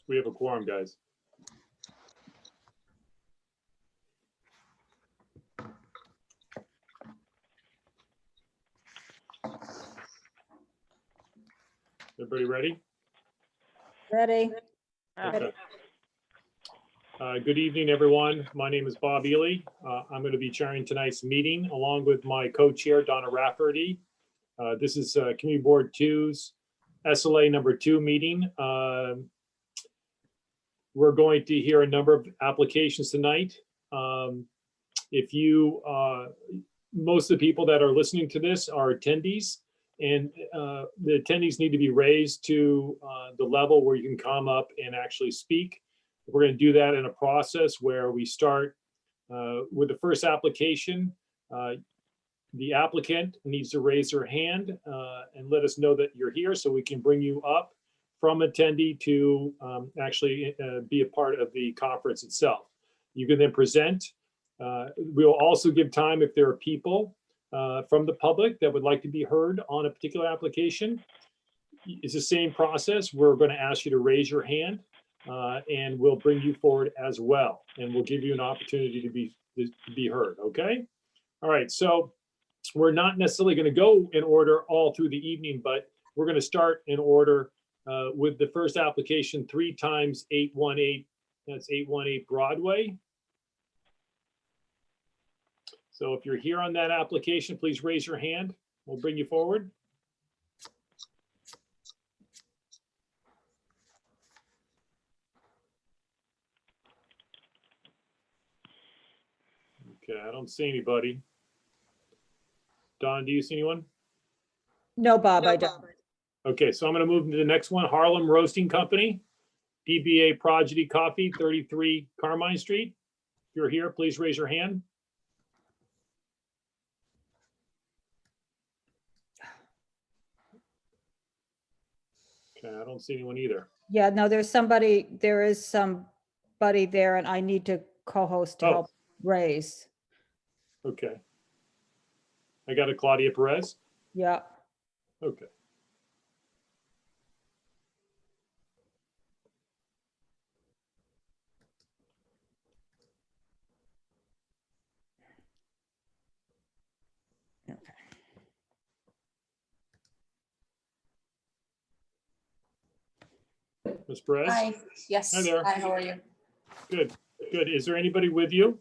We have a quorum, guys. Everybody ready? Ready? Okay. Good evening, everyone. My name is Bob Ely. I'm going to be chairing tonight's meeting along with my co-chair, Donna Rafferty. This is Community Board 2's SLA number 2 meeting. We're going to hear a number of applications tonight. Most of the people that are listening to this are attendees, and the attendees need to be raised to the level where you can come up and actually speak. We're going to do that in a process where we start with the first application. The applicant needs to raise their hand and let us know that you're here so we can bring you up from attendee to actually be a part of the conference itself. You can then present. We'll also give time if there are people from the public that would like to be heard on a particular application. It's the same process. We're going to ask you to raise your hand and we'll bring you forward as well. And we'll give you an opportunity to be heard, okay? All right, so we're not necessarily going to go in order all through the evening, but we're going to start in order with the first application, 3 times 818, that's 818 Broadway. So if you're here on that application, please raise your hand. We'll bring you forward. Okay, I don't see anybody. Don, do you see anyone? No, Bob, I don't. Okay, so I'm going to move to the next one. Harlem Roasting Company, DBA Prodigy Coffee, 33 Carmine Street. If you're here, please raise your hand. Okay, I don't see anyone either. Yeah, no, there is somebody there and I need to co-host to help raise. Okay. I got a Claudia Perez. Yeah. Okay. Okay. Ms. Perez? Hi, yes. Hi there. Hi, how are you? Good, good. Is there anybody with you?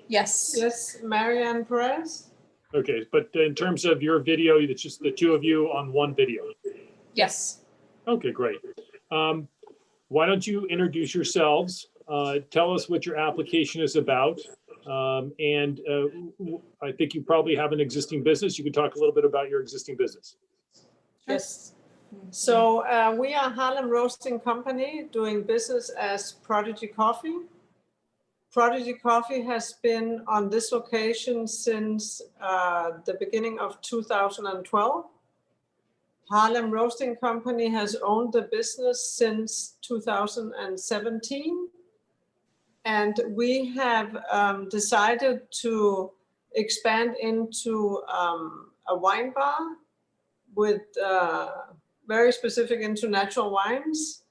Yes. Yes, Marianne Perez. Okay, but in terms of your video, it's just the two of you on one video. Yes. Okay, great. Why don't you introduce yourselves? Tell us what your application is about. And I think you probably have an existing business. You can talk a little bit about your existing business. Yes. So we are Harlem Roasting Company doing business as Prodigy Coffee. Prodigy Coffee has been on this location since the beginning of 2012. Harlem Roasting Company has owned the business since 2017. And we have decided to expand into a wine bar with very specific into natural wines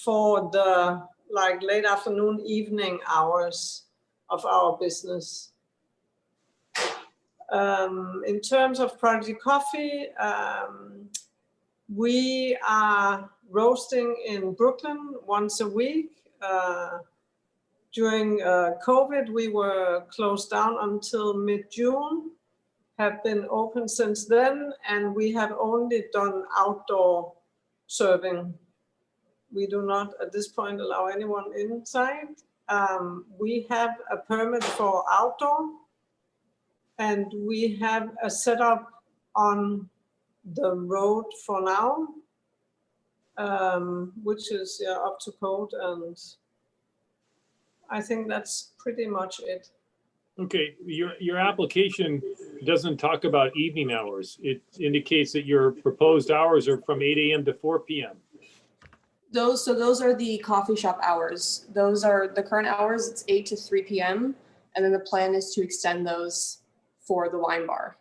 for the late afternoon, evening hours of our business. In terms of Prodigy Coffee, we are roasting in Brooklyn once a week. During COVID, we were closed down until mid-June, have been open since then, and we have only done outdoor serving. We do not at this point allow anyone inside. We have a permit for outdoor, and we have a setup on the road for now, which is up to code, and I think that's pretty much it. Okay, your application doesn't talk about evening hours. It indicates that your proposed hours are from 8 a.m. to 4 p.m. Those are the coffee shop hours. Those are the current hours. It's 8 to 3 p.m. And then the plan is to extend those for the wine bar.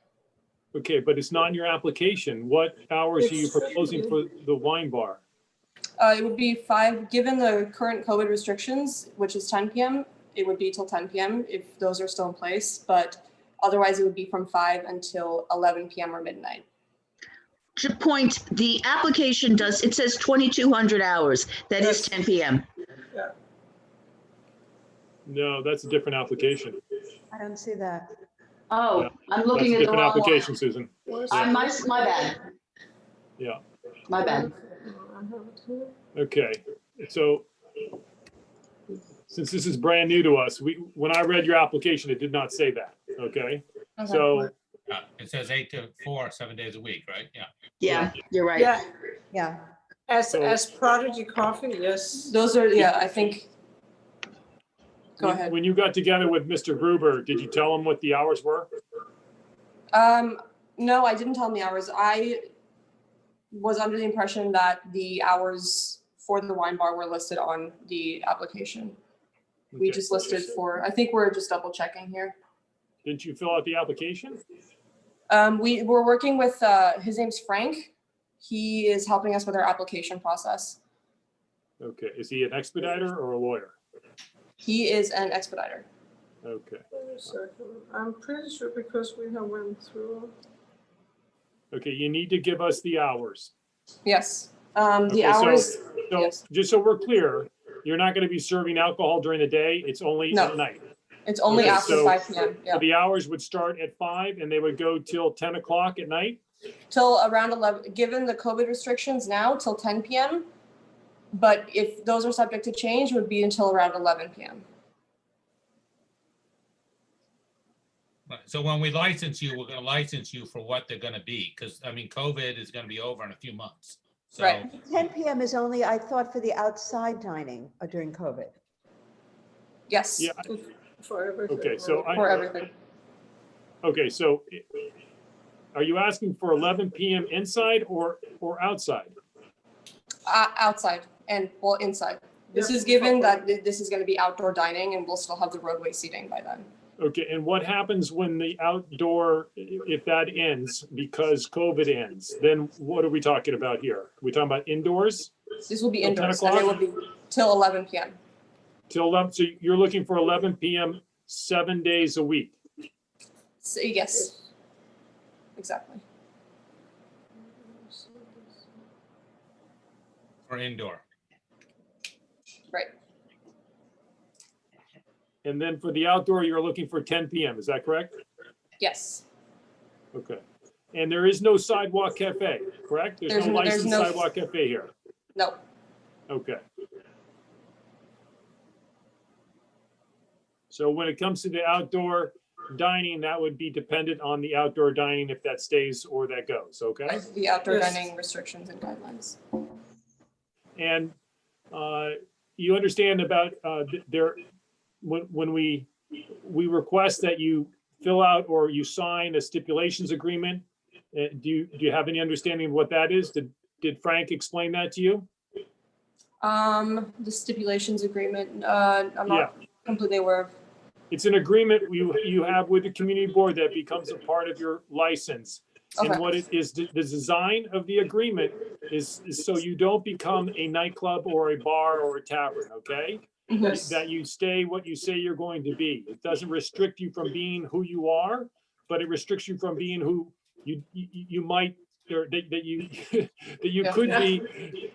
Okay, but it's not in your application. What hours are you proposing for the wine bar? It would be 5, given the current COVID restrictions, which is 10 p.m., it would be till 10 p.m. if those are still in place, but otherwise it would be from 5 until 11 p.m. or midnight. To point, the application does, it says 2,200 hours. That is Yes. 10 p.m. No, that's a different application. I don't see that. Oh, Yeah. I'm That's looking a at the different wrong one. application, Susan. My bad, Yeah. my bad. Okay. So since this is brand new to us, when I read your application, it did not say that. Okay. Okay. So It says 8 to 4, 7 days a week, right? Yeah. Yeah, you're right. Yeah, Yeah. as Prodigy Coffee, yes. Those are, yeah, I think. Go when- ahead. when you got together with Mr. Gruber, did you tell him what the hours were? No, I didn't tell him the hours. I was under the impression that the hours for the wine bar were listed on the application. We Okay. just listed for, I think we're just double checking here. Didn't you fill out the application? We're working with, his name's Frank. He is helping us with our application process. Okay. Is he an expediter or a lawyer? He is an expediter. Okay. Wait a second. I'm pretty sure because we have went through. Okay. You need to give us the hours. Yes. Okay, The hours, So yes. just so we're clear, you're not going to be serving alcohol during the day. It's only No. at night. It's only Okay, after so- 5 p.m. Yeah. So the hours would start at 5 and they would go till 10 o'clock at night? Till around 11, given the COVID restrictions now, till 10 p.m. But if those are subject to change, it would be until around 11 p.m. Right. So when we license you, we're gonna license you for what they're gonna be, because, I mean, COVID is gonna be over in a few months. So, Right. 10 p.m. is only, I thought, for the outside dining during COVID. Yes, Yeah. For everything. Okay, so for everything. Okay, so are you asking for 11 p.m. inside or outside? Outside and, well, inside. This Yep. is given that this is going to be outdoor dining and we'll still have the roadway seating by then. Okay, and what happens when the outdoor, if that ends because COVID ends? Then what are we talking about here? We talking about indoors This will be Till 10 indoors and it will o'clock? be till 11 p.m. till 11? So you're looking for 11 p.m. 7 days a week? So, yes, exactly. for indoor. Right. And then for the outdoor, you're looking for 10 p.m. Is that correct? Yes. Okay. And there is no sidewalk cafe, correct? There's no There's licensed no- sidewalk cafe here. No. Okay. So when it comes to the outdoor dining, that would be dependent on the outdoor dining if that stays or that goes, okay? Right, the outdoor Yes. dining restrictions and guidelines. And you understand about there, when we request that you fill out or you sign a stipulations agreement, do you have any understanding of what that is? Did Frank explain that to you? The stipulations agreement, I'm not completely aware of. It's an agreement you have with the community board that becomes a part of your license. And Okay. what it is, the design of the agreement is so you don't become a nightclub or a bar or a tavern, okay? Mhm. That you stay what you say you're going to be. It doesn't restrict you from being who you are, but it restricts you from being who you might, or that you that you Yeah. could be.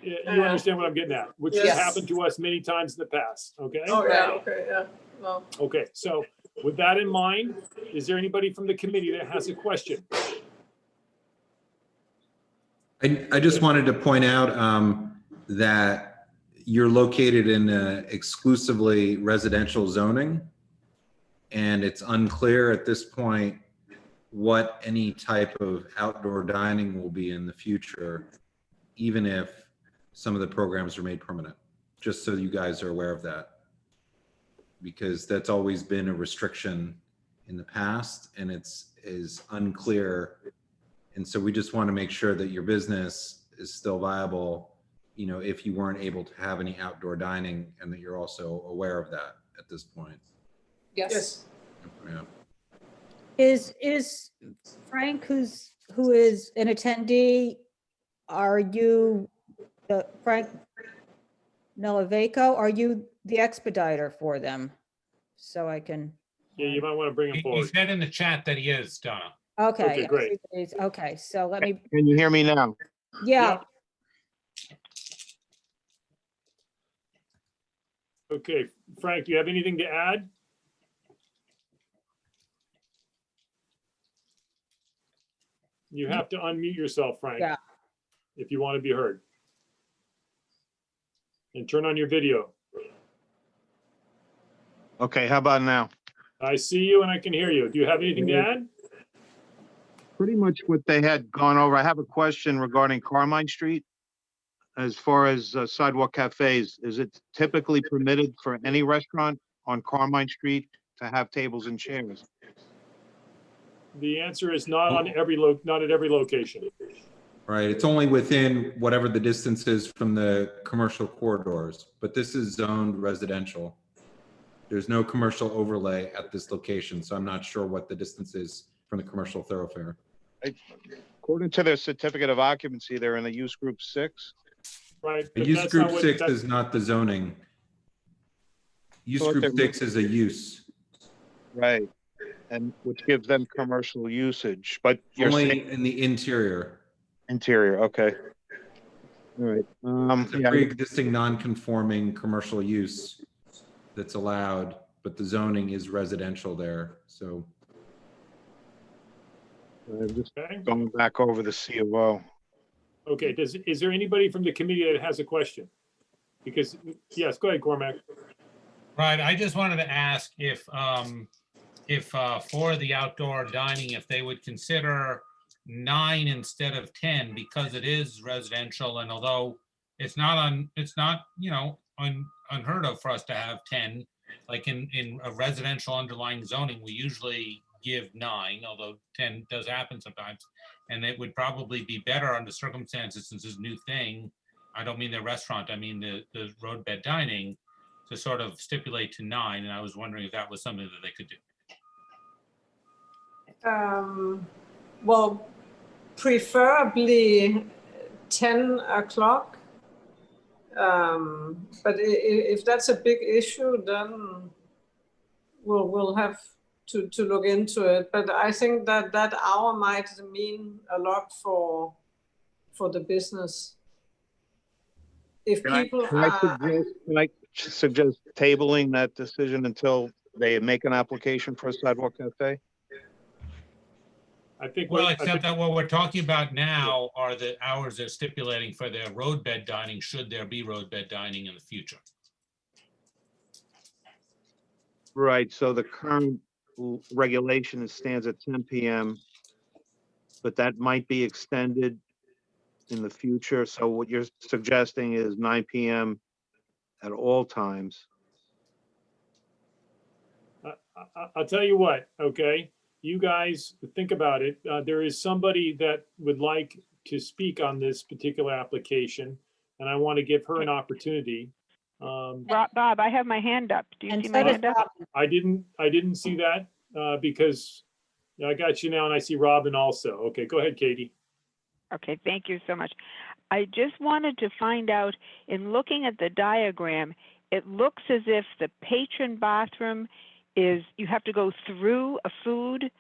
You Yeah. understand what I'm getting at, which has Yes. happened to us many times in the past, okay? Oh, yeah, Right. okay, yeah, no. Okay, so with that in mind, is there anybody from the committee that has a question? I just wanted to point out that you're located in exclusively residential zoning. And it's unclear at this point what any type of outdoor dining will be in the future, even if some of the programs are made permanent, just so you guys are aware of that. Because that's always been a restriction in the past and is unclear. And so we just want to make sure that your business is still viable, you know, if you weren't able to have any outdoor dining, and that you're also aware of that at this point. Yes. Yes. Yeah. Is Frank, who is an attendee, are you Frank Nelevaco, are you the expediter for them? So I can, Yeah, you might want to bring him He forward. said in the chat that he is, Donna. okay. Okay, I great. see what he's- Okay, so let me, Can you hear me now? yeah, Okay, Frank, do you have anything to add? You have to unmute yourself, Frank. Yeah. If you want to be heard. And turn on your video. Okay, how about now? I see you and I can hear you. Do you have anything to add? Pretty much what they had gone over. I have a question regarding Carmine Street. As far as sidewalk cafes, is it typically permitted for any restaurant on Carmine Street to have tables and chairs? The answer is not on not at every location. Right, it's only within whatever the distance is from the commercial corridors, but this is zoned residential. There's no commercial overlay at this location, so I'm not sure what the distance is from the commercial thoroughfare. According to their certificate of occupancy, they're in the use group 6. Right. The but use that's group not what- 6 that's- is not the zoning. Use Thought group that- 6 is a use, Right. And which gives them commercial usage, but you're saying only in the interior. interior, okay. All right. It's a Yeah, pre-existing non-conforming commercial use that's allowed, but the zoning is residential there, so. I'm just Okay. going back over the C of O. Okay, is there anybody from the committee that has a question? Because, yes, go ahead, Cormac. Right, I just wanted to ask if for the outdoor dining, if they would consider 9 instead of 10, because it is residential, and although it's not, you know, unheard of for us to have 10, like in a residential underlying zoning, we usually give 9, although 10 does happen sometimes. And it would probably be better under circumstances, since it's a new thing. I don't mean the restaurant, I mean the roadbed dining, to sort of stipulate to 9. And I was wondering if that was something that they could do. Well, preferably 10 o'clock. But if that's a big issue, then we'll have to look into it. But I think that hour might mean a lot for the business. If people Can I suggest tabling that decision until they make an application for a sidewalk cafe? I think. Well, I except think- that what we're talking about now are the hours they're stipulating for their roadbed dining, should there be roadbed dining in the future. Right, so the current regulation stands at 10 p.m., but that might be extended in the future. So what you're suggesting is 9 p.m. at all times. I'll tell you what, okay? You guys think about it. There is somebody that would like to speak on this particular application, and I want to give her an opportunity. Bob, I have my hand up. Do you and see so my does hand up? Robin. I didn't see that because I got you now, and I see Robin also. Okay, go ahead, Katie. Okay, thank you so much. I just wanted to find out, in looking at the diagram, it looks as if the patron bathroom is, you have to go through a food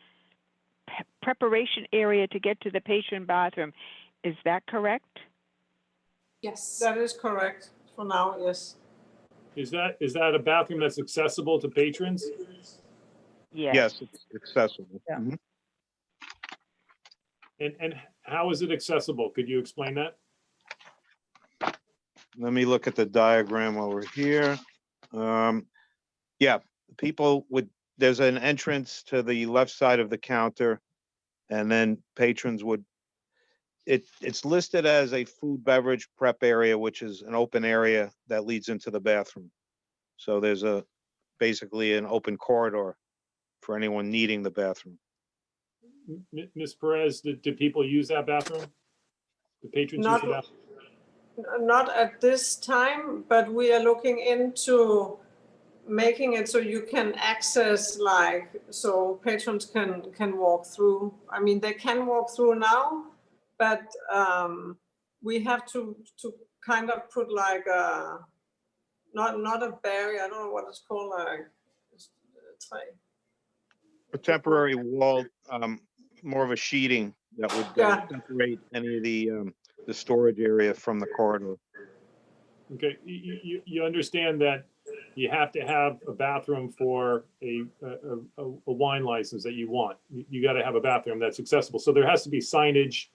preparation area to get to the patron bathroom. Is that correct? Yes. That is correct for now, yes. Is that a bathroom that's accessible to patrons? Yes, it's accessible. Yeah. Mhm. And how is it accessible? Could you explain that? Let me look at the diagram over here. Yeah, people would, there's an entrance to the left side of the counter, and then patrons would, it's listed as a food beverage prep area, which is an open area that leads into the bathroom. So there's basically an open corridor for anyone needing the bathroom. Ms. Perez, do people use that bathroom? The patrons use the Not- bathroom? Not at this time, but we are looking into making it so you can access, like, so patrons can walk through. I mean, they can walk through now, but we have to kind of put like a, not a barrier, I don't know what it's called, like, A temporary wall, more of a sheeting that would Yeah. separate any of the storage area from the corridor. Okay, you understand that you have to have a bathroom for a wine license that you want. You got to have a bathroom that's accessible. So there has to be signage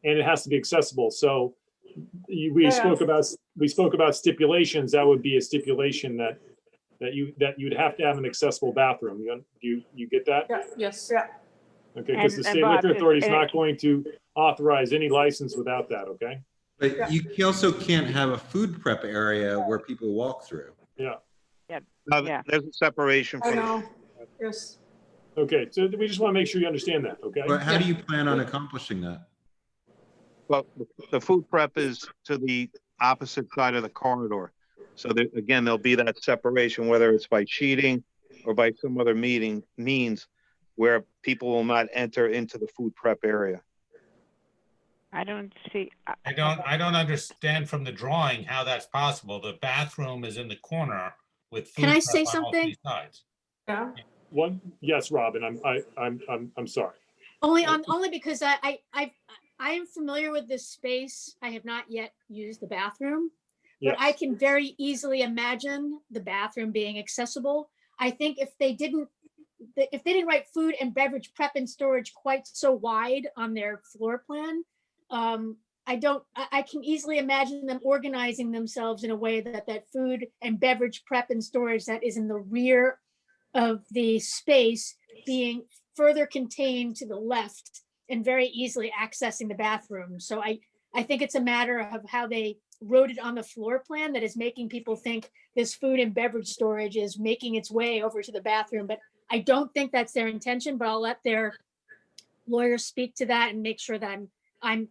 and it has to be accessible. So we spoke about stipulations. That would be a stipulation that you'd have to have an accessible bathroom. You get that? Yeah, yes. Yeah. Okay, because the And state Bob, liquor authority is and- not going to authorize any license without that, okay? But you also can't have a food prep area where people walk through. Yeah, Yeah. There's a separation I from. know, yes. okay, so we just want to make sure you understand that, okay? But how do you plan on accomplishing that? Well, the food prep is to the opposite side of the corridor. So there, again, there'll be that separation, whether it's by cheating or by some other means where people will not enter into the food prep area. I don't see, I don't understand from the drawing how that's possible. The bathroom is in the corner with food Can I prep say on all something? three sides. Yeah, Yes, Robin, I'm sorry. Only because I am familiar with this space. I have not yet used the bathroom, but I Yes. can very easily imagine the bathroom being accessible. I think if they didn't write food and beverage prep and storage quite so wide on their floor plan, I can easily imagine them organizing themselves in a way that food and beverage prep and storage that is in the rear of the space being further contained to the left and very easily accessing the bathroom. So I think it's a matter of how they wrote it on the floor plan that is making people think this food and beverage storage is making its way over to the bathroom. But I don't think that's their intention, but I'll let their lawyers speak to that and make sure that I'm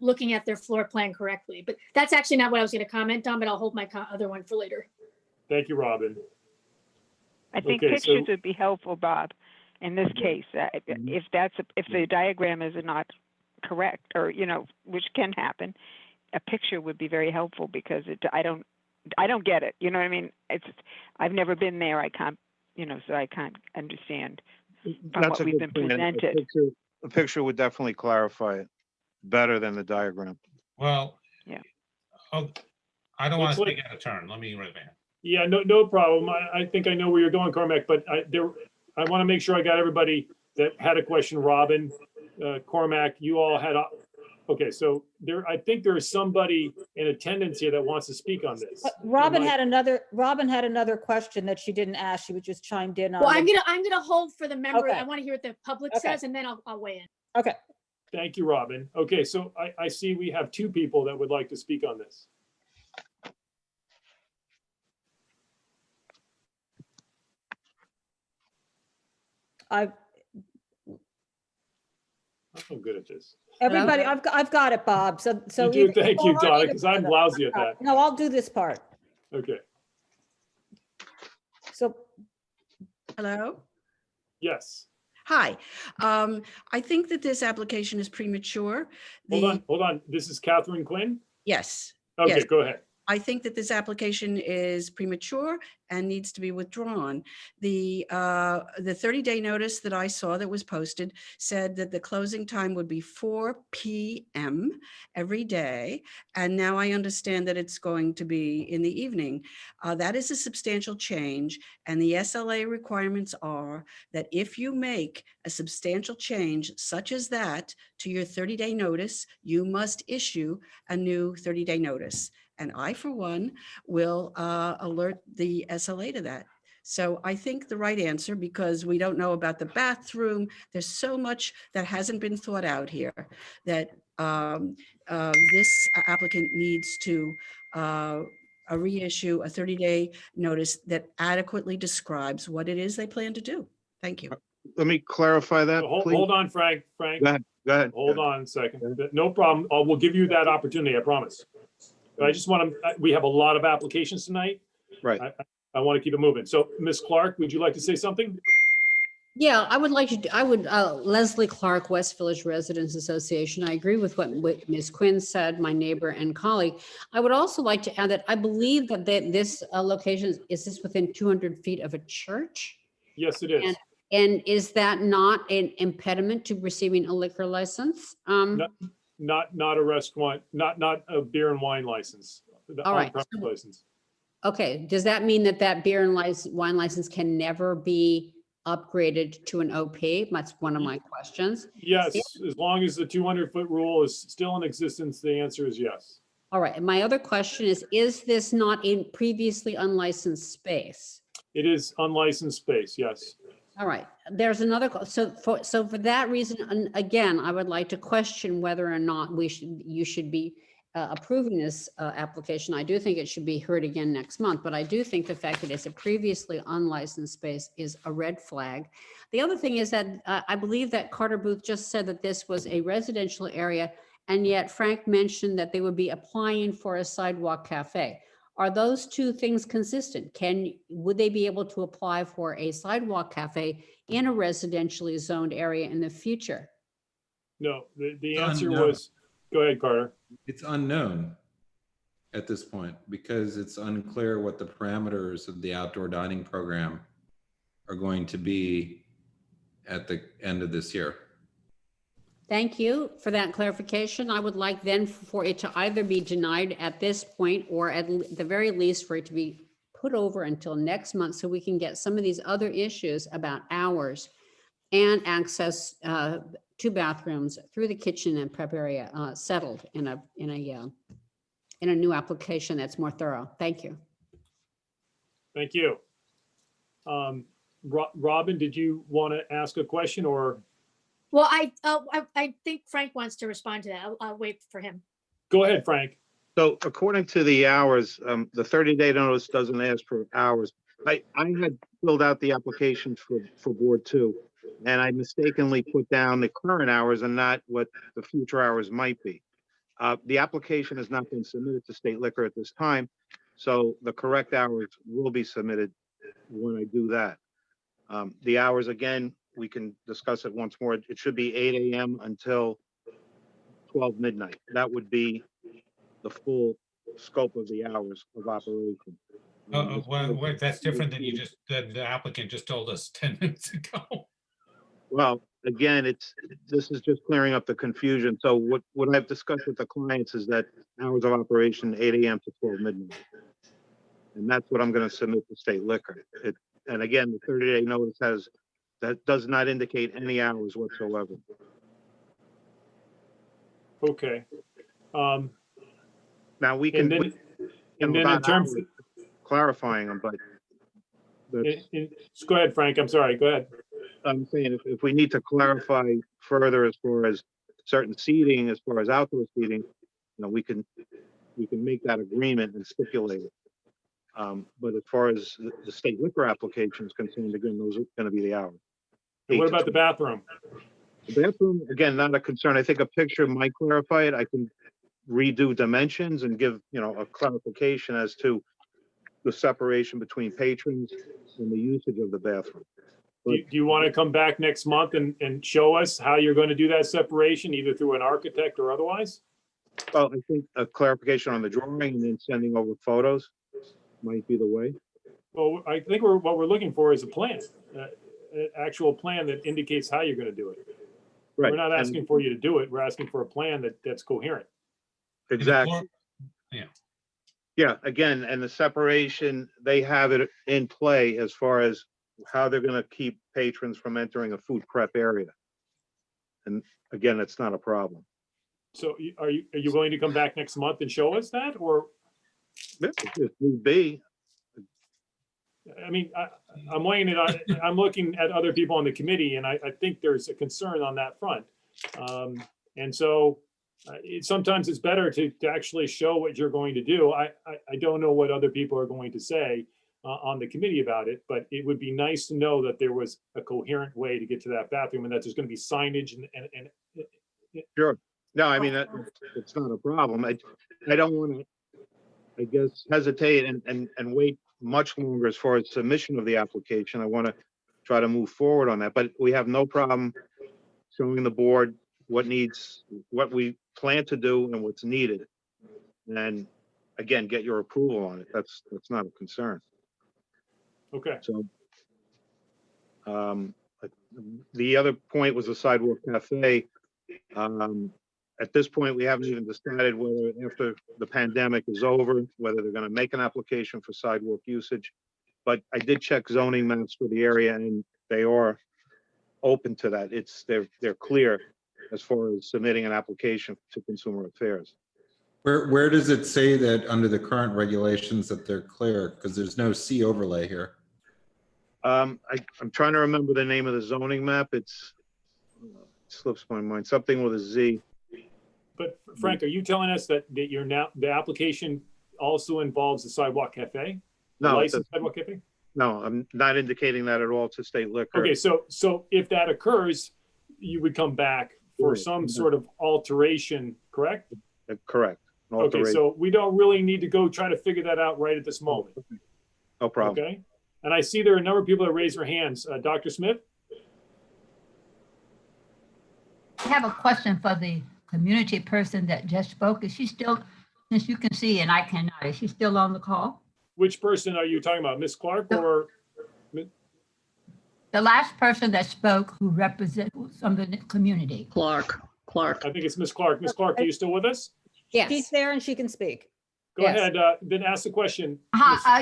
looking at their floor plan correctly. But that's actually not what I was going to comment on, but I'll hold my other one for later. Thank you, Robin. I think Okay, pictures so- would be helpful, Bob, in this case. If the diagram is not correct, or, which can happen, a picture would be very helpful because I don't get it. You know what I mean? I've never been there. I can't, so I can't understand from That's what a we've good been point. presented. A picture would definitely clarify it better than the diagram. Well. Yeah. Oh, I don't want Looks to like- speak out of turn. Let me right there. Yeah, no problem. I think I know where you're going, Carmack, but I want to make sure I got everybody that had a question. Robin, Cormac, you all had, okay, so I think there is somebody in attendance here that wants to speak on this. Robin Am I- had another question that she didn't ask. She was just chimed in on. Well, the- I'm gonna hold for the member. Okay. I want to hear what the public Okay. says, and then I'll weigh in. Okay, Thank you, Robin. Okay, so I see we have two people that would like to speak on this. I'm good at this. everybody, I've got it, Bob. So You do, either- thank you, hold on, Donna, either because one I'm of them. lousy at that. No, I'll do this part. Okay, So, Hello? yes. Hi. I think that this application is premature. Hold on. This is Catherine Quinn? Yes. Okay, Yes. go ahead. I think that this application is premature and needs to be withdrawn. The 30-day notice that I saw that was posted said that the closing time would be 4 p.m. every day. And now I understand that it's going to be in the evening. That is a substantial change. And the SLA requirements are that if you make a substantial change such as that to your 30-day notice, you must issue a new 30-day notice. And I, for one, will alert the SLA to that. So I think the right answer, because we don't know about the bathroom, there's so much that hasn't been thought out here, that this applicant needs to reissue a 30-day notice that adequately describes what it is they plan to do. Thank you. Let me clarify that, please. Hold on, Frank. Go ahead. Hold on a second. No problem. We'll give you that opportunity, I promise. But I just want to, we have a lot of applications tonight. Right. I want to keep it moving. So Ms. Clark, would you like to say something? Yeah, I would like to, Leslie Clark, West Village Residents Association. I agree with what Ms. Quinn said, my neighbor and colleague. I would also like to add that I believe that this location, is this within 200 feet of a church? Yes, it is. And is that not an impediment to receiving a liquor license? Not a restaurant, not a beer and wine license. The All right. on-premise license. Okay, does that mean that beer and wine license can never be upgraded to an OP? That's one of my questions. Yes, as long as the 200-foot rule is still in existence, the answer is yes. All right, and my other question is this not a previously unlicensed space? It is unlicensed space, yes. All right, there's another, so for that reason, and again, I would like to question whether or not you should be approving this application. I do think it should be heard again next month, but I do think the fact that it's a previously unlicensed space is a red flag. The other thing is that I believe that Carter Booth just said that this was a residential area, and yet Frank mentioned that they would be applying for a sidewalk cafe. Are those two things consistent? Would they be able to apply for a sidewalk cafe in a residentially zoned area in the future? No, the answer was, go ahead, Carter. It's unknown at this point because it's unclear what the parameters of the outdoor dining program are going to be at the end of this year. Thank you for that clarification. I would like then for it to either be denied at this point or at the very least for it to be put over until next month so we can get some of these other issues about hours and access to bathrooms through the kitchen and prep area settled in a new application that's more thorough. Thank you. Thank you. Robin, did you want to ask a question or? Well, I think Frank wants to respond to that. I'll wait for him. Go ahead, Frank. So according to the hours, the 30-day notice doesn't ask for hours. I had filled out the application for board 2, and I mistakenly put down the current hours and not what the future hours might be. The application has not been submitted to State Liquor at this time, so the correct hours will be submitted when I do that. The hours, again, we can discuss it once more. It should be 8 a.m. until 12 midnight. That would be the full scope of the hours of operation. Well, wait, that's different than the applicant just told us 10 minutes ago. Well, again, this is just clearing up the confusion. So what I've discussed with the clients is that hours of operation 8 a.m. to 12 midnight. And that's what I'm going to submit to State Liquor. And again, the 30-day notice that does not indicate any hours whatsoever. Okay. Now we can, and then in terms of clarifying them, but go ahead, Frank. I'm sorry. Go ahead. I'm saying if we need to clarify further as far as certain seating, as far as outdoor seating, we can make that agreement and stipulate it. But as far as the State Liquor application is concerned, again, those are going to be the hours. And what about the bathroom? The bathroom, again, not a concern. I think a picture might clarify it. I can redo dimensions and give, a clarification as to the separation between patrons and the usage of the bathroom. Do you want to come back next month and show us how you're going to do that separation, either through an architect or otherwise? Well, I think a clarification on the drawing and then sending over photos might be the way. Well, I think what we're looking for is a plan, an actual plan that indicates how you're going to do it. Right. We're not asking for you to do it. We're asking for a plan that's coherent. Exactly. Yeah. Yeah, again, and the separation, they have it in play as far as how they're going to keep patrons from entering a food prep area. And again, it's not a problem. So are you willing to come back next month and show us that, or? If need be. I mean, I'm weighing it on, I'm looking at other people on the committee, and I think there's a concern on that front. And so sometimes it's better to actually show what you're going to do. I don't know what other people are going to say on the committee about it, but it would be nice to know that there was a coherent way to get to that bathroom and that there's going to be signage and Sure. No, I mean, it's not a problem. I don't want to, I guess, hesitate and wait much longer as far as submission of the application. I want to try to move forward on that. But we have no problem showing the board what we plan to do and what's needed. And again, get your approval on it. That's not a concern. Okay. So the other point was the sidewalk cafe. At this point, we haven't even decided whether after the pandemic is over, whether they're going to make an application for sidewalk usage. But I did check zoning maps for the area and they are open to that. They're clear as far as submitting an application to Consumer Affairs. Where does it say that under the current regulations that they're clear? Because there's no C overlay here. I'm trying to remember the name of the zoning map. It slips my mind. Something with a Z. But Frank, are you telling us that the application also involves the sidewalk cafe? No, Licensed sidewalk cafe? no, I'm not indicating that at all to state liquor. Okay, so if that occurs, you would come back for Right. some sort of alteration, correct? Correct. An Okay, alteration. so we don't really need to go try to figure that out right at this moment. No problem. Okay, and I see there are a number of people that raise their hands. Dr. Smith? I have a question for the community person that just spoke. Is she still, since you can see and I cannot, is she still on the call? Which person are you talking about, Ms. Clark or? The last person that spoke who represents some of the community. Clark. I think it's Ms. Clark. Ms. Clark, are you still with us? She's Yes, there and she can speak. Go Yes. ahead, then ask the question.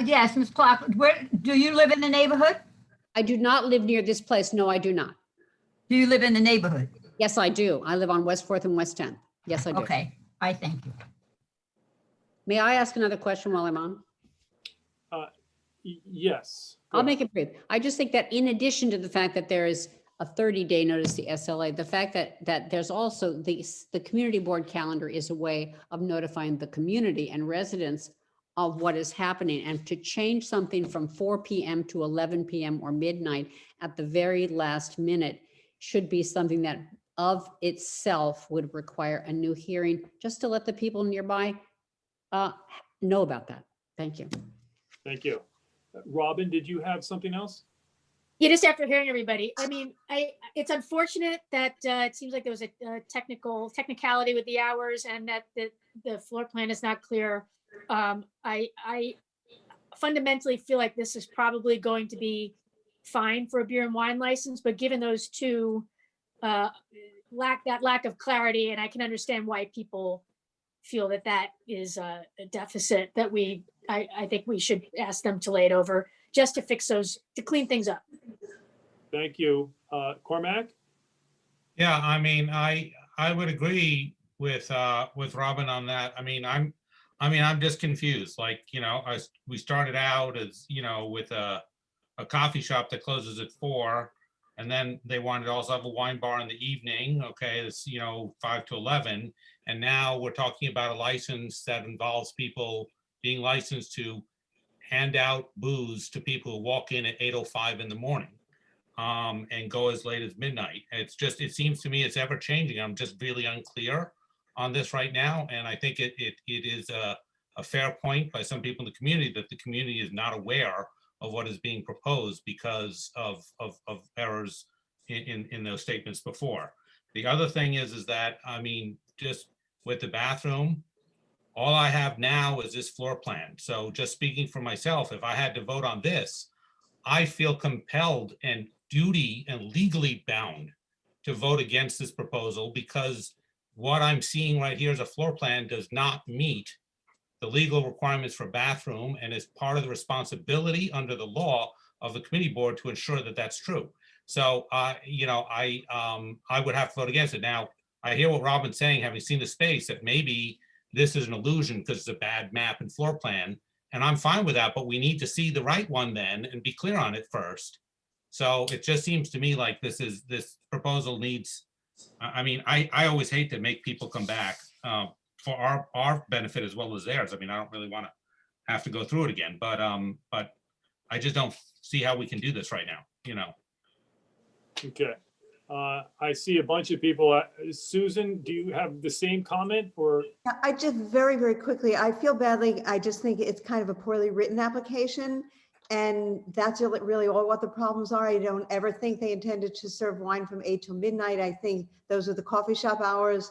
Yes, Ms. Clark, where, do you live in the neighborhood? I do not live near this place. No, I do not. Do you live in the neighborhood? Yes, I do. I live on West 4th and West 10th. Yes, I do. Okay, I thank you. May I ask another question while I'm on? Yes. Go I'll ahead. make it brief. I just think that in addition to the fact that there is a 30-day notice, the SLA, the fact that there's also the community board calendar is a way of notifying the community and residents of what is happening, and to change something from 4 p.m. to 11 p.m. or midnight at the very last minute should be something that of itself would require a new hearing, just to let the people nearby know about that. Thank you. Thank you. Robin, did you have something else? Yeah, just after hearing everybody, I mean, it's unfortunate that it seems like there was a technicality with the hours and that the floor plan is not clear. I fundamentally feel like this is probably going to be fine for a beer and wine license, but given those two lack of clarity, and I can understand why people feel that is a deficit that I think we should ask them to lay it over just to fix those, to clean things up. Thank you. Cormac? Yeah, I mean, I would agree with Robin on that. I mean, I'm just confused. Like, we started out as, with a coffee shop that closes at 4, and then they wanted to also have a wine bar in the evening. Okay, it's 5 to 11, and now we're talking about a license that involves people being licensed to hand out booze to people who walk in at 8:05 in the morning. And go as late as midnight. It seems to me it's ever changing. I'm just really unclear on this right now. And I think it is a fair point by some people in the community that the community is not aware of what is being proposed because of errors in those statements before. The other thing is that, I mean, just with the bathroom, all I have now is this floor plan. So just speaking for myself, if I had to vote on this, I feel compelled and duty and legally bound to vote against this proposal because what I'm seeing right here as a floor plan does not meet the legal requirements for bathroom and is part of the responsibility under the law of the committee board to ensure that that's true. So, I would have to vote against it. Now, I hear what Robin's saying, having seen the space, that maybe this is an illusion because it's a bad map and floor plan. And I'm fine with that, but we need to see the right one then and be clear on it first. So it just seems to me like this proposal needs, I mean, I always hate to make people come back for our benefit as well as theirs. I mean, I don't really want to have to go through it again, but I just don't see how we can do this right now, Okay. I see a bunch of people. Susan, do you have the same comment or? I just very, very quickly, I feel badly. I just think it's kind of a poorly written application. And that's really all what the problems are. I don't ever think they intended to serve wine from 8 till midnight. I think those are the coffee shop hours.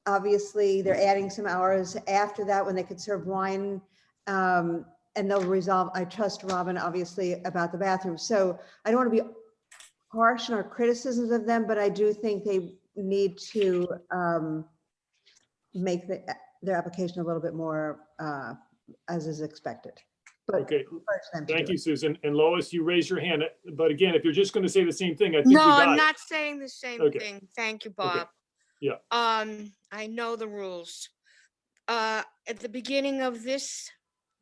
Obviously, they're adding some hours after that when they could serve wine. And they'll resolve, I trust Robin, obviously, about the bathroom. So I don't want to be harsh in our criticisms of them, but I do think they need to make their application a little bit more as is expected. But Okay, encourage them to thank do you, it. Susan. And Lois, you raised your hand, but again, if you're just going to say the same thing, I think No, we got I'm it. not saying the same Okay. thing. Thank you, Okay. Bob. Yeah. I know the rules. At the beginning of this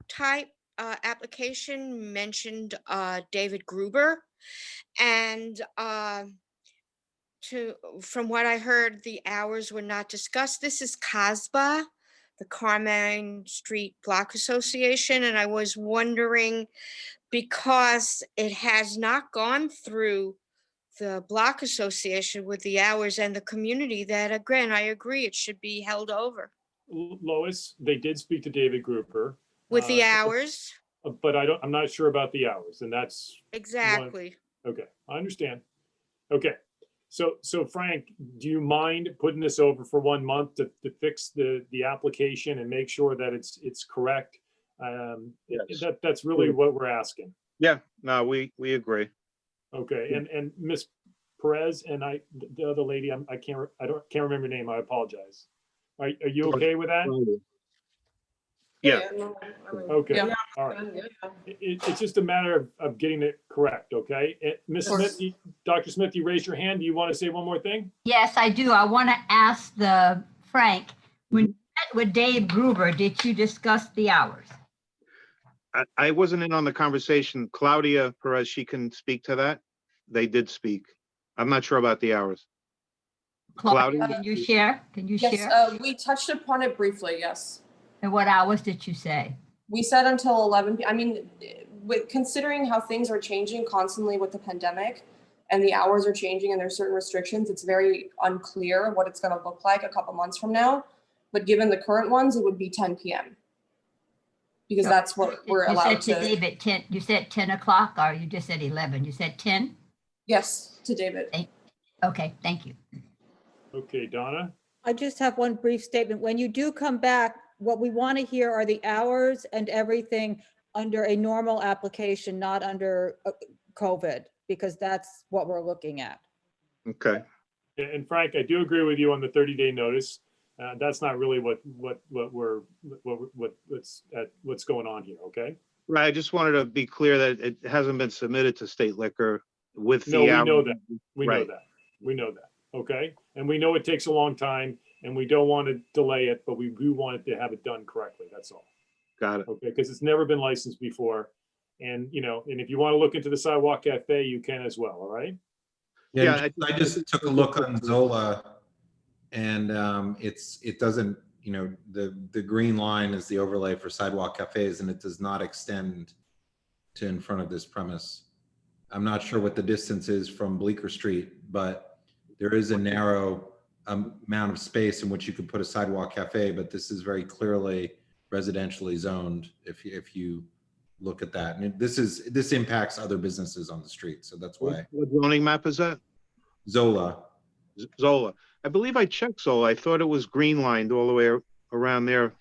type application mentioned David Gruber, and from what I heard, the hours were not discussed. This is CASBA, the Carmine Street Block Association, and I was wondering, because it has not gone through the block association with the hours and the community, that again, I agree, it should be held over Lois, they did speak to David Gruber. with the hours. But I'm not sure about the hours, and that's Exactly. okay. I understand. Okay. So Frank, do you mind putting this over for 1 month to fix the application and make sure that it's correct? Yes. That's really what we're asking. Yeah, no, we agree. Okay, and Miss Perez and the other lady, I can't remember her name. I apologize. Are you okay with that? Yeah. No, I mean, Okay, yeah, all right. yeah. It's just a matter of getting it correct, okay? Ms. Smith, Dr. Smith, you raised your hand. Do you want to say one more thing? Yes, I do. I want to ask Frank, when you met with Dave Gruber, did you discuss the hours? I wasn't in on the conversation. Claudia Perez, she can speak to that. They did speak. I'm not sure about the hours. Claudia, can you share? Can you Yes, share? we touched upon it briefly, yes. And what hours did you say? We said until 11 I mean, with considering how things are changing constantly with the pandemic and the hours are changing and there's certain restrictions, it's very unclear what it's going to look like a couple months from now. But given the current ones, it would be 10 p.m. because So that's what we're you allowed said to. David 10, you said 10 o'clock or you just said 11? You said 10? Yes, to David. Okay, thank you. Okay, Donna? I just have one brief statement. When you do come back, what we want to hear are the hours and everything under a normal application, not under COVID, because that's what we're looking at. Okay. And Frank, I do agree with you on the 30-day notice. That's not really what's going on here, okay? Right, I just wanted to be clear that it hasn't been submitted to state liquor with the. No, we hour- know that. We know Right. that. We know that, okay? And we know it takes a long time and we don't want to delay it, but we do want it to have it done correctly, that's all. Got it. Okay, because it's never been licensed before. And, and if you want to look into the sidewalk cafe, you can as well, all right? Yeah, I just took a look on Zola and it doesn't, the green line is the overlay for sidewalk cafes and it does not extend to in front of this premise. I'm not sure what the distance is from Bleecker Street, but there is a narrow amount of space in which you could put a sidewalk cafe, but this is very clearly residentially zoned if you look at that. And this impacts other businesses on the street, so that's why. What zoning map is that? Zola. Zola. I believe I checked Zola. I thought it was green lined all the way around their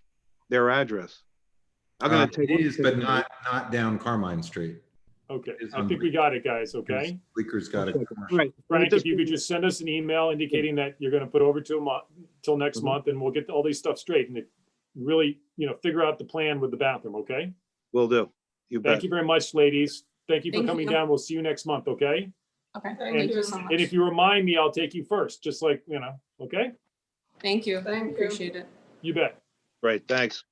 address. I'm gonna take. It is, but not down Carmine Street. Okay, I think we got it, guys, okay? Bleeker's got it. Right. Frank, if you could just send us an email indicating that you're gonna put over till next month, and we'll get all these stuff straight and really, figure out the plan with the bathroom, okay? Will do. You bet. Thank you very much, ladies. Thank you for Thank coming you. down. We'll see you next month, okay? Okay, Thank you. so much. And if you remind me, I'll take you first, just like, okay? Thank you. Thank you. Appreciate it. You bet. Great, thanks.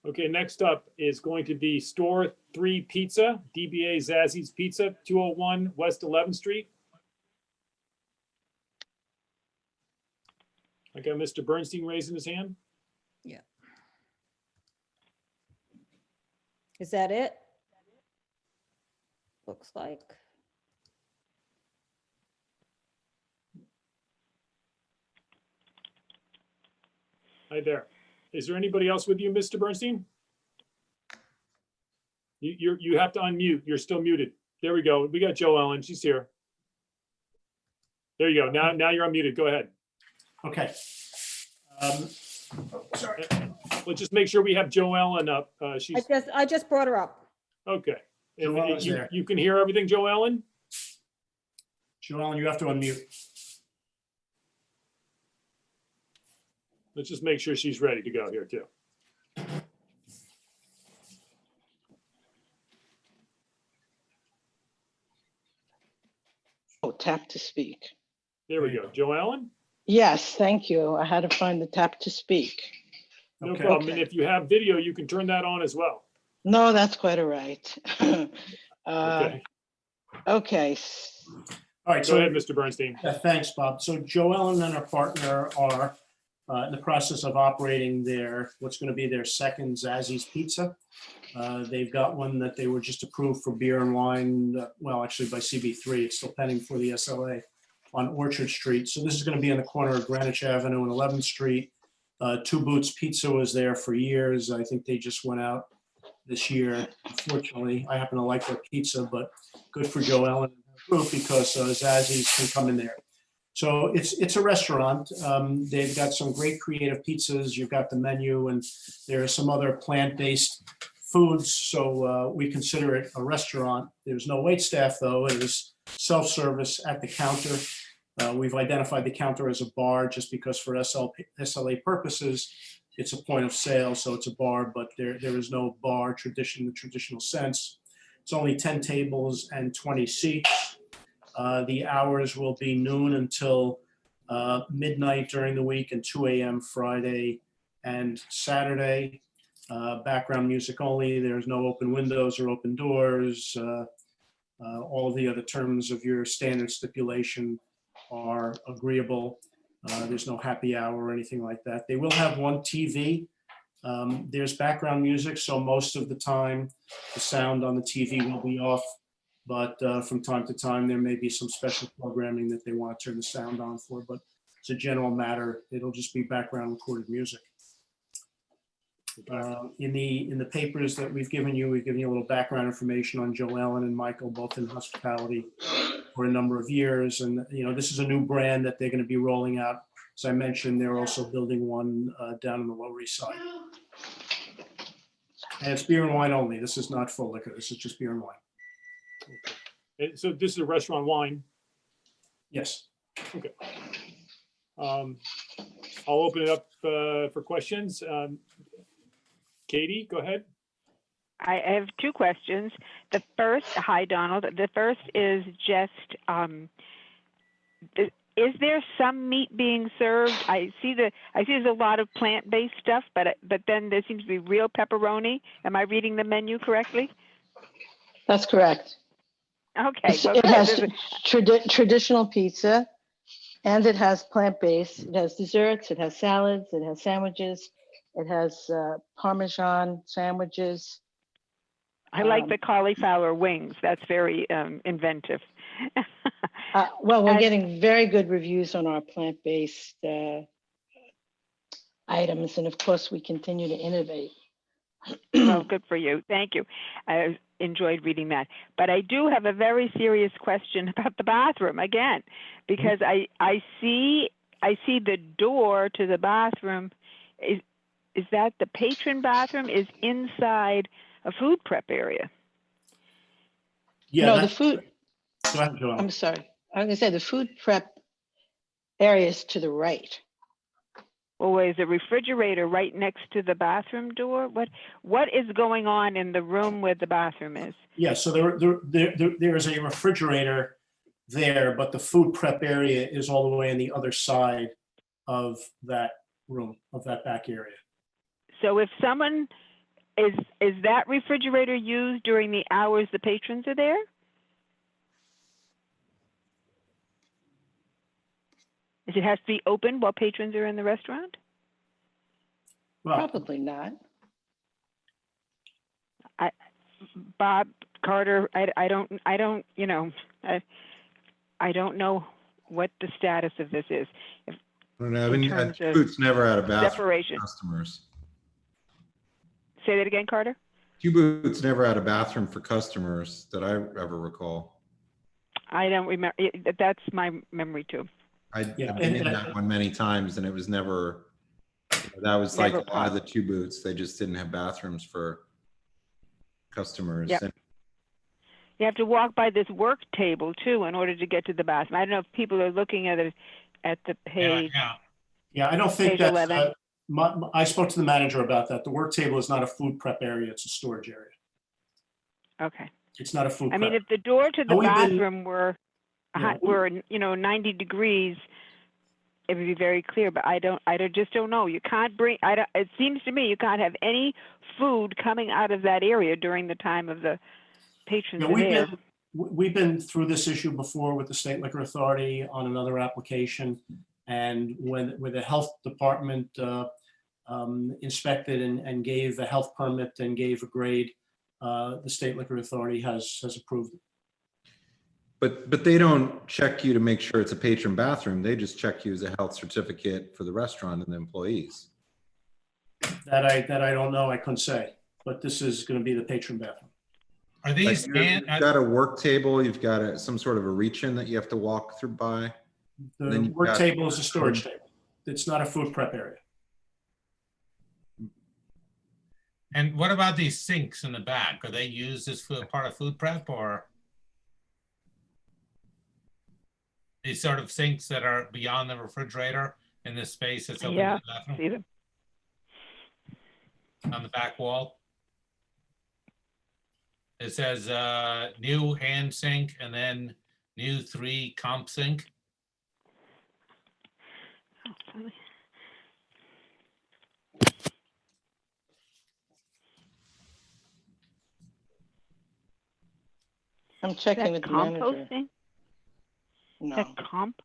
Okay, next up is going to be Store 3 Pizza, DBA Zazzy's Pizza, 201 West 11th Street. I got Mr. Bernstein raising his hand. Yeah. Is that it? Looks like. Hi there. Is there anybody else with you, Mr. Bernstein? You have to unmute. You're still muted. There we go. We got Jo Ellen. She's here. There you go. Now you're unmuted. Go ahead. Okay. Sorry. Let's just make sure we have Jo Ellen up. I just brought her up. Okay. Jo Ellen's there. You can hear everything, Jo Ellen? Jo Ellen, you have to unmute. Let's just make sure she's ready to go here too. Oh, tap to speak. There we go. Jo Ellen? Yes, thank you. I had to find the tap to speak. No problem. And if you have video, you can turn that on as well. No, that's quite all right. Okay. Okay. All right. Go ahead, Mr. Bernstein. Thanks, Bob. So Jo Ellen and her partner are in the process of operating what's going to be their second Zazzy's Pizza. They've got one that they were just approved for beer and wine, well, actually by CB3. It's still pending for the SLA on Orchard Street. So this is going to be on the corner of Greenwich Avenue and 11th Street. Two Boots Pizza was there for years. I think they just went out this year. Unfortunately, I happen to like their pizza, but good for Jo Ellen and her group because Zazzy's can come in there. So it's a restaurant. They've got some great creative pizzas. You've got the menu, and there are some other plant-based foods. So we consider it a restaurant. There's no wait staff, though. It is self-service at the counter. We've identified the counter as a bar just because for SLA purposes, it's a point of sale. So it's a bar, but there is no bar tradition in the traditional sense. It's only 10 tables and 20 seats. The hours will be noon until midnight during the week and 2 a.m. Friday and Saturday. Background music only. There's no open windows or open doors. All the other terms of your standard stipulation are agreeable. There's no happy hour or anything like that. They will have one TV. There's background music, so most of the time the sound on the TV will be off, but from time to time there may be some special programming that they want to turn the sound on for, but as a general matter, it'll just be background recorded music. In the papers that we've given you a little background information on Jo Ellen and Michael, both in hospitality for a number of years. And, this is a new brand that they're going to be rolling out. As I mentioned, they're also building one down on the Lower East Side. And it's beer and wine only. This is not full liquor. This is just beer and wine. Okay. So this is a restaurant wine? Yes. Okay. I'll open it up for questions. Katie, go ahead. I have two questions. The first, hi Donald. The first is just, is there some meat being served? I see there's a lot of plant-based stuff, but then there seems to be real pepperoni. Am I reading the menu correctly? That's correct. Okay. It has traditional pizza, and it has plant-based. It has desserts, it has salads, it has sandwiches, it has Parmesan sandwiches. I like the cauliflower wings. That's very inventive. Well, we're getting very good reviews on our plant-based items, and of course, we continue to innovate. Oh, good for you. Thank you. I enjoyed reading that. But I do have a very serious question about the bathroom again, because I see the door to the bathroom. Is that the patron bathroom is inside a food prep area? Yeah. No, the food. Go ahead, Jo Ellen. I'm sorry. I was going to say the food prep area is to the right. Well, is the refrigerator right next to the bathroom door? What is going on in the room where the bathroom is? Yeah, so there is a refrigerator there, but the food prep area is all the way on the other side of that room, of that back area. So if someone, is that refrigerator used during the hours the patrons are there? Does it have to be open while patrons are in the restaurant? Well, probably not. Bob Carter, I don't know what the status of this is. I don't know. I in mean, terms of Boots never had a bathroom separation. for customers. Say that again, Carter? Q Boots never had a bathroom for customers that I ever recall. I don't remember. That's my memory too. I've Yeah, been in and- that one many times, and it was never. That was like Never a lot of the Q Boots. They just didn't have bathrooms for customers. Yep. And You have to walk by this work table too in order to get to the bathroom. I don't know if people are looking at it at the page. Yeah, I don't think Page that's, 11. I spoke to the manager about that. The work table is not a food prep area, it's a storage area. Okay. It's not a food I prep. mean, if the door to the And we've been- bathroom were, Yeah, were, 90 degrees, it would be very clear, but I just don't know. You can't bring, it seems to me you can't have any food coming out of that area during the time of the patrons Yeah, are there. we've been through this issue before with the State Liquor Authority on another application. And when the health department inspected and gave a health permit and gave a grade, the State Liquor Authority has approved it. but they don't check you to make sure it's a patron bathroom. They just check you as a health certificate for the restaurant and the employees. That I don't know, I couldn't say, but this is going to be the patron bathroom. Are Like these, you've got a work table, you've got some sort of a reach-in that you have to walk through by. The Then you've work got- table is a storage table. It's not a food prep area. and what about these sinks in the back? Are they used as part of food prep, or these sort of sinks that are beyond the refrigerator in this space that's open Yeah, to the bathroom see them. on the back wall? It says new hand sink and then new 3 comp sink. I'm checking with the manager. Composting? No. That comp?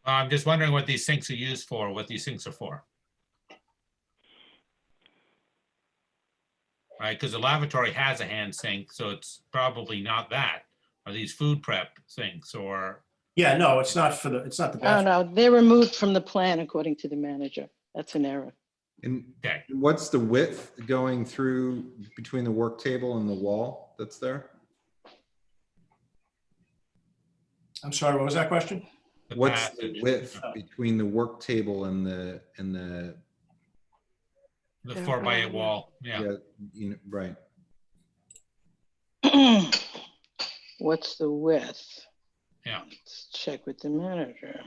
I'm just wondering what these sinks are used for, what these sinks are for. Right, because the lavatory has a hand sink, so it's probably not that. Are these food prep sinks or? Yeah, no, it's not the Oh, bathroom. no, they're removed from the plan according to the manager. That's an error. And Okay. what's the width going through between the work table and the wall that's there? I'm sorry, what was that question? The What's the passage, width between the work table and the the 4x8 wall, yeah. right. What's the width? Yeah. Let's check with the manager.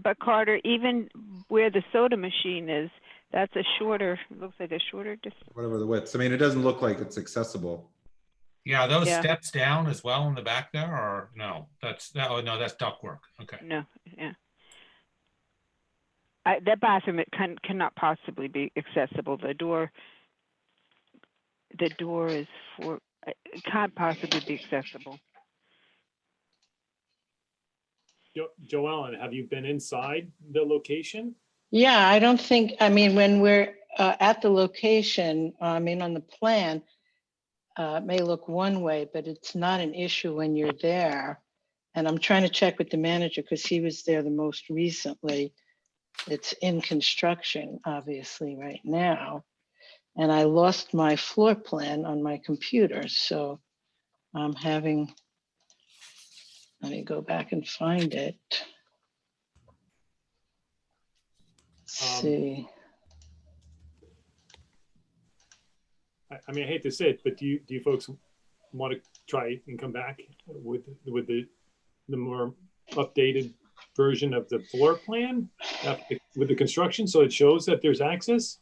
But Carter, even where the soda machine is, that's a shorter, looks like a shorter distance. Whatever the width. I mean, it doesn't look like it's accessible. Yeah, are those Yeah. steps down as well in the back there, or no? Oh no, that's ductwork. Okay. No, yeah. That bathroom, it cannot possibly be accessible. The door is it can't possibly be accessible. Joellen, have you been inside the location? Yeah, I don't think, I mean, when we're at the location, I mean, on the plan, it may look one way, but it's not an issue when you're there. And I'm trying to check with the manager because he was there the most recently. It's in construction, obviously, right now. And I lost my floor plan on my computer, so I'm having, let me go back and find it. Let's see. I mean, I hate to say it, but do you folks want to try and come back with the more updated version of the floor plan with the construction, so it shows that there's access?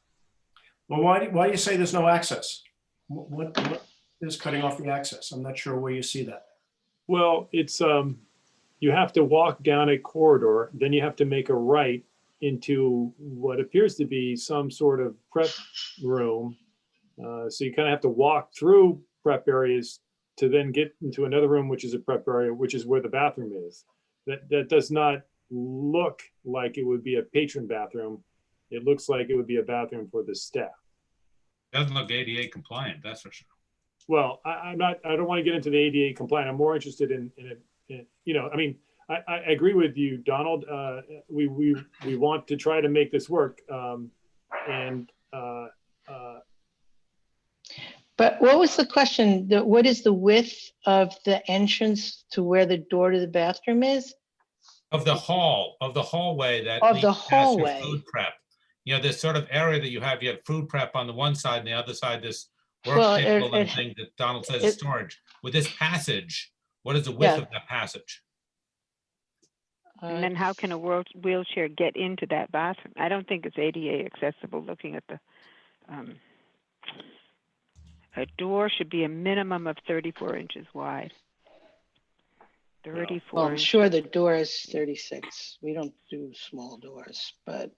Well, why do you say there's no access? What is cutting off the access? I'm not sure where you see that. Well, it's you have to walk down a corridor, then you have to make a right into what appears to be some sort of prep room. So you kind of have to walk through prep areas to then get into another room, which is a prep area, which is where the bathroom is. That does not look like it would be a patron bathroom. It looks like it would be a bathroom for the staff. Doesn't look ADA compliant, that's for sure. Well, I don't want to get into the ADA compliant. I'm more interested in I mean, I agree with you, Donald. We want to try to make this work. But what was the question? What is the width of the entrance to where the door to the bathroom is? Of the hallway that Of leads the past your hallway. food prep. You know, this sort of area that you have food prep on the one side and the other side, this work Well, table and thing that Donald says is storage. With this passage, what is the width of that passage? And then how can a wheelchair get into that bathroom? I don't think it's ADA accessible looking at the, a door should be a minimum of 34 inches wide. 34 Well, I'm inches. sure the door is 36. We don't do small doors, but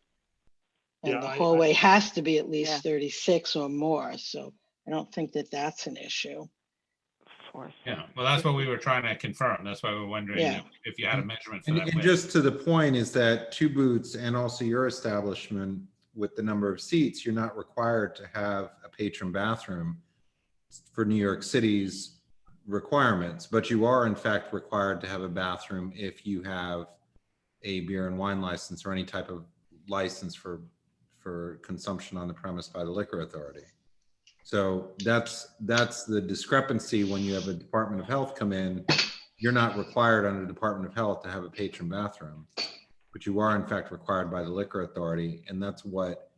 and Yeah, the I- hallway has to be at least Yeah. 36 or more. So I don't think that that's an issue. Yeah, well, that's what we were trying to confirm. That's why we're wondering Yeah. if you had a measurement for And, that and width. just to the point is that Two Boots and also your establishment with the number of seats, you're not required to have a patron bathroom for New York City's requirements, but you are in fact required to have a bathroom if you have a beer and wine license or any type of license for consumption on the premise by the Liquor Authority. So that's the discrepancy when you have a Department of Health come in. You're not required under Department of Health to have a patron bathroom, but you are in fact required by the Liquor Authority, and that's what.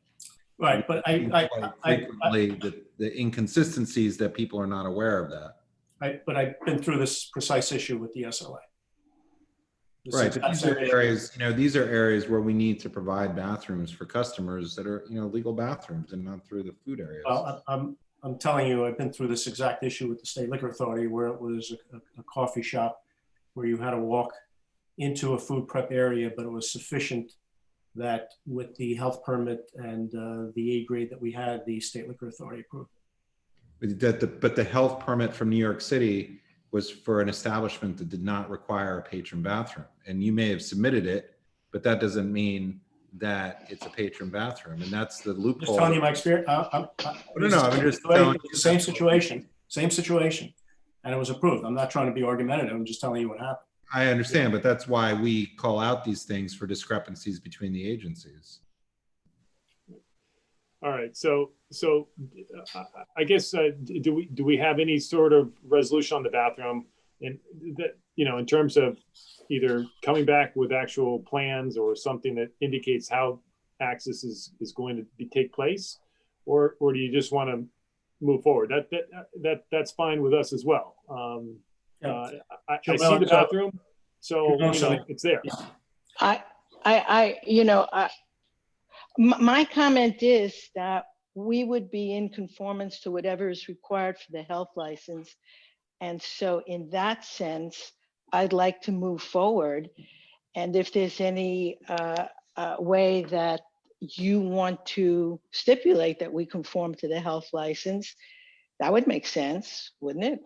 Right, but frequently the inconsistencies that people are not aware of that. But I've been through this precise issue with the SLA. Right, but these are areas, these are areas where we need to provide bathrooms for customers that are, legal bathrooms and not through the food areas. Well, I'm telling you, I've been through this exact issue with the State Liquor Authority where it was a coffee shop where you had to walk into a food prep area, but it was sufficient that with the health permit and the A grade that we had, the State Liquor Authority approved. But the health permit from New York City was for an establishment that did not require a patron bathroom. And you may have submitted it, but that doesn't mean that it's a patron bathroom. And that's the loophole. Just telling you my experience. No, I'm just telling you. Same situation, and it was approved. I'm not trying to be argumentative. I'm just telling you what happened. I understand, but that's why we call out these things for discrepancies between the agencies. All right, so I guess do we have any sort of resolution on the bathroom, and that in terms of either coming back with actual plans or something that indicates how access is going to take place, or do you just want to move forward? That's fine with us as well. I see the bathroom, so it's there. My comment is that we would be in conformance to whatever is required for the health license. And so in that sense, I'd like to move forward. And if there's any way that you want to stipulate that we conform to the health license, that would make sense, wouldn't it?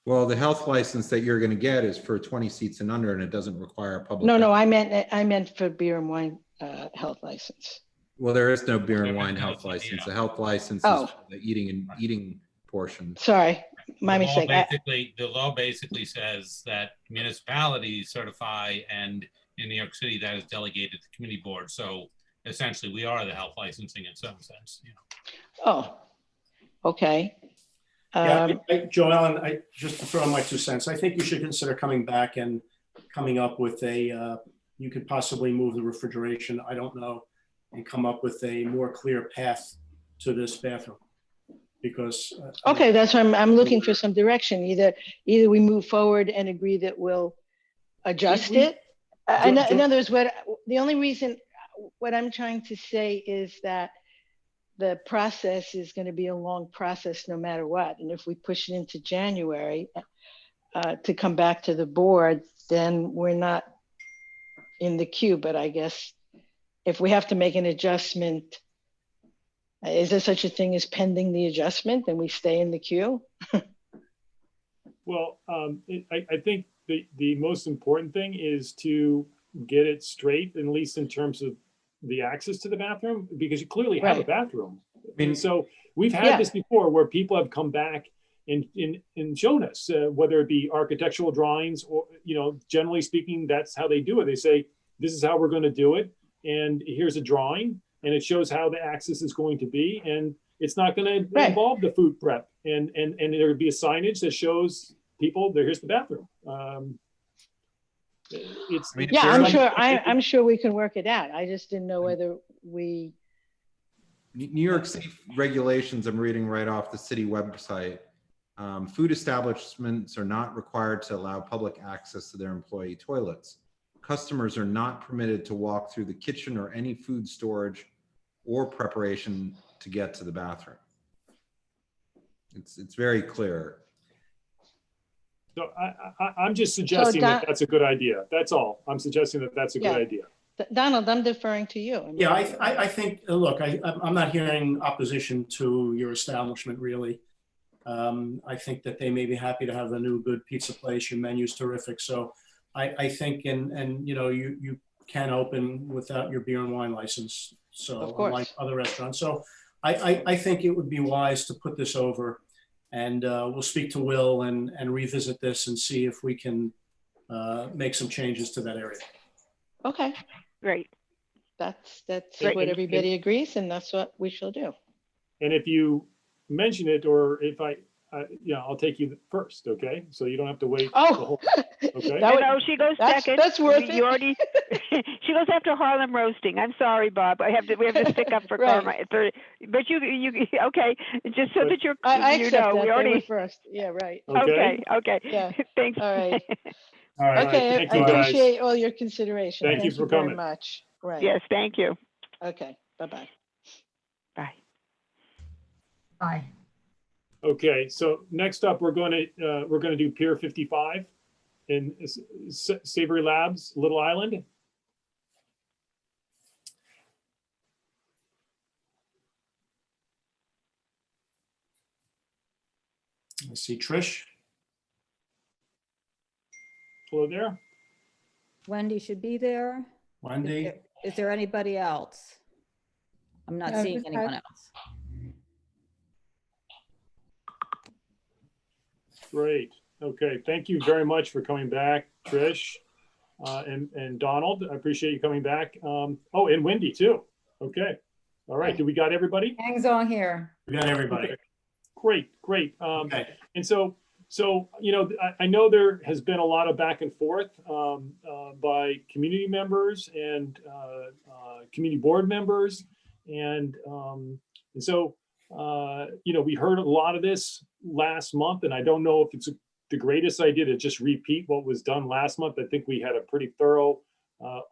Well, the health license that you're going to get is for 20 seats and under, and it doesn't require a public. No, I meant for beer and wine health license. Well, there is no beer and wine health license. The health license is for the eating portion. Sorry, my mistake. The law basically says that municipalities certify, and in New York City that is delegated to community board. So essentially, we are the health licensing in some sense. Oh, okay. Joe Ellen, just to throw in my 2 cents, I think you should consider coming back and coming up with you could possibly move the refrigeration, I don't know, and come up with a more clear path to this bathroom. Because okay, that's why I'm looking for some direction. Either we move forward and agree that we'll adjust it. In other words, the only reason what I'm trying to say is that the process is going to be a long process no matter what. And if we push it into January to come back to the board, then we're not in the queue. But I guess if we have to make an adjustment, is there such a thing as pending the adjustment and we stay in the queue? Well, I think the most important thing is to get it straight, at least in terms of the access to the bathroom, because you clearly have a bathroom. And so we've had this before where people have come back and shown us, whether it be architectural drawings or, generally speaking, that's how they do it. They say, this is how we're going to do it. And here's a drawing, and it shows how the access is going to be. And it's not going to involve the food prep. And there would be a signage that shows people, here's the bathroom. I'm sure we can work it out. I just didn't know whether we. New York City regulations, I'm reading right off the city website. Food establishments are not required to allow public access to their employee toilets. Customers are not permitted to walk through the kitchen or any food storage or preparation to get to the bathroom. It's very clear. So I'm just suggesting that that's a good idea. That's all. I'm suggesting that that's a good idea. Donald, I'm deferring to you. Yeah, I think, look, I'm not hearing opposition to your establishment, really. I think that they may be happy to have a new good pizza place. Your menu's terrific. So I think, and you can open without your beer and wine license. So unlike other restaurants. So I think it would be wise to put this over, and we'll speak to Will and revisit this and see if we can make some changes to that area. Okay. Great. That's what everybody agrees, and that's what we shall do. And if you mention it, or if I'll take you first, okay? So you don't have to wait. Oh, okay. No, she goes second. That's worth it. You already. She goes after Harlem roasting. I'm sorry, Bob. We have to stick up for Carmine. But you okay? Just so that you're. I accept that. We already first. Yeah, right. Okay. Yeah. Thanks. All right. All right. Okay, I appreciate all your consideration. Thank you for coming. Very much. Right. Yes, thank you. Okay. Bye-bye. Bye. Bye. Okay, so next up, we're going to do Pier 55 in Savory Labs, Little Island. I see Trish. Hello there. Wendy should be there. Wendy. Is there anybody else? I'm not seeing anyone else. Great. Okay. Thank you very much for coming back, Trish, and Donald. I appreciate you coming back. Oh, and Wendy too. Okay. All right. Do we got everybody? Hangs on here. We got everybody. Okay. Great. Okay. And so I know there has been a lot of back and forth by community members and community board members, and so we heard a lot of this last month, and I don't know if it's the greatest idea to just repeat what was done last month. I think we had a pretty thorough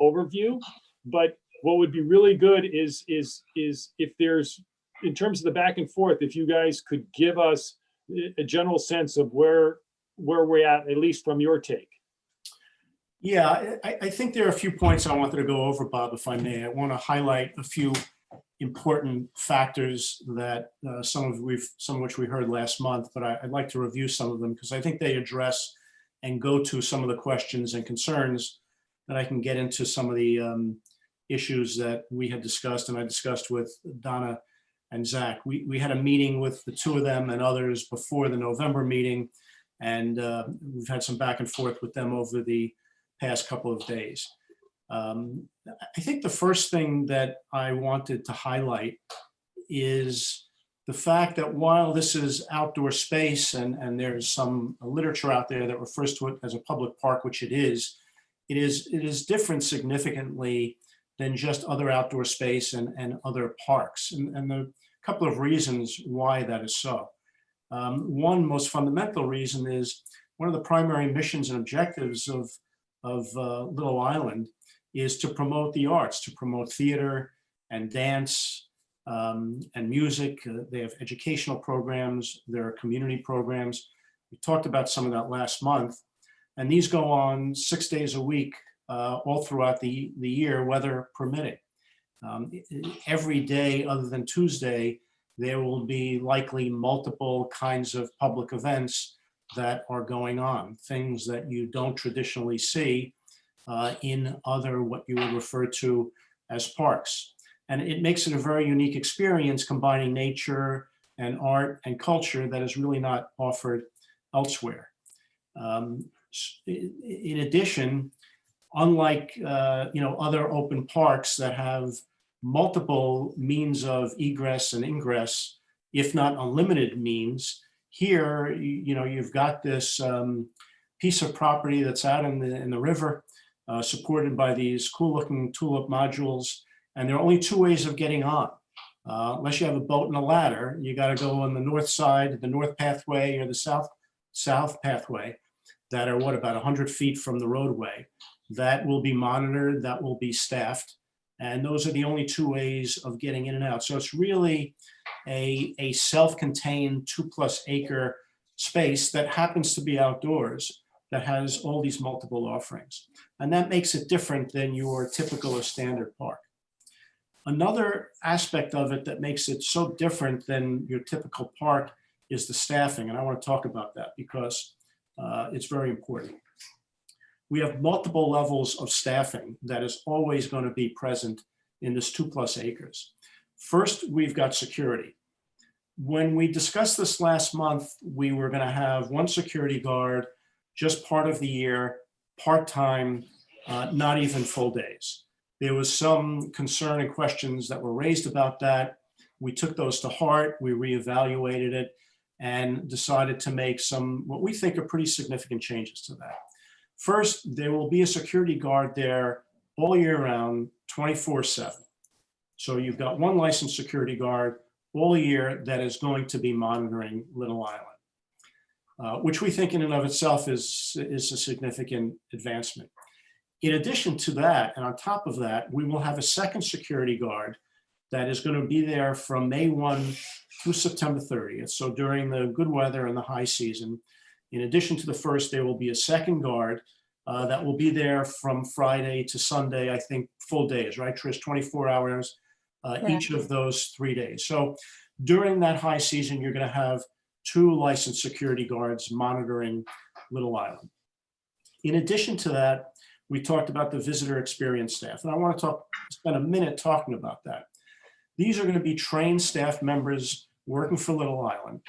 overview, but what would be really good is if there's, in terms of the back and forth, if you guys could give us a general sense of where we're at least from your take. Yeah, I think there are a few points I wanted to go over, Bob, if I may. I want to highlight a few important factors that some of which we heard last month, but I'd like to review some of them because I think they address and go to some of the questions and concerns that I can get into some of the issues that we had discussed and I discussed with Donna and Zach. We had a meeting with the two of them and others before the November meeting, and we've had some back and forth with them over the past couple of days. I think the first thing that I wanted to highlight is the fact that while this is outdoor space and there's some literature out there that refers to it as a public park, which it is different significantly than just other outdoor space and other parks. And the couple of reasons why that is so. One most fundamental reason is one of the primary missions and objectives of Little Island is to promote the arts, to promote theater and dance and music. They have educational programs, there are community programs. We talked about some of that last month, and these go on 6 days a week, all throughout the year, weather permitting. Every day other than Tuesday, there will be likely multiple kinds of public events that are going on, things that you don't traditionally see in other what you would refer to as parks. And it makes it a very unique experience combining nature, and art and culture that is really not offered elsewhere. In addition, unlike other open parks that have multiple means of egress and ingress, if not unlimited means, here you've got this piece of property that's out in the river, supported by these cool-looking tulip modules, and there are only two ways of getting on. Unless you have a boat and a ladder, you got to go on the north side, the north pathway, or the south pathway, that are about 100 feet from the roadway. That will be monitored, that will be staffed, and those are the only two ways of getting in and out. So it's really a self-contained 2+ acre space that happens to be outdoors, that has all these multiple offerings. And that makes it different than your typical or standard park. Another aspect of it that makes it so different than your typical park is the staffing. And I want to talk about that because it's very important. We have multiple levels of staffing that is always going to be present in this 2+ acres. First, we've got security. When we discussed this last month, we were going to have one security guard just part of the year, part-time, not even full days. There was some concern and questions that were raised about that. We took those to heart, we reevaluated it, and decided to make some, what we think are pretty significant changes to that. First, there will be a security guard there all year round, 24/7. So you've got one licensed security guard all year that is going to be monitoring Little Island, which we think in and of itself is a significant advancement. In addition to that, and on top of that, we will have a second security guard that is going to be there from May 1 through September 30th. So during the good weather and the high season, in addition to the first, there will be a second guard that will be there from Friday to Sunday, I think full days, right, Trish? 24 hours each of those 3 days. So during that high season, you're going to have 2 licensed security guards monitoring Little Island. In addition to that, we talked about the visitor experience staff, and I want to spend a minute talking about that. These are going to be trained staff members working for Little Island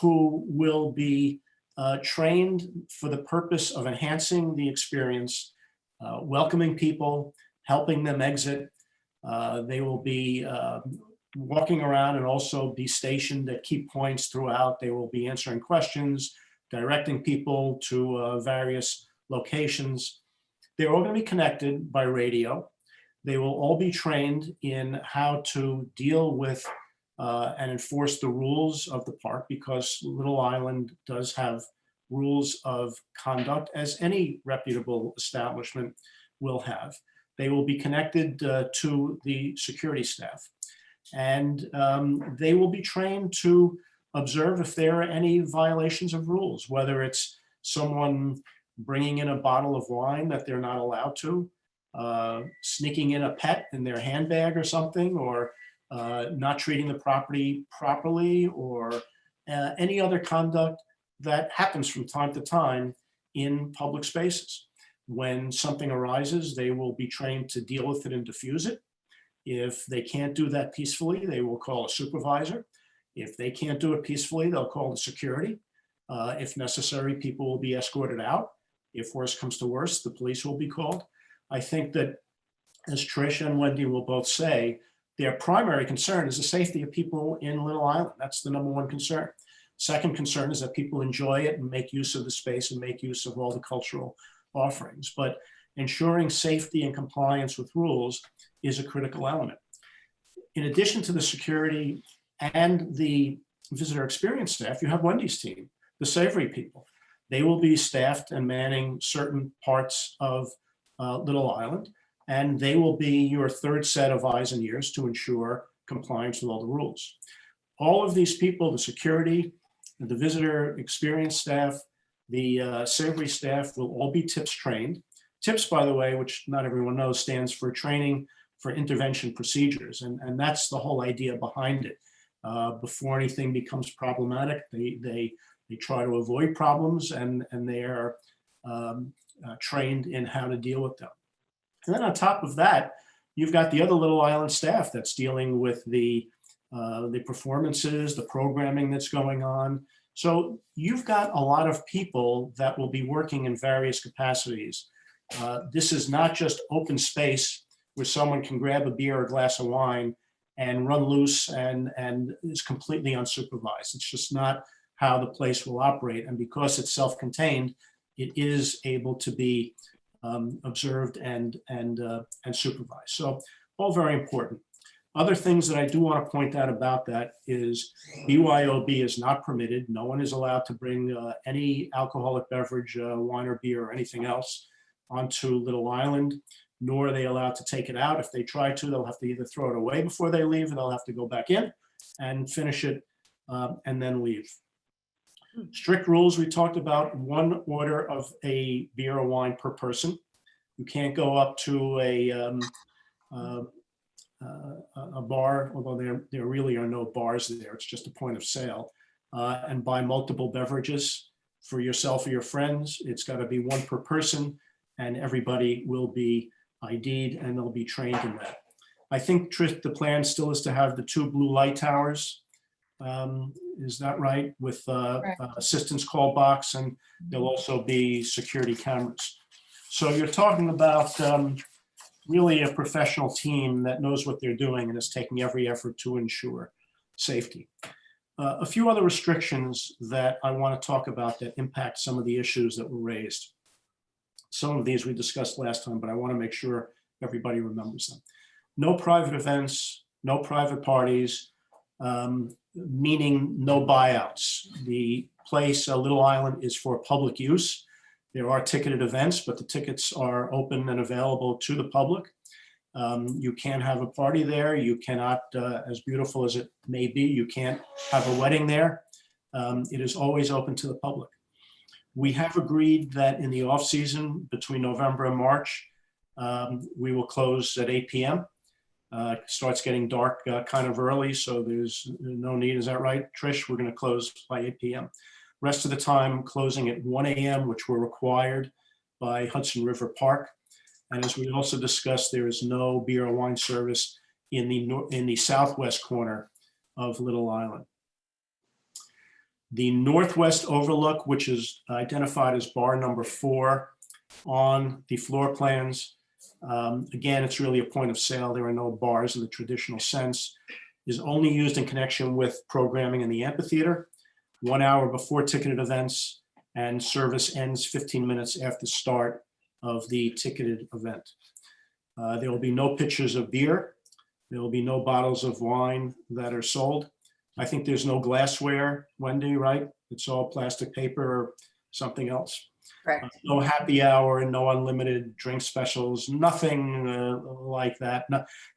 who will be trained for the purpose of enhancing the experience, welcoming people, helping them exit. They will be walking around and also be stationed at key points throughout. They will be answering questions, directing people to various locations. They're all going to be connected by radio. They will all be trained in how to deal with and enforce the rules of the park, because Little Island does have rules of conduct, as any reputable establishment will have. They will be connected to the security staff, and they will be trained to observe if there are any violations of rules, whether it's someone bringing in a bottle of wine that they're not allowed to, sneaking in a pet in their handbag or something, or not treating the property properly, or any other conduct that happens from time to time in public spaces. When something arises, they will be trained to deal with it and diffuse it. If they can't do that peacefully, they will call a supervisor. If they can't do it peacefully, they'll call the security. If necessary, people will be escorted out. If worse comes to worse, the police will be called. I think that, as Trish and Wendy will both say, their primary concern is the safety of people in Little Island. That's the #1 concern. Second concern is that people enjoy it and make use of the space and make use of all the cultural offerings. But ensuring safety and compliance with rules is a critical element. In addition to the security and the visitor experience staff, you have Wendy's team, the Savory people. They will be staffed and manning certain parts of Little Island, and they will be your third set of eyes and ears to ensure compliance with all the rules. All of these people, the security, the visitor experience staff, the Savory staff, will all be TIPS trained. TIPS, by the way, which not everyone knows, stands for Training for Intervention Procedures, and that's the whole idea behind it. Before anything becomes problematic, they try to avoid problems, and they are trained in how to deal with them. And then on top of that, you've got the other Little Island staff that's dealing with the the performances, the programming that's going on. So you've got a lot of people that will be working in various capacities. This is not just open space where someone can grab a beer or a glass of wine and run loose and is completely unsupervised. It's just not how the place will operate. And because it's self-contained, it is able to be observed and supervised. So all very important. Other things that I do want to point out about that is BYOB is not permitted. No one is allowed to bring any alcoholic beverage, wine or beer or anything else onto Little Island, nor are they allowed to take it out. If they try to, they'll have to either throw it away before they leave, or they'll have to go back in and finish it and then leave. Strict rules, we talked about 1 order of a beer or wine per person. You can't go up to a bar, although there really are no bars there. It's just a point of sale, and buy multiple beverages for yourself or your friends. It's got to be 1 per person, and everybody will be ID'd and they'll be trained in that. I think, Trish, the plan still is to have the 2 blue light towers. Is that right? With assistance call box, and there'll also be security cameras. So you're talking about really a professional team that knows what they're doing and is taking every effort to ensure safety. A few other restrictions that I want to talk about that impact some of the issues that were raised. Some of these we discussed last time, but I want to make sure everybody remembers them. No private events, no private parties, meaning no buyouts. The place, Little Island, is for public use. There are ticketed events, but the tickets are open and available to the public. You can't have a party there. You cannot, as beautiful as it may be, you can't have a wedding there. It is always open to the public. We have agreed that in the off-season, between November and March, we will close at 8 p.m. It starts getting dark kind of early, so there's no need. Is that right, Trish? We're going to close by 8 p.m. Rest of the time closing at 1 a.m., which we're required by Hudson River Park. And as we also discussed, there is no beer or wine service in the southwest corner of Little Island. The northwest overlook, which is identified as bar number 4 on the floor plans, again, it's really a point of sale. There are no bars in the traditional sense, is only used in connection with programming in the amphitheater, 1 hour before ticketed events, and service ends 15 minutes after start of the ticketed event. There will be no pitchers of beer. There will be no bottles of wine that are sold. I think there's no glassware, Wendy, right? It's all plastic paper or something else. Correct. No happy hour, no unlimited drink specials, nothing like that.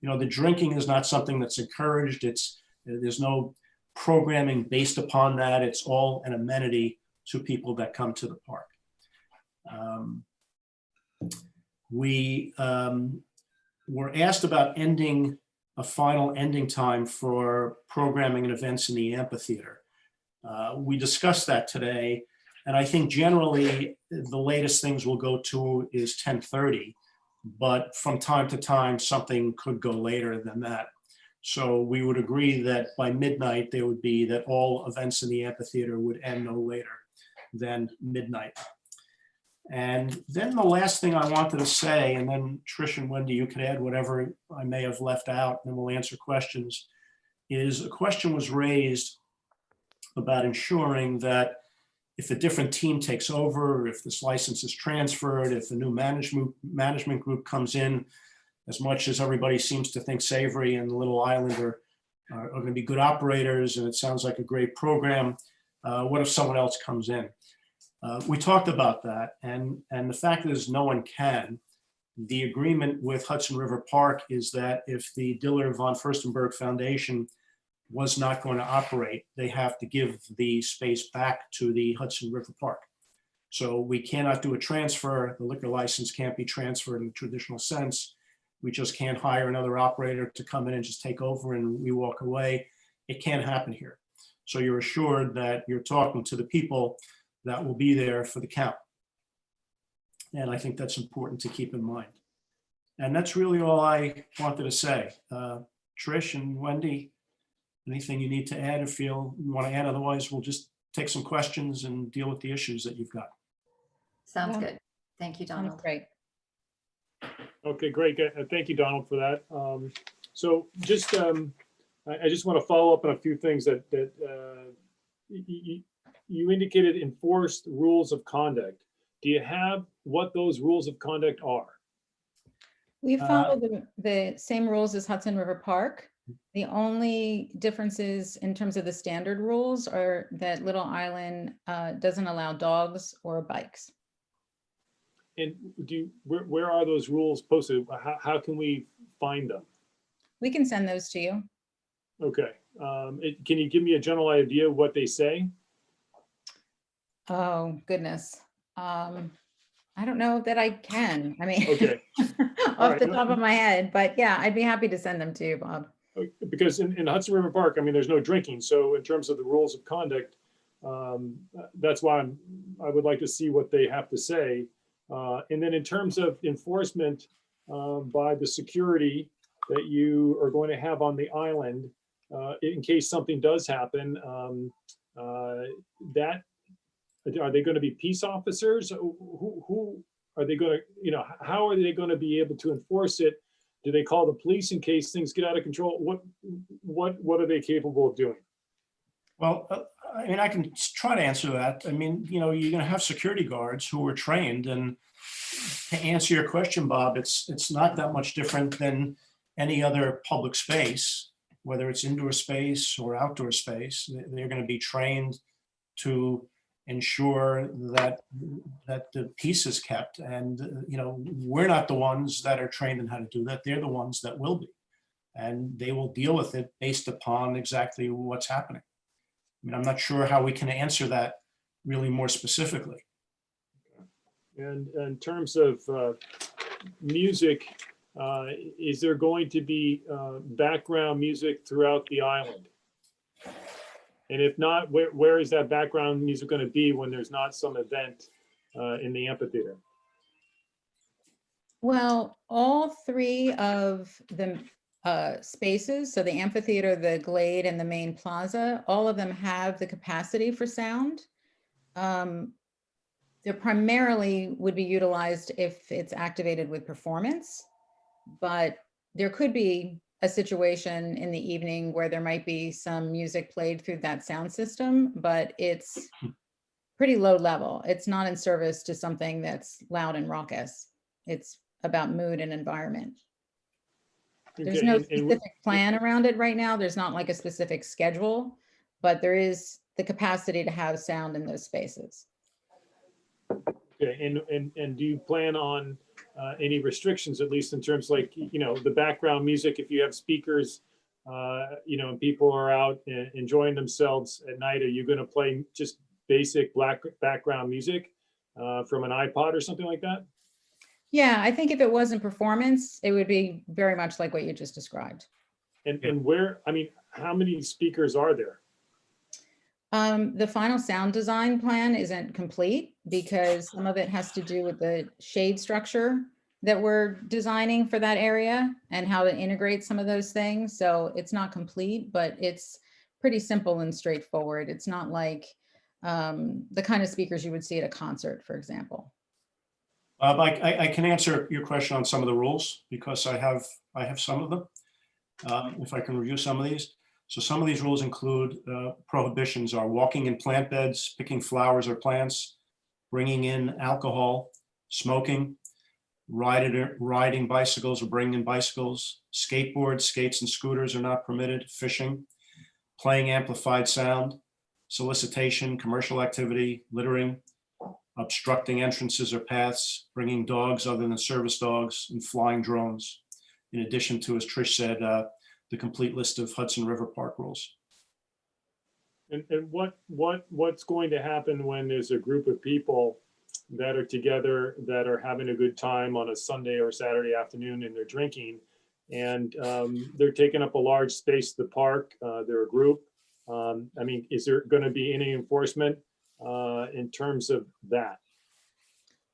No, the drinking is not something that's encouraged. There's no programming based upon that. It's all an amenity to people that come to the park. We were asked about a final ending time for programming and events in the amphitheater. We discussed that today, and I think generally the latest things we'll go to is 10:30, but from time to time something could go later than that. So we would agree that by midnight there would be that all events in the amphitheater would end no later than midnight. And then the last thing I wanted to say, and then Trish and Wendy, you could add whatever I may have left out, and we'll answer questions, is a question was raised about ensuring that if a different team takes over, if this license is transferred, if a new management group comes in, as much as everybody seems to think Savory and Little Island are going to be good operators, and it sounds like a great program, what if someone else comes in? We talked about that, and the fact is no one can. The agreement with Hudson River Park is that if the Diller von Furstenberg Foundation was not going to operate, they have to give the space back to the Hudson River Park. So we cannot do a transfer. The liquor license can't be transferred in the traditional sense. We just can't hire another operator to come in and just take over and we walk away. It can't happen here. So you're assured that you're talking to the people that will be there for the count. And I think that's important to keep in mind. And that's really all I wanted to say. Trish and Wendy, anything you need to add or feel you want to add. Otherwise, we'll just take some questions and deal with the issues that you've got. Sounds Yeah. good. Thank you, Sounds Donald. great. Okay, great. Thank you, Donald, for that. So just, I just want to follow up on a few things that you indicated enforced rules of conduct. Do you have what those rules of conduct are? We follow the same rules as Hudson River Park. The only differences in terms of the standard rules are that Little Island doesn't allow dogs or bikes. And where are those rules posted? How can we find them? We can send those to you. Okay. Can you give me a general idea of what they say? Oh, goodness. I don't know that I can. I mean, Okay. off the top of my head, but yeah, I'd be happy to send them to you, Bob. Because in Hudson River Park, I mean, there's no drinking. So in terms of the rules of conduct, that's why I would like to see what they have to say. And then in terms of enforcement by the security that you are going to have on the island, in case something does happen, are they going to be peace officers? Who are they going to, how are they going to be able to enforce it? Do they call the police in case things get out of control? What are they capable of doing? Well, I mean, I can try to answer that. I mean, you're going to have security guards who are trained, and to answer your question, Bob, it's not that much different than any other public space, whether it's indoor space or outdoor space. They're going to be trained to ensure that the peace is kept. And, we're not the ones that are trained in how to do that. They're the ones that will be. And they will deal with it based upon exactly what's happening. I mean, I'm not sure how we can answer that really more specifically. And in terms of music, is there going to be background music throughout the island? And if not, where is that background music going to be when there's not some event in the amphitheater? Well, all three of the spaces, so the amphitheater, the Glade, and the main plaza, all of them have the capacity for sound. They primarily would be utilized if it's activated with performance, but there could be a situation in the evening where there might be some music played through that sound system, but it's pretty low level. It's not in service to something that's loud and raucous. It's about mood and environment. There's Okay, no and specific plan around it right now. There's not like a specific schedule, but there is the capacity to have sound in those spaces. Okay, and do you plan on any restrictions, at least in terms like, the background music, if you have speakers, and people are out enjoying themselves at night, are you going to play just basic background music from an iPod or something like that? Yeah, I think if it wasn't performance, it would be very much like what you just described. And where, I mean, how many speakers are there? The final sound design plan isn't complete because some of it has to do with the shade structure that we're designing for that area and how to integrate some of those things. So it's not complete, but it's pretty simple and straightforward. It's not like the kind of speakers you would see at a concert, for example. I can answer your question on some of the rules because I have some of them. If I can review some of these. So some of these rules include prohibitions are walking in plant beds, picking flowers or plants, bringing in alcohol, smoking, riding bicycles or bringing in bicycles, skateboards, skates and scooters are not permitted, fishing, playing amplified sound, solicitation, commercial activity, littering, obstructing entrances or paths, bringing dogs other than service dogs, and flying drones. In addition to, as Trish said, the complete list of Hudson River Park rules. And what's going to happen when there's a group of people that are together, that are having a good time on a Sunday or Saturday afternoon and they're drinking and they're taking up a large space at the park, they're a group. I mean, is there going to be any enforcement in terms of that?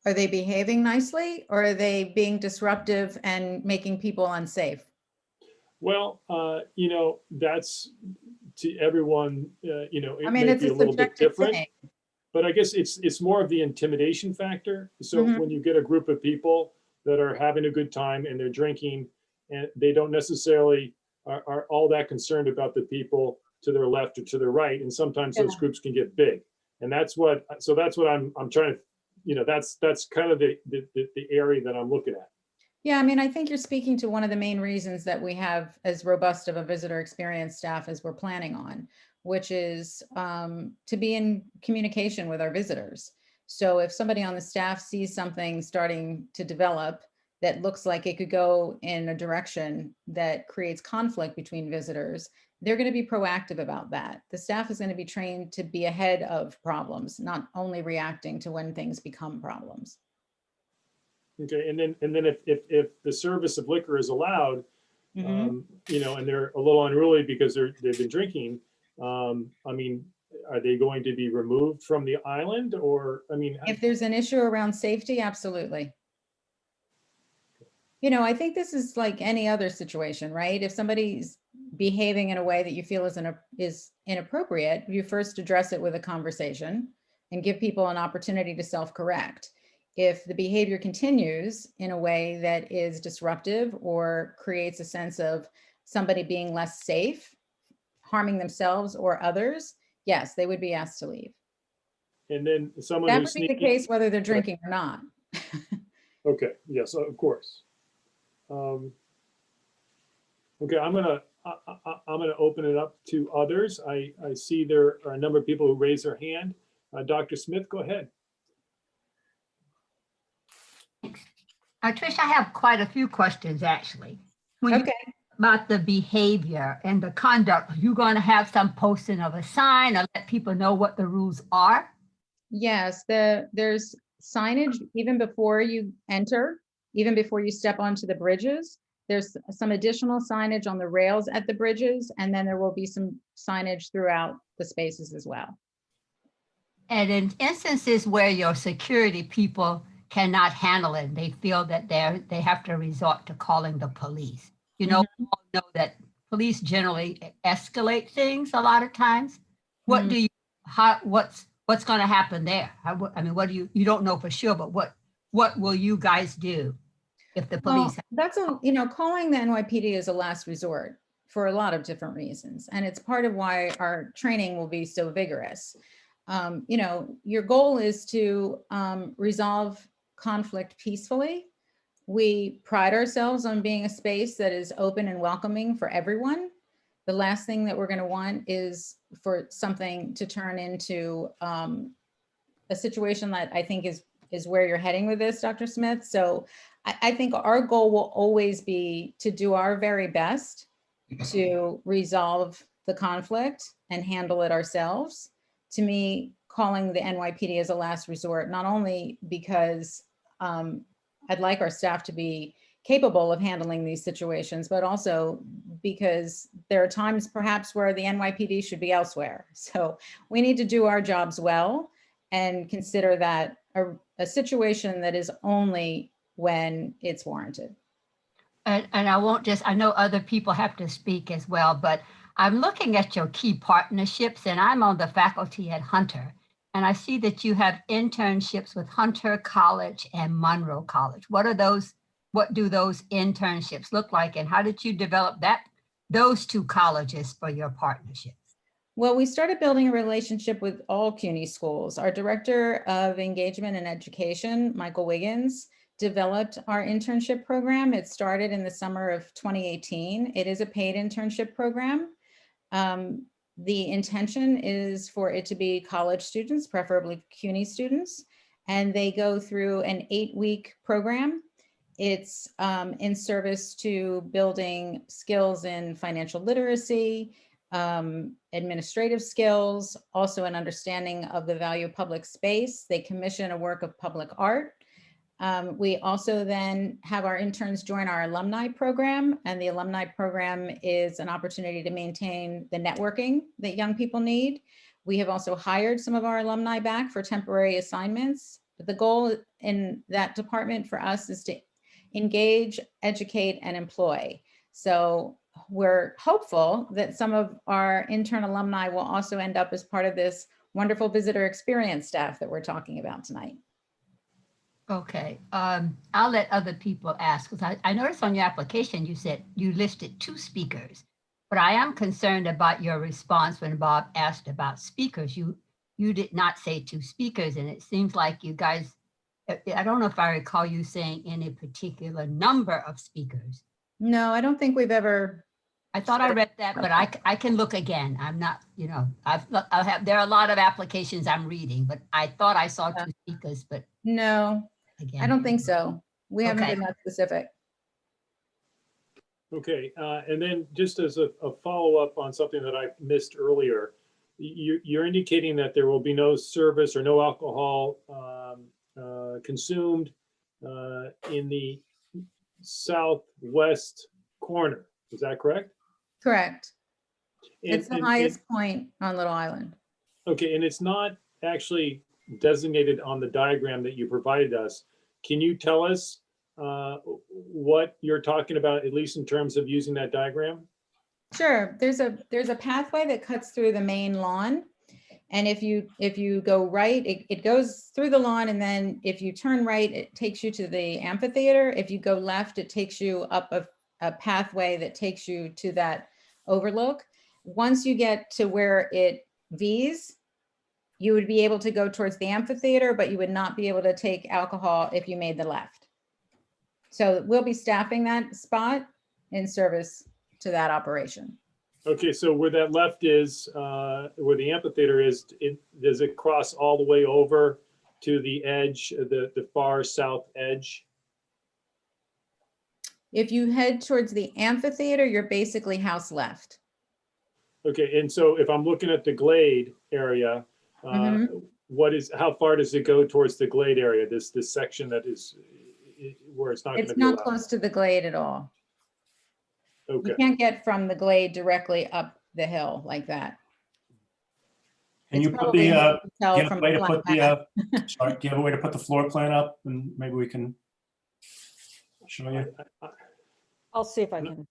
Are they behaving nicely or are they being disruptive and making people unsafe? Well, to everyone, you know, I it mean, may it's be a a little bit subjective different. thing. But I guess it's more of the intimidation factor. So Mhm. when you get a group of people that are having a good time and they're drinking, and they don't necessarily are all that concerned about the people to their left or to their right, and sometimes those Yeah. groups can get big. And that's what I'm trying to, you know, that's kind of the area that I'm looking at. Yeah, I mean, I think you're speaking to one of the main reasons that we have as robust of a visitor experience staff as we're planning on, which is to be in communication with our visitors. So if somebody on the staff sees something starting to develop that looks like it could go in a direction that creates conflict between visitors, they're going to be proactive about that. The staff is going to be trained to be ahead of problems, not only reacting to when things become problems. Okay, and then if the service of liquor is allowed, you know, and they're a little unruly because they've been drinking, I mean, are they going to be removed from the island, or, I mean? If there's an issue around safety, absolutely. You know, I think this is like any other situation, right? If somebody's behaving in a way that you feel is inappropriate, you first address it with a conversation and give people an opportunity to self-correct. If the behavior continues in a way that is disruptive or creates a sense of somebody being less safe, harming themselves or others, yes, they would be asked to leave. And then someone That who's would be the sneaking. case whether they're drinking or not. Okay, yes, of course. Okay, I'm gonna open it up to others. I see there are a number of people who raise their hand. Dr. Smith, go ahead. Trish, I have quite a few questions, actually. When you about the behavior and the conduct, are you going to have some posting of a sign or let people know what the rules are? Yes, there's signage even before you enter, even before you step onto the bridges. There's some additional signage on the rails at the bridges, and then there will be some signage throughout the spaces as well. And in instances where your security people cannot handle it, they feel that they have to resort to calling the police. You know, we all know that police generally escalate things a lot of times. What do you, what's going to happen there? I mean, what do you don't know for sure, but what will you guys do if the police? Well, you know, calling the NYPD is a last resort for a lot of different reasons. And it's part of why our training will be so vigorous. You know, your goal is to resolve conflict peacefully. We pride ourselves on being a space that is open and welcoming for everyone. The last thing that we're going to want is for something to turn into a situation that I think is where you're heading with this, Dr. Smith. So I think our goal will always be to do our very best to resolve the conflict and handle it ourselves. To me, calling the NYPD as a last resort, not only because I'd like our staff to be capable of handling these situations, but also because there are times perhaps where the NYPD should be elsewhere. So we need to do our jobs well and consider that a situation that is only when it's warranted. And I won't just, I know other people have to speak as well, but I'm looking at your key partnerships and I'm on the faculty at Hunter. And I see that you have internships with Hunter College and Monroe College. What do those internships look like? And how did you develop those two colleges for your partnerships? Well, we started building a relationship with all CUNY schools. Our Director of Engagement and Education, Michael Wiggins, developed our internship program. It started in the summer of 2018. It is a paid internship program. The intention is for it to be college students, preferably CUNY students, and they go through an 8-week program. It's in service to building skills in financial literacy, administrative skills, also an understanding of the value of public space. They commission a work of public art. We also then have our interns join our alumni program, and the alumni program is an opportunity to maintain the networking that young people need. We have also hired some of our alumni back for temporary assignments, but the goal in that department for us is to engage, educate, and employ. So we're hopeful that some of our intern alumni will also end up as part of this wonderful visitor experience staff that we're talking about tonight. Okay, I'll let other people ask, because I noticed on your application, you said you listed 2 speakers, but I am concerned about your response when Bob asked about speakers. You did not say 2 speakers, and it seems like you guys, I don't know if I recall you saying any particular number of speakers. No, I don't think we've ever. I thought I read that, but I can look again. I'm not, you know, there are a lot of applications I'm reading, but I thought I saw 2 speakers, but. No, again, I don't think so. We haven't Okay. been that specific. Okay, and then just as a follow-up on something that I missed earlier, you're indicating that there will be no service or no alcohol consumed in the southwest corner. Is that correct? Correct. And- It's the and- highest point on Little Island. Okay, and it's not actually designated on the diagram that you provided us. Can you tell us what you're talking about, at least in terms of using that diagram? Sure, there's a pathway that cuts through the main lawn. And if you go right, it goes through the lawn, and then if you turn right, it takes you to the amphitheater. If you go left, it takes you up a pathway that takes you to that overlook. Once you get to where it V's, you would be able to go towards the amphitheater, but you would not be able to take alcohol if you made the left. So we'll be staffing that spot in service to that operation. Okay, so where that left is, where the amphitheater is, does it cross all the way over to the edge, the far south edge? If you head towards the amphitheater, you're basically house left. Okay, and so if I'm looking at the glade area, how far does it go towards the glade area? This section that is where it's not going to It's be not allowed? close to the glade at all. Okay. You can't get from the glade directly up the hill like that. Can It's you put probably the, hard to tell do you have from a way a to flat put map. the, sorry, do you have a way to put the floor plan up and maybe we can show you? I'll see if I can.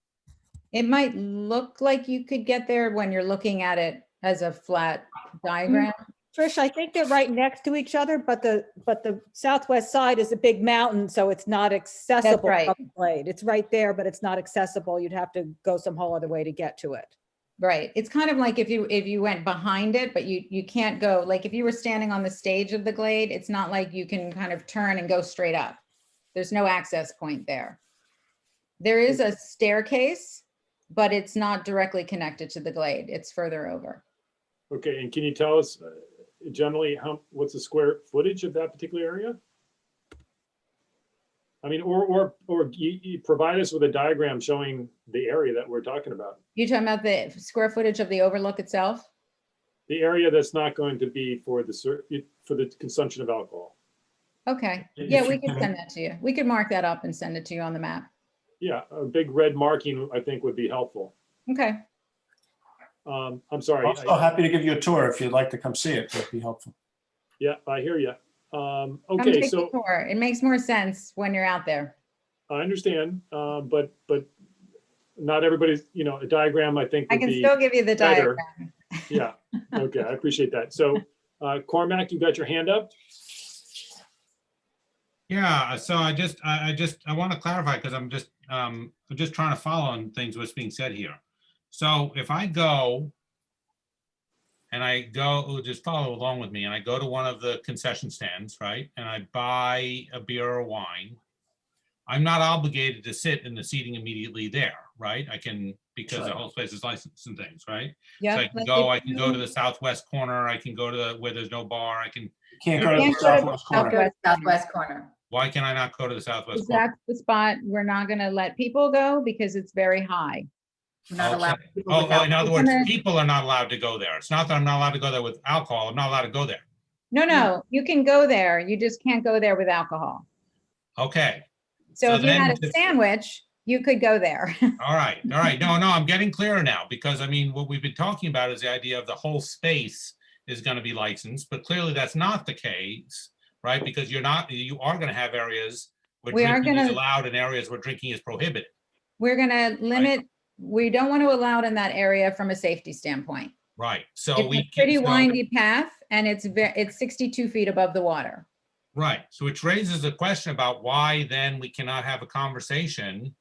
It might look like you could get there when you're looking at it as a flat diagram. Trish, I think they're right next to each other, but the southwest side is a big mountain, so it's not accessible. right. from the glade. It's right there, but it's not accessible. You'd have to go some whole other way to get to it. Right. It's kind of like if you went behind it, but you can't go, like if you were standing on the stage of the glade, it's not like you can kind of turn and go straight up. There's no access point there. There is a staircase, but it's not directly connected to the glade. It's further over. Okay, and can you tell us generally what's the square footage of that particular area? I mean, or you provide us with a diagram showing the area that we're talking about. You talking about the square footage of the overlook itself? The area that's not going to be for the consumption of alcohol. Okay, If yeah, you we could can- send that to you. We could mark that up and send it to you on the map. Yeah, a big red marking, I think, would be helpful. Okay. I'm sorry. Also happy to give you a tour if you'd like to come see it. That'd be helpful. Yeah, I hear you. Come Okay, take a so tour. It makes more sense when you're out there. I understand, but not everybody's, a diagram, I think I would can be still give you the better. diagram. Yeah, okay, I appreciate that. So, Cormac, you got your hand up? Yeah, so I want to clarify because I'm just trying to follow on things what's being said here. So if I go and just follow along with me, and I go to one of the concession stands, right? And I buy a beer or wine, I'm not obligated to sit in the seating immediately there, right? I can, because the whole place is licensed and things, right? Yeah. So I can go to the southwest corner, I can go to where there's no bar, I can. Can't go to the southwest corner. Southwest corner. Why can I not go to the southwest Is corner? that the spot we're not gonna let people go because it's very high? We're not allowed. Okay. people Oh, without- in other words, gonna- people are not allowed to go there. It's not that I'm not allowed to go there with alcohol. I'm not allowed to go there. No, you can go there. You just can't go there with alcohol. Okay. So if you then had a sandwich, you could go there. All right. No, I'm getting clearer now because I mean, what we've been talking about is the idea of the whole space is going to be licensed, but clearly that's not the case, right? Because you are going to have areas where We are drinking is gonna- allowed and areas where drinking is prohibited. We're gonna limit we don't want to allow it in that area from a safety standpoint. Right, so It's we. a pretty so- windy path and it's 62 feet above the water. Right, so which raises a question about why then we cannot have a conversation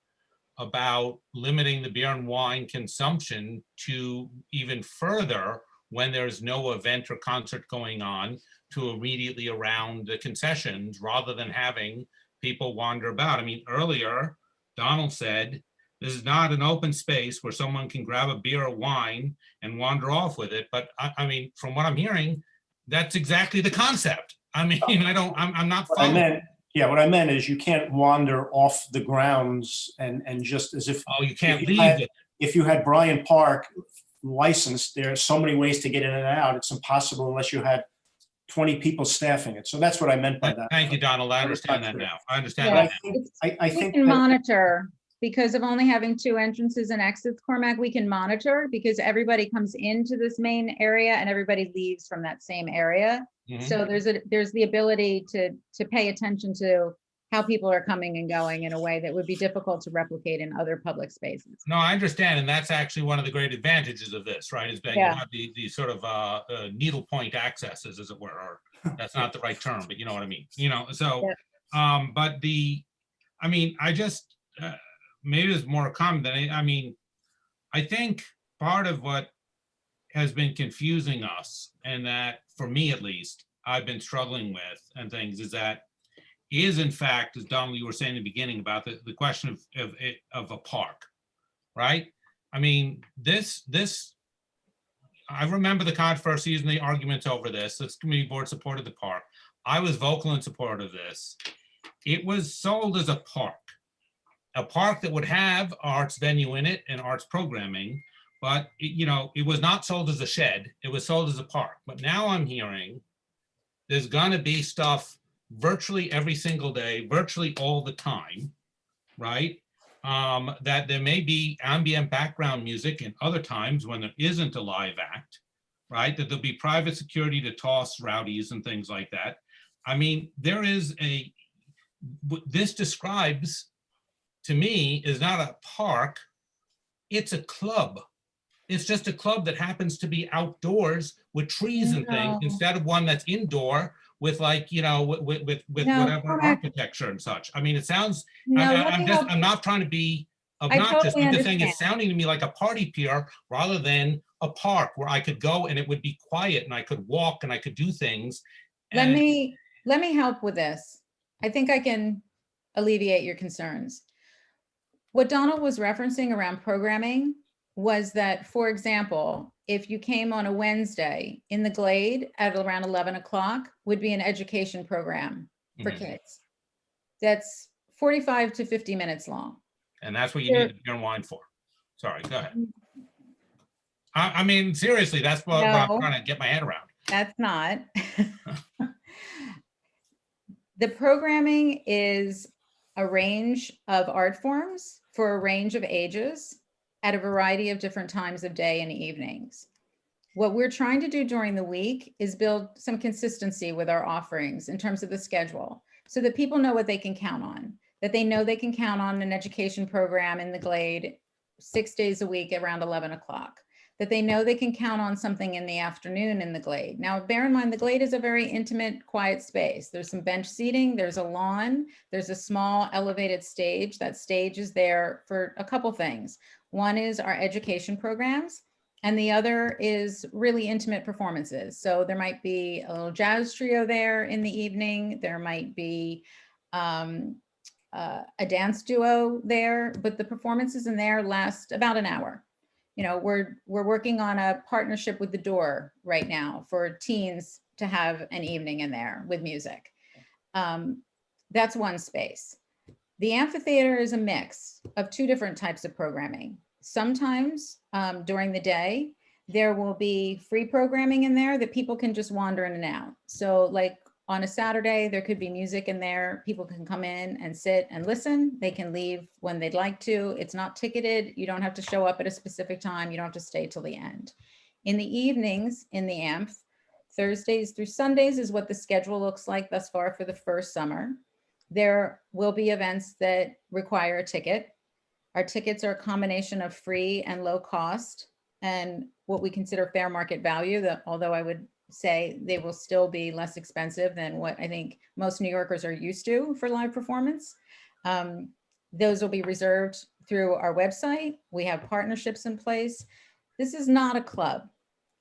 about limiting the beer and wine consumption to even further when there's no event or concert going on to immediately around the concessions rather than having people wander about. I mean, earlier, Donald said, this is not an open space where someone can grab a beer or wine and wander off with it. But I mean, from what I'm hearing, that's exactly the concept. I mean, I'm not What I following. meant, yeah, what I meant is you can't wander off the grounds and just as if. Oh, you can't if you leave had- it. If you had Bryant Park licensed, there are so many ways to get in and out. It's impossible unless you had 20 people staffing it. So that's what I meant by that. Thank you, Donald. I That was understand not that clear. now. I understand Yeah, that now. I we think can that- monitor because of only having 2 entrances and exits, Cormac, we can monitor because everybody comes into this main area and everybody leaves from that same area. Mhm. So there's the ability to pay attention to how people are coming and going in a way that would be difficult to replicate in other public spaces. No, I understand, and that's actually one of the great advantages of this, right? Is that you Yeah. have the sort of needlepoint accesses, as it were, or that's not the right term, but you know what I mean. You know, so, but I mean, I just maybe there's more common than I mean, I think part of what has been confusing us, and that for me at least, I've been struggling with and things is that is in fact, as Donald, you were saying in the beginning about the question of a park, right? I mean, I remember the controversies and the arguments over this. This community board supported the park. I was vocal in support of this. It was sold as a park that would have arts venue in it and arts programming, but it was not sold as a shed. It was sold as a park. But now I'm hearing there's gonna be stuff virtually every single day, virtually all the time, right? That there may be ambient background music in other times when there isn't a live act, right? That there'll be private security to toss rowdies and things like that. I mean, this describes, to me, is not a park, it's a club. It's just a club that happens to be outdoors with trees and things No. instead of one that's indoor with with No, whatever correct. architecture and such. I mean, it sounds, No, let me help- I'm not trying to be I obnoxious. totally I'm just saying it's understand. sounding to me like a party pier rather than a park where I could go and it would be quiet and I could walk and I could do things. Let And- me help with this. I think I can alleviate your concerns. What Donald was referencing around programming was that, for example, if you came on a Wednesday in the Glade at around 11 o'clock would be an education program for Mhm. kids. That's 45 to 50 minutes long. And that's what you need the beer and wine for. Sorry, go ahead. I mean, seriously, that's what I'm No. trying to get my head around. That's not. The programming is a range of art forms for a range of ages at a variety of different times of day and evenings. What we're trying to do during the week is build some consistency with our offerings in terms of the schedule so that people know what they can count on, that they know they can count on an education program in the Glade 6 days a week around 11 o'clock, that they know they can count on something in the afternoon in the Glade. Now, bear in mind, the Glade is a very intimate, quiet space. There's some bench seating, there's a lawn, there's a small elevated stage. That stage is there for a couple things. One is our education programs, and the other is really intimate performances. So there might be a little jazz trio there in the evening. There might be a dance duo there, but the performances in there last about an hour. We're working on a partnership with The Door right now for teens to have an evening in there with music. That's one space. The amphitheater is a mix of 2 different types of programming. Sometimes during the day, there will be free programming in there that people can just wander in and out. So like on a Saturday, there could be music in there. People can come in and sit and listen. They can leave when they'd like to. It's not ticketed. You don't have to show up at a specific time. You don't have to stay till the end. In the evenings in the Amph, Thursdays through Sundays is what the schedule looks like thus far for the first summer. There will be events that require a ticket. Our tickets are a combination of free and low cost and what we consider fair market value, that although I would say they will still be less expensive than what I think most New Yorkers are used to for live performance. Those will be reserved through our website. We have partnerships in place. This is not a club,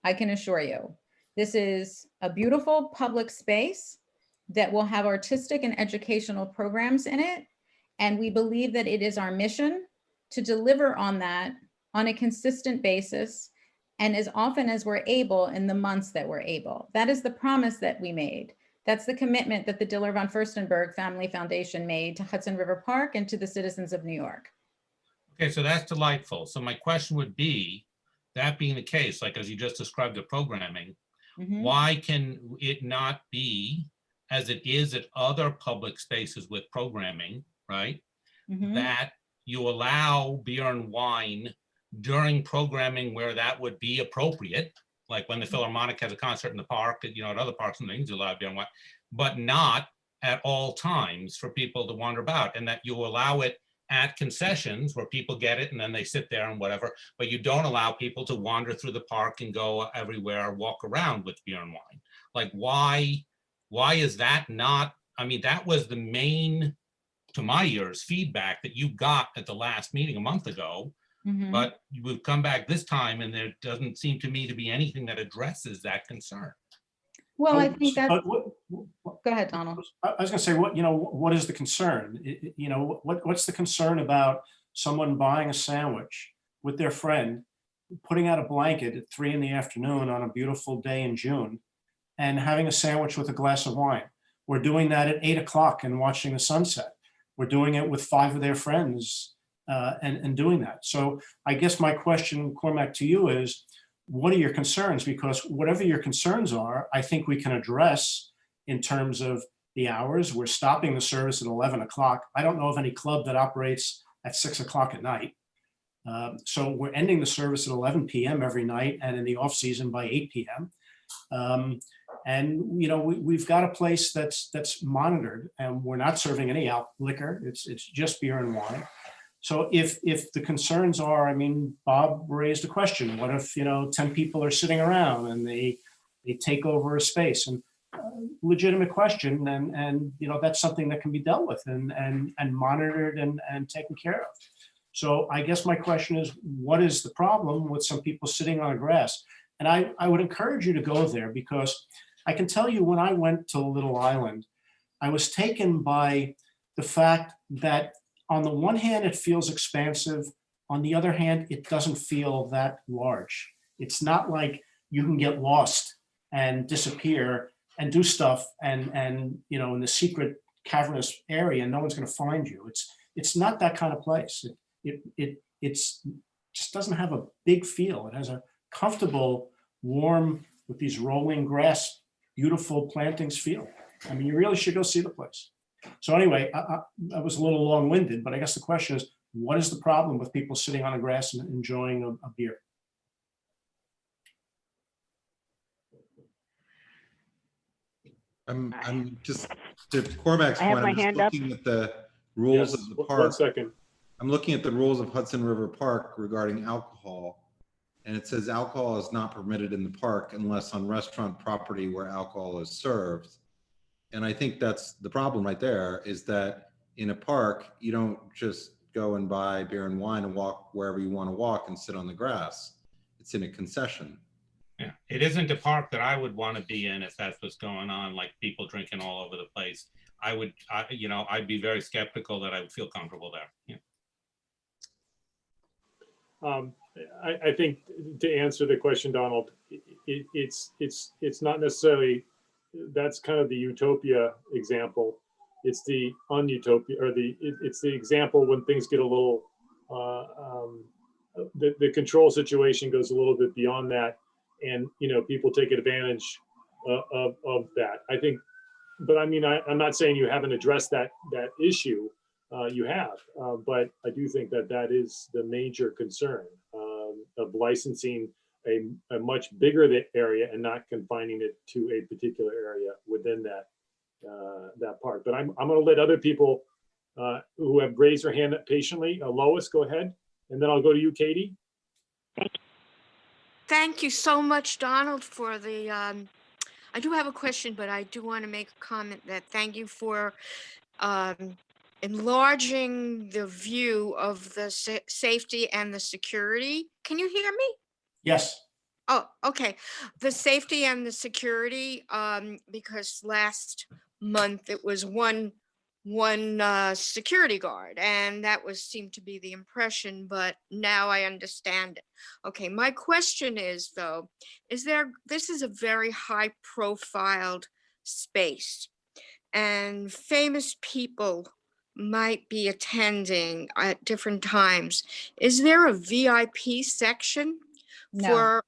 I can assure you. This is a beautiful public space that will have artistic and educational programs in it. And we believe that it is our mission to deliver on that on a consistent basis and as often as we're able in the months that we're able. That is the promise that we made. That's the commitment that the Diller von Furstenberg Family Foundation made to Hudson River Park and to the citizens of New York. Okay, so that's delightful. So my question would be, that being the case, like as you just described the programming, why can it not be, as it is at other public spaces with programming, right? That you allow beer and wine during programming where that would be appropriate, like when the Philharmonic has a concert in the park, you know, at other parks and things, you allow beer and wine, but not at all times for people to wander about, and that you allow it at concessions where people get it and then they sit there and whatever, but you don't allow people to wander through the park and go everywhere, walk around with beer and wine. Like, why is that not, I mean, that was the main, to my ears, feedback that you got at the last meeting a month ago, but we've come back this time and there doesn't seem to me to be anything that addresses that concern. Well, I think that's, go ahead, Donald. I was gonna say, what is the concern? What's the concern about someone buying a sandwich with their friend, putting out a blanket at 3 p.m. on a beautiful day in June and having a sandwich with a glass of wine? We're doing that at 8 o'clock and watching the sunset. We're doing it with 5 of their friends and doing that. So I guess my question, Cormac, to you is, what are your concerns? Because whatever your concerns are, I think we can address in terms of the hours. We're stopping the service at 11 o'clock. I don't know of any club that operates at 6 o'clock at night. So we're ending the service at 11 p.m. every night, and in the off season by 8 p.m. And we've got a place that's monitored, and we're not serving any liquor. It's just beer and wine. So if the concerns are, I mean, Bob raised a question. What if 10 people are sitting around and they take over a space? And legitimate question, and that's something that can be dealt with and monitored and taken care of. So I guess my question is, what is the problem with some people sitting on grass? And I would encourage you to go there, because I can tell you, when I went to Little Island, I was taken by the fact that on the one hand, it feels expansive. On the other hand, it doesn't feel that large. It's not like you can get lost and disappear and do stuff and in the secret cavernous area, and no one's going to find you. It's not that kind of place. It just doesn't have a big feel. It has a comfortable, warm, with these rolling grass, beautiful plantings feel. I mean, you really should go see the place. So anyway, I was a little long-winded, but I guess the question is, what is the problem with people sitting on the grass and enjoying a beer? I'm just, to Cormac's I have point, my I'm just hand up. looking at the rules of the park. 1 second. I'm looking at the rules of Hudson River Park regarding alcohol. And it says alcohol is not permitted in the park unless on restaurant property where alcohol is served. And I think that's the problem right there, is that in a park, you don't just go and buy beer and wine and walk wherever you want to walk and sit on the grass. It's in a concession. Yeah, it isn't a park that I would want to be in if that's what's going on, like people drinking all over the place. I'd be very skeptical that I would feel comfortable there. Yeah. I think to answer the question, Donald, it's not necessarily, that's kind of the utopia example. It's the unutopia, or it's the example when things get a little, the control situation goes a little bit beyond that, and people take advantage of that. I think, but I mean, I'm not saying you haven't addressed that issue. You have, but I do think that is the major concern of licensing a much bigger area and not confining it to a particular area within that park. But I'm going to let other people who have raised their hand patiently. Lois, go ahead. And then I'll go to you, Katie. Thank you so much, Donald, for the, I do have a question, but I do want to make a comment that thank you for enlarging the view of the safety and the security. Can you hear me? Yes. Oh, okay. The safety and the security, because last month it was one security guard, and that seemed to be the impression, but now I understand it. Okay, my question is though, this is a very high profiled space, and famous people might be attending at different times. Is there a VIP section for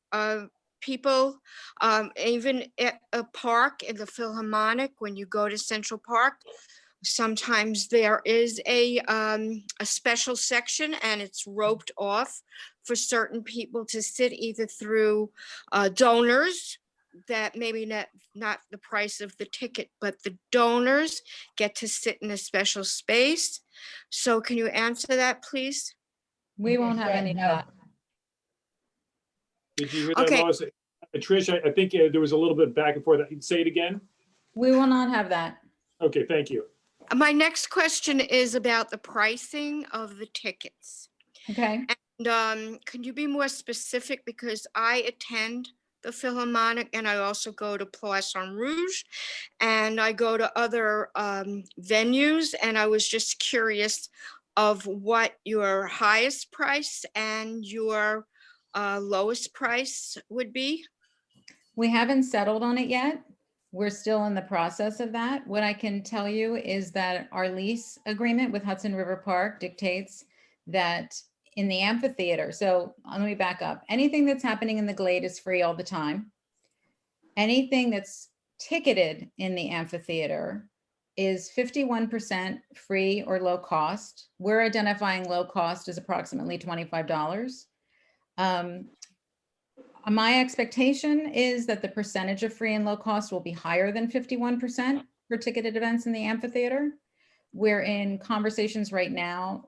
people, even at a park in the Philharmonic when you go to Central Park? Sometimes there is a special section and it's roped off for certain people to sit, either through donors that maybe not the price of the ticket, but the donors get to sit in a special space. So can you answer that, please? We won't have any of that. Did you hear that, Okay. Lois? Trish, I think there was a little bit back and forth. Say it again. We will not have that. Okay, thank you. My next question is about the pricing of the tickets. Okay. And can you be more specific? Because I attend the Philharmonic and I also go to Poisson Rouge and I go to other venues, and I was just curious of what your highest price and your lowest price would be. We haven't settled on it yet. We're still in the process of that. What I can tell you is that our lease agreement with Hudson River Park dictates that in the amphitheater, so let me back up. Anything that's happening in the Glade is free all the time. Anything that's ticketed in the amphitheater is 51% free or low cost. We're identifying low cost as approximately $25. My expectation is that the percentage of free and low cost will be higher than 51% for ticketed events in the amphitheater. We're in conversations right now,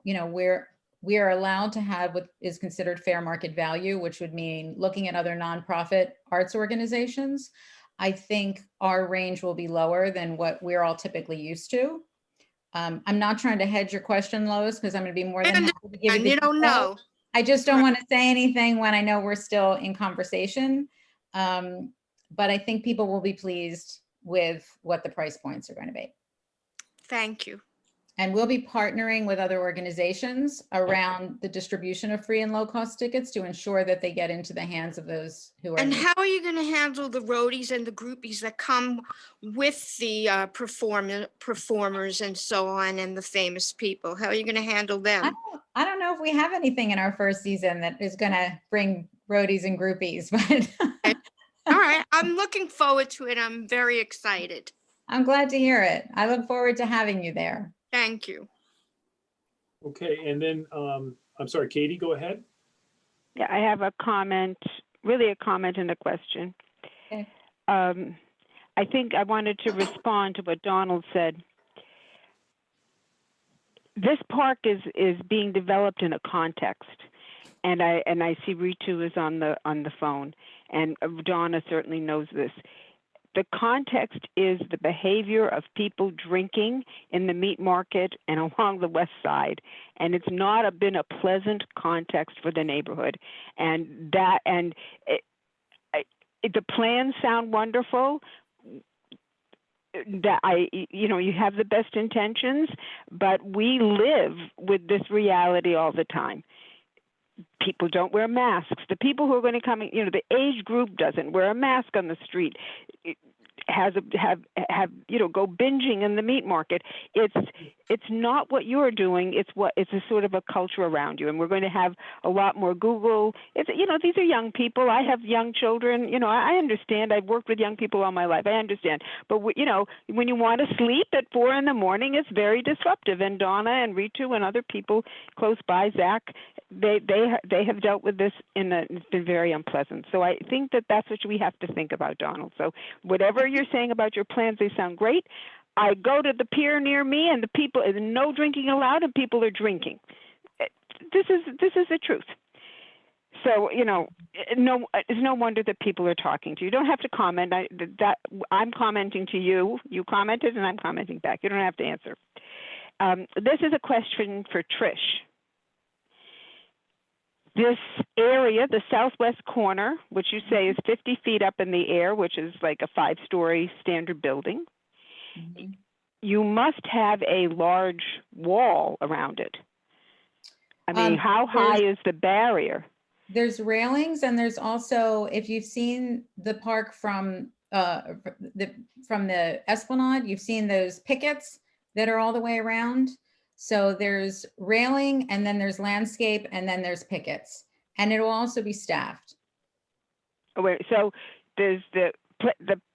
we are allowed to have what is considered fair market value, which would mean looking at other nonprofit arts organizations. I think our range will be lower than what we're all typically used to. I'm not trying to hedge your question, Lois, because I'm going to be more than happy to give you the You don't details. know. I just don't want to say anything when I know we're still in conversation. But I think people will be pleased with what the price points are going to be. Thank you. And we'll be partnering with other organizations around the distribution of free and low cost tickets to ensure that they get into the hands of those who are. And how are you going to handle the roadies and the groupies that come with the performers and so on, and the famous people? How are you going to handle them? I don't know if we have anything in our first season that is going to bring roadies and groupies, but. All right, I'm looking forward to it. I'm very excited. I'm glad to hear it. I look forward to having you there. Thank you. Okay, and then, I'm sorry, Katie, go ahead. Yeah, I have a comment, really a comment and a question. Okay. I think I wanted to respond to what Donald said. This park is being developed in a context, and I see Ritu is on the phone, and Donna certainly knows this. The context is the behavior of people drinking in the meat market and along the west side, and it's not been a pleasant context for the neighborhood. And the plans sound wonderful. That you have the best intentions, but we live with this reality all the time. People don't wear masks. The people who are going to come, the age group doesn't wear a mask on the street. Go binging in the meat market. It's not what you're doing. It's a sort of a culture around you, and we're going to have a lot more Google. These are young people. I have young children. I understand. I've worked with young people all my life. I understand. But when you want to sleep at 4 a.m, it's very disruptive. And Donna and Ritu and other people close by, Zach, they have dealt with this, and it's been very unpleasant. So I think that's what we have to think about, Donald. So whatever you're saying about your plans, they sound great. I go to the pier near me and the people, no drinking allowed and people are drinking. This is the truth. So, you know, it's no wonder that people are talking to you. You don't have to comment. I'm commenting to you. You commented and I'm commenting back. You don't have to answer. This is a question for Trish. This area, the southwest corner, which you say is 50 feet up in the air, which is like a 5-story standard building, you must have a large wall around it. I mean, how high is the barrier? There's railings, and there's also, if you've seen the park from the Esplanade, you've seen those pickets that are all the way around. So there's railing, and then there's landscape, and then there's pickets, and it will also be staffed. Oh, wait, so there's the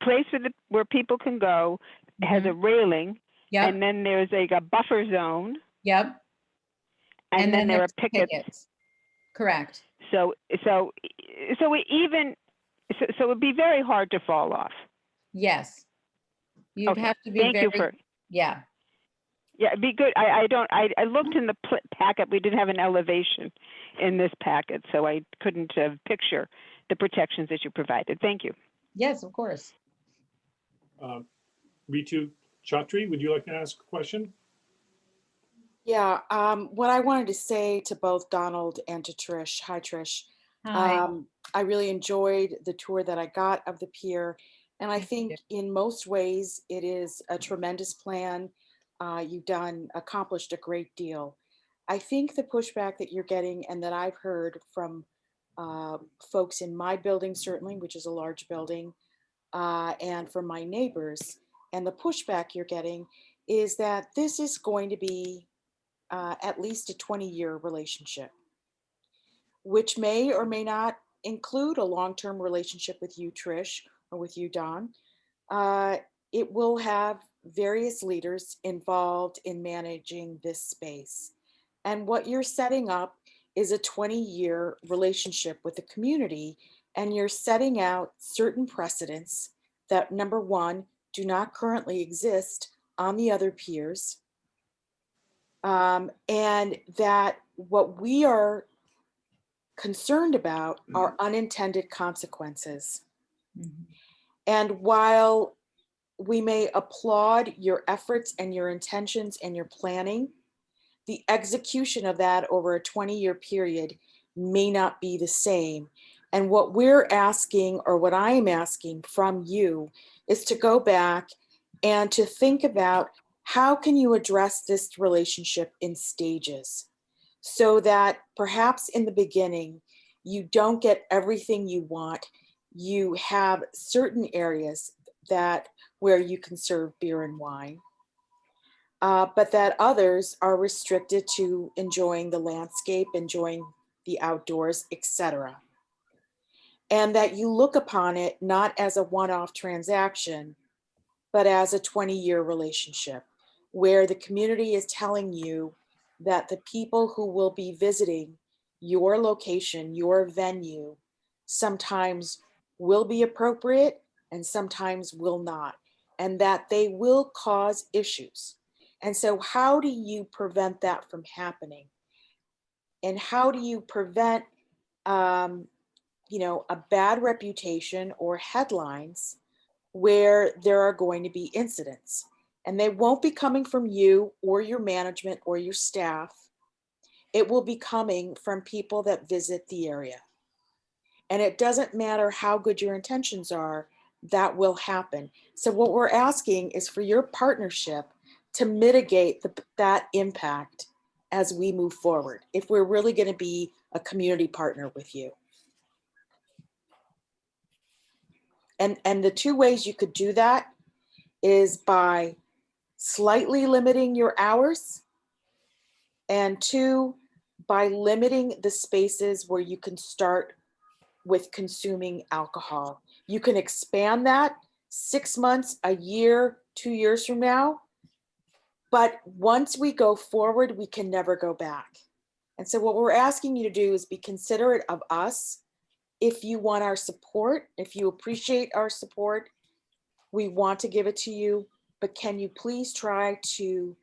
place where people can go has a railing, and then there's like a buffer zone. Yep. And then there are there's pickets. Correct. So it'd be very hard to fall off. Yes. You'd Okay, have to be thank you for. Yeah. Yeah, it'd be good. I looked in the packet. We didn't have an elevation in this packet, so I couldn't picture the protections that you provided. Thank you. Yes, of course. Ritu Chatri, would you like to ask a question? Yeah, what I wanted to say to both Donald and to Trish, hi Trish. Hi. I really enjoyed the tour that I got of the pier. And I think in most ways it is a tremendous plan. You've accomplished a great deal. I think the pushback that you're getting and that I've heard from folks in my building, certainly, which is a large building, and from my neighbors, and the pushback you're getting is that this is going to be at least a 20-year relationship, which may or may not include a long-term relationship with you, Trish, or with you, Don. It will have various leaders involved in managing this space. And what you're setting up is a 20-year relationship with the community, and you're setting out certain precedents that, number one, do not currently exist on the other piers. And that what we are concerned about are unintended consequences. And while we may applaud your efforts and your intentions and your planning, the execution of that over a 20-year period may not be the same. And what we're asking, or what I am asking from you, is to go back and to think about how can you address this relationship in stages so that perhaps in the beginning, you don't get everything you want. You have certain areas where you can serve beer and wine, but that others are restricted to enjoying the landscape, enjoying the outdoors, etc. And that you look upon it not as a one-off transaction, but as a 20-year relationship where the community is telling you that the people who will be visiting your location, your venue, sometimes will be appropriate and sometimes will not, and that they will cause issues. And so how do you prevent that from happening? And how do you prevent a bad reputation or headlines where there are going to be incidents? And they won't be coming from you or your management or your staff. It will be coming from people that visit the area. And it doesn't matter how good your intentions are, that will happen. So what we're asking is for your partnership to mitigate that impact as we move forward, if we're really going to be a community partner with you. And the two ways you could do that is by slightly limiting your hours, and two, by limiting the spaces where you can start with consuming alcohol. You can expand that 6 months, a year, 2 years from now, but once we go forward, we can never go back. And so what we're asking you to do is be considerate of us. If you want our support, if you appreciate our support, we want to give it to you, but can you please try to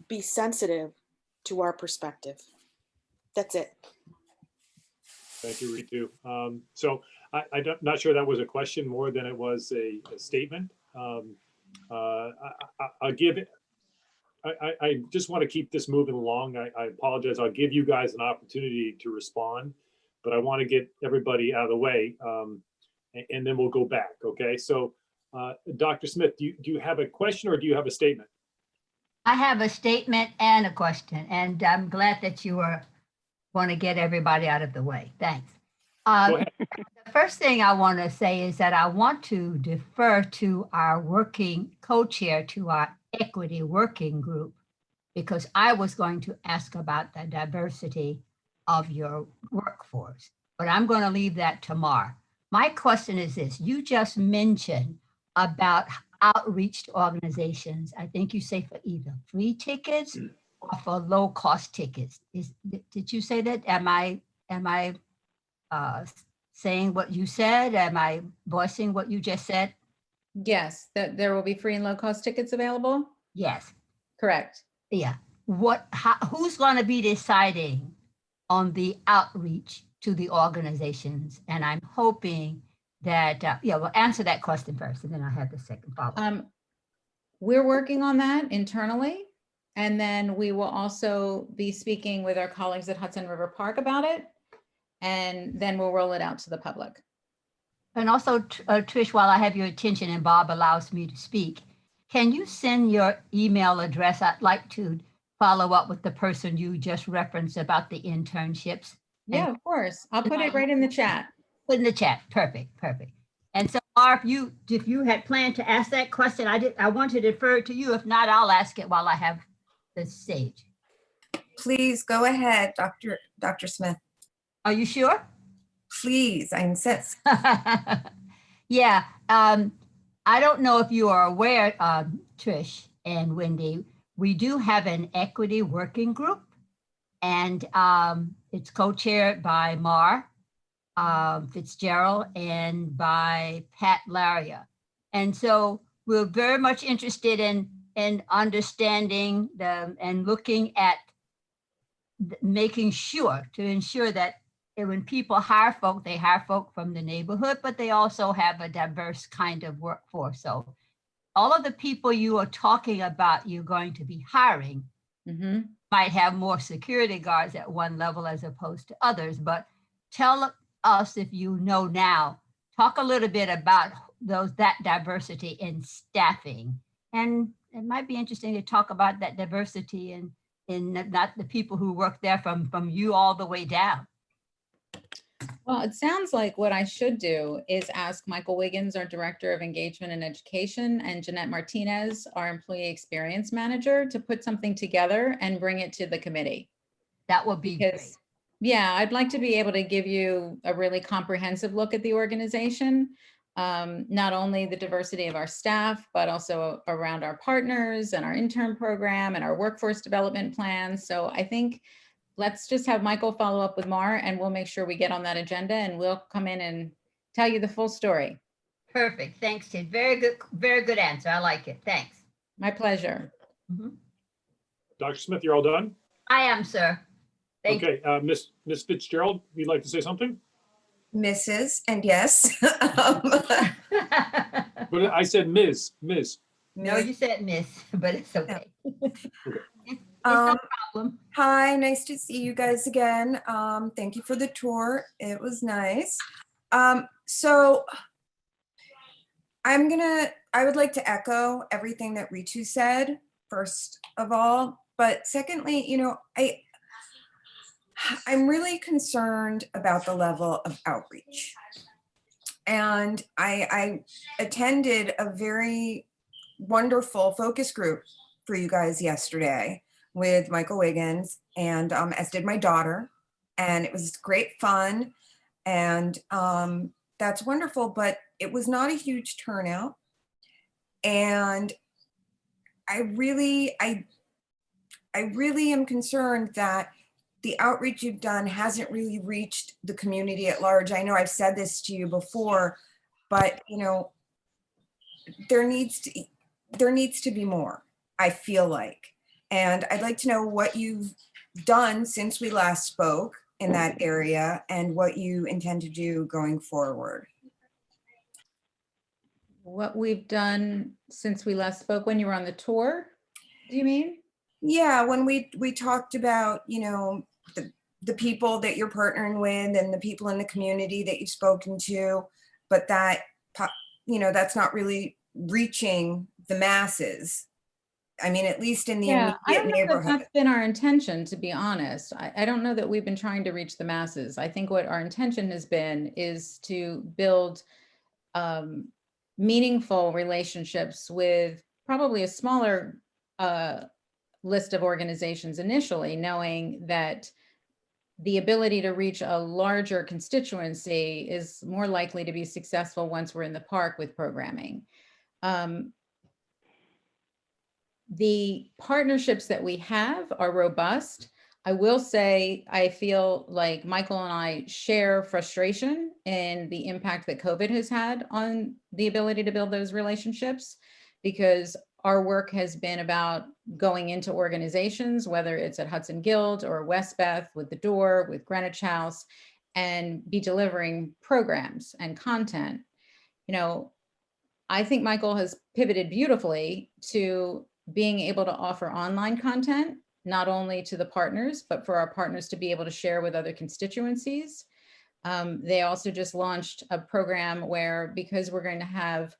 be sensitive to our perspective? That's it. Thank you, Ritu. So I'm not sure that was a question more than it was a statement. I'll give it, I just want to keep this moving along. I apologize. I'll give you guys an opportunity to respond, but I want to get everybody out of the way, and then we'll go back. Okay. So, Dr. Smith, do you have a question or do you have a statement? I have a statement and a question, and I'm glad that you want to get everybody out of the way. Thanks. Go ahead. The first thing I want to say is that I want to defer to our working co-chair to our equity working group, because I was going to ask about the diversity of your workforce, but I'm going to leave that tomorrow. My question is this: you just mentioned about outreach to organizations. I think you say for either free tickets or for low cost tickets. Did you say that? Am I saying what you said? Am I voicing what you just said? Yes, that there will be free and low cost tickets available. Yes. Correct. Yeah. Who's going to be deciding on the outreach to the organizations? And I'm hoping that, we'll answer that question first, and then I have the second follow-up. We're working on that internally, and then we will also be speaking with our colleagues at Hudson River Park about it, and then we'll roll it out to the public. And also, Trish, while I have your attention and Bob allows me to speak, can you send your email address? I'd like to follow up with the person you just referenced about the internships. Yeah, of course. I'll put it right in the chat. Put in the chat. Perfect, perfect. And so, Barb, if you had planned to ask that question, I want to defer it to you. If not, I'll ask it while I have the stage. Please go ahead, Dr. Smith. Are you sure? Please, I insist. Yeah, I don't know if you are aware, Trish and Wendy, we do have an equity working group, and it's co-chaired by Mar Fitzgerald and by Pat Laria. And so we're very much interested in understanding and looking at making sure to ensure that when people hire folk, they hire folk from the neighborhood, but they also have a diverse kind of workforce. So all of the people you are talking about, you're going to be hiring, might have more security guards at one level as opposed to others. But tell us, if you know now, talk a little bit about that diversity in staffing. And it might be interesting to talk about that diversity in not the people who work there from you all the way down. Well, it sounds like what I should do is ask Michael Wiggins, our Director of Engagement and Education, and Jeanette Martinez, our Employee Experience Manager, to put something together and bring it to the committee. That would be great. Yeah, I'd like to be able to give you a really comprehensive look at the organization, not only the diversity of our staff, but also around our partners and our intern program and our workforce development plans. So I think let's just have Michael follow up with Mar, and we'll make sure we get on that agenda, and we'll come in and tell you the full story. Perfect. Thanks, Ted. Very good answer. I like it. Thanks. My pleasure. Dr. Smith, you're all done? I am, sir. Thank you. Okay, Miss Fitzgerald, you'd like to say something? Mrs. and yes. But I said Ms. No, you said Miss, but it's okay. It's no problem. Hi, nice to see you guys again. Thank you for the tour. It was nice. So I would like to echo everything that Ritu said, first of all. But secondly, I'm really concerned about the level of outreach. And I attended a very wonderful focus group for you guys yesterday with Michael Wiggins, and as did my daughter. And it was great fun. And that's wonderful, but it was not a huge turnout. And I really am concerned that the outreach you've done hasn't really reached the community at large. I know I've said this to you before, but there needs to, there needs to be more, I feel like. And I'd like to know what you've done since we last spoke in that area and what you intend to do going forward. What we've done since we last spoke when you were on the tour, do you mean? Yeah, when we talked about, you know, the people that you're partnering with and the people in the community that you've spoken to, but that, you know, that's not really reaching the masses. I mean, at least in the Yeah, I immediate don't know that neighborhood. that's been our intention, to be honest. I don't know that we've been trying to reach the masses. I think what our intention has been is to build meaningful relationships with probably a smaller list of organizations initially, knowing that the ability to reach a larger constituency is more likely to be successful once we're in the park with programming. The partnerships that we have are robust. I will say, I feel like Michael and I share frustration in the impact that COVID has had on the ability to build those relationships, because our work has been about going into organizations, whether it's at Hudson Guild or Westbeth with The Door, with Greenwich House, and be delivering programs and content. You know, I think Michael has pivoted beautifully to being able to offer online content, not only to the partners, but for our partners to be able to share with other constituencies. They also just launched a program where, because we're going to have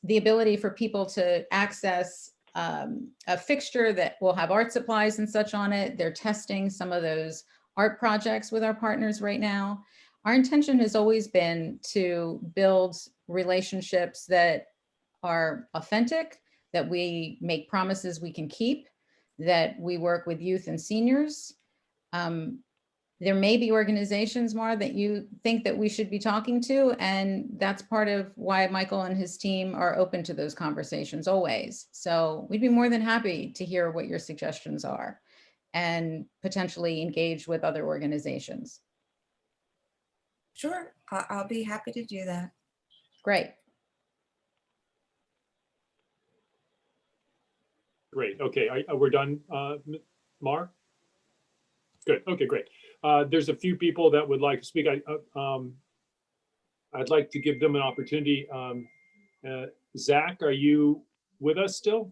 the ability for people to access a fixture that will have art supplies and such on it, they're testing some of those art projects with our partners right now. Our intention has always been to build relationships that are authentic, that we make promises we can keep, that we work with youth and seniors. There may be organizations, Mar, that you think that we should be talking to, and that's part of why Michael and his team are open to those conversations always. So we'd be more than happy to hear what your suggestions are and potentially engage with other organizations. Sure, I'll be happy to do that. Great. Great. Okay, we're done, Mar? Good. Okay, great. There's a few people that would like to speak. I'd like to give them an opportunity. Zach, are you with us still?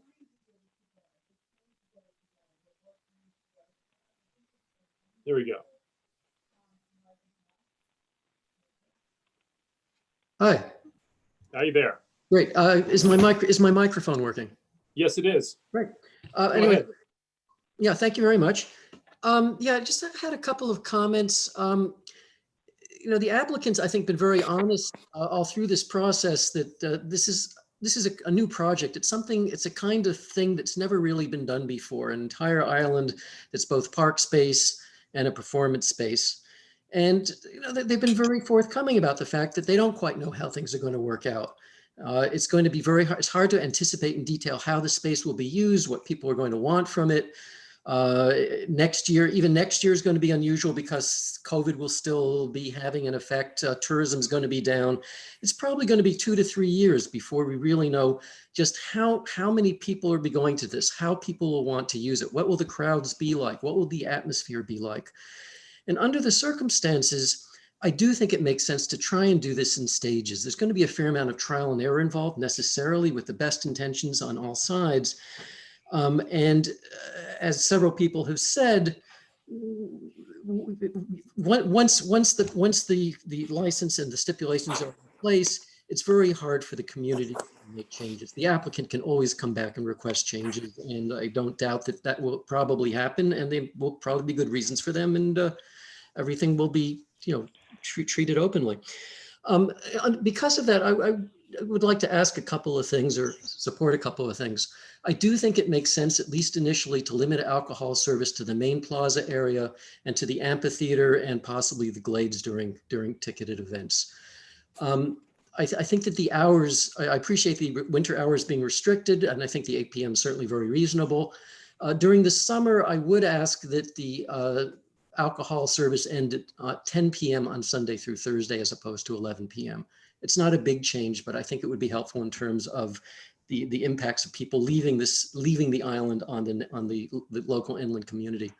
There we go. Hi. Are you there? Great. Is my microphone working? Yes, it is. Great. Go Anyway, ahead. yeah, thank you very much. Yeah, just had a couple of comments. You know, the applicants, I think, been very honest all through this process that this is a new project. It's a kind of thing that's never really been done before. An entire island that's both park space and a performance space. And you know, they've been very forthcoming about the fact that they don't quite know how things are going to work out. It's going to be very hard. It's hard to anticipate in detail how the space will be used, what people are going to want from it. Next year, even next year is going to be unusual because COVID will still be having an effect. Tourism is going to be down. It's probably going to be 2 to 3 years before we really know just how many people will be going to this, how people will want to use it. What will the crowds be like? What will the atmosphere be like? And under the circumstances, I do think it makes sense to try and do this in stages. There's going to be a fair amount of trial and error involved necessarily with the best intentions on all sides. As several people have said, once the license and the stipulations are in place, it's very hard for the community to make changes. The applicant can always come back and request changes, and I don't doubt that that will probably happen, and they will probably be good reasons for them, and everything will be, you know, treated openly. Because of that, I would like to ask a couple of things or support a couple of things. I do think it makes sense, at least initially, to limit alcohol service to the main plaza area and to the amphitheater and possibly the glades during ticketed events. I think that the hours, I appreciate the winter hours being restricted, and I think the 8 p.m. is certainly very reasonable. During the summer, I would ask that the alcohol service end at 10 p.m. on Sunday through Thursday as opposed to 11 p.m. It's not a big change, but I think it would be helpful in terms of the impacts of people leaving the island on the local inland community.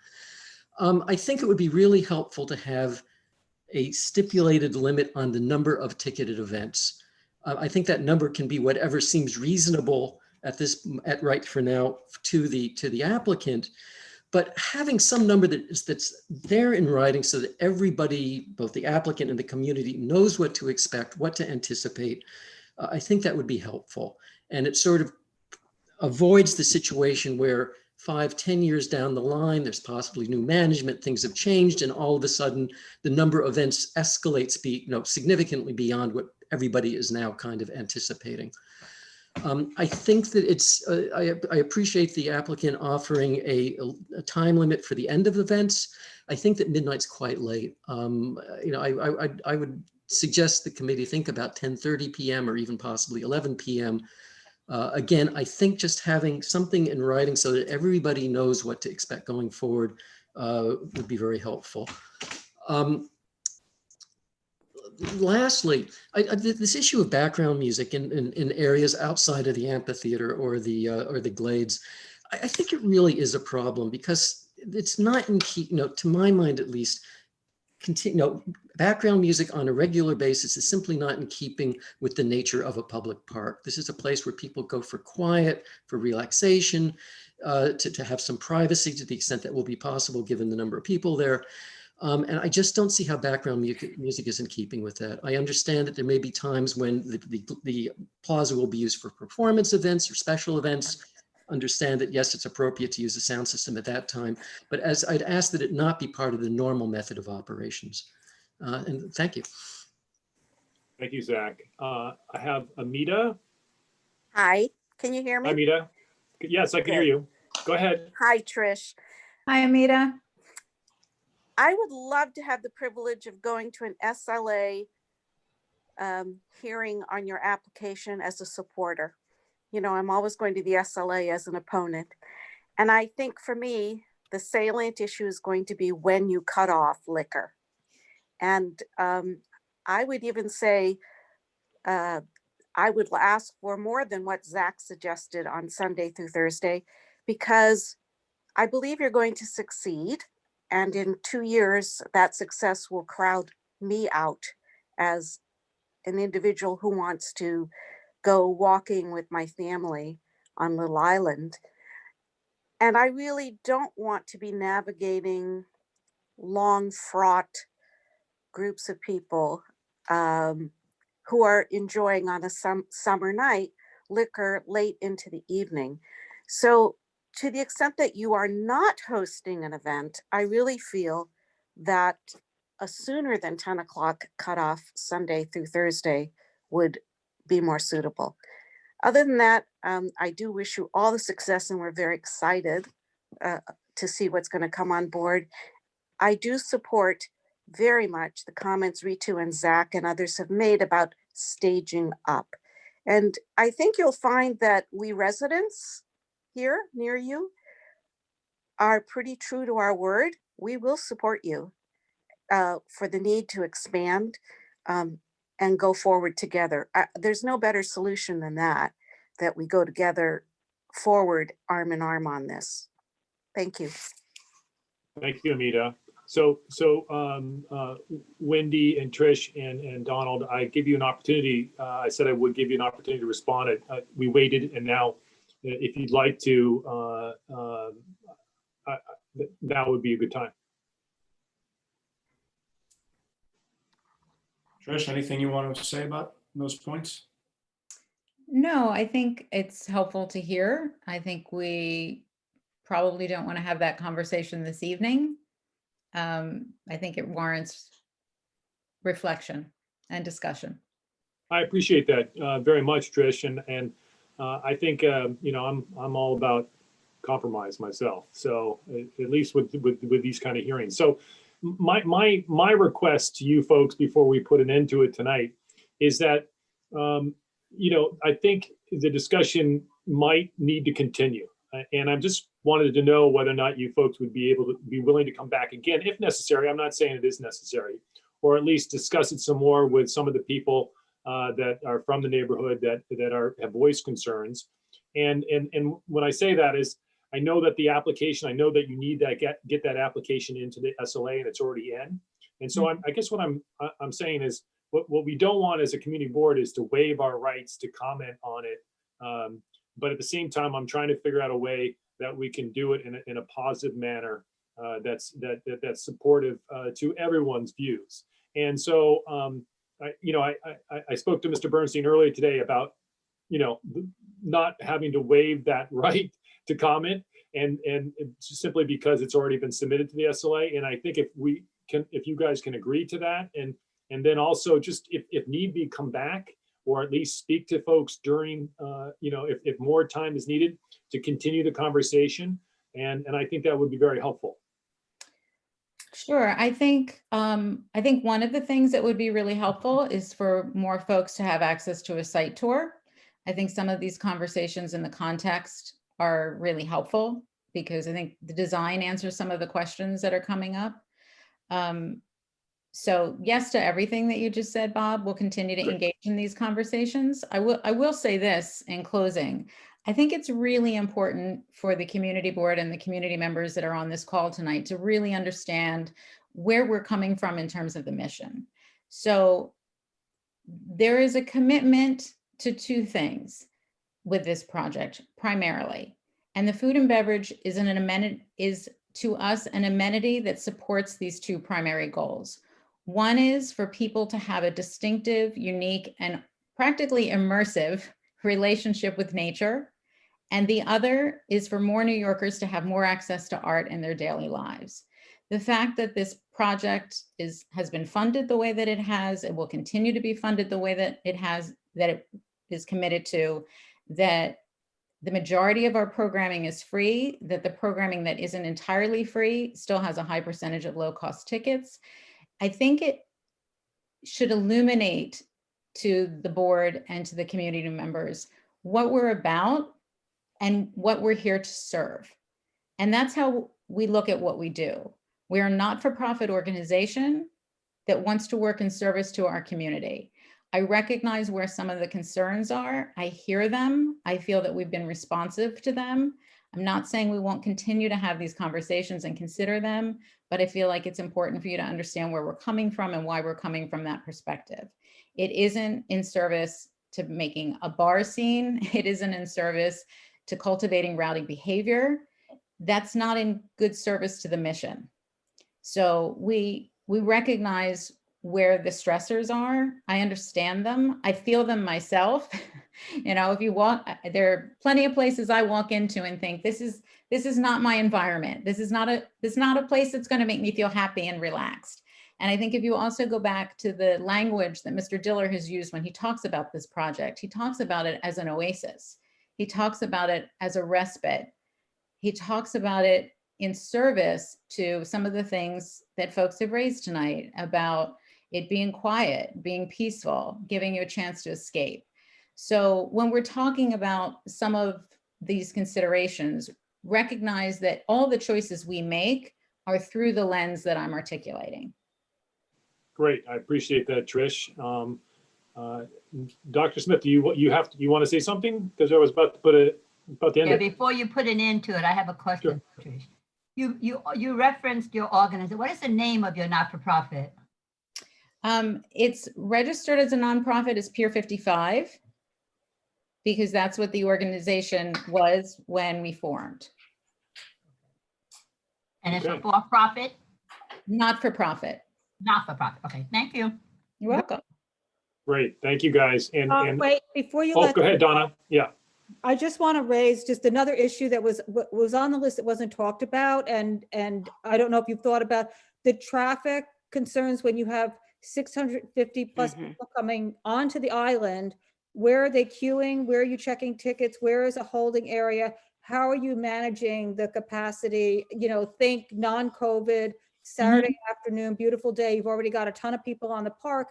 I think it would be really helpful to have a stipulated limit on the number of ticketed events. I think that number can be whatever seems reasonable at right for now to the applicant, but having some number that's there in writing so that everybody, both the applicant and the community, knows what to expect, what to anticipate. I think that would be helpful. And it sort of avoids the situation where 5-10 years down the line, there's possibly new management, things have changed, and all of a sudden the number of events escalates significantly beyond what everybody is now kind of anticipating. I think that I appreciate the applicant offering a time limit for the end of events. I think that midnight's quite late. I would suggest the committee think about 10:30 p.m. or even possibly 11 p.m. Again, I think just having something in writing so that everybody knows what to expect going forward would be very helpful. Lastly, this issue of background music in areas outside of the amphitheater or the glades, I think it really is a problem because it's not in key, to my mind at least, background music on a regular basis is simply not in keeping with the nature of a public park. This is a place where people go for quiet, for relaxation, to have some privacy to the extent that will be possible given the number of people there. And I just don't see how background music is in keeping with that. I understand that there may be times when the plaza will be used for performance events or special events. Understand that, yes, it's appropriate to use a sound system at that time, but as I'd ask that it not be part of the normal method of operations. And thank you. Thank you, Zach. I have Amita. Hi, can you hear me? Hi, Amita. Yes, I can hear you. Go ahead. Hi, Trish. Hi, Amita. I would love to have the privilege of going to an SLA hearing on your application as a supporter. I'm always going to the SLA as an opponent. And I think for me, the salient issue is going to be when you cut off liquor. And I would even say, I would ask for more than what Zach suggested on Sunday through Thursday, because I believe you're going to succeed. And in 2 years, that success will crowd me out as an individual who wants to go walking with my family on Little Island. And I really don't want to be navigating long, fraught groups of people who are enjoying on a summer night liquor late into the evening. So to the extent that you are not hosting an event, I really feel that a sooner than 10 o'clock cutoff Sunday through Thursday would be more suitable. Other than that, I do wish you all the success, and we're very excited to see what's going to come on board. I do support very much the comments Ritu and Zach and others have made about staging up. And I think you'll find that we residents here near you are pretty true to our word. We will support you for the need to expand and go forward together. There's no better solution than that we go together forward, arm in arm on this. Thank you. Thank you, Amita. So Wendy and Trish and Donald, I give you an opportunity. I said I would give you an opportunity to respond. We waited, and now if you'd like to, now would be a good time. Trish, anything you want to say about those points? No, I think it's helpful to hear. I think we probably don't want to have that conversation this evening. I think it warrants reflection and discussion. I appreciate that very much, Trish, and I think I'm all about compromise myself. So at least with these kind of hearings. So my request to you folks before we put an end to it tonight is that I think the discussion might need to continue, and I just wanted to know whether or not you folks would be willing to come back again if necessary. I'm not saying it is necessary, or at least discuss it some more with some of the people that are from the neighborhood that have voiced concerns. And when I say that is, I know that the application, I know that you need that get that application into the SLA, and it's already in. And so I guess what I'm saying is, what we don't want as a community board is to waive our rights to comment on it. But at the same time, I'm trying to figure out a way that we can do it in a positive manner that's supportive to everyone's views. And so, I spoke to Mr. Bernstein earlier today about, not having to waive that right to comment, and simply because it's already been submitted to the SLA. And I think if you guys can agree to that, and then also just if need be, come back, or at least speak to folks during, if more time is needed to continue the conversation. And I think that would be very helpful. Sure. I think one of the things that would be really helpful is for more folks to have access to a site tour. I think some of these conversations in the context are really helpful, because I think the design answers some of the questions that are coming up. So yes to everything that you just said, Bob. We'll continue to engage in these conversations. I will say this in closing. I think it's really important for the community board and the community members that are on this call tonight to really understand where we're coming from in terms of the mission. So there is a commitment to two things with this project primarily. And the food and beverage is to us an amenity that supports these two primary goals. One is for people to have a distinctive, unique, and practically immersive relationship with nature. And the other is for more New Yorkers to have more access to art in their daily lives. The fact that this project has been funded the way that it has, it will continue to be funded the way that it has, that it is committed to, that the majority of our programming is free, that the programming that isn't entirely free still has a high percentage of low-cost tickets. I think it should illuminate to the board and to the community members what we're about and what we're here to serve. And that's how we look at what we do. We are a not-for-profit organization that wants to work in service to our community. I recognize where some of the concerns are. I hear them. I feel that we've been responsive to them. I'm not saying we won't continue to have these conversations and consider them, but I feel like it's important for you to understand where we're coming from and why we're coming from that perspective. It isn't in service to making a bar scene. It isn't in service to cultivating rowdy behavior. That's not in good service to the mission. So we recognize where the stressors are. I understand them. I feel them myself. If you walk, there are plenty of places I walk into and think, this is not my environment. This is not a place that's going to make me feel happy and relaxed. And I think if you also go back to the language that Mr. Diller has used when he talks about this project, he talks about it as an oasis. He talks about it as a respite. He talks about it in service to some of the things that folks have raised tonight about it being quiet, being peaceful, giving you a chance to escape. So when we're talking about some of these considerations, recognize that all the choices we make are through the lens that I'm articulating. Great, I appreciate that, Trish. Dr. Smith, do you want to say something? Because I was about to end Yeah, it. before you put an end to it, I have a question, Trish. You referenced your organization. What is the name of your not-for-profit? It's registered as a nonprofit as Pier 55, because that's what the organization was when we formed. And it's a for-profit? Not-for-profit. Not-for-profit. Okay, thank you. You're welcome. Great, thank you, guys. And Wait, before you oh, let. go ahead, Donna. Yeah. I just want to raise just another issue that was on the list that wasn't talked about, and I don't know if you've thought about the traffic concerns when you have 650 plus people coming onto the island. Where are they queuing? Where are you checking tickets? Where is a holding area? How are you managing the capacity? Think non-COVID, Saturday afternoon, beautiful day. You've already got a ton of people on the park.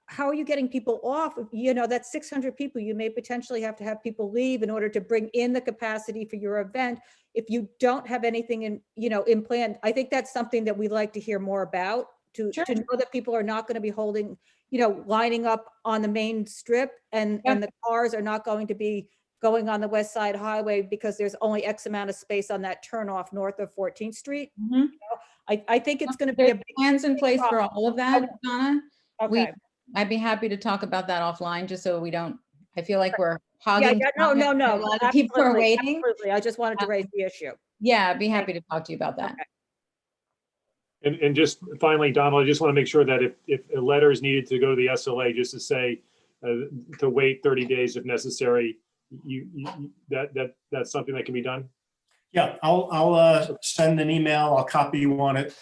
How are you getting people off? That's 600 people. You may potentially have to have people leave in order to bring in the capacity for your event. If you don't have anything in plan, I think that's something that we'd like to hear more about, to know that people are not going to be holding, lining up on the main strip, and the cars are not going to be going on the West Side Highway because there's only X amount of space on that turnoff north of 14th Street. I think it's going to be a big plans in place for all of that, Donna. Okay. I'd be happy to talk about that offline, just so we don't, I feel like we're Yeah, hogging. no. A lot of people are Absolutely, waiting. absolutely. I just wanted to raise the issue. Yeah, I'd be happy to talk to you about that. And just finally, Donald, I just want to make sure that if a letter is needed to go to the SLA, just to say to wait 30 days if necessary, that's something that can be done. Yeah, I'll send an email, I'll copy you on it,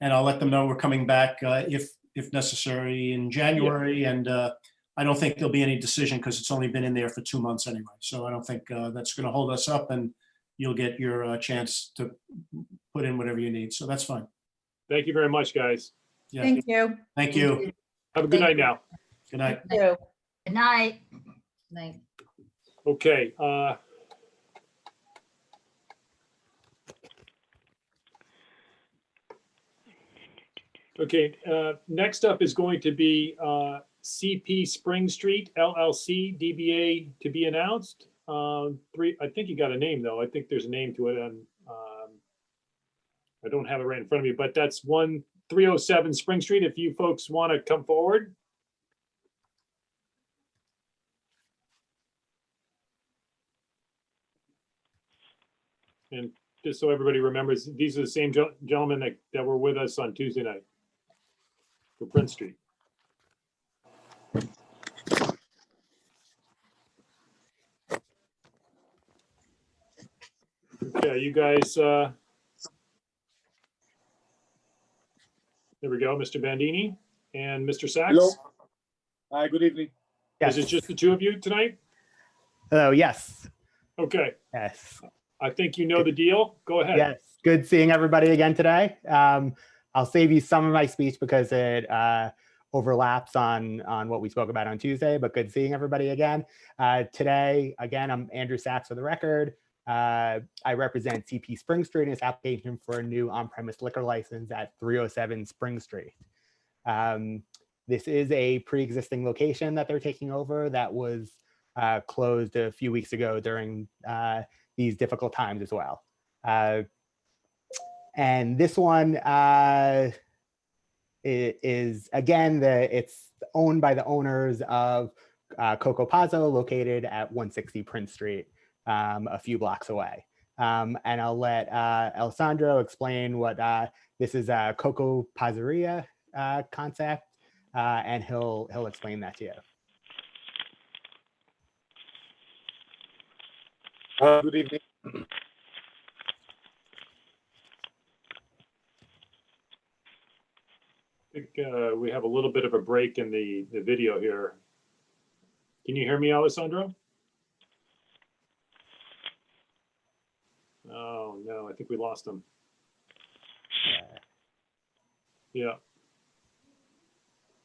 and I'll let them know we're coming back if necessary in January. And I don't think there'll be any decision because it's only been in there for 2 months anyway. So I don't think that's going to hold us up, and you'll get your chance to put in whatever you need. So that's fine. Thank you very much, guys. Yeah. Thank you. Thank you. Have a good night now. Good night. Good night. Night. Okay. Okay, next up is going to be CP Spring Street LLC DBA to be announced. I think you got a name though. I think there's a name to it. I don't have it right in front of me, but that's 1307 Spring Street. If you folks want to come forward. And just so everybody remembers, these are the same gentlemen that were with us on Tuesday night for Prince Street. Okay, you guys, there we go, Mr. Bandini and Mr. Sachs. Hello. Hi, good evening. Is it just the two of you tonight? Hello, yes. Okay, Yes. I think you know the deal. Go ahead. Yes. Good seeing everybody again today. I'll save you some of my speech because it overlaps on what we spoke about on Tuesday, but good seeing everybody again. Today, again, I'm Andrew Sachs for the record. I represent CP Spring Street in its application for a new on-premise liquor license at 307 Spring Street. This is a pre-existing location that they're taking over that was closed a few weeks ago during these difficult times as well. And this one is again, it's owned by the owners of Coco Pazzo, located at 160 Prince Street, a few blocks away. And I'll let Alessandro explain what this is a Coco Pazzeria concept, and he'll explain that to you. Good evening. I think we have a little bit of a break in the video here. Can you hear me, Alessandro? Oh, no, I think we lost him. Yeah.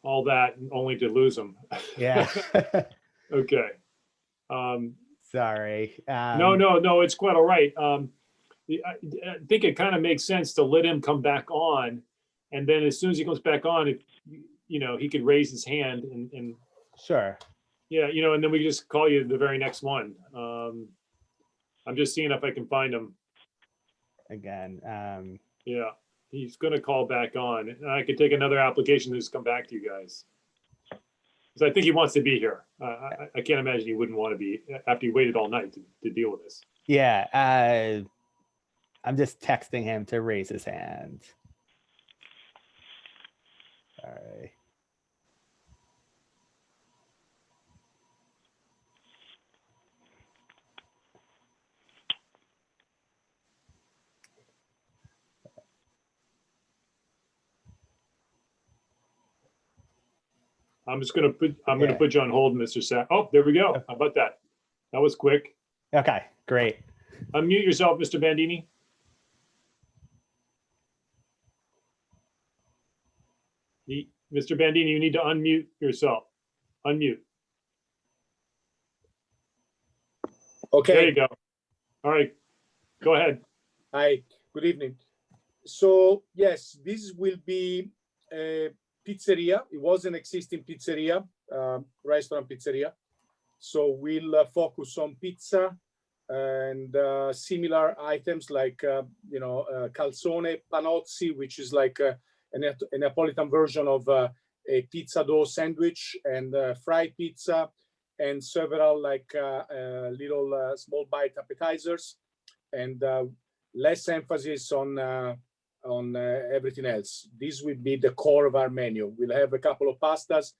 All that only to lose him. Yeah. Okay. Sorry. No, it's quite all right. I think it kind of makes sense to let him come back on, and then as soon as he comes back on, if he could raise his hand and Sure. yeah, and then we just call you the very next one. I'm just seeing if I can find him. Again. Yeah, he's going to call back on, and I could take another application to just come back to you guys. Because I think he wants to be here. I can't imagine he wouldn't want to be after he waited all night to deal with this. Yeah. I'm just texting him to raise his hand. Sorry. I'm just going to put you on hold, Mr. Sack. Oh, there we go. How about that? That was quick. Okay, great. Unmute yourself, Mr. Bandini. Mr. Bandini, you need to unmute yourself. Unmute. Okay. There you go. All right, go ahead. Hi, good evening. So yes, this will be a pizzeria. It was an existing pizzeria, restaurant pizzeria. So we'll focus on pizza and similar items like, calzone panozzi, which is like a Neapolitan version of a pizza dough sandwich, and fried pizza, and several like little small bite appetizers, and less emphasis on everything else. This will be the core of our menu. We'll have a couple of pastas,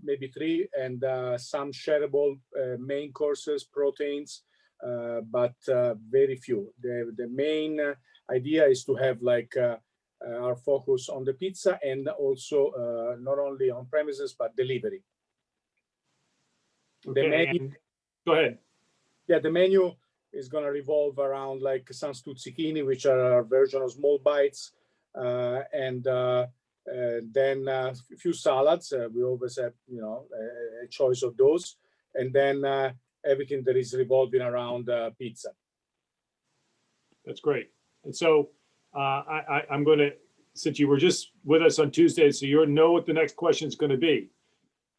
maybe 3, and some shareable main courses, proteins, but very few. The main idea is to have like our focus on the pizza, and also not only on premises, but delivery. The Okay, menu, and- go ahead. yeah, the menu is going to revolve around like some stuzzichini, which are our version of small bites, and then a few salads. We always have, a choice of those, and then everything that is revolving around pizza. That's great. And so I'm going to, since you were just with us on Tuesday, so you know what the next question is going to be.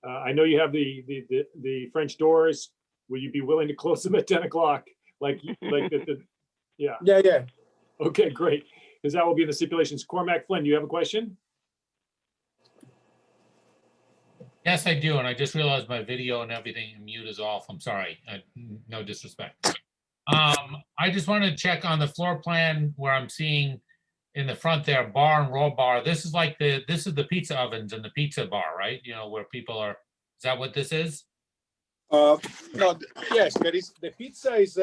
I know you have the French doors. Will you be willing to close them at 10 o'clock? Yeah. Yeah. Okay, great. Because that will be in the stipulations. Cormac Flynn, you have a question? Yes, I do. And I just realized my video and everything mute is off. I'm sorry. No disrespect. I just wanted to check on the floor plan where I'm seeing in the front there, bar and roll bar. This is like this is the pizza ovens and the pizza bar, right? Where people are, is that what this is? No, yes, there is. The pizza is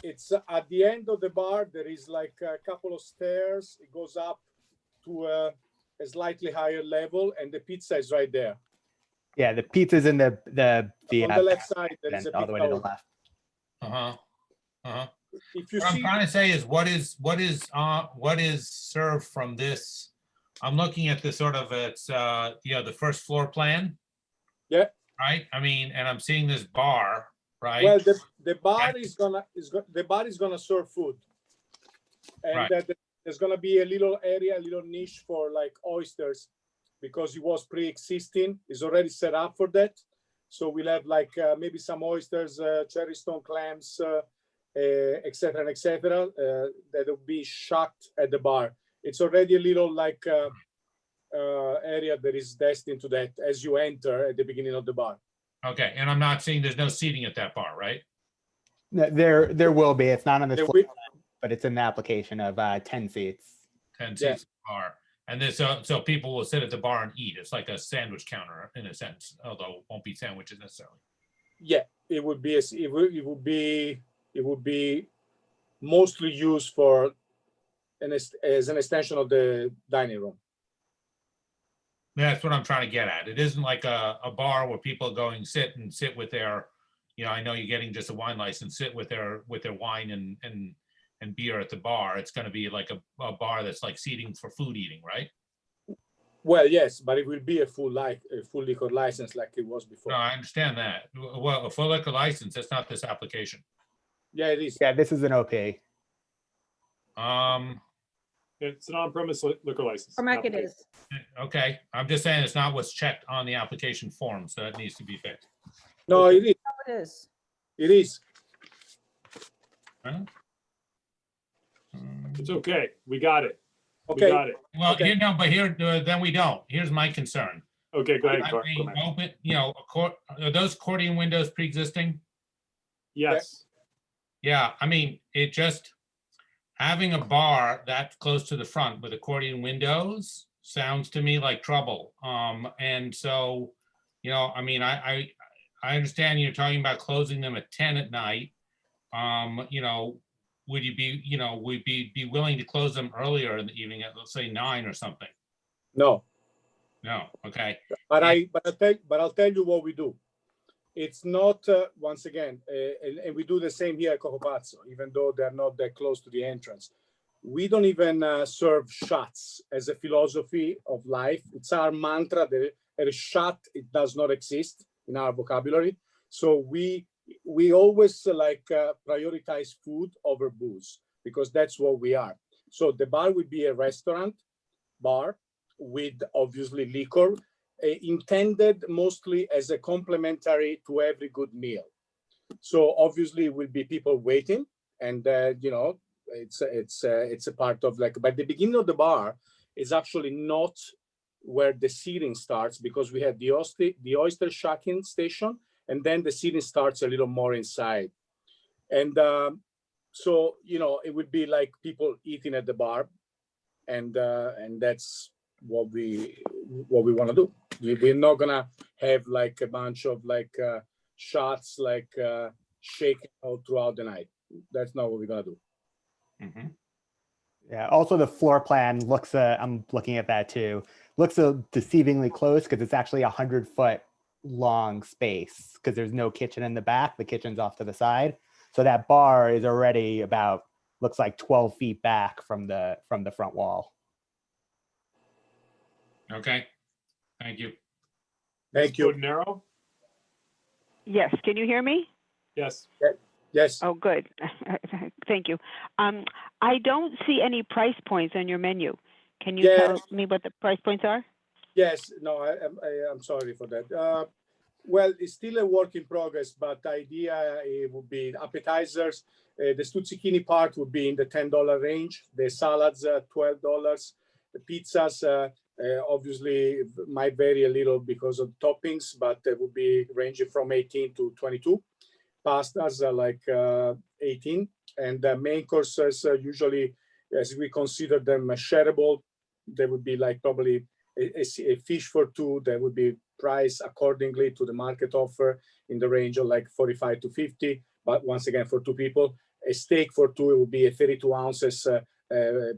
it's at the end of the bar. There is like a couple of stairs. It goes up to a slightly higher level, and the pizza is right there. Yeah, the pizza's in the on the left side. There is a all the way to the pizza. left. If you What I'm see, trying to say is what is served from this? I'm looking at the sort of it's the first floor plan. Yeah. Right. I mean, and I'm seeing this bar, right? well, the bar is gonna serve food, and Right. there's gonna be a little area, a little niche for like oysters, because it was pre-existing. It's already set up for that. So we'll have like maybe some oysters, cherry stone clams, etc., etc. That will be shocked at the bar. It's already a little like area that is destined to that as you enter at the beginning of the bar. Okay, and I'm not seeing there's no seating at that bar, right? No, there will be. It's not on the There floor will- plan, but it's in the application of 10 seats. 10 Yeah. seats at the bar. And this, so people will sit at the bar and eat. It's like a sandwich counter in a sense, although it won't be sandwiches necessarily. Yeah, it would be mostly used for as an extension of the dining room. That's what I'm trying to get at. It isn't like a bar where people are going sit with their, I know you're getting just a wine license, sit with their wine and beer at the bar. It's going to be like a bar that's like seating for food eating, right? Well, yes, but it will be a full liquor license like it was before. No, I understand that. Well, a full liquor license, that's not this application. Yeah, it is. Yeah, this is an OP. It's an on-premise liquor license. Cormac, it is. Okay, I'm just saying it's not what's checked on the application form, so that needs to be fixed. No, it is. It is. It is. It's okay. We got it. Okay. We got it. Well, Okay. but here, then we don't. Here's my concern. Okay, go ahead. I Cormac. mean, open, are those accordion windows pre-existing? Yes. Yeah, I mean, it just, having a bar that close to the front with accordion windows sounds to me like trouble. And so, I mean, I understand you're talking about closing them at 10 at night. Would you be willing to close them earlier in the evening at, let's say, 9 or something? No. No, okay. But I'll tell you what we do. It's not once again, and we do the same here at Coco Pazzo, even though they're not that close to the entrance. We don't even serve shots as a philosophy of life. It's our mantra that a shot, it does not exist in our vocabulary. So we always prioritize food over booze, because that's what we are. So the bar will be a restaurant bar, with obviously liquor, intended mostly as a complementary to every good meal. So obviously will be people waiting, and you know, it's a part of like, but the beginning of the bar is actually not where the seating starts, because we have the oyster shucking station, and then the seating starts a little more inside. And so, you know, it would be like people eating at the bar, and that's what we want to do. We're not gonna have like a bunch of like shots like shaking all throughout the night. That's not what we're gonna do. Mhm. Yeah, also the floor plan looks, I'm looking at that too, looks deceivingly close because it's actually 100-foot long space because there's no kitchen in the back. The kitchen's off to the side. So that bar is already about, looks like 12 feet back from the front wall. Okay, thank you. Thank you. Narrow? Yes, can you hear me? Yes. Yes. Oh, good. Thank you. I don't see any price points on your menu. Can you tell me what the price points are? Yes, no, I'm sorry for that. Well, it's still a work in progress, but the idea it would be appetizers. The stuzzicchini part would be in the $10 range. The salads, $12. The pizzas, obviously, might vary a little because of toppings, but it would be ranging from 18 to 22. Pastas are like 18, and the main courses usually, as we consider them shareable, they would be like probably a fish for two that would be priced accordingly to the market offer in the range of like 45 to 50. But once again, for two people, a steak for two, it would be a 32 ounces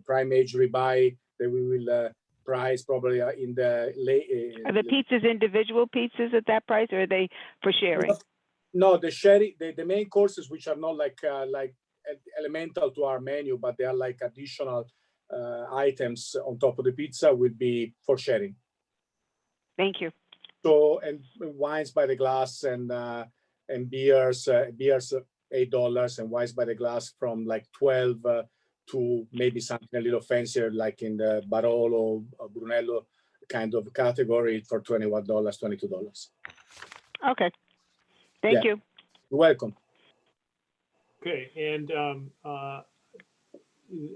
prime age ribeye that we will price probably in the late. Are the pizzas individual pizzas at that price, or are they for sharing? No, the main courses, which are not like elemental to our menu, but they are like additional items on top of the pizza, will be for sharing. Thank you. So, and wines by the glass and beers $8, and wines by the glass from like 12 to maybe something a little fancier, like in the Barolo or Brunello kind of category for $21, $22. Okay. Thank you. You're welcome. Okay, and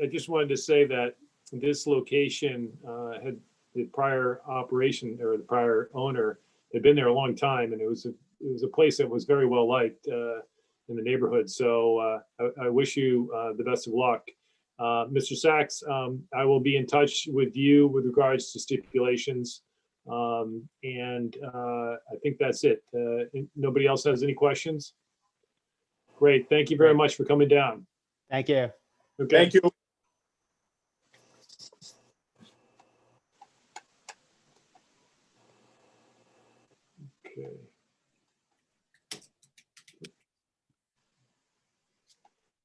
I just wanted to say that this location had the prior operation, or the prior owner had been there a long time, and it was a place that was very well liked in the neighborhood. So I wish you the best of luck. Mr. Sachs, I will be in touch with you with regards to stipulations. And I think that's it. Nobody else has any questions? Great. Thank you very much for coming down. Thank you. Okay. Thank you.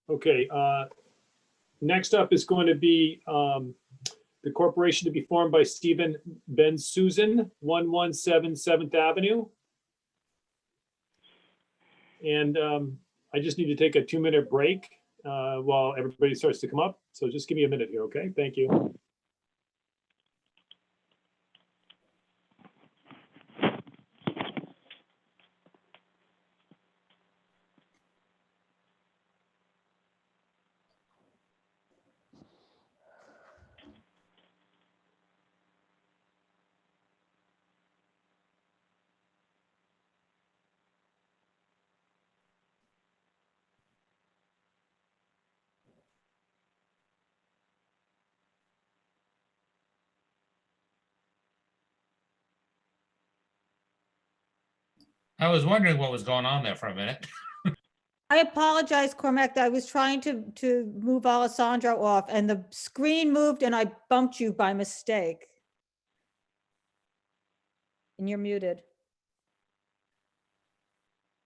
Okay. Okay. Next up is going to be the corporation to be formed by Steven Bensusan, 117 7th Avenue. And I just need to take a 2-minute break while everybody starts to come up. So just give me a minute here, okay? Thank you. I was wondering what was going on there for a minute. I apologize, Cormac. I was trying to move Alessandro off, and the screen moved and I bumped you by mistake. And you're muted.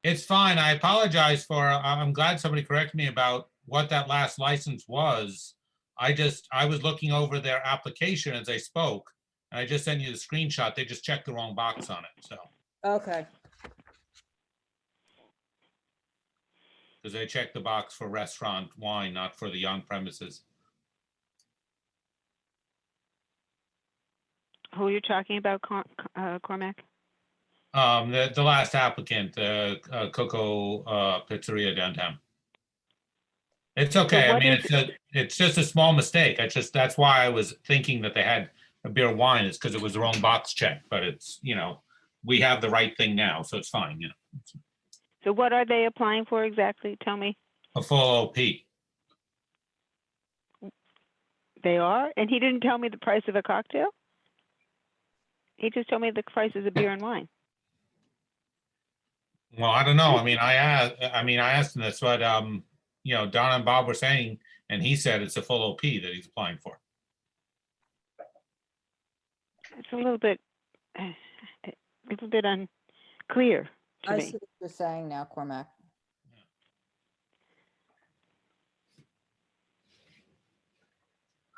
It's fine. I apologize for, I'm glad somebody corrected me about what that last license was. I was looking over their application as they spoke, and I just sent you the screenshot. They just checked the wrong box on it, so. Okay. Because they checked the box for restaurant wine, not for the on premises. Who you're talking about, Cormac? The last applicant, Coco Pizzeria downtown. It's okay. I what mean, is- it's just a small mistake. That's why I was thinking that they had a beer wine, is because it was the wrong box check, but it's, we have the right thing now, so it's fine, So what are they applying for exactly? Tell me. A full OP. They are? And he didn't tell me the price of a cocktail? He just told me the price is a beer and wine. Well, I don't know. I mean, I asked him this, but, Donna and Bob were saying, and he said it's a full OP that he's applying for. It's a little bit unclear to I me. see what you're saying now, Cormac.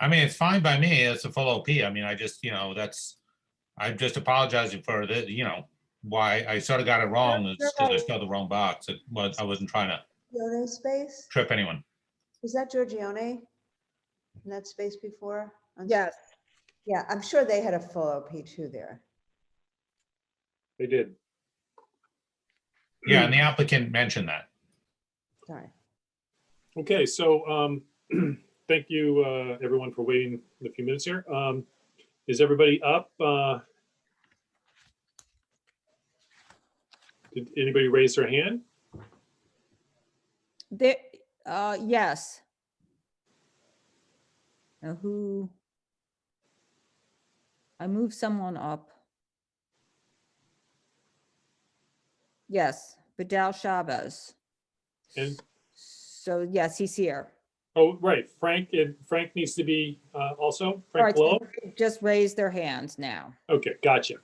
I mean, it's fine by me. It's a full OP. I mean, I just, I'm just apologizing for the, why I sort of got it wrong. It's because I saw the wrong box. I wasn't trying to Giorgione space? trip anyone. Was that Giorgione in that space before? Yes. Yeah, I'm sure they had a full OP too there. They did. Yeah, and the applicant mentioned that. Sorry. Okay, so thank you, everyone, for waiting a few minutes here. Is everybody up? Did anybody raise their hand? Yes. Now who? I moved someone up. Yes, Vidal Chavez. And So yes, he's here. oh, right, Frank needs to be also All Frank right, so Blow. they just raise their hands now. Okay, gotcha.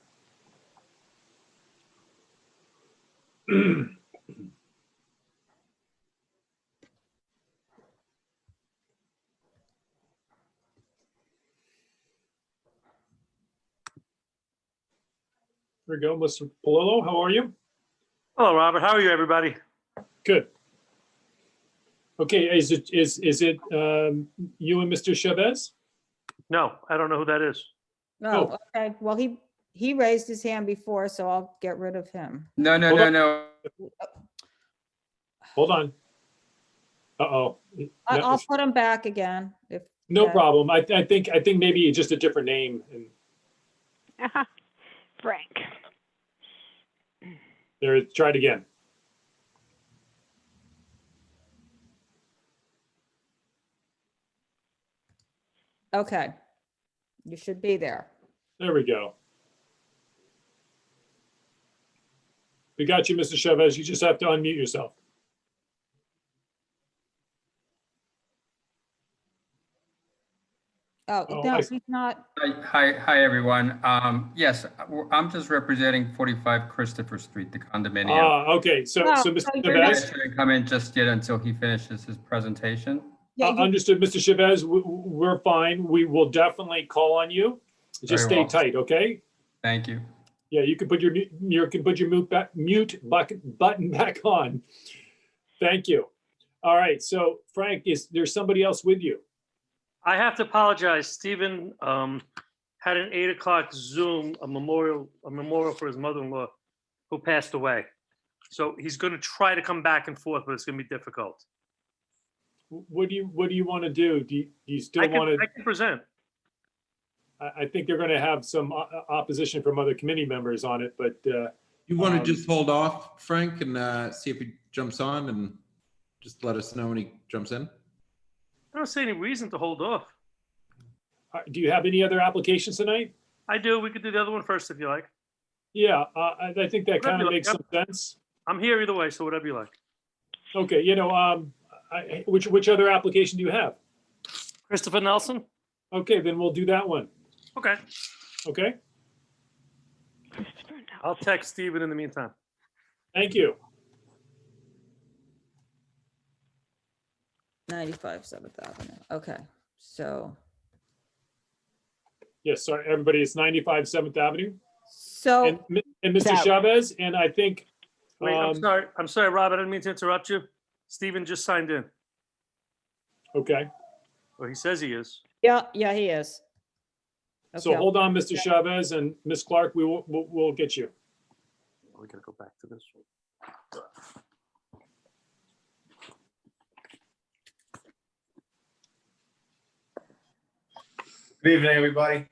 There we go, Mr. Polillo, how are you? Hello, Robert. How are you, everybody? Good. Okay, is it you and Mr. Chavez? No, I don't know who that is. Oh, okay. Well, he raised his hand before, so I'll get rid of him. No. Hold on. Uh-oh. I'll put him back again. No problem. I think maybe just a different name. And Frank. there, try it again. Okay. You should be there. There we go. We got you, Mr. Chavez. You just have to unmute yourself. Oh, no, he's not. Hi, everyone. Yes, I'm just representing 45 Christopher Street, the condominium. Okay. So Mr. Chavez, Shouldn't come in just yet until he finishes his presentation. understood, Mr. Chavez. We're fine. We will definitely call on you. Just Very stay well. tight, okay? Thank you. Yeah, you can put your mute button back on. Thank you. All right. So Frank, is there somebody else with you? I have to apologize. Steven had an 8 o'clock Zoom, a memorial for his mother-in-law who passed away. So he's going to try to come back and forth, but it's going to be difficult. What do you want to do? Do you still want to? I can present. I think they're going to have some opposition from other committee members on it, but You want to just hold off, Frank, and see if he jumps on, and just let us know when he jumps in? I don't see any reason to hold off. do you have any other applications tonight? I do. We could do the other one first if you like. Yeah, I think that Whatever kind you of like. makes some sense. I'm here either way, so whatever you like. Okay, which other application do you have? Christopher Nelson? Okay, then we'll do that one. Okay. Okay, I'll text Steven in the meantime. thank you. 95 7th Avenue. Okay, so. Yes, sorry, everybody, it's 95 7th Avenue. So. And Mr. Chavez, and I think. Wait, I'm sorry, Rob. I didn't mean to interrupt you. Steven just signed in. Okay. Well, he says he is. Yeah, he is. So Okay. hold on, Mr. Chavez and Ms. Clark, we'll get you. We gotta go back to this one. Good evening, everybody.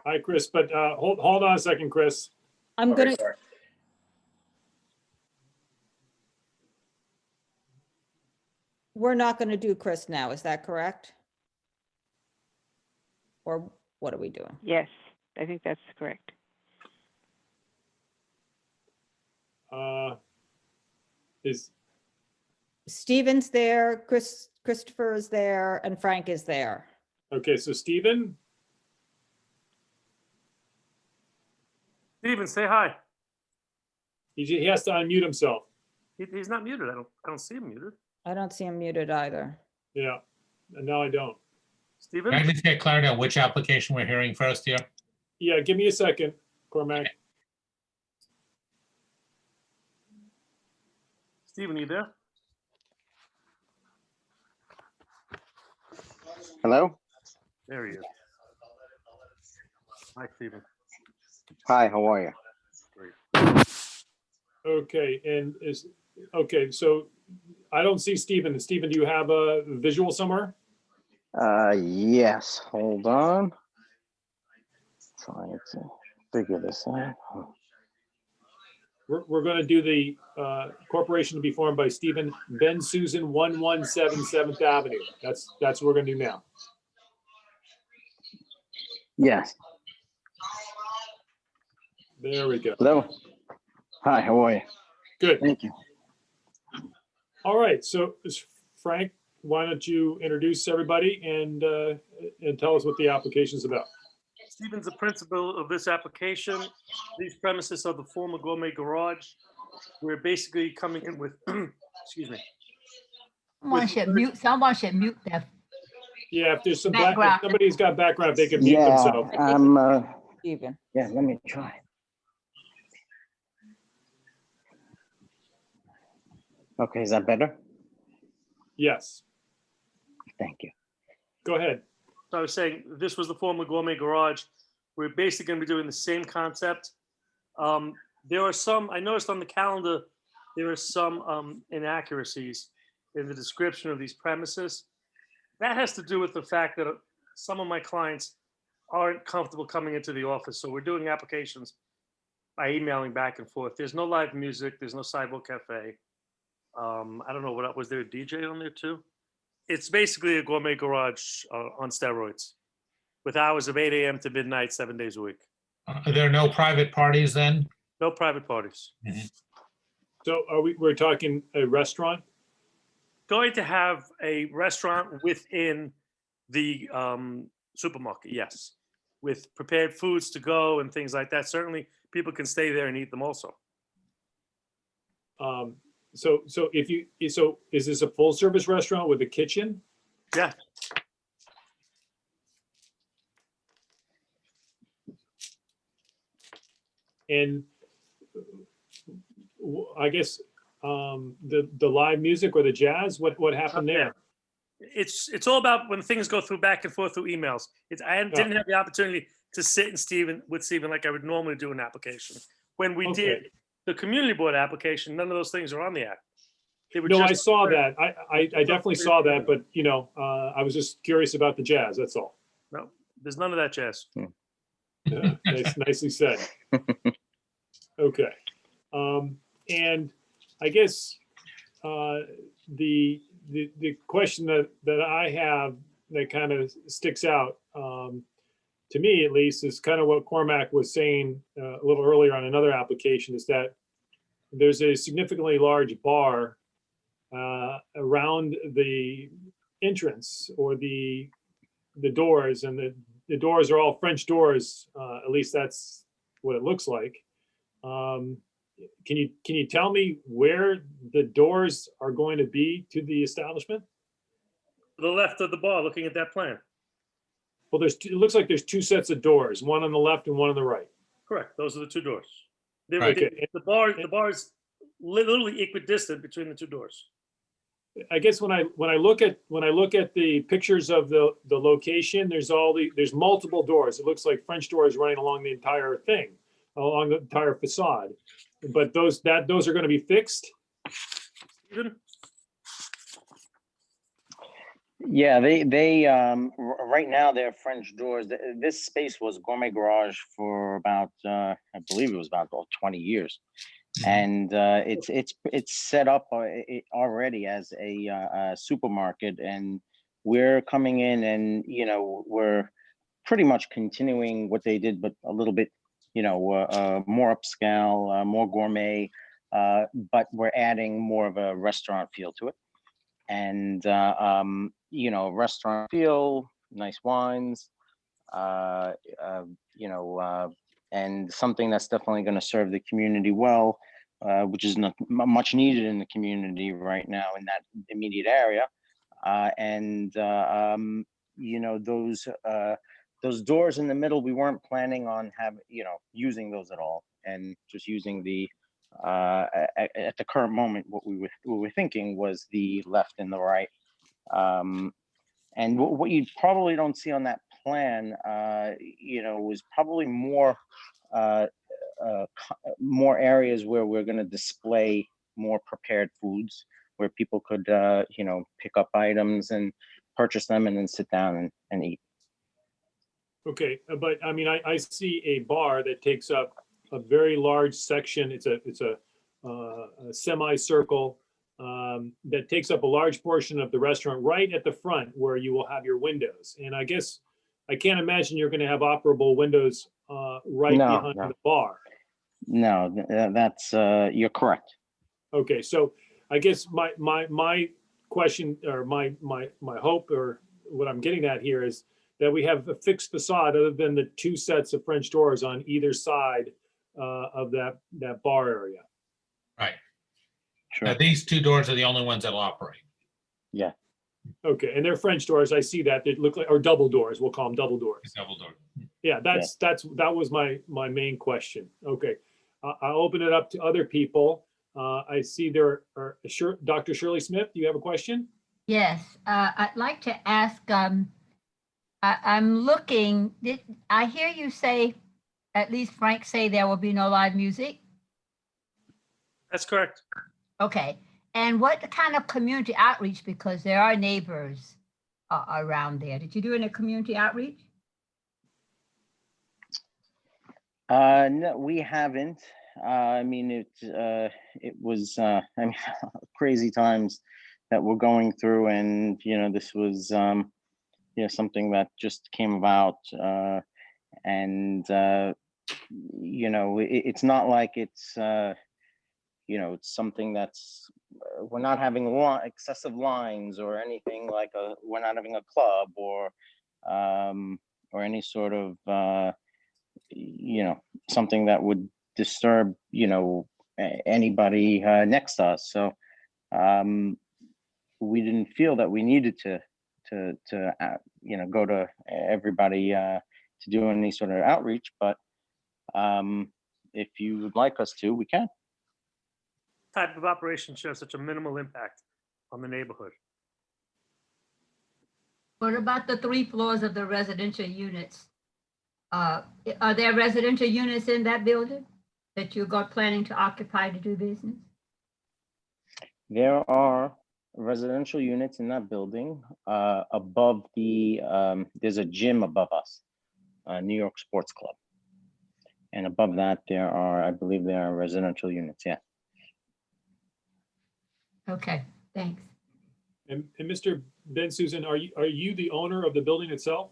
Hi, Chris, but hold on a second, Chris. I'm Okay, gonna, sorry. we're not gonna do Chris now, is that correct? Or what are we doing? Yes, I think that's correct. Is Steven's there, Christopher is there, and Frank is there. okay, so Steven, Steven, say hi. he has to unmute himself. He's not muted. I don't see him muted. I don't see him muted either. Yeah, and now I don't. Steven? Can I just get clarity on which application we're hearing first here? Yeah, give me a second, Cormac. Steven, you there? Hello? There he is. Hi, Steven. Hi, how are you? Great. Okay, okay, so I don't see Steven. Steven, do you have a visual somewhere? Yes, hold on. Trying to figure this out. We're going to do the corporation to be formed by Steven Bensusan, 117 7th Avenue. That's what we're going to do now. Yes. There we go. Hello? Hi, how are you? Good. Thank you. All right, so Frank, why don't you introduce everybody and tell us what the application is about? Steven's the principal of this application. These premises are the former gourmet garage. We're basically coming in with, excuse me. Someone should mute their Yeah, if there's some background. if somebody's got background, they can mute Yeah, themselves. Steven. Yeah, let me try. Okay, is that better? Yes. Thank you. Go ahead. So I was saying, this was the former gourmet garage. We're basically going to be doing the same concept. There are some, I noticed on the calendar, there are some inaccuracies in the description of these premises. That has to do with the fact that some of my clients aren't comfortable coming into the office. So we're doing applications by emailing back and forth. There's no live music. There's no sidewalk cafe. I don't know what, was there a DJ on there too? It's basically a gourmet garage on steroids with hours of 8 a.m. to midnight, 7 days a week. Are there no private parties then? No private parties. So we're talking a restaurant? Going to have a restaurant within the supermarket, yes. With prepared foods to go and things like that. Certainly people can stay there and eat them also. So is this a full service restaurant with a kitchen? Yeah. And I guess the live music or the jazz, what happened there? It's all about when things go through back and forth through emails. Didn't have the opportunity to sit with Steven like I would normally do an application. When we did the community board application, none of those things are on the app. No, I saw that. I definitely saw that, but I was just curious about the jazz. That's all. No, there's none of that jazz. Yeah, nicely said. Okay, and I guess the question that I have that kind of sticks out to me, at least, is kind of what Cormac was saying a little earlier on another application, is that there's a significantly large bar around the entrance or the doors, and the doors are all French doors. At least that's what it looks like. Can you tell me where the doors are going to be to the establishment? To the left of the bar, looking at that plan. Well, it looks like there's two sets of doors, one on the left and one on the right. Correct. Those are the two doors. Okay. The bar is literally equidistant between the two doors. I guess when I look at the pictures of the location, there's multiple doors. It looks like French doors running along the entire thing, along the entire facade. But those are going to be fixed. Yeah, they right now they're French doors. This space was Gourmet Garage for about I believe it was about 20 years, and it's set up already as a supermarket, and we're coming in and we're pretty much continuing what they did, but a little bit more upscale, more gourmet, but we're adding more of a restaurant feel to it. And restaurant feel, nice wines, and something that's definitely going to serve the community well, which is not much needed in the community right now in that immediate area. Those doors in the middle, we weren't planning on using those at all, and just using the at the current moment, what we were thinking was the left and the right. And what you probably don't see on that plan, was probably more areas where we're going to display more prepared foods, where people could, pick up items and purchase them and then sit down and eat. Okay, but I mean, I see a bar that takes up a very large section. It's a semicircle that takes up a large portion of the restaurant right at the front where you will have your windows. And I guess I can't imagine you're going to have operable windows behind the bar. No, that's you're correct. Okay, so I guess my question, or my hope, or what I'm getting at here, is that we have a fixed facade other than the two sets of French doors on either side of that bar area. Right. Sure. Now, these two doors are the only ones that'll operate. Yeah. Okay, and they're French doors. I see that. They look like, or double doors. We'll call them double doors. Double door. Yeah, that was my main question. Okay, I'll open it up to other people. I see there are Dr. Shirley Smith. Do you have a question? Yes, I'd like to ask, I'm looking, I hear you say, at least Frank say there will be no live music? That's correct. Okay, and what kind of community outreach, because there are neighbors around there. Did you do any community outreach? No, we haven't. I mean, it was crazy times that we're going through, and this was something that just came about, and it's not like it's it's something that's we're not having excessive lines or anything like we're not having a club or any sort of something that would disturb anybody next to us. So we didn't feel that we needed to go to everybody to do any sort of outreach, but if you would like us to, we can. Type of operation shows such a minimal impact on the neighborhood. What about the 3 floors of the residential units? Are there residential units in that building that you're planning to occupy to do business? There are residential units in that building. Above there's a gym above us, New York Sports Club. And above that, I believe there are residential units, yeah. Okay, thanks. And Mr. Bensusan, are you the owner of the building itself?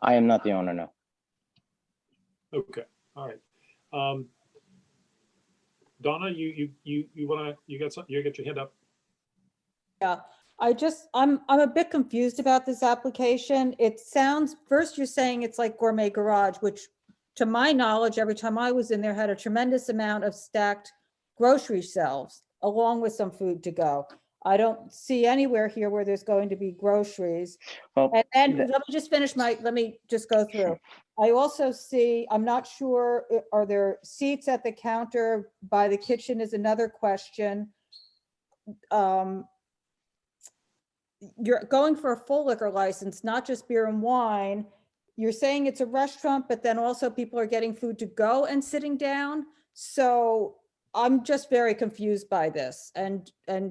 I am not the owner, no. Okay, all right. Donna, you got your hand up. Yeah, I'm a bit confused about this application. It sounds, first you're saying it's like Gourmet Garage, which to my knowledge, every time I was in there, had a tremendous amount of stacked grocery shelves along with some food to go. I don't see anywhere here where there's going to be groceries. Well, and let me just finish let me just go through. I also see, I'm not sure, are there seats at the counter by the kitchen is another question. you're going for a full liquor license, not just beer and wine. You're saying it's a restaurant, but then also people are getting food to go and sitting down. So I'm just very confused by this and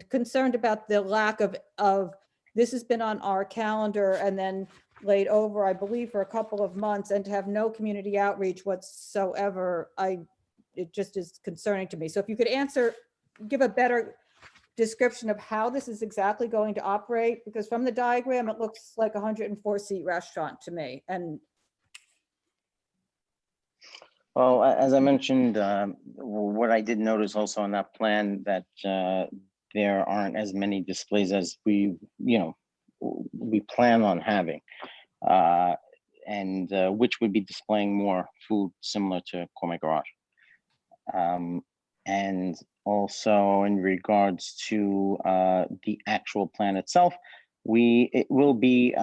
concerned about the lack of this has been on our calendar and then laid over, I believe, for a couple of months, and to have no community outreach whatsoever, it just is concerning to me. So if you could give a better description of how this is exactly going to operate, because from the diagram, it looks like a 104-seat restaurant to me. And Well, as I mentioned, what I did notice also on that plan that there aren't as many displays as we plan on having, and which would be displaying more food similar to Gourmet Garage. And also in regards to the actual plan itself, it will be,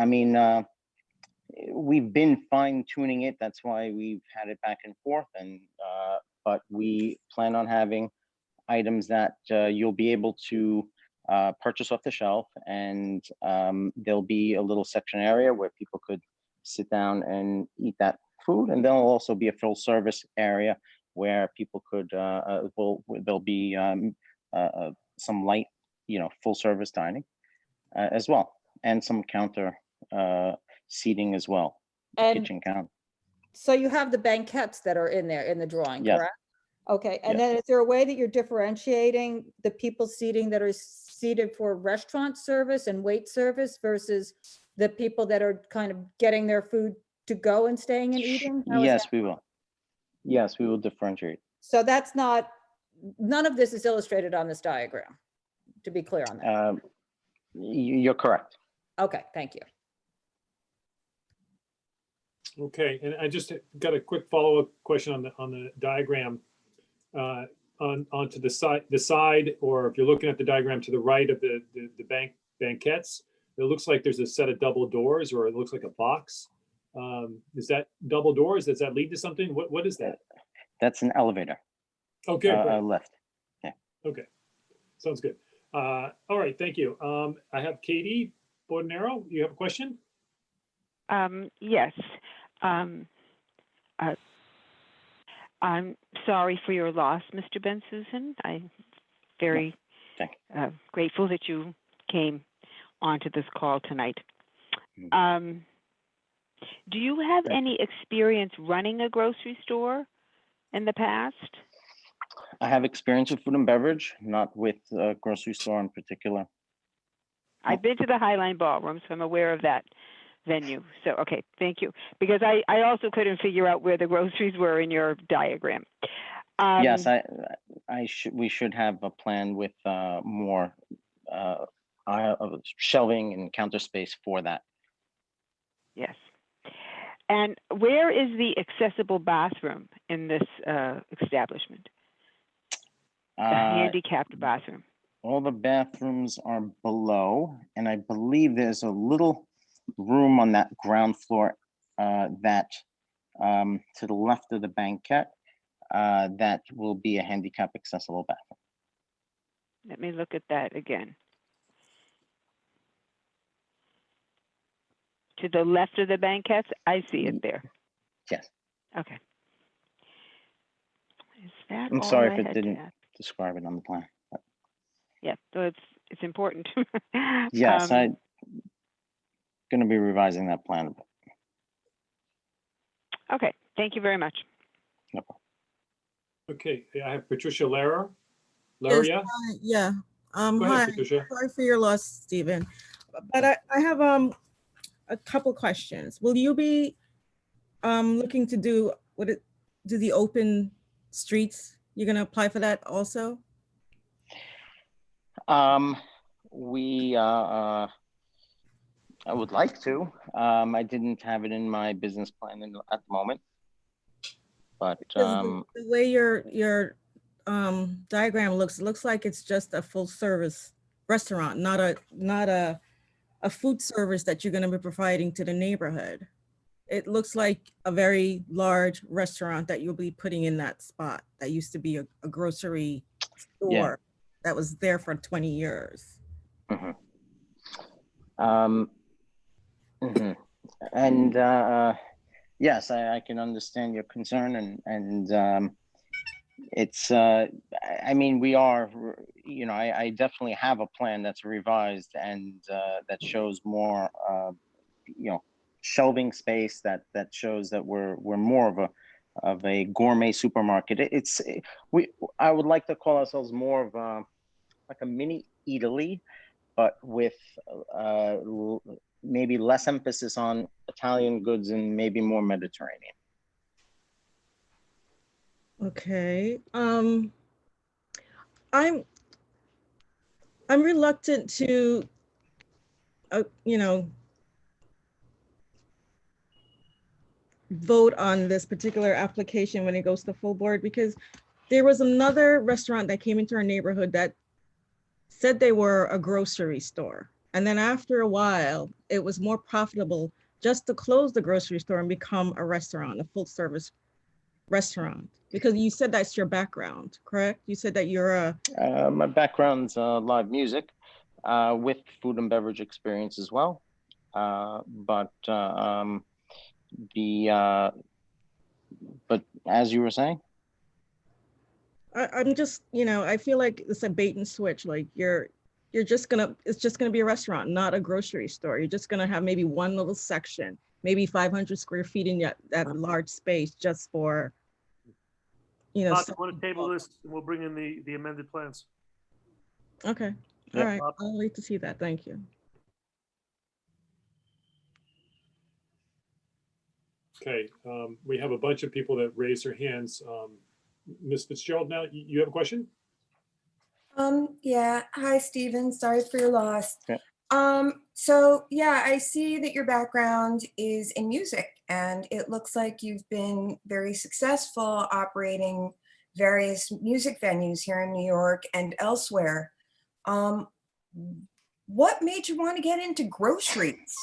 we've been fine tuning it. That's why we've had it back and forth. And but we plan on having items that you'll be able to purchase off the shelf, and there'll be a little section area where people could sit down and eat that food. And there'll also be a full service area where people could there'll be some light, full service dining as well, and some counter seating as well, And kitchen counter. so you have the banquettes that are in there in the drawing, Yes. correct? Okay, and Yes. then is there a way that you're differentiating the people seating that are seated for restaurant service and wait service versus the people that are kind of getting their food to go and staying and eating? How is Yes, that? we will. Yes, we will differentiate. So that's not, none of this is illustrated on this diagram, to be clear on that. You're correct. Okay, thank you. Okay, and I just got a quick follow-up question on the diagram. Onto the side, or if you're looking at the diagram to the right of the banquettes, it looks like there's a set of double doors, or it looks like a box. Is that double doors? Does that lead to something? What is that? That's an elevator. Okay, great. Left. Yeah. Okay, sounds good. All right, thank you. I have Katie Bordenero. You have a question? Yes. I'm sorry for your loss, Mr. Bensusan. I'm very grateful that you came onto this call tonight. Do you have any experience running a grocery store in the past? I have experience with food and beverage, not with a grocery store in particular. I've been to the Highline Ballroom, so I'm aware of that venue. So, okay, thank you. Because I also couldn't figure out where the groceries were in your diagram. Yes, we should have a plan with more shelving and counter space for that. Yes. And where is the accessible bathroom in this establishment? The handicapped bathroom. All the bathrooms are below, and I believe there's a little room on that ground floor that to the left of the banquette that will be a handicap accessible bathroom. Let me look at that again. To the left of the banquettes, I see it there. Yes. Okay. Is that I'm all sorry I if it had didn't to ask? describe it on the plan. But Yeah, so it's important. yes, I'm going to be revising that plan a bit. Okay, thank you very much. No problem. Okay, I have Patricia Lara. Yes, Laria? yeah. Go ahead, Hi. Patricia. Sorry for your loss, Stephen. But I have a couple questions. Will you be looking to do the open streets? You're gonna apply for that also? I would like to. I didn't have it in my business plan at the moment, but The way your diagram looks, it looks like it's just a full service restaurant, not a food service that you're going to be providing to the neighborhood. It looks like a very large restaurant that you'll be putting in that spot that used to be a grocery store that was there for 20 years. Mm-hmm. Mhm. And yes, I can understand your concern, and it's I mean, we are, you know, I definitely have a plan that's revised and that shows more you know, shelving space that shows that we're more of a gourmet supermarket. I would like to call ourselves more of a like a mini Italy, but with maybe less emphasis on Italian goods and maybe more Mediterranean. Okay. I'm reluctant to, you know, vote on this particular application when it goes to full board, because there was another restaurant that came into our neighborhood that said they were a grocery store. And then after a while, it was more profitable just to close the grocery store and become a restaurant, a full service restaurant. Because you said that's your background, correct? You said that you're a... My background's live music with food and beverage experience as well. But as you were saying? I'm just, you know, I feel like it's a bait and switch. Like it's just gonna be a restaurant, not a grocery store. You're just gonna have maybe one little section, maybe 500 square feet in that large space just for, you know. Bob, you want to table this and we'll bring in the amended plans. Okay, all right, I'll wait to see that, thank you. Okay, we have a bunch of people that raise their hands. Ms. Fitzgerald, now you have a question? Yeah. Hi, Steven. Sorry for your loss. Yeah. So yeah, I see that your background is in music, and it looks like you've been very successful operating various music venues here in New York and elsewhere. What made you want to get into groceries?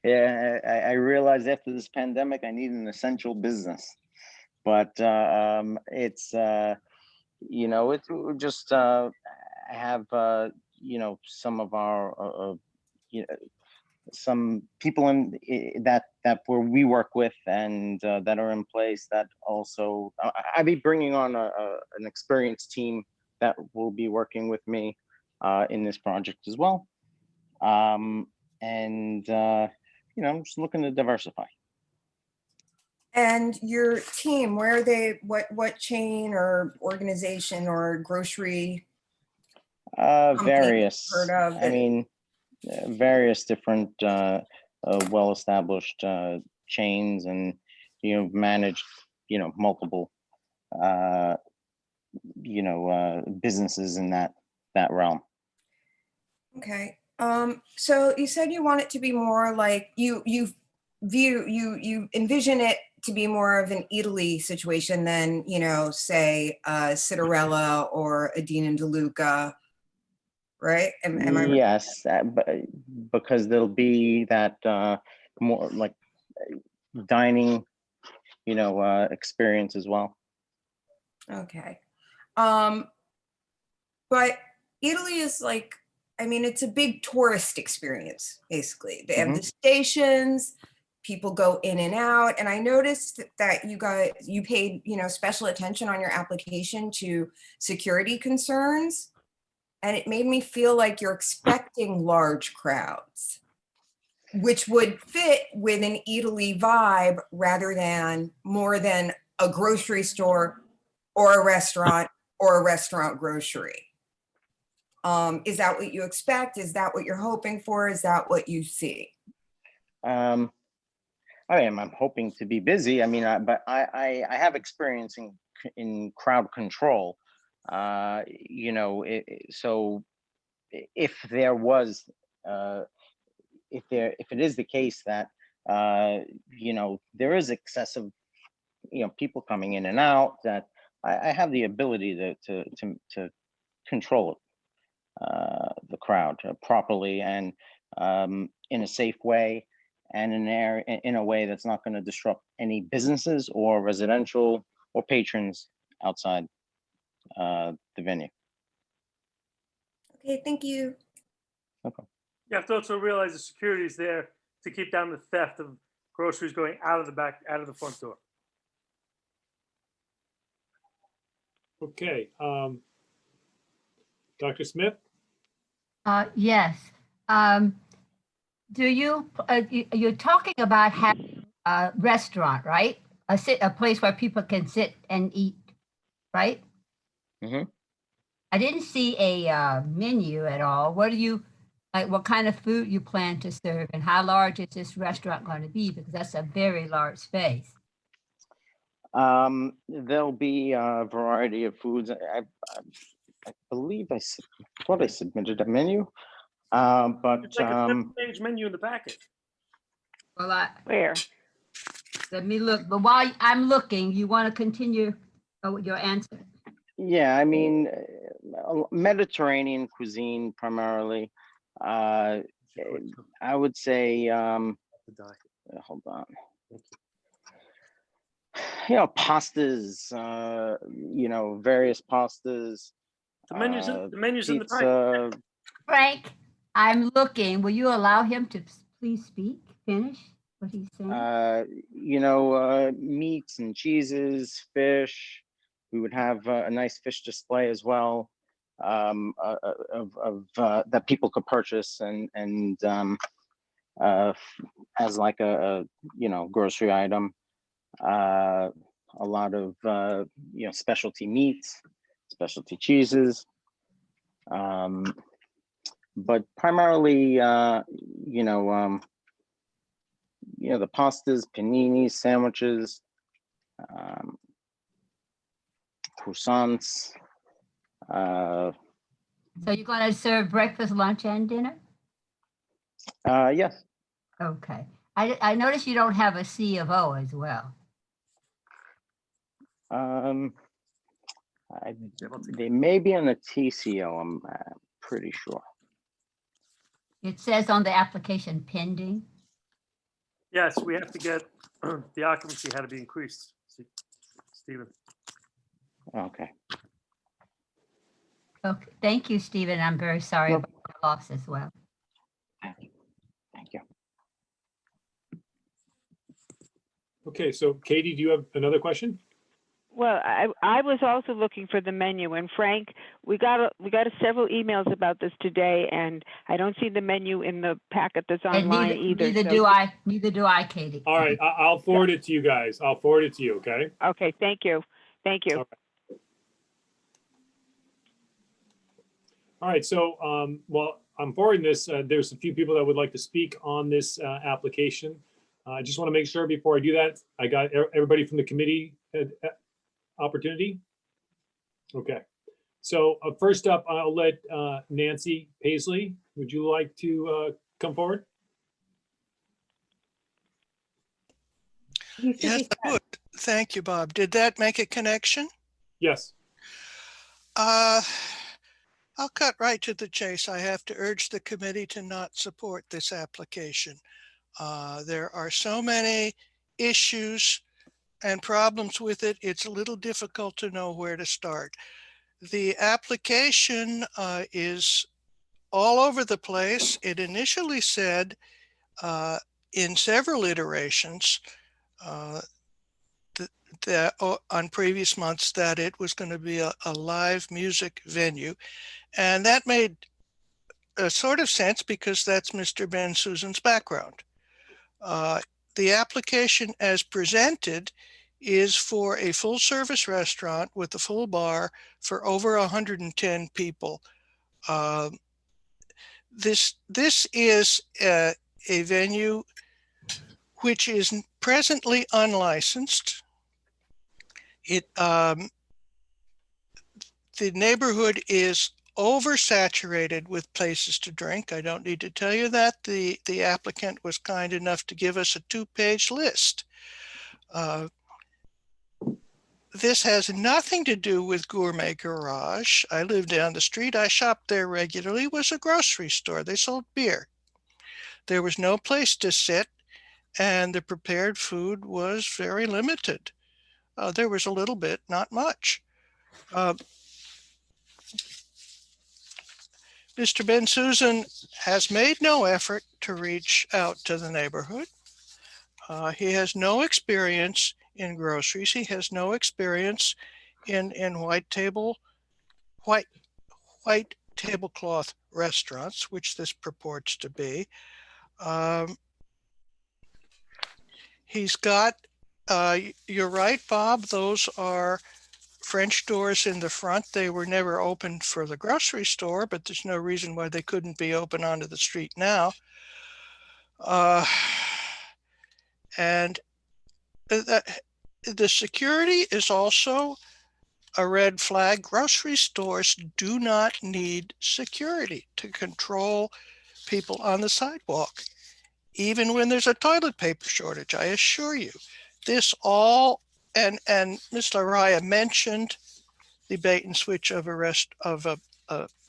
Yeah, I realized after this pandemic, I need an essential business. But it's, you know, it's just have, you know, some of our, you know, some people in that where we work with and that are in place that also, I'll be bringing on an experienced team that will be working with me in this project as well. And, you know, I'm just looking to diversify. And your team, where are they, what chain or organization or grocery? Various, heard of I mean, various different well-established chains, and, you know, managed, you know, multiple, you know, businesses in that realm. Okay. So you said you want it to be more like you envision it to be more of an Italy situation than, you know, say Citarella or a Dean and DeLuca, right? Am I right? Yes, because there'll be that more like dining, you know, experience as well. Okay. But Italy is like, I mean, it's a big tourist experience, basically. They have the stations, people go in and out. And I noticed that you paid, you know, special attention on your application to security concerns. And it made me feel like you're expecting large crowds, which would fit with an Italy vibe rather than more than a grocery store or a restaurant grocery. Is that what you expect? Is that what you're hoping for? Is that what you see? I'm hoping to be busy. I mean, but I have experience in crowd control. You know, so if there was, if it is the case that, you know, there is excessive, you know, people coming in and out, that I have the ability to control it. The crowd properly and in a safe way, and in a way that's not going to disrupt any businesses or residential or patrons outside the venue. Okay, thank you. Okay. You have to also realize the security is there to keep down the theft of groceries going out of the back, out of the front door. Okay. Dr. Smith? Yes. You're talking about having a restaurant, right? A place where people can sit and eat, right? Mm-hmm. I didn't see a menu at all. What kind of food you plan to serve, and how large is this restaurant going to be? Because that's a very large space. There'll be a variety of foods. I believe thought I submitted a menu, but It's like a 7-page menu in the packet. Well, Where? Let me look. But while I'm looking, you want to continue your answer? yeah, I mean, Mediterranean cuisine primarily. I would say, hold on. Pastas, various pastas. The menu's in the pizza. packet. Frank, I'm looking. Will you allow him to please finish what he's saying? Meats and cheeses, fish. We would have a nice fish display as well, that people could purchase and as like a grocery item. A lot of specialty meats, specialty cheeses, but primarily the pastas, paninis, sandwiches, croissants. So you're going to serve breakfast, lunch, and dinner? Yes. Okay. I noticed you don't have a C of O as well. They may be on the TCO, I'm pretty sure. It says on the application pending. Yes, we have to get the occupancy had to be increased, Stephen. Okay. Okay. Thank you, Stephen. I'm very sorry about the loss as well. Thank you. Okay, so Katie, do you have another question? Well, I was also looking for the menu, and Frank, we got several emails about this today, and I don't see the menu in the packet that's online either. Neither do I, Katie. All right, I'll forward it to you guys. I'll forward it to you, okay? Okay, thank you. Thank you. All right, so while I'm forwarding this, there's a few people that would like to speak on this application. I just want to make sure before I do that, I got everybody from the committee opportunity. Okay, so first up, I'll let Nancy Paisley. Would you like to come forward? Yes, I would. Thank you, Bob. Did that make a connection? Yes. I'll cut right to the chase. I have to urge the committee to not support this application. There are so many issues and problems with it, it's a little difficult to know where to start. The application is all over the place. It initially said in several iterations that on previous months that it was going to be a live music venue. And that made a sort of sense because that's Mr. Bensusan's background. The application as presented is for a full service restaurant with a full bar for over 110 people. This is a venue which is presently unlicensed. The neighborhood is oversaturated with places to drink. I don't need to tell you that. The applicant was kind enough to give us a 2-page list. This has nothing to do with Gourmet Garage. I live down the street. I shopped there regularly. It was a grocery store. They sold beer. There was no place to sit, and the prepared food was very limited. There was a little bit, not much. Mr. Bensusan has made no effort to reach out to the neighborhood. He has no experience in groceries. He has no experience in white tablecloth restaurants, which this purports to be. He's got, you're right, Bob, those are French doors in the front. They were never opened for the grocery store, but there's no reason why they couldn't be open onto the street now. And the security is also a red flag. Grocery stores do not need security to control people on the sidewalk, even when there's a toilet paper shortage. I assure you, this all, and Ms. Laraya mentioned the bait and switch of a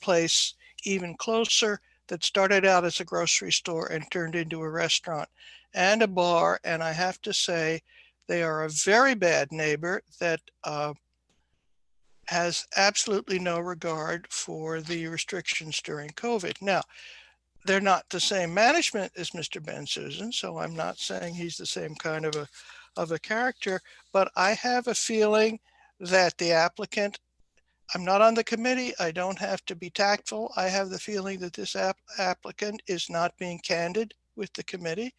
place even closer that started out as a grocery store and turned into a restaurant and a bar. And I have to say, they are a very bad neighbor that has absolutely no regard for the restrictions during COVID. Now, they're not the same management as Mr. Bensusan, so I'm not saying he's the same kind of a character, but I have a feeling that the applicant, I'm not on the committee, I don't have to be tactful. I have the feeling that this applicant is not being candid with the committee.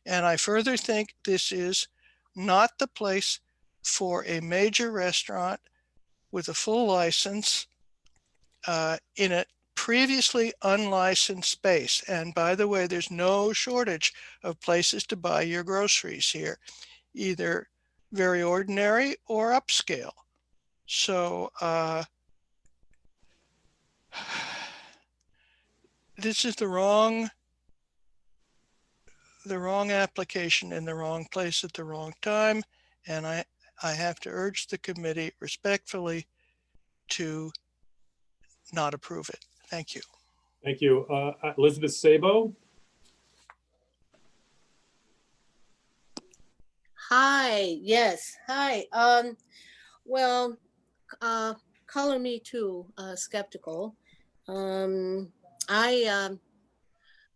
And I further think this is not the place for a major restaurant with a full license in a previously unlicensed space. And by the way, there's no shortage of places to buy your groceries here, either very ordinary or upscale. So this is the wrong application in the wrong place at the wrong time. And I have to urge the committee respectfully to not approve it. Thank you. Thank you. Elizabeth Sabo. Hi, yes, hi. Well, color me too, skeptical. I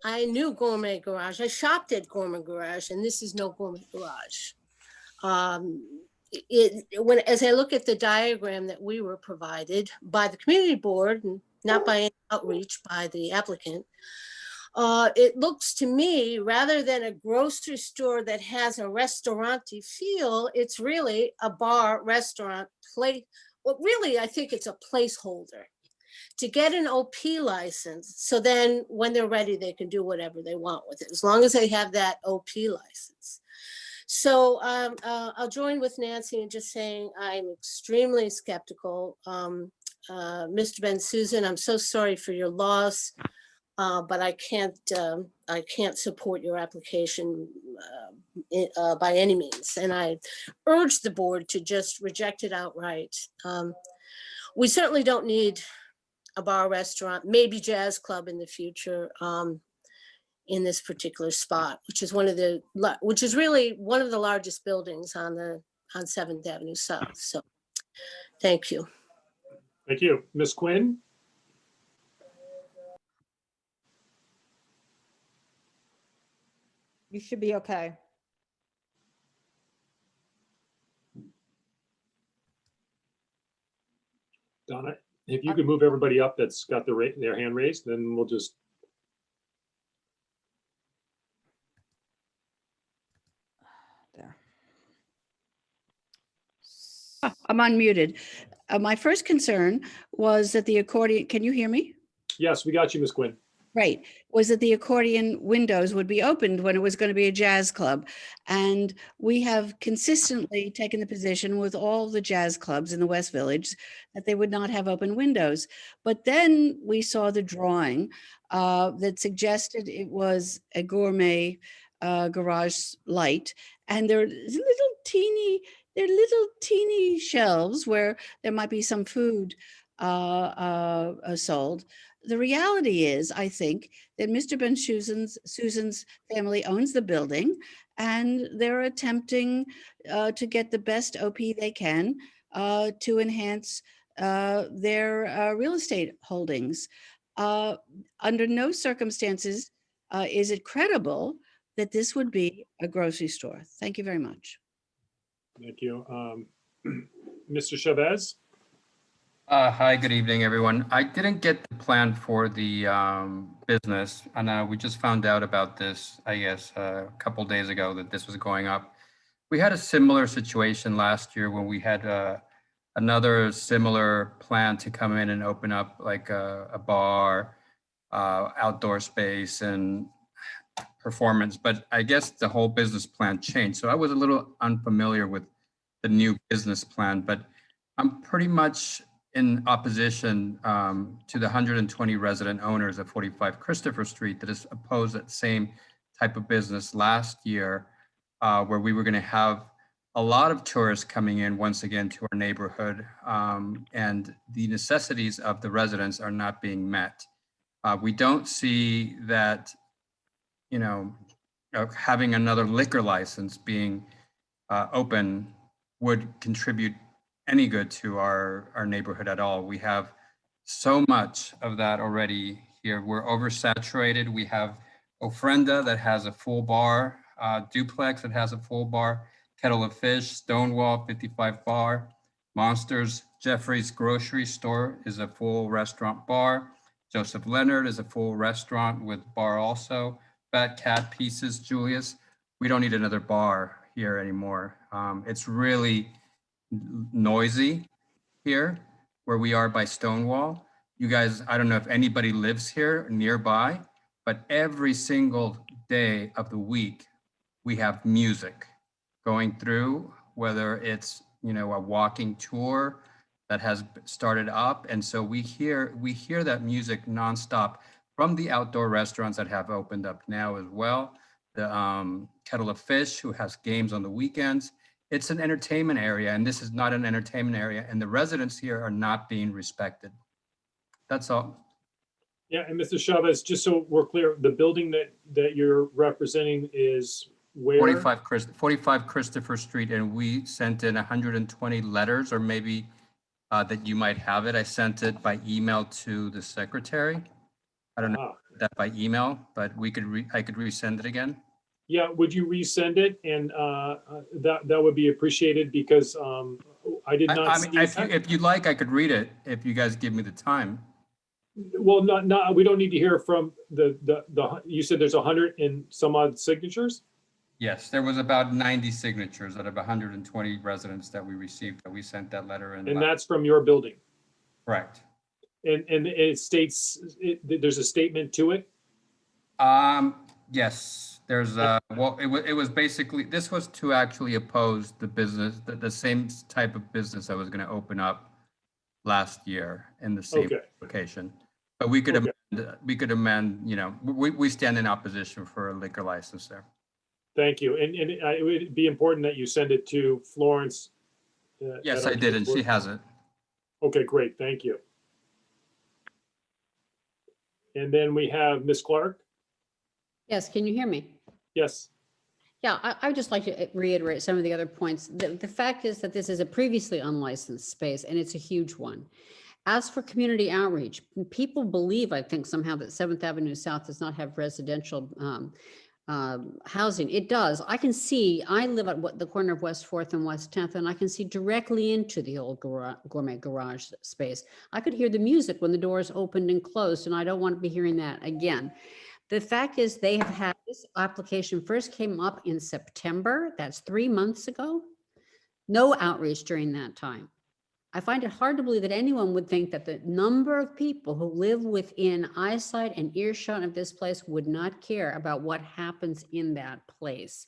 knew Gourmet Garage. I shopped at Gourmet Garage, and this is no Gourmet Garage. As I look at the diagram that we were provided by the community board, and not by any outreach by the applicant, it looks to me, rather than a grocery store that has a restaurant-y feel, it's really a bar, restaurant, place. Well, really, I think it's a placeholder to get an OP license. So then when they're ready, they can do whatever they want with it, as long as they have that OP license. So I'll join with Nancy in just saying I'm extremely skeptical. Mr. Bensusan, I'm so sorry for your loss, but I can't support your application by any means. And I urge the board to just reject it outright. We certainly don't need a bar, restaurant, maybe jazz club in the future in this particular spot, which is really one of the largest buildings on 7th Avenue South. So thank you. Thank you. Ms. Quinn? You should be okay. Donna, if you could move everybody up that's got their hand raised, then we'll just. There. I'm unmuted. My first concern was that the accordion, can you hear me? Yes, we got you, Ms. Quinn. Right, was that the accordion windows would be opened when it was going to be a jazz club. And we have consistently taken the position with all the jazz clubs in the West Village that they would not have open windows. But then we saw the drawing that suggested it was a gourmet garage light. And there are little teeny shelves where there might be some food sold. The reality is, I think, that Mr. Bensusan's family owns the building, and they're attempting to get the best OP they can to enhance their real estate holdings. under no circumstances is it credible that this would be a grocery store. Thank you very much. Thank you. Mr. Chavez? Hi, good evening, everyone. I didn't get the plan for the business, and we just found out about this, I guess, a couple days ago that this was going up. We had a similar situation last year when we had another similar plan to come in and open up like a bar, outdoor space, and performance. But I guess the whole business plan changed. So I was a little unfamiliar with the new business plan, but I'm pretty much in opposition to the 120 resident owners of 45 Christopher Street that is opposed that same type of business last year, where we were going to have a lot of tourists coming in once again to our neighborhood, and the necessities of the residents are not being met. We don't see that, you know, having another liquor license being open would contribute any good to our neighborhood at all. We have so much of that already here. We're oversaturated. We have Ofrenda that has a full bar, Duplex that has a full bar, Kettle of Fish, Stonewall 55 bar, Monsters, Jeffrey's Grocery Store is a full restaurant bar, Joseph Leonard is a full restaurant with bar also, Fat Cat Pieces, Julius. We don't need another bar here anymore. It's really noisy here where we are by Stonewall. You guys, I don't know if anybody lives here nearby, but every single day of the week, we have music going through, whether it's, you know, a walking tour that has started up. And so we hear that music nonstop from the outdoor restaurants that have opened up now as well. The Kettle of Fish, who has games on the weekends. It's an entertainment area, and this is not an entertainment area, and the residents here are not being respected. That's all. Yeah, and Mr. Chavez, just so we're clear, the building that you're representing is where? 45 Christopher Street, and we sent in 120 letters, or maybe that you might have it. I sent it by email to the secretary. I don't know that by email, but I could resend it again. Yeah, would you resend it? And that would be appreciated, because I did not see that. If you'd like, I could read it if you guys give me the time. Well, not we don't need to hear from the you said there's 100 and some odd signatures? Yes, there was about 90 signatures out of 120 residents that we received, that we sent that letter in. And that's from your building? Correct. And it states, there's a statement to it? Yes. There's well, it was basically, this was to actually oppose the business, the same type of business that was going to open up last year in the same location. But we could amend, you know, we stand in opposition for a liquor license there. Thank you. And it would be important that you send it to Florence. Yes, I did, and she has it. Okay, great. Thank you. And then we have Ms. Clark. Yes, can you hear me? Yes. Yeah, I would just like to reiterate some of the other points. The fact is that this is a previously unlicensed space, and it's a huge one. As for community outreach, people believe, I think somehow, that 7th Avenue South does not have residential housing. It does. I can see, I live at the corner of West 4th and West 10th, and I can see directly into the old gourmet garage space. I could hear the music when the doors opened and closed, and I don't want to be hearing that again. The fact is, they have had, this application first came up in September. That's 3 months ago. No outreach during that time. I find it hard to believe that anyone would think that the number of people who live within eyesight and earshot of this place would not care about what happens in that place.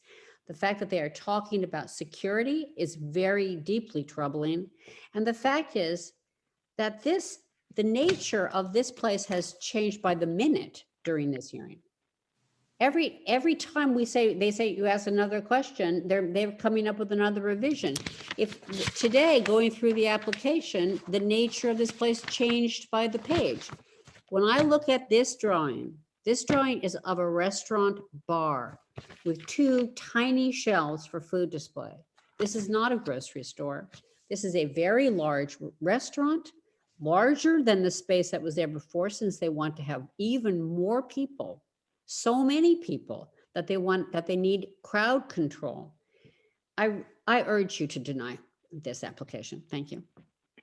The fact that they are talking about security is very deeply troubling. And the fact is that the nature of this place has changed by the minute during this hearing. Every time they say you ask another question, they're coming up with another revision. If today, going through the application, the nature of this place changed by the page. When I look at this drawing is of a restaurant bar with 2 tiny shelves for food display. This is not a grocery store. This is a very large restaurant larger than the space that was there before, since they want to have even more people, so many people that they need crowd control. I urge you to deny this application. Thank you.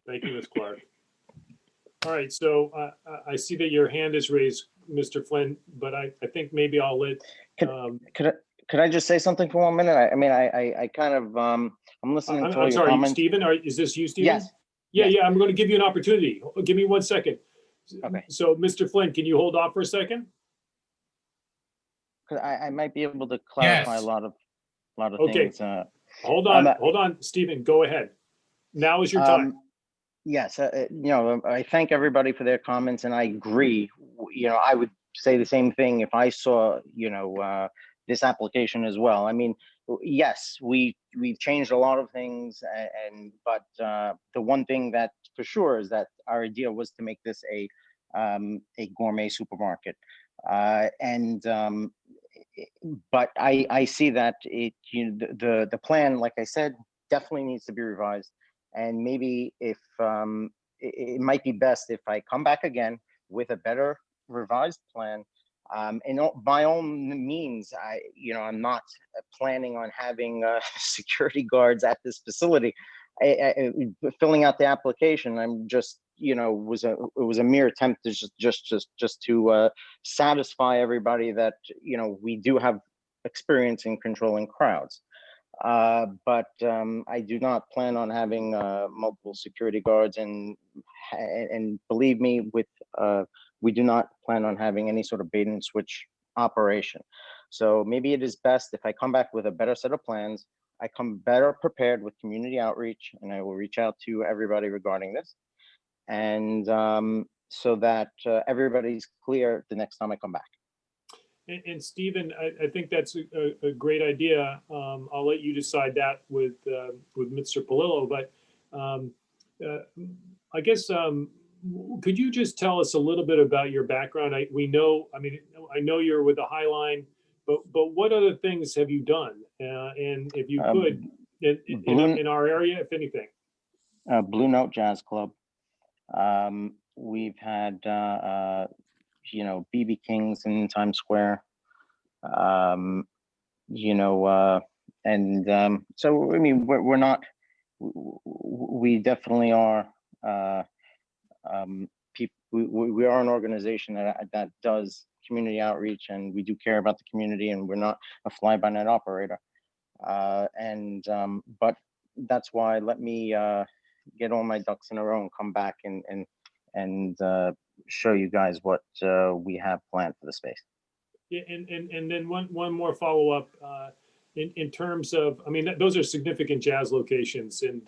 Thank you, Ms. Clark. All right, so I see that your hand is raised, Mr. Flynn, but I think maybe I'll let. Could I just say something for 1 minute? I kind of, I'm listening to all I'm your sorry, comments. Stephen, is this you, Stephen? Yes. Yeah, I'm going to give you an opportunity. Give me 1 second. Okay. So, Mr. Flynn, can you hold off for a second? 'Cause I might be able to clarify Yes. a lot of Okay. things. Hold on, Stephen, go ahead. Now is your time. Yes, I thank everybody for their comments, and I agree. I would say the same thing if I saw, this application as well. I mean, yes, we've changed a lot of things, but the one thing that for sure is that our idea was to make this a gourmet supermarket, but I see that the plan, like I said, definitely needs to be revised. And maybe if it might be best if I come back again with a better revised plan. And by all means, I'm not planning on having security guards at this facility. Filling out the application, I'm just, it was a mere attempt to just to satisfy everybody that we do have experience in controlling crowds. But I do not plan on having multiple security guards, and believe me, we do not plan on having any sort of bait and switch operation. So maybe it is best if I come back with a better set of plans. I come better prepared with community outreach, and I will reach out to everybody regarding this, and so that everybody's clear the next time I come back. And Stephen, I think that's a great idea. I'll let you decide that with Mr. Polillo, but I guess, could you just tell us a little bit about your background? I know you're with the High Line, but what other things have you done? And if you could, in our area, if anything. Blue Note Jazz Club. We've had BB King's in Times Square, so I mean, we're not, we definitely are, we are an organization that does community outreach, and we do care about the community, and we're not a fly-by-night operator. But that's why let me get all my ducks in a row and come back and show you guys what we have planned for the space. Yeah, and then one more follow-up in terms of, I mean, those are significant jazz locations, and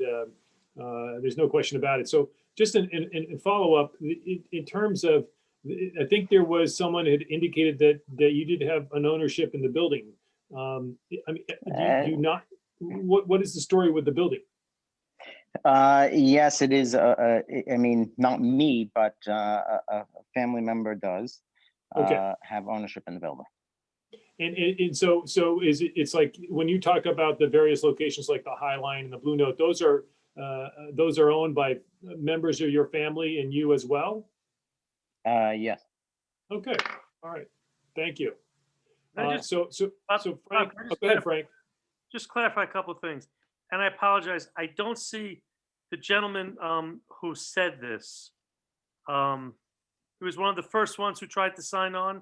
there's no question about it. So just in follow-up, in terms of, I think there was someone had indicated that you did have an ownership in the building. I mean, do you not? What is the story with the building? Yes, it is. I mean, not me, but a family member does have ownership in the building. And so is it? It's like when you talk about the various locations, like the High Line and the Blue Note, those are owned by members of your family and you as well. Yes. Okay. All right. Thank you. So Frank, go ahead, Frank. Just clarify a couple of things, and I apologize. I don't see the gentleman who said this. He was one of the first ones who tried to sign on.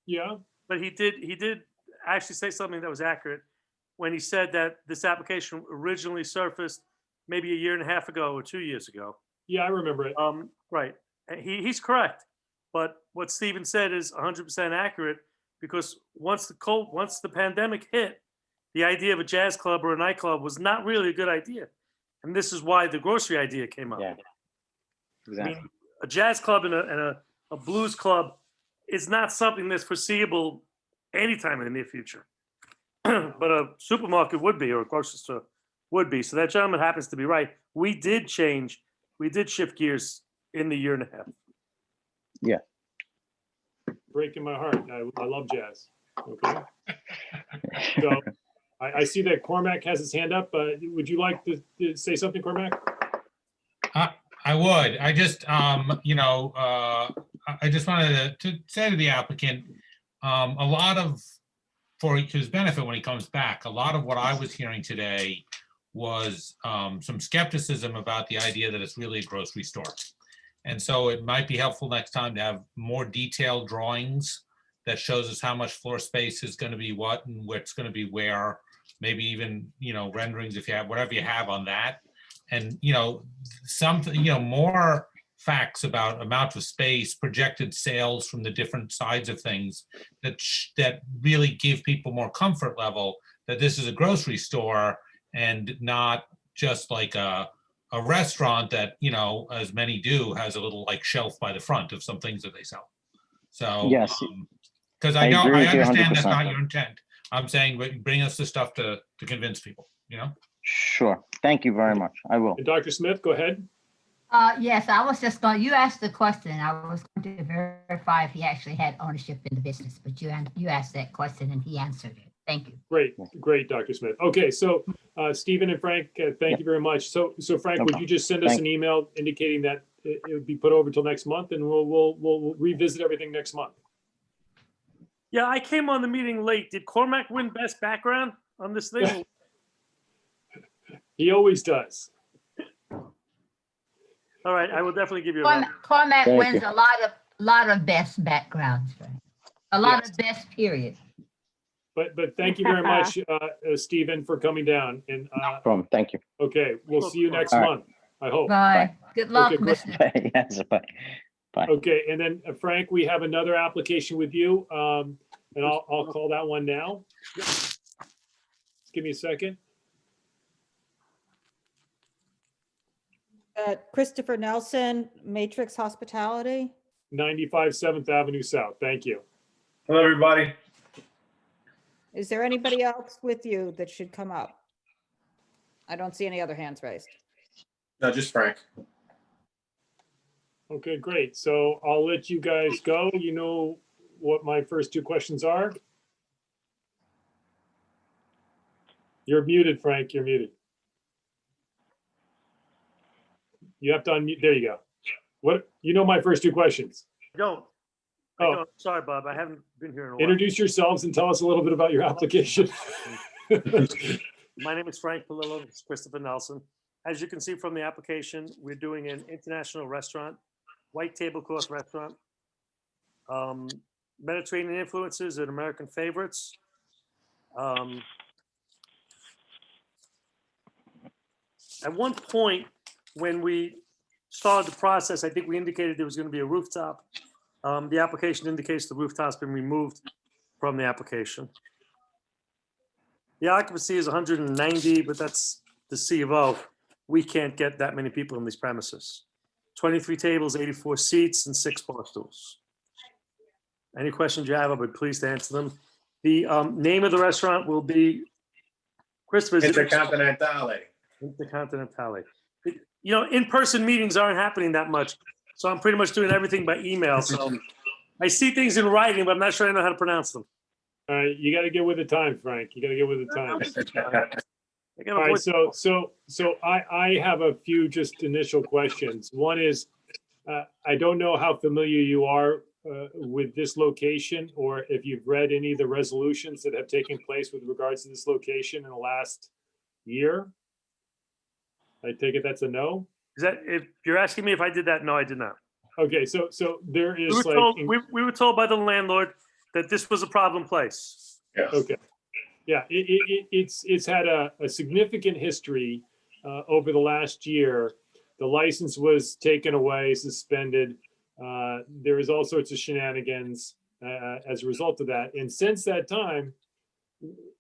Yeah. But he did actually say something that was accurate when he said that this application originally surfaced maybe a year and a half ago or 2 years ago. Yeah, I remember it. Right. He's correct. But what Steven said is 100% accurate, because once the pandemic hit, the idea of a jazz club or a nightclub was not really a good idea. And this is why the grocery idea came up. Yeah, exactly. I mean, a jazz club and a blues club is not something that's foreseeable anytime in the near future. But a supermarket would be, or a grocery store would be. So that gentleman happens to be right. We did shift gears in the year and a half. Yeah. Breaking my heart. I love jazz. Okay. So I see that Cormac has his hand up. Would you like to say something, Cormac? I would. I just, you know, I just wanted to say to the applicant, a lot of, for his benefit when he comes back, a lot of what I was hearing today was some skepticism about the idea that it's really a grocery store. And so it might be helpful next time to have more detailed drawings that shows us how much floor space is going to be what and what's going to be where, maybe even, you know, renderings if you have, whatever you have on that. And, you know, something, you know, more facts about amount of space, projected sales from the different sides of things that really give people more comfort level that this is a grocery store and not just like a restaurant that, you know, as many do, has a little like shelf by the front of some things that they sell. So, Yes. because I understand that's not your intent. I'm saying bring us the stuff to convince people, you know? Sure. Thank you very much. I will. And Dr. Smith, go ahead. Yes, I was just going, you asked the question. I was going to verify if he actually had ownership in the business, but you asked that question and he answered it. Thank you. Great, Dr. Smith. Okay, so Steven and Frank, thank you very much. So Frank, would you just send us an email indicating that it would be put over till next month, and we'll revisit everything next month. Yeah, I came on the meeting late. Did Cormac win best background on this thing? He always does. All right, I will definitely give you a Cormac wins a lot of best backgrounds, right? A lot of best period. But thank you very much, Steven, for coming down. And No problem. Thank you. Okay, we'll see you next All right. month, I hope. Bye. Good luck, Okay, great. Mr. Yes, bye. Bye. Okay, and then Frank, we have another application with you, and I'll call that one now. Just give me a second. Christopher Nelson, Matrix Hospitality. 95 7th Avenue South. Thank you. Hello, everybody. Is there anybody else with you that should come up? I don't see any other hands raised. No, just Frank. Okay, great. So I'll let you guys go. You know what my first two questions are? You're muted, Frank. You're muted. You have to unmute. There you go. What? You know my first two questions. Don't. Oh. No, sorry, Bob. I haven't been here in a while. Introduce yourselves and tell us a little bit about your application. My name is Frank Palillo. It's Christopher Nelson. As you can see from the application, we're doing an international restaurant, white tablecloth restaurant. Mediterranean influences and American favorites. At one point, when we started the process, I think we indicated there was going to be a rooftop. The application indicates the rooftop's been removed from the application. The occupancy is 190, but that's the C of O. We can't get that many people in these premises. 23 tables, 84 seats, and 6 bar stools. Any questions you have, I'll be pleased to answer them. The name of the restaurant will be Christopher's Intercontinentale. Intercontinentale. You know, in-person meetings aren't happening that much, so I'm pretty much doing everything by email. So I see things in writing, but I'm not sure I know how to pronounce them. All right, you got to get with the time, Frank. You got to get with the time. I All right, so I have a few just initial questions. One is, I don't know how familiar you are with this location, or if you've read any of the resolutions that have taken place with regards to this location in the last year. I take it that's a no? Is that, if you're asking me if I did that? No, I did not. Okay, so there is we were told by the landlord that this was a problem place. Okay. Yeah, it's had a significant history over the last year. The license was taken away, suspended. There is all sorts of shenanigans as a result of that. And since that time,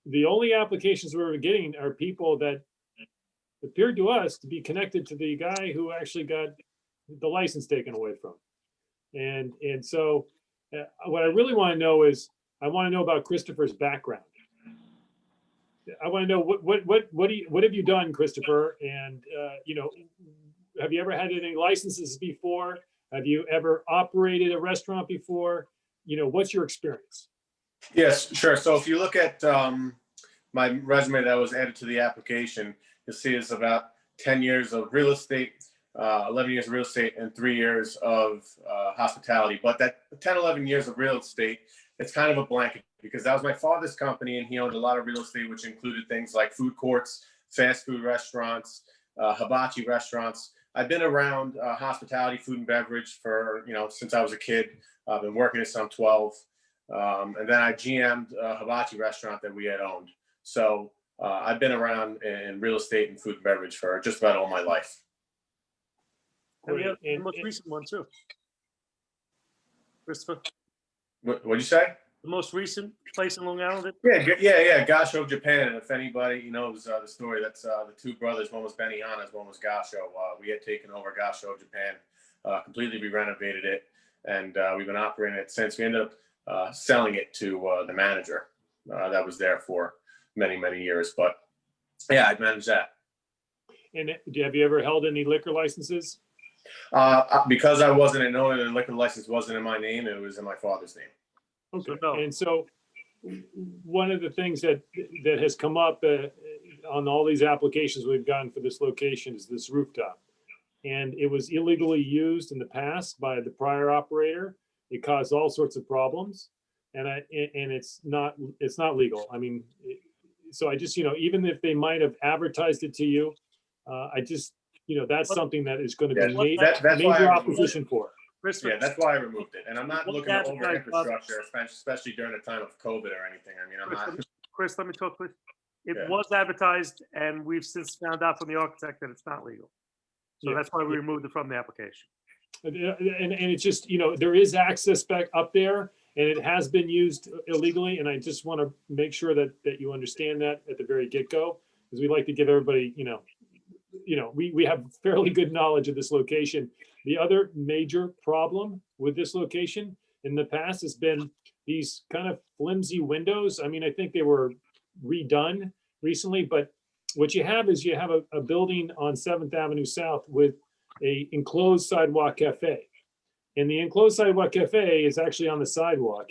the only applications we're getting are people that appeared to us to be connected to the guy who actually got the license taken away from. And so what I really want to know is, I want to know about Christopher's background. I want to know what have you done, Christopher? And you know, have you ever had any licenses before? Have you ever operated a restaurant before? You know, what's your experience? Yes, sure. So if you look at my resume that was added to the application, you'll see it's about 10 years of real estate 11 years of real estate and 3 years of hospitality. But that 10, 11 years of real estate, it's kind of a blanket because that was my father's company and he owned a lot of real estate, which included things like food courts, fast food restaurants, hibachi restaurants. I've been around hospitality, food and beverage for, since I was a kid. I've been working since I'm 12. And then I GM'd a hibachi restaurant that we had owned. So I've been around in real estate and food and beverage for just about all my life. And we have the most recent one too. Christopher, What'd you say? the most recent place in Long Island? Yeah. Gasho, Japan. And if anybody knows the story, that's the two brothers. One was Benihana's, one was Gasho. We had taken over Gasho, Japan, completely re-renovated it, and we've been operating it since. We ended up selling it to the manager that was there for many, many years. But yeah, I managed that. And have you ever held any liquor licenses? Because I wasn't an owner, the liquor license wasn't in my name. It was in my father's name. Okay. And so one of the things that has come up on all these applications we've gotten for this location is this rooftop. And it was illegally used in the past by the prior operator. It caused all sorts of problems. And it's not legal. I mean, so I just, even if they might have advertised it to you, I just, that's something that is going to be major opposition for. Yeah, that's why I removed it. And I'm not looking at over infrastructure, especially during a time of COVID or anything. I mean, I'm not. Chris, let me talk with. It Yeah. was advertised, and we've since found out from the architect that it's not legal. So that's why we removed it from the application. And it's just, there is access back up there, and it has been used illegally. And I just want to make sure that you understand that at the very get-go, because we like to give everybody, we have fairly good knowledge of this location. The other major problem with this location in the past has been these kind of flimsy windows. I mean, I think they were redone recently, but what you have is a building on 7th Avenue South with a enclosed sidewalk cafe. And the enclosed sidewalk cafe is actually on the sidewalk.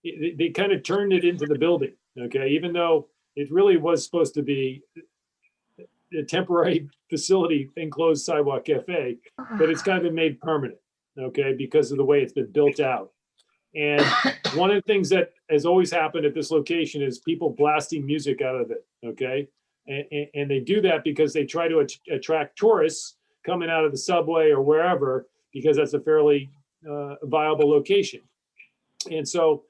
They kind of turned it into the building, okay? Even though it really was supposed to be a temporary facility, enclosed sidewalk cafe, but it's kind of been made permanent, okay, because of the way it's been built out. And one of the things that has always happened at this location is people blasting music out of it, okay? And they do that because they try to attract tourists coming out of the subway or wherever, because that's a fairly viable location. And so,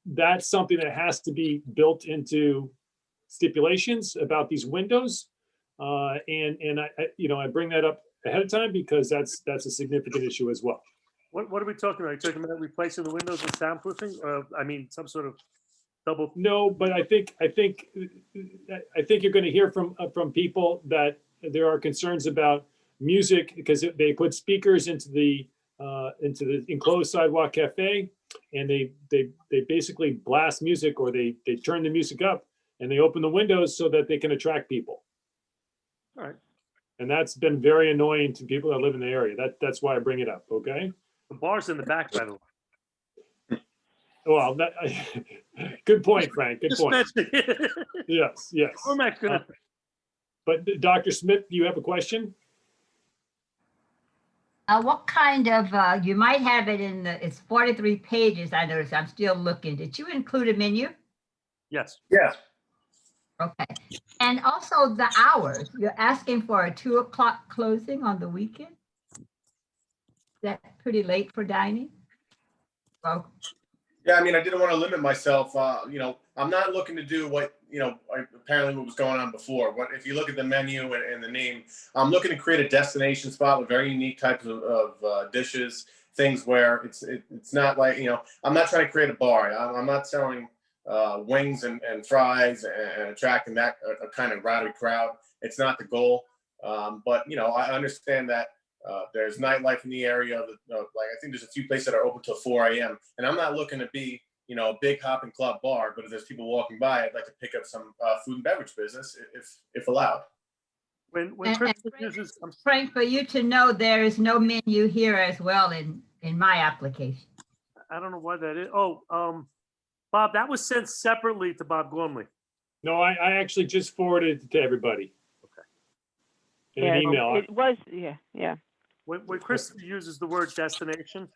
that's something that has to be built into stipulations about these windows. And I bring that up ahead of time because that's a significant issue as well. What are we talking about? Are you talking about replacing the windows with soundproofing, or some sort of double? No, but I think you're going to hear from people that there are concerns about music because they put speakers into the enclosed sidewalk cafe, and they basically blast music, or they turn the music up and they open the windows so that they can attract people. All right. And that's been very annoying to people that live in the area. That's why I bring it up. Okay. The bar's in the back, by the way. Well, good point, Frank. Good point. Yes. But Dr. Smith, do you have a question? What kind of, you might have it it's 43 pages, I noticed. I'm still looking. Did you include a menu? Yes. Yeah. Okay. And also the hours. You're asking for a 2 o'clock closing on the weekend? Is that pretty late for dining? Well, Yeah, I mean, I didn't want to limit myself. I'm not looking to do what, apparently what was going on before. If you look at the menu and the name, I'm looking to create a destination spot with very unique types of dishes, things where it's not like, I'm not trying to create a bar. I'm not selling wings and fries and attracting that a kind of rowdy crowd. It's not the goal. But, I understand that there's nightlife in the area. I think there's a few places that are open till 4 a.m. And I'm not looking to be, a big hopping club bar, but if there's people walking by, I'd like to pick up some food and beverage business if allowed. When Frank, for you to know, there is no menu here as well in my application. I don't know why that is. Oh, Bob, that was sent separately to Bob Gormley. No, I actually just forwarded it to everybody. in an email. It was, yeah. When Chris uses the word destination,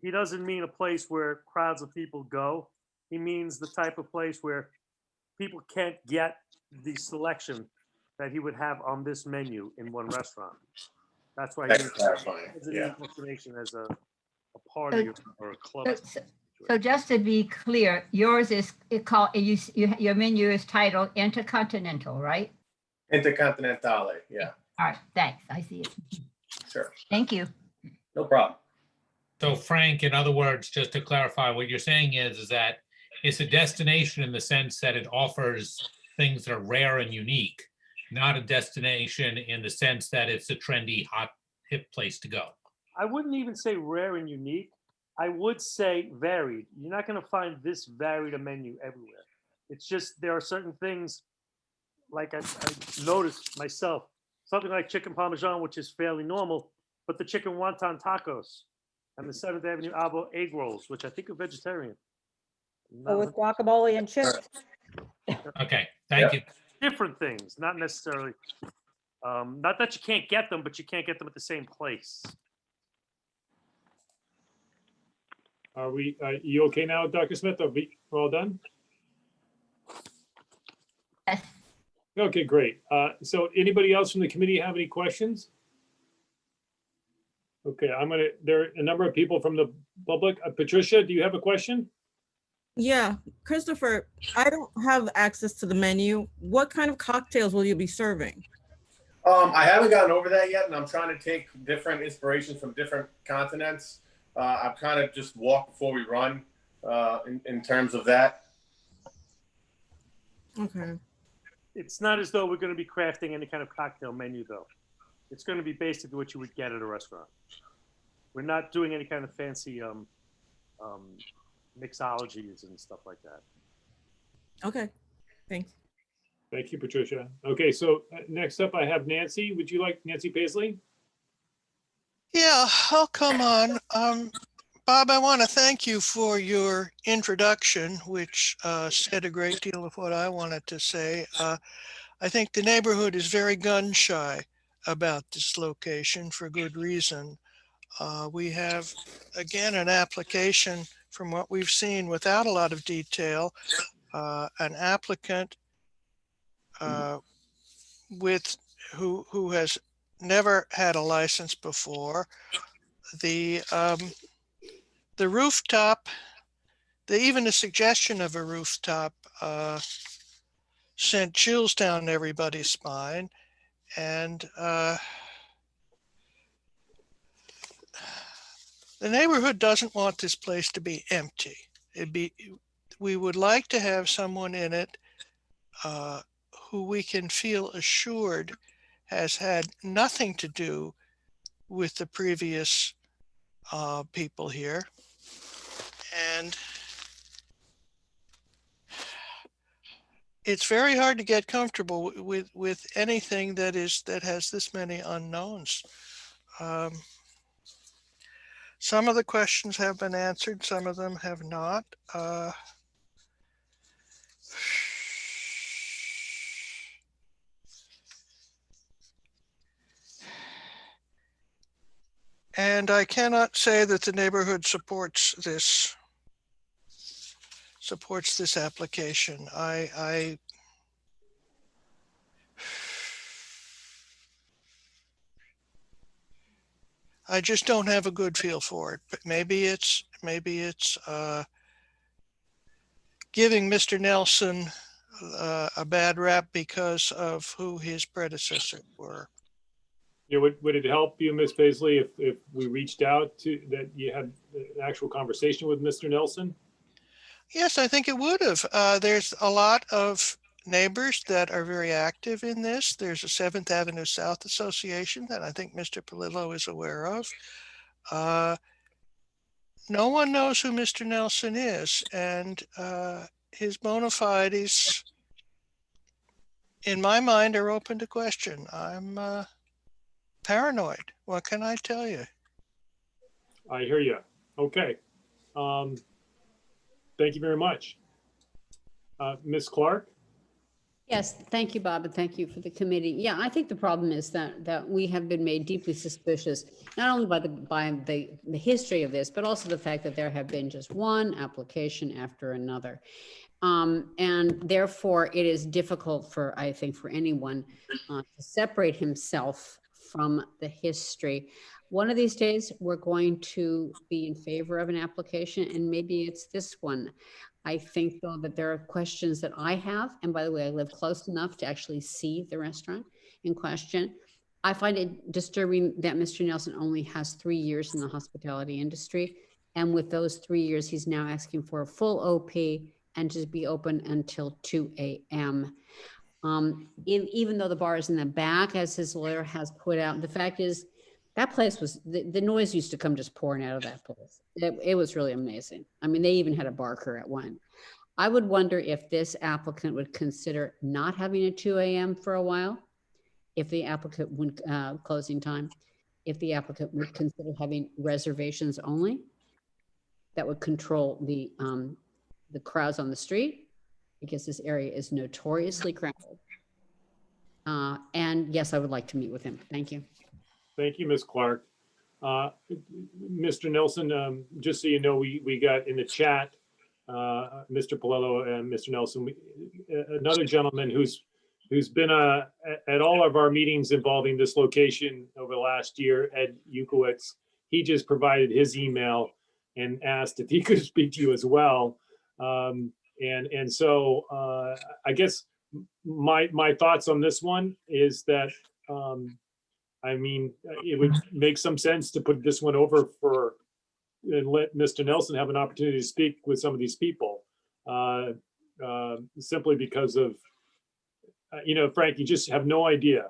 he doesn't mean a place where crowds of people go. He means the type of place where people can't get the selection that he would have on this menu in one restaurant. That's why he That's clarifying. doesn't Yeah. mean destination as a party or a club. So just to be clear, yours is your menu is titled Intercontinental, right? Intercontinentale. Yeah. All right, thanks. I see it. Sure. Thank you. No problem. So Frank, in other words, just to clarify, what you're saying is that it's a destination in the sense that it offers things that are rare and unique, not a destination in the sense that it's a trendy, hot, hip place to go. I wouldn't even say rare and unique. I would say varied. You're not going to find this varied a menu everywhere. It's just there are certain things, like I noticed myself, something like chicken parmesan, which is fairly normal, but the chicken wonton tacos and the 7th Avenue Avo egg rolls, which I think are vegetarian. Or with guacamole and chips. Okay, thank you. Different things, not necessarily. Not that you can't get them, but you can't get them at the same place. Are you okay now, Dr. Smith? Are we all done? Yes. Okay, great. So anybody else from the committee have any questions? Okay, there are a number of people from the public. Patricia, do you have a question? Yeah, Christopher, I don't have access to the menu. What kind of cocktails will you be serving? I haven't gotten over that yet, and I'm trying to take different inspirations from different continents. I've kind of just walked before we run in terms of that. Okay. It's not as though we're going to be crafting any kind of cocktail menu, though. It's going to be basically what you would get at a restaurant. We're not doing any kind of fancy mixologies and stuff like that. Okay, thanks. Thank you, Patricia. Okay, so next up I have Nancy. Would you like Nancy Paisley? Yeah, I'll come on. Bob, I want to thank you for your introduction, which said a great deal of what I wanted to say. I think the neighborhood is very gun shy about this location for good reason. We have, again, an application from what we've seen without a lot of detail, an applicant who has never had a license before. The rooftop, even the suggestion of a rooftop sent chills down everybody's spine. And the neighborhood doesn't want this place to be empty. We would like to have someone in it who we can feel assured has had nothing to do with the previous people here. And it's very hard to get comfortable with anything that has this many unknowns. Some of the questions have been answered, some of them have not. And I cannot say that the neighborhood supports this application. I just don't have a good feel for it. But maybe it's giving Mr. Nelson a bad rap because of who his predecessors were. Yeah, would it help you, Ms. Paisley, if we reached out that you had an actual conversation with Mr. Nelson? Yes, I think it would have. There's a lot of neighbors that are very active in this. There's a 7th Avenue South Association that I think Mr. Polillo is aware of. No one knows who Mr. Nelson is, and his bona fides, in my mind, are open to question. I'm paranoid. What can I tell you? I hear you. Okay. Thank you very much. Ms. Clark? Yes, thank you, Bob, and thank you for the committee. Yeah, I think the problem is that we have been made deeply suspicious, not only by the history of this, but also the fact that there have been just one application after another. And therefore, it is difficult for, I think, for anyone to separate himself from the history. One of these days, we're going to be in favor of an application, and maybe it's this one. I think, though, that there are questions that I have, and by the way, I live close enough to actually see the restaurant in question. I find it disturbing that Mr. Nelson only has 3 years in the hospitality industry, and with those 3 years, he's now asking for a full OP and to be open until 2 a.m. Even though the bar is in the back, as his lawyer has put out, the fact is that place was, the noise used to come just pouring out of that place. It was really amazing. I mean, they even had a barker at one. I would wonder if this applicant would consider not having a 2 a.m. for a while, if the applicant would, closing time, if the applicant would consider having reservations only, that would control the crowds on the street, because this area is notoriously crowded. And yes, I would like to meet with him. Thank you. Thank you, Ms. Clark. Mr. Nelson, just so you know, we got in the chat, Mr. Palello and Mr. Nelson, another gentleman who's been at all of our meetings involving this location over the last year, Ed Ukowitz. He just provided his email and asked if he could speak to you as well. And so I guess my thoughts on this one is that, I mean, it would make some sense to put this one over for, and let Mr. Nelson have an opportunity to speak with some of these people. Simply because of, you know, Frank, you just have no idea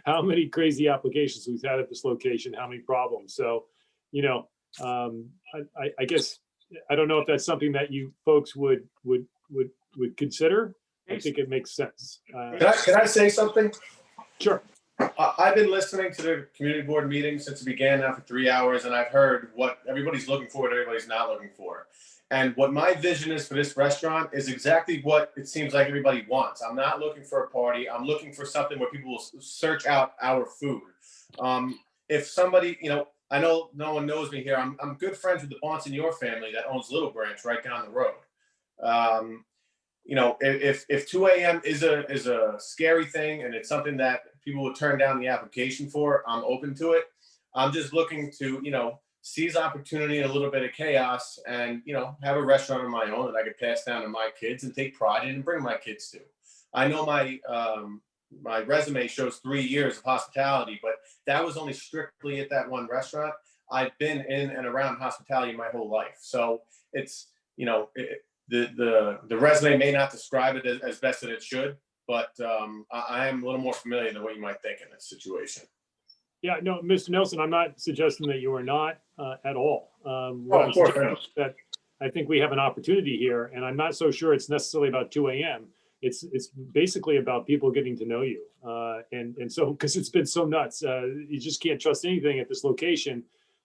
how many crazy applications we've had at this location, how many problems. So, you know, I guess, I don't know if that's something that you folks would consider. I think it makes sense. Can I say something? Sure. I've been listening to the community board meeting since it began now for 3 hours, and I've heard what everybody's looking for and everybody's not looking for. And what my vision is for this restaurant is exactly what it seems like everybody wants. I'm not looking for a party. I'm looking for something where people will search out our food. If somebody, you know, I know no one knows me here. I'm good friends with the Bonsignor family that owns Little Branch right down the road. You know, if 2 a.m. is a scary thing and it's something that people would turn down the application for, I'm open to it. I'm just looking to, you know, seize opportunity, a little bit of chaos, and, you know, have a restaurant of my own that I could pass down to my kids and take pride in and bring my kids to. I know my resume shows 3 years of hospitality, but that was only strictly at that one restaurant. I've been in and around hospitality my whole life. So it's, you know, the resume may not describe it as best that it should, but I am a little more familiar than what you might think in this situation. Yeah, no, Mr. Nelson, I'm not suggesting that you are not at all. Of course. That I think we have an opportunity here, and I'm not so sure it's necessarily about 2 a.m. It's basically about people getting to know you. And so, because it's been so nuts, you just can't trust anything at this location.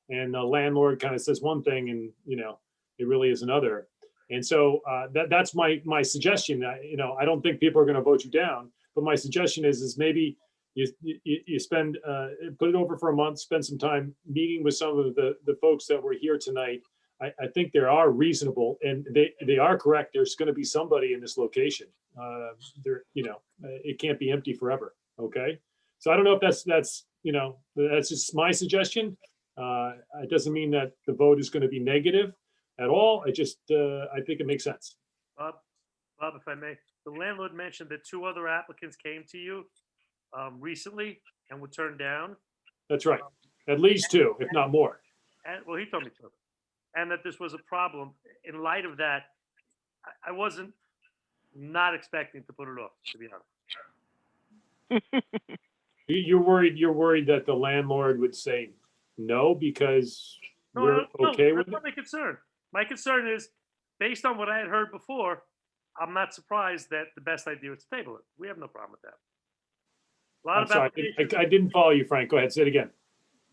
And the landlord kind of says one thing and, you know, it really is another. And so that's my suggestion. You know, I don't think people are going to vote you down, but my suggestion is maybe you spend, put it over for a month, spend some time meeting with some of the folks that were here tonight. I think they are reasonable, and they are correct. There's going to be somebody in this location. There, you know, it can't be empty forever. Okay, so I don't know if that's you know, that's just my suggestion. It doesn't mean that the vote is going to be negative at all. I just I think it makes sense. Bob, if I may, the landlord mentioned that 2 other applicants came to you recently and were turned down. That's right, at least 2, if not more. And well, he told me 2. And that this was a problem. In light of that, I wasn't not expecting to put it off, to be honest. You're worried that the landlord would say no because we're okay with it? That's not my concern. My concern is, based on what I had heard before, I'm not surprised that the best idea is to table it. We have no problem with that. I'm sorry, I didn't follow you, Frank. Go ahead, say it again.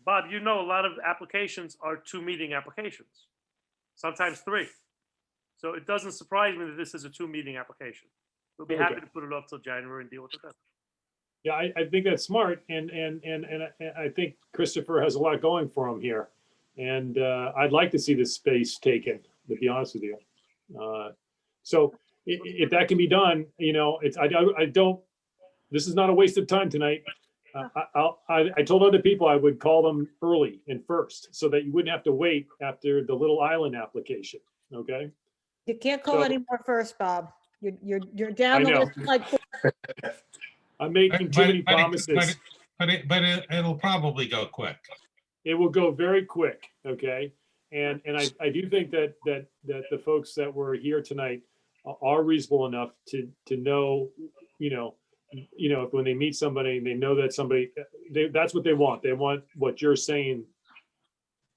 Bob, you know, a lot of applications are 2 meeting applications, sometimes 3. So it doesn't surprise me that this is a 2 meeting application. We'll be Okay. happy to put it off till January and deal with it then. Yeah, I think that's smart, and I think Christopher has a lot going for him here, and I'd like to see this space taken, to be honest with you. So if that can be done, you know, I don't. This is not a waste of time tonight. I told other people I would call them early and first, so that you wouldn't have to wait after the Little Island application. Okay. You can't call So- anymore first, Bob. You're down I the know. list like. I'm making too many promises. But it'll probably go quick. It will go very quick, okay? And I do think that the folks that were here tonight are reasonable enough to know, you know, when they meet somebody, they know that somebody, that's what they want. They want what you're saying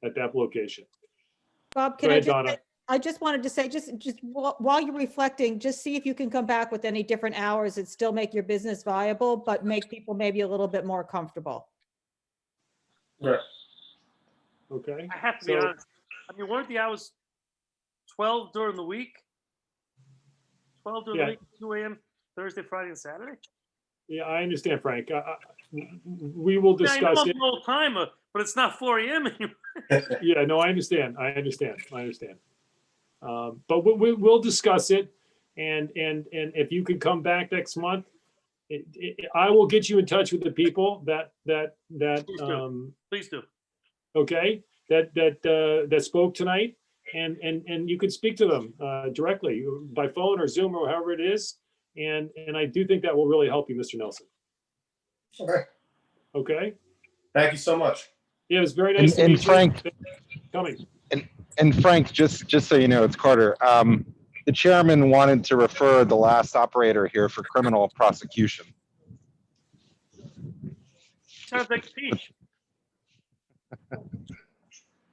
at that location. Bob, Go can ahead, Donna. I just wanted to say, just while you're reflecting, just see if you can come back with any different hours that still make your business viable, but make people maybe a little bit more comfortable. Right. Okay. I have to be honest. I mean, weren't the hours 12 during the week? 12 during Yeah. the week, 2 a.m. Thursday, Friday, and Saturday? Yeah, I understand, Frank. We will Yeah, I know discuss I'm it. an old timer, but it's not 4 a.m. anymore. Yeah, no, I understand. But we'll discuss it, and if you could come back next month, I will get you in touch with the people that Please do. okay, that spoke tonight, and you could speak to them directly by phone or Zoom or however it is, and I do think that will really help you, Mr. Nelson. Okay. Okay. Thank you so much. Yeah, it was very nice to And meet Frank, you. Coming. And Frank, just so you know, it's Carter. The chairman wanted to refer the last operator here for criminal prosecution. Sounds like a speech.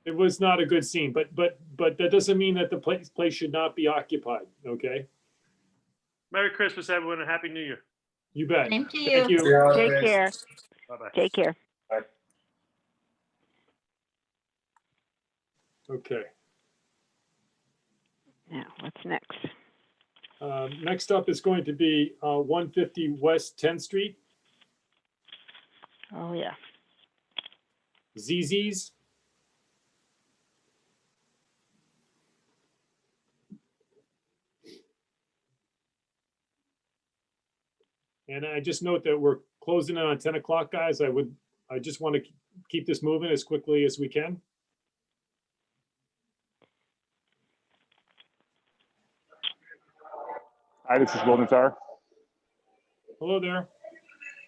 It was not a good scene, but that doesn't mean that the place should not be occupied. Okay. Merry Christmas, everyone, and Happy New Year. You bet. Same to Thank you. you. Take care. Bye-bye. Take care. Bye. Okay. Now, what's next? Next up is going to be 150 West 10th Street, Oh, yeah. Zazzy's. And I just note that we're closing in on 10 o'clock, guys. I just want to keep this moving as quickly as we can. Hi, this is Will Nazar. Hello there.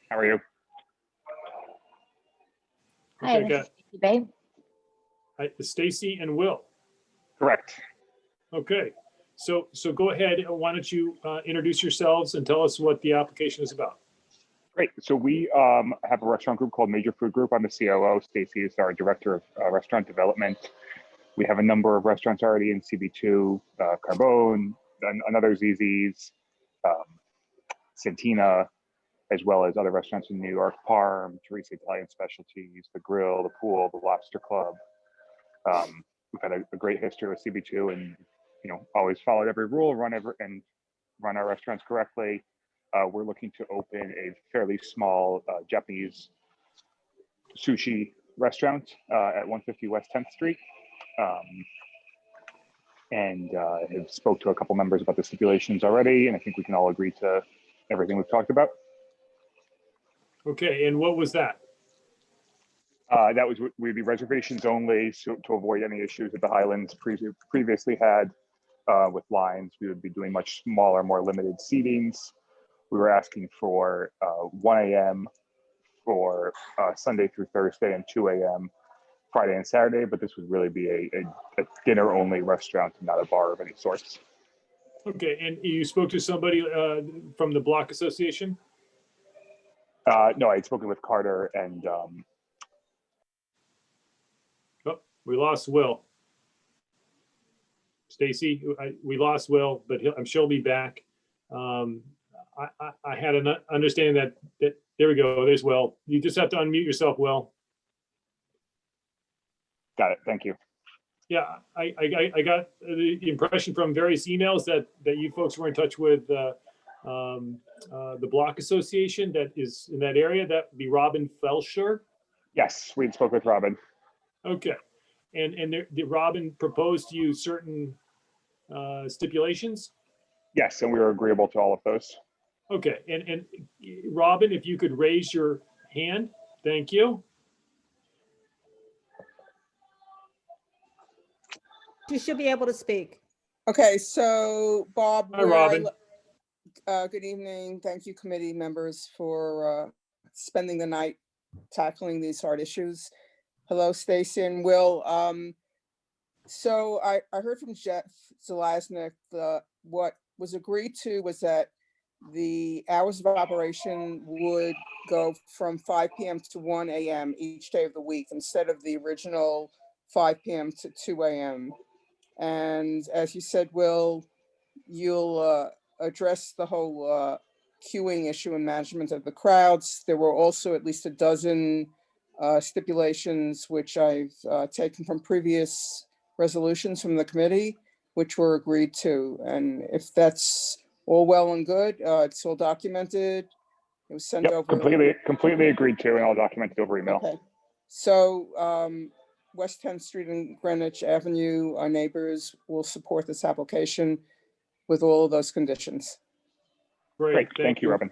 How are you? Okay, Hi, this got is Stacy Babe. Hi, Stacy and Will. Correct. Okay, so go ahead. Why don't you introduce yourselves and tell us what the application is about? Great. So we have a restaurant group called Major Food Group. I'm the COO. Stacy is our director of restaurant development. We have a number of restaurants already in CB2, Carbone, another Zazzy's, Santina, as well as other restaurants in New York, Parm, Teresa Italian Specialties, the Grill, the Pool, the Lobster Club. We've had a great history with CB2, and always followed every rule, run our restaurants correctly. We're looking to open a fairly small Japanese sushi restaurant at 150 West 10th Street. And have spoke to a couple members about the stipulations already, and I think we can all agree to everything we've talked about. Okay, and what was that? Would be reservations only, so to avoid any issues that the Highlands previously had with lines. We would be doing much smaller, more limited seatings. We were asking for 1 a.m. for Sunday through Thursday and 2 a.m. Friday and Saturday, but this would really be a dinner-only restaurant, not a bar of any sorts. Okay, and you spoke to somebody from the Block Association? No, I had spoken with Carter and Oh, we lost Will. Stacy, we lost Will, but I'm sure he'll be back. I had an understanding that there we go. There's Will. You just have to unmute yourself, Will. Got it. Thank you. Yeah, I got the impression from various emails that you folks were in touch with the Block Association that is in that area. That would be Robin Felsher. Yes, we spoke with Robin. Okay. And did Robin propose to you certain stipulations? Yes, and we were agreeable to all of those. Okay. And Robin, if you could raise your hand. Thank you. You should be able to speak. Okay, so Bob, Hi, Robin. good evening. Thank you, committee members, for spending the night tackling these hard issues. Hello, Stacy and Will. So I heard from Jeff Zelaznik, what was agreed to was that the hours of operation would go from 5 p.m. to 1 a.m. each day of the week instead of the original 5 p.m. to 2 a.m. And as you said, Will, you'll address the whole queuing issue and management of the crowds. There were also at least a dozen stipulations, which I've taken from previous resolutions from the committee, which were agreed to. And if that's all well and good, it's all documented. It was sent over. Completely agreed to, and I'll document it over email. Okay. So West 10th Street and Greenwich Avenue, our neighbors will support this application with all of those conditions. Great. Thank you, Robin.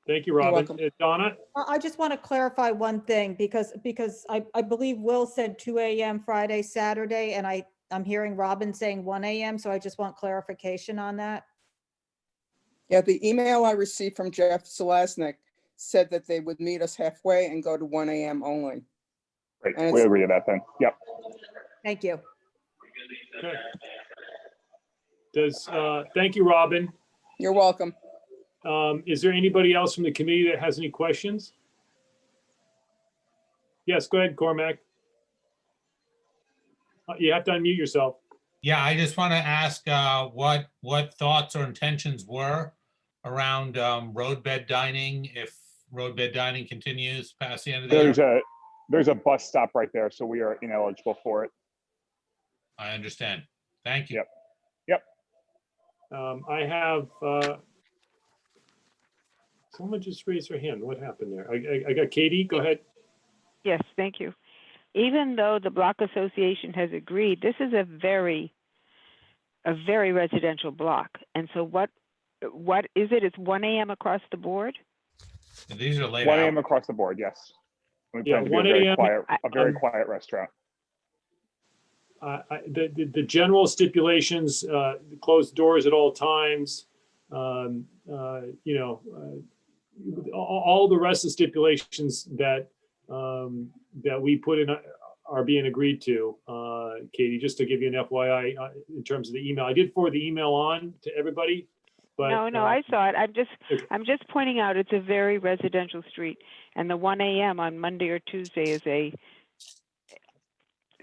Thank you, Robin. welcome. Donna? I just want to clarify one thing because I believe Will said 2 a.m. Friday, Saturday, and I'm hearing Robin saying 1 a.m. So I just want clarification on that. Yeah, the email I received from Jeff Zelaznik said that they would meet us halfway and go to 1 a.m. only. Great, And we it's- agree to that then. Yep. Thank you. Okay. Thank you, Robin. You're welcome. Is there anybody else from the committee that has any questions? Yes, go ahead, Cormac. You have to unmute yourself. Yeah, I just want to ask what thoughts or intentions were around roadbed dining, if roadbed dining continues past the end of the year. There's a bus stop right there, so we are ineligible for it. I understand. Thank you. Yep. I have, someone just raised their hand. What happened there? I got Katie, go ahead. Yes, thank you. Even though the Block Association has agreed, this is a very residential block. And so what is it? It's 1 a.m. across the board? These are late 1 hours. a.m. across the board, yes. We Yeah, plan to be 1 a very quiet restaurant. The general stipulations, closed doors at all times, all the rest of the stipulations that we put in are being agreed to. Katie, just to give you an FYI in terms of the email, I did forward the email on to everybody. But, No, I saw it. I'm just pointing out it's a very residential street, and the 1 a.m. on Monday or Tuesday is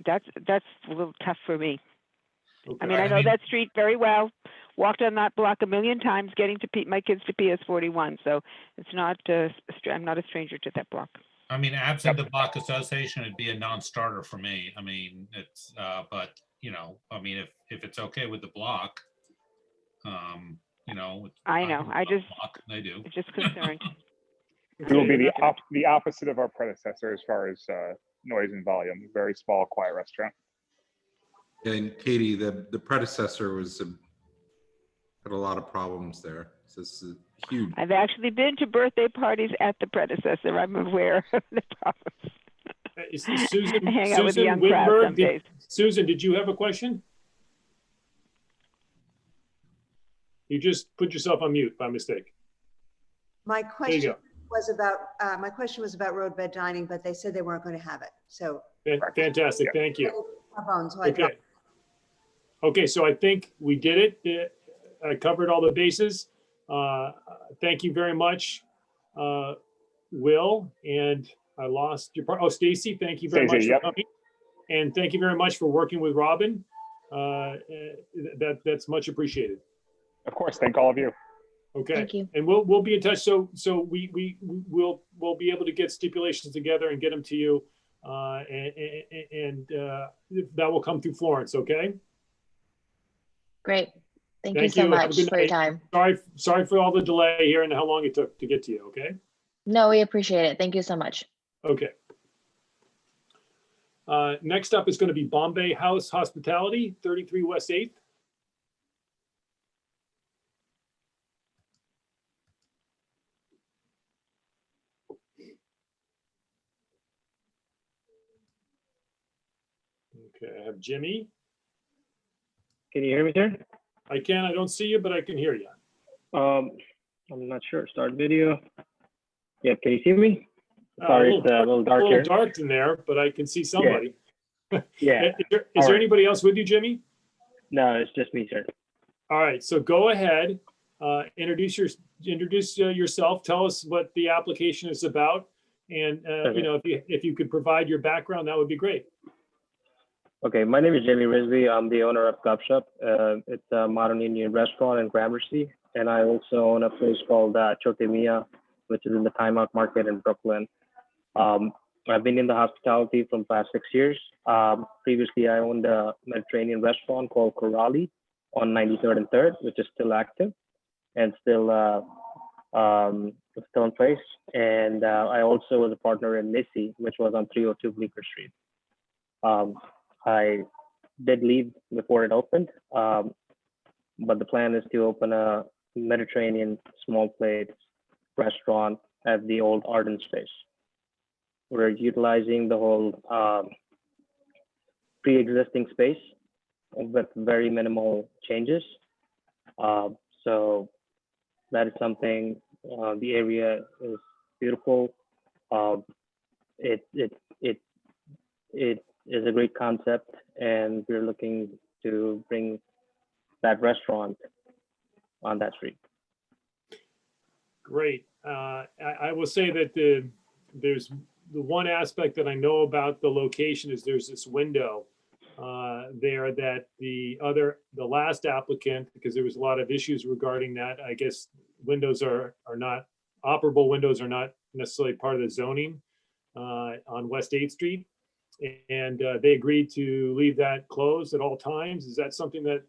that's a little tough for me. Okay. I mean, I know that street very well. Walked on that block a million times, getting to my kids to PS 41. So it's not. I'm not a stranger to that block. I mean, absent the Block Association, it'd be a non-starter for me. I mean, it's, but I mean, if it's okay with the block, I know. I do. Just concerned. We will be the opposite of our predecessor as far as noise and volume. Very small, quiet restaurant. And Katie, the predecessor had a lot of problems there. So this is huge. I've actually been to birthday parties at the predecessor. I'm aware of the problems. Susan, I hang out with the young crowd some days. Susan, did you have a question? You just put yourself on mute by mistake. My There you question go. was about roadbed dining, but they said they weren't going to have it. So Fantastic. Thank you. so I Okay. Okay, so I think we did it. I covered all the bases. Thank you very much, Will. And I lost your part. Oh, Stacy, thank you very much for coming. And thank you very much for working with Robin. That's much appreciated. Of course, thank all of you. Okay. Thank you. And we'll be in touch. So we'll be able to get stipulations together and get them to you. And that will come through Florence. Okay. Great. Thank you so Have a much good for your night. time. Sorry for all the delay here and how long it took to get to you, okay? No, we appreciate it. Thank you so much. Okay. Next up is going to be Bombay House Hospitality, 33 West 8th. Okay, I have Jimmy. Can you hear me, sir? I can. I don't see you, but I can hear you. I'm not sure. Start video. Yeah, can you see me? A Sorry, little it's a little dark a here. little dark in there, but I can see somebody. Yeah. Is All there right. anybody else with you, Jimmy? No, it's just me, sir. All right, so go ahead, introduce yourself. Tell us what the application is about, and Okay. you know, if you could provide your background, that would be great. Okay, my name is Jamie Risby. I'm the owner of Cup Shop. It's a modern Indian restaurant in Gramercy, and I also own a place called Chote Mia, which is in the Time Out Market in Brooklyn. I've been in the hospitality from past 6 years. Previously, I owned a Mediterranean restaurant called Corrali on 93rd and 3rd, which is still active and still in place. And I also was a partner in Nisi, which was on 302 Bleecker Street. I did leave before it opened, but the plan is to open a Mediterranean small plate restaurant at the old Arden space. We're utilizing the whole pre-existing space with very minimal changes. So that is something, the area is beautiful. It is a great concept, and we're looking to bring that restaurant on that street. Great. I will say that there's the one aspect that I know about the location is there's this window there that the last applicant, because there was a lot of issues regarding that. I guess windows are not operable. Windows are not necessarily part of the zoning on West 8th Street, and they agreed to leave that closed at all times. Is that something that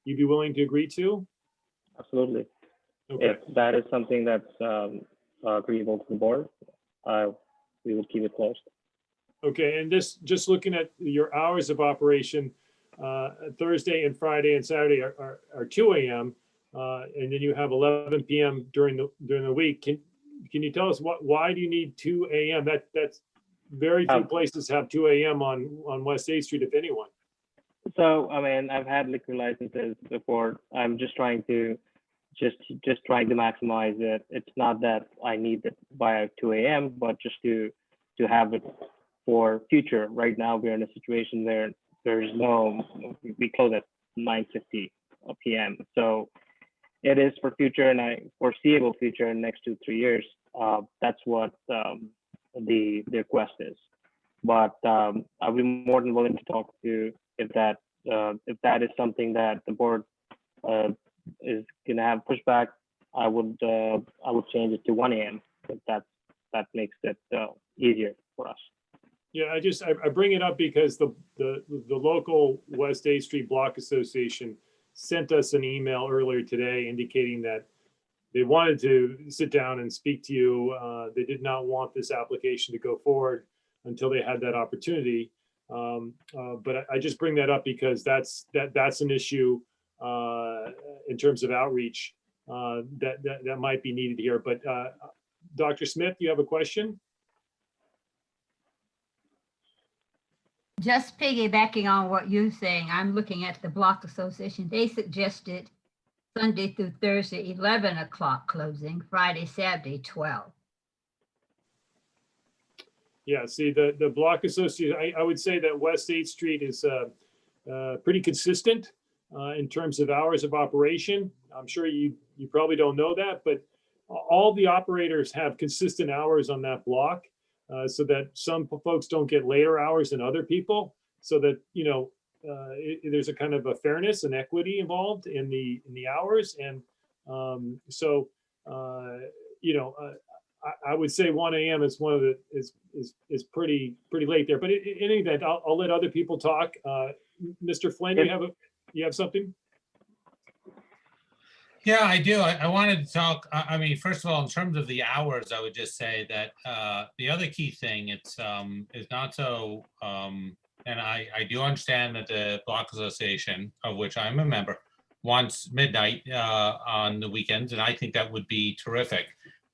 you'd be willing to agree to? Absolutely. Okay. If that is something that's agreeable to the board, we will keep it closed. Okay, and this, just looking at your hours of operation, Thursday and Friday and Saturday are 2 a.m. And then you have 11 p.m. during the week. Can you tell us why do you need 2 a.m.? That's very few places have 2 a.m. on West 8th Street, if anyone. So, I mean, I've had liquor licenses before. I'm just trying to maximize it. It's not that I need it by 2 a.m., but just to have it for future. Right now, we're in a situation where we close at 9:50 p.m. So it is for future, and foreseeable future in the next 2-3 years. That's what the request is. But I'll be more than willing to talk to if that is something that the board is going to have pushback. I would change it to 1 a.m. if that makes it easier for us. Yeah, I bring it up because the local West 8th Street Block Association sent us an email earlier today indicating that they wanted to sit down and speak to you. They did not want this application to go forward until they had that opportunity. But I just bring that up because that's an issue in terms of outreach that might be needed here. But Dr. Smith, you have a question? Just piggybacking on what you're saying, I'm looking at the Block Association. They suggested Sunday through Thursday, 11 o'clock closing, Friday, Saturday, 12. Yeah, see, the Block Association, I would say that West 8th Street is pretty consistent in terms of hours of operation. I'm sure you probably don't know that, but all the operators have consistent hours on that block so that some folks don't get later hours than other people, so that, you know, there's a kind of a fairness and equity involved in the hours. And so, you know, I would say 1 a.m. is one of the is pretty late there. But in any event, I'll let other people talk. Mr. Flynn, you have something? Yeah, I do. I wanted to talk, I mean, first of all, in terms of the hours, I would just say that the other key thing, it's is not so, and I do understand that the Block Association, of which I'm a member, wants midnight on the weekends, and I think that would be terrific.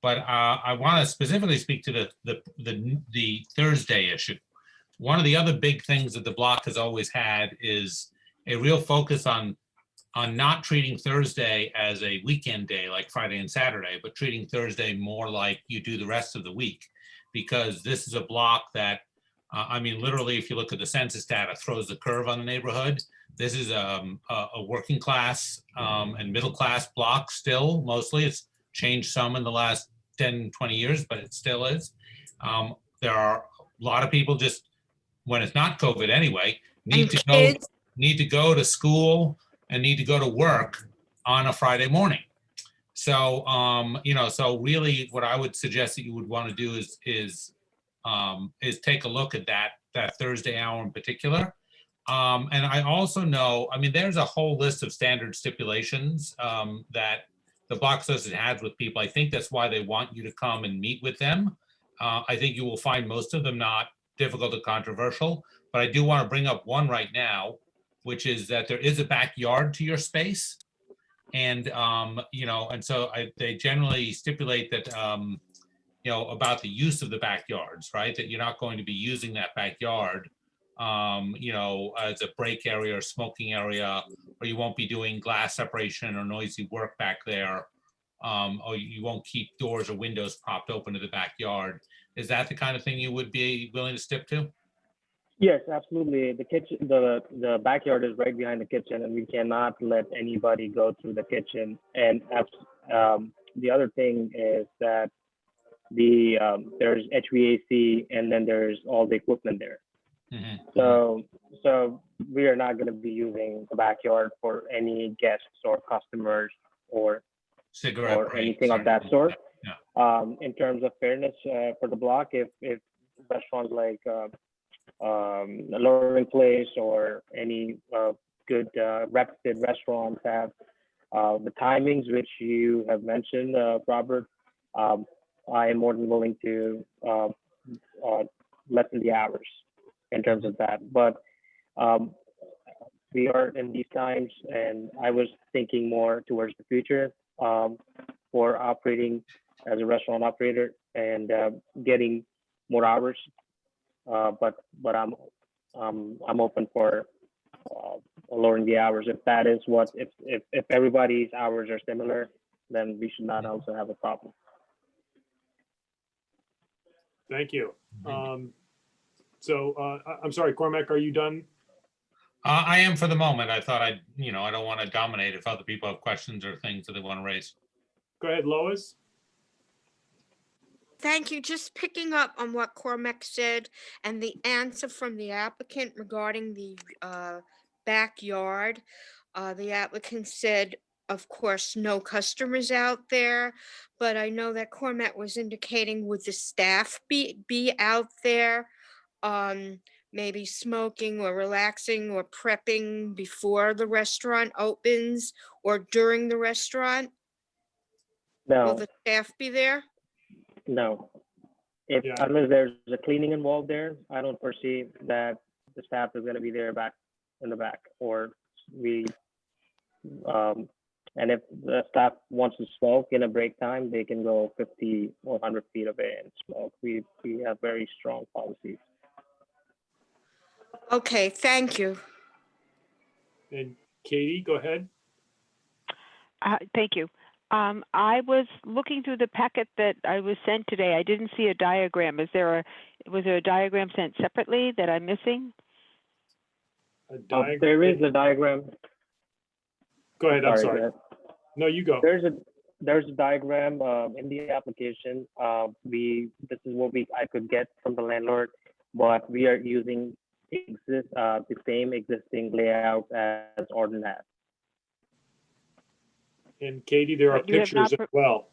But I want to specifically speak to the Thursday issue. One of the other big things that the Block has always had is a real focus on not treating Thursday as a weekend day like Friday and Saturday, but treating Thursday more like you do the rest of the week. Because this is a block that, I mean, literally, if you look at the census data, throws the curve on the neighborhood. This is a working class and middle class block still, mostly. It's changed some in the last 10, 20 years, but it still is. There are a lot of people just, when it's not COVID anyway, need to go to school and need to go to work on a Friday morning. So, you know, so really what I would suggest that you would want to do is take a look at that Thursday hour in particular. And I also know, I mean, there's a whole list of standard stipulations that the Block Association has with people. I think that's why they want you to come and meet with them. I think you will find most of them not difficult or controversial, but I do want to bring up one right now, which is that there is a backyard to your space. And, you know, and so they generally stipulate that, you know, about the use of the backyards, right? That you're not going to be using that backyard, you know, as a break area or smoking area, or you won't be doing glass separation or noisy work back there, or you won't keep doors or windows propped open to the backyard. Is that the kind of thing you would be willing to stick to? Yes, absolutely. The kitchen, the backyard is right behind the kitchen, and we cannot let anybody go through the kitchen. And the other thing is that there's HVAC, and then there's all the equipment there. So we are not going to be using the backyard for any guests or customers or anything of that sort. Yeah. In terms of fairness for the block, if restaurants like Loring Place or any good reputed restaurants have the timings which you have mentioned, Robert, I am more than willing to lessen the hours in terms of that. But we are in these times, and I was thinking more towards the future for operating as a restaurant operator and getting more hours. But I'm open for lowering the hours if that is what if everybody's hours are similar, then we should not also have a problem. Thank you. So I'm sorry, Cormac, are you done? I am for the moment. I thought I don't want to dominate if other people have questions or things that they want to raise. Go ahead, Lois. Thank you. Just picking up on what Cormac said and the answer from the applicant regarding the backyard. The applicant said, of course, no customers out there, but I know that Cormac was indicating, would the staff be out there maybe smoking or relaxing or prepping before the restaurant opens or during the restaurant? No. Will the staff be there? No. Unless there's a cleaning involved there, I don't foresee that the staff is going to be there back in the back, or and if the staff wants to smoke in a break time, they can go 50 or 100 feet away and smoke. We have very strong policies. Okay, thank you. And Katie, go ahead. Thank you. I was looking through the packet that I was sent today. I didn't see a diagram. Was there a diagram sent separately that I'm missing? There is a diagram. Go ahead. I'm sorry. No, you go. There's a diagram in the application. This is what I could get from the landlord, but we are using the same existing layout as Ordon has. And Katie, there are pictures as well.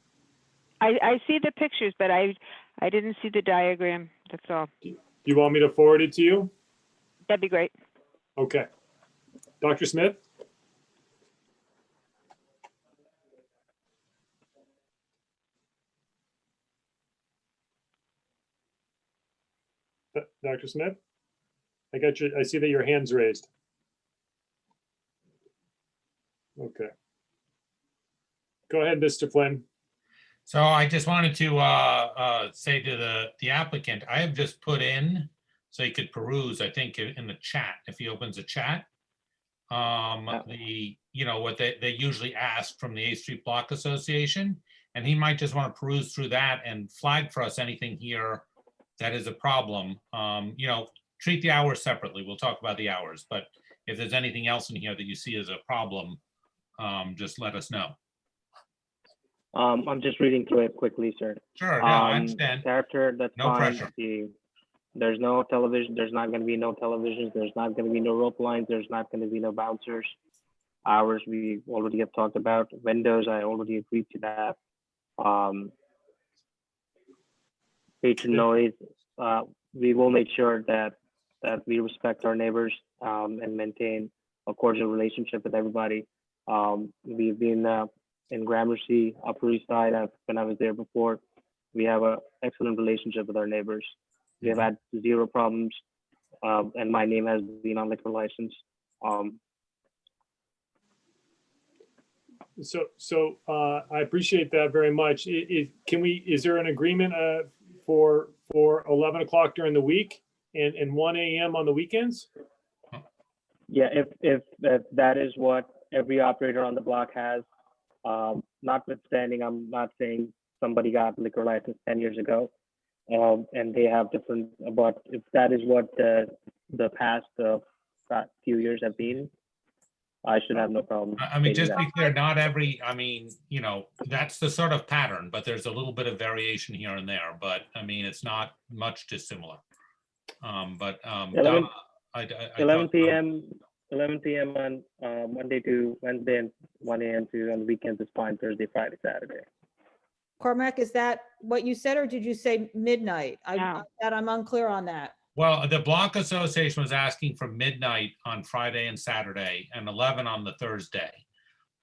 I see the pictures, but I didn't see the diagram. That's all. You want me to forward it to you? That'd be great. Okay. Dr. Smith? Dr. Smith? I see that your hand's raised. Okay. Go ahead, Mr. Flynn. So I just wanted to say to the applicant, I have just put in, so he could peruse, I think in the chat, if he opens a chat, what they usually ask from the 8th Street Block Association. And he might just want to peruse through that and flag for us anything here that is a problem. Treat the hours separately. We'll talk about the hours, but if there's anything else in here that you see as a problem, just let us know. I'm just reading through it quickly, sir. Sure, no, I understand. Character, that's No fine. pressure. There's no television. There's not going to be no televisions. There's not going to be no rope lines. There's not going to be no bouncers. Hours we already have talked about. Windows, I already agreed to that. Patron noise. We will make sure that we respect our neighbors and maintain a cordial relationship with everybody. We've been in Gramercy, Upper East Side, when I was there before. We have an excellent relationship with our neighbors. We have had zero problems, and my name has been on liquor license. So I appreciate that very much. Is there an agreement for 11 o'clock during the week and 1 a.m. on the weekends? Yeah, if that is what every operator on the block has, notwithstanding, I'm not saying somebody got liquor license 10 years ago, and they have different, but if that is what the past few years have been, I should have no problem. I mean, just stating to be that. clear, not every, that's the sort of pattern, but there's a little bit of variation here and there, but I mean, it's not much dissimilar. 11 p.m. 11 p.m. on Monday to Wednesday and 1 a.m. to on the weekends is fine. Thursday, Friday, Saturday. Cormac, is that what you said, or did you say midnight? I'm unclear on that. Well, the Block Association was asking for midnight on Friday and Saturday and 11 on the Thursday.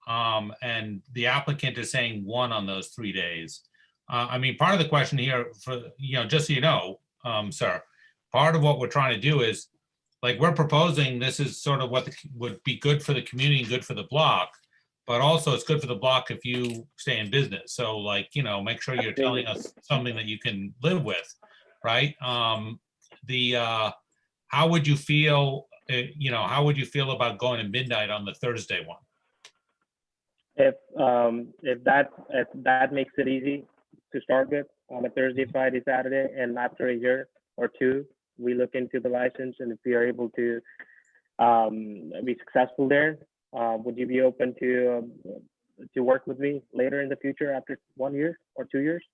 And the applicant is saying 1 on those 3 days. I mean, part of the question here for, just so you know, sir, part of what we're trying to do is, like, we're proposing this is sort of what would be good for the community and good for the block, but also it's good for the block if you stay in business. So, like, make sure you're telling us something that you can live with, right? How would you feel, how would you feel about going to midnight on the Thursday one? If that makes it easy to start with on a Thursday, Friday, Saturday, and after a year or two, we look into the license, and if we are able to be successful there, would you be open to work with me later in the future after 1 year or 2 years?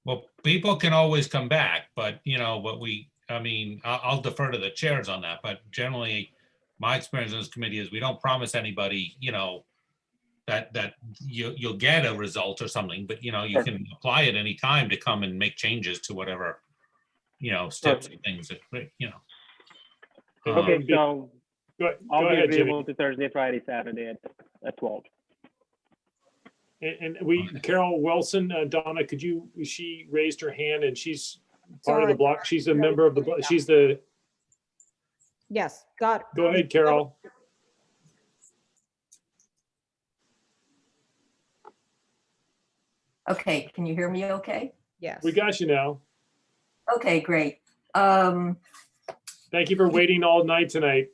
Well, people can always come back, but I'll defer to the chairs on that, but generally my experience on this committee is we don't promise anybody, that you'll get a result or something, but you can apply at any time to come and make changes to whatever, steps and things that, Okay, so I'll be ahead, Jimmy. available to Thursday, Friday, Saturday at 12. And Carol Wilson, Donna, she raised her hand and she's part of the block. She's a member of the block. Yes, got it. Go ahead, Carol. Okay, can you hear me okay? Yes. We got you now. Okay, great. Thank you for waiting all night tonight.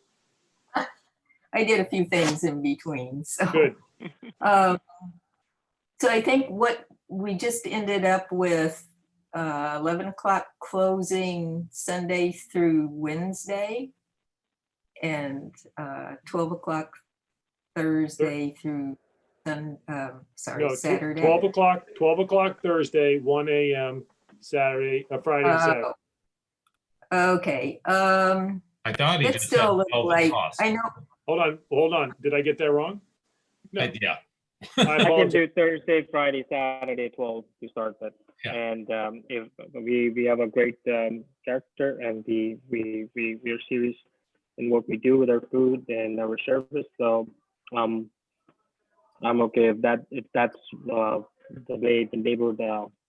I did a few things in between, so. Good. So I think what we just ended up with 11 o'clock closing Sunday through Wednesday, and 12 o'clock Thursday through Saturday. 12 o'clock Thursday, 1 a.m. Saturday, Friday and Saturday. Okay. I thought he It's just still a said little late. I know. Hold on. Did I get that wrong? No. Yeah. I I can apologize. do Thursday, Friday, Saturday, 12 to start with. Yeah. And if we have a great character, and we're serious in what we do with our food and our service. So I'm okay if that's the way the neighborhood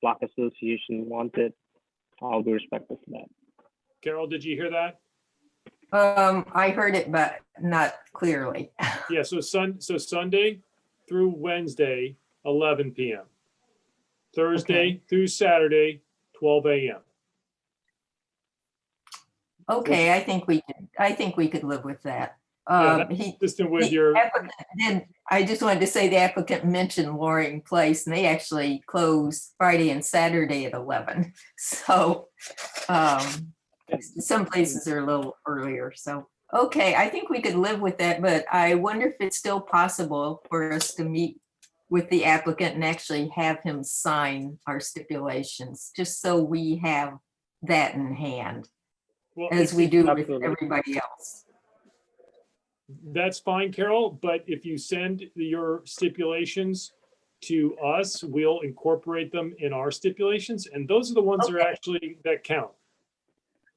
block association wants it. I'll be respectful to that. Carol, did you hear that? I heard it, but not clearly. Yeah, so Sunday through Wednesday, 11 p.m. Thursday through Saturday, 12 a.m. Okay, I think we could live with that. Yeah, that's consistent with your. I just wanted to say the applicant mentioned Loring Place, and they actually close Friday and Saturday at 11. So some places are a little earlier. So, okay, I think we could live with that, but I wonder if it's still possible for us to meet with the applicant and actually have him sign our stipulations, just so we have that in hand, as we do with everybody else. That's fine, Carol, but if you send your stipulations to us, we'll incorporate them in our stipulations, and those are the ones that are actually that count.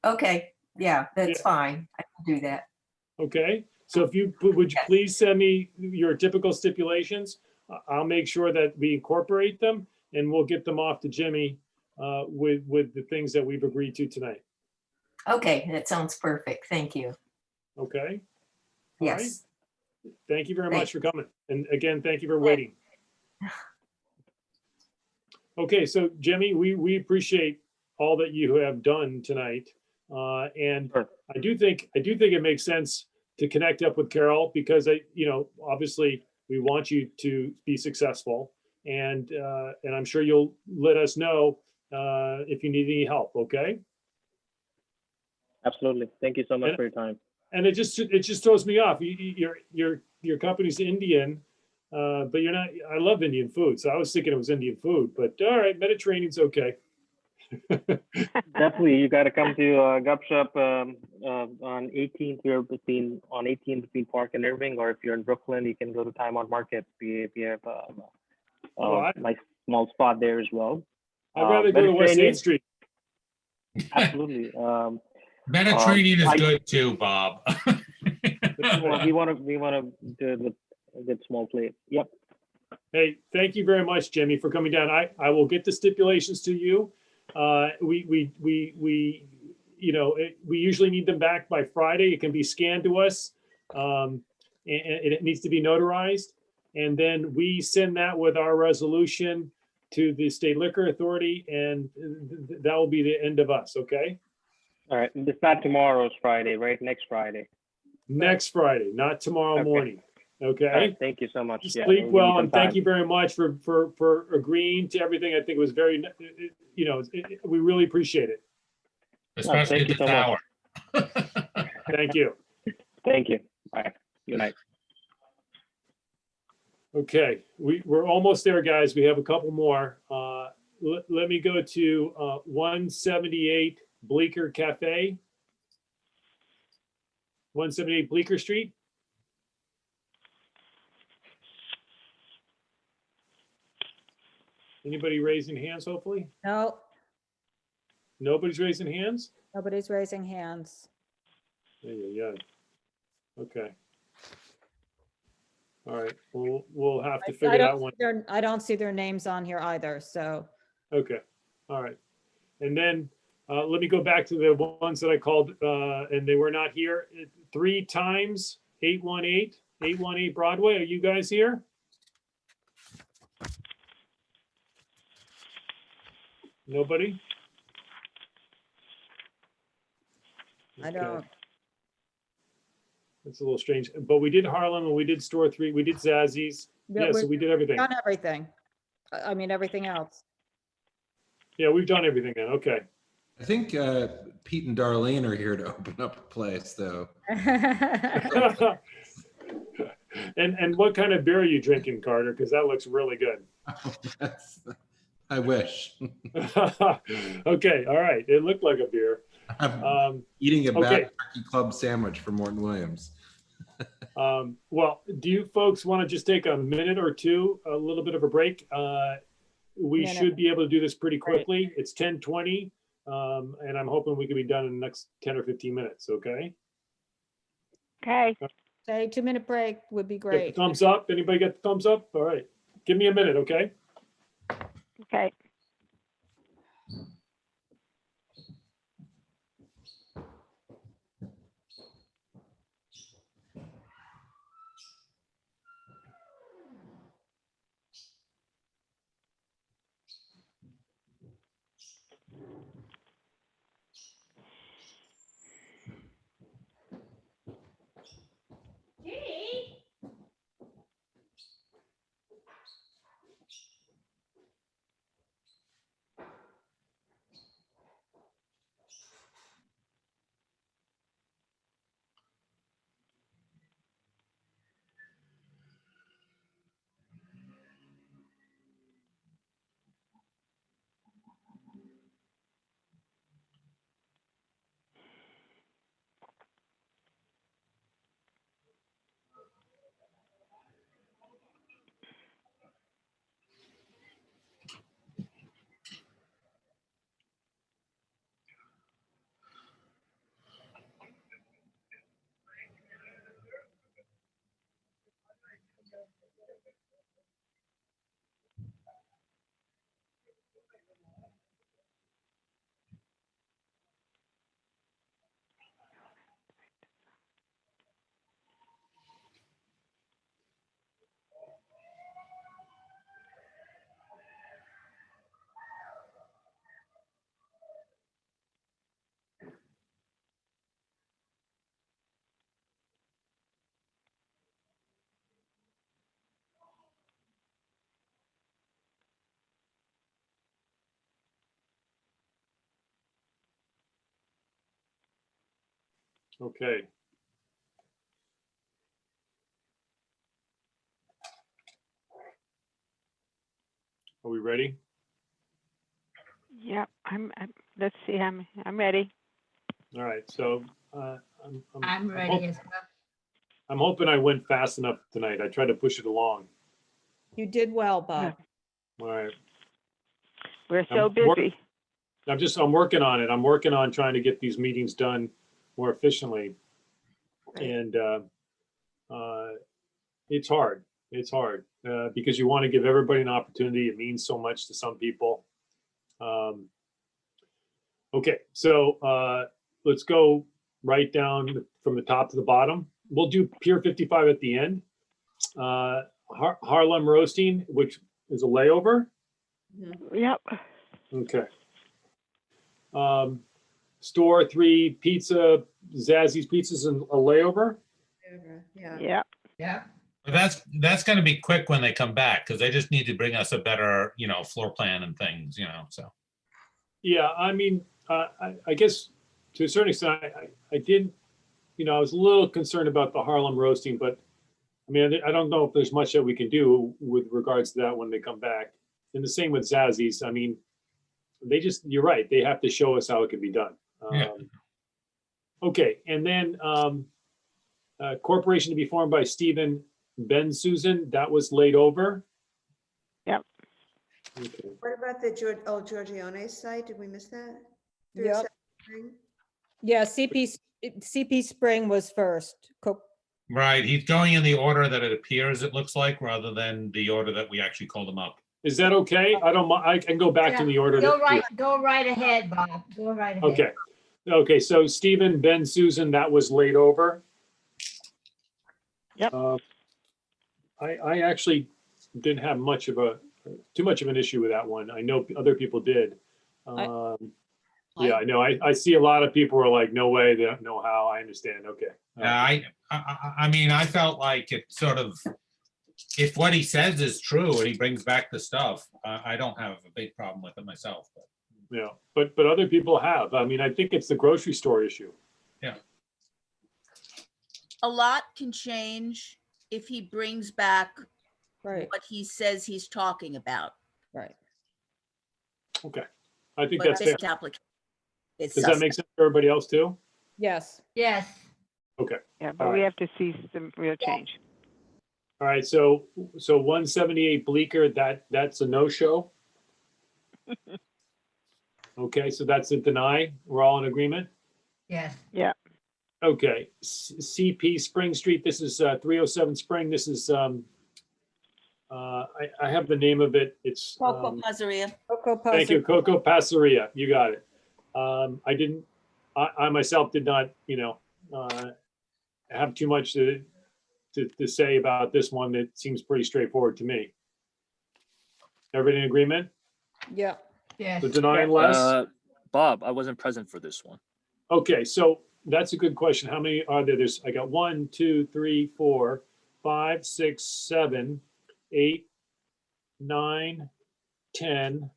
Okay, yeah, that's fine. I can do that. Okay, so if you would you please send me your typical stipulations? I'll make sure that we incorporate them, and we'll get them off to Jimmy with the things that we've agreed to tonight. Okay, that sounds perfect. Thank you. Okay. All Yes. right. Thank you very much for coming. And again, thank you for waiting. Okay, so Jimmy, we appreciate all that you have done tonight. And I do think it makes sense to connect up with Carol because obviously we want you to be successful, and I'm sure you'll let us know if you need any help. Okay. Absolutely. Thank you so much for your time. And it just throws me off. Your company's Indian, but you're not. I love Indian food, so I was thinking it was Indian food. But all right, Mediterranean's okay. Definitely, you got to come to Gupshup on 18th. We're between Park and Irving, or if you're in Brooklyn, you can go to Time Out Market. We have nice small spot there as well. I'd rather go to West 8th Street. Absolutely. Mediterranean is good too, Bob. we want to do it with a good small plate. Yep. Hey, thank you very much, Jimmy, for coming down. I will get the stipulations to you. We usually need them back by Friday. It can be scanned to us, and it needs to be notarized. And then we send that with our resolution to the State Liquor Authority, and that will be the end of us. Okay. All right. It's not tomorrow's Friday, right? Next Friday. Next Friday, not tomorrow morning. Okay. All right, thank you so much. Yeah, Sleep well, and thank you very much for agreeing to everything. I think it was very, we really appreciate it. Especially the tower. Thank you. Thank you. Bye. Good night. Okay, we're almost there, guys. We have a couple more. Let me go to 178 Bleecker Cafe. 178 Bleecker Street. Anybody raising hands, hopefully? No, Nobody's raising hands? nobody's raising hands. Yeah. Okay. All right, we'll have to figure that one. I don't see their names on here either, so. Okay, all right. And then let me go back to the ones that I called and they were not here. 3 times 818 Broadway. Are you guys here? Nobody? I don't. It's a little strange, but we did Harlem and we did Store 3. We did Zazzy's. Yeah, so we did everything. Done everything. I mean, everything else. Yeah, we've done everything then. Okay. I think Pete and Darlene are here to open up a place, though. And what kind of beer are you drinking, Carter? Because that looks really good. I wish. Okay, all right. It looked like a beer. I'm eating a bad turkey club sandwich for Morton Williams. Well, do you folks want to just take a minute or two, a little bit of a break? We should be able to do this pretty quickly. It's 10:20, and I'm hoping we can be done in the next 10 or 15 minutes, okay? Okay. Say 2-minute break would be Get great. the thumbs up. Anybody get the thumbs up? All right. Give me a minute, okay? Okay. Okay. Are we ready? Yep, let's see, I'm ready. All right, so I'm ready as well. I'm hoping I went fast enough tonight. I tried to push it along. You did well, Bob. All right. We're so I'm busy. I'm working on it. I'm working on trying to get these meetings done more efficiently. And it's hard. It's hard because you want to give everybody an opportunity. It means so much to some people. Okay, so let's go right down from the top to the bottom. We'll do Pier 55 at the end. Harlem Roasting, which is a layover. Yep. Okay. Store 3 Pizza, Zazzy's Pizzas and a layover. Yeah. Yeah. But that's going to be quick when they come back because they just need to bring us a better, floor plan and things, so. Yeah, I mean, I guess to a certain extent, I did, I was a little concerned about the Harlem Roasting, but I mean, I don't know if there's much that we can do with regards to that when they come back. And the same with Zazzy's. I mean, you're right, they have to show us how it can be done. Yeah. Okay, and then corporation to be formed by Steven Bensusan, that was laid over. Yep. Okay. What about the Giorgione site? Did we miss that? Yep. Yeah, CP Spring was first. Right, he's going in the order that it appears, it looks like, rather than the order that we actually called him up. Is that okay? I don't mind. I can go back to the order. Go right ahead, Bob. Go right ahead. Okay. Okay, so Steven Bensusan, that was laid over. Yep. I actually didn't have too much of an issue with that one. I know other people did. Yeah, I know. I see a lot of people are like, no way, they don't know how. I understand. Okay. I mean, I felt like it sort of, if what he says is true and he brings back the stuff, I don't have a big problem with it myself. But. Yeah, but other people have. I mean, I think it's the grocery store issue. Yeah. A lot can change if he brings back right what he says he's talking about. Right. Okay. I think But that's fair. this application is Does that make sense for everybody else too? Yes. Yes. Okay. Yeah, but we have to see some real change. All right, so 178 Bleecker, that's a no-show. Okay, so that's a deny. We're all in agreement? Yes. Yeah. Okay, CP Spring Street, this is 307 Spring. This is, I have the name of it. It's Coco Pizzeria. Thank you, Coco Pizzeria. You got it. I myself did not, have too much to say about this one. It seems pretty straightforward to me. Everybody in agreement? Yeah. Yes. The denying less? Bob, I wasn't present for this one. Okay, so that's a good question. How many are there? I got 1, 2, 3, 4, 5, 6, 7, 8, 9, 10,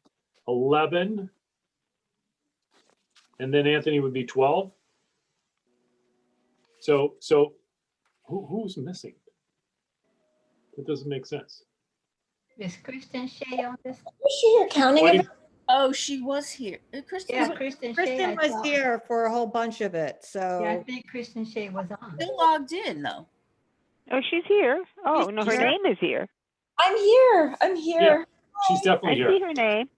11. And then Anthony would be 12. So who's missing? That doesn't make sense. Is Kristen Shea on this? Was she here counting Why do it? Oh, she was here. Kristen, Yeah, Kristen Shea. I was thought. here for a whole bunch of it, so. Yeah, I think Kristen Shea was on. still logged in though. Oh, she's here. Oh, no, her She's name is here. I'm here. I'm here. Yeah, she's I definitely see here. her name.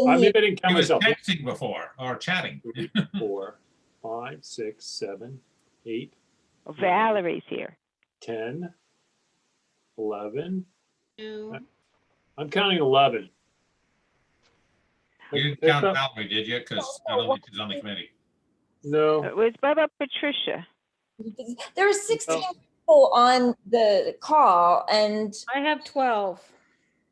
I mean, I didn't count He was myself. texting before or chatting. 4, 5, 6, 7, 8, Oh, Valerie's here. 10, 11. 2. I'm counting 11. You didn't count Valerie, did you? Because I don't think she's on the committee. No. It was about Patricia. There were 16 people on the call and I have 12.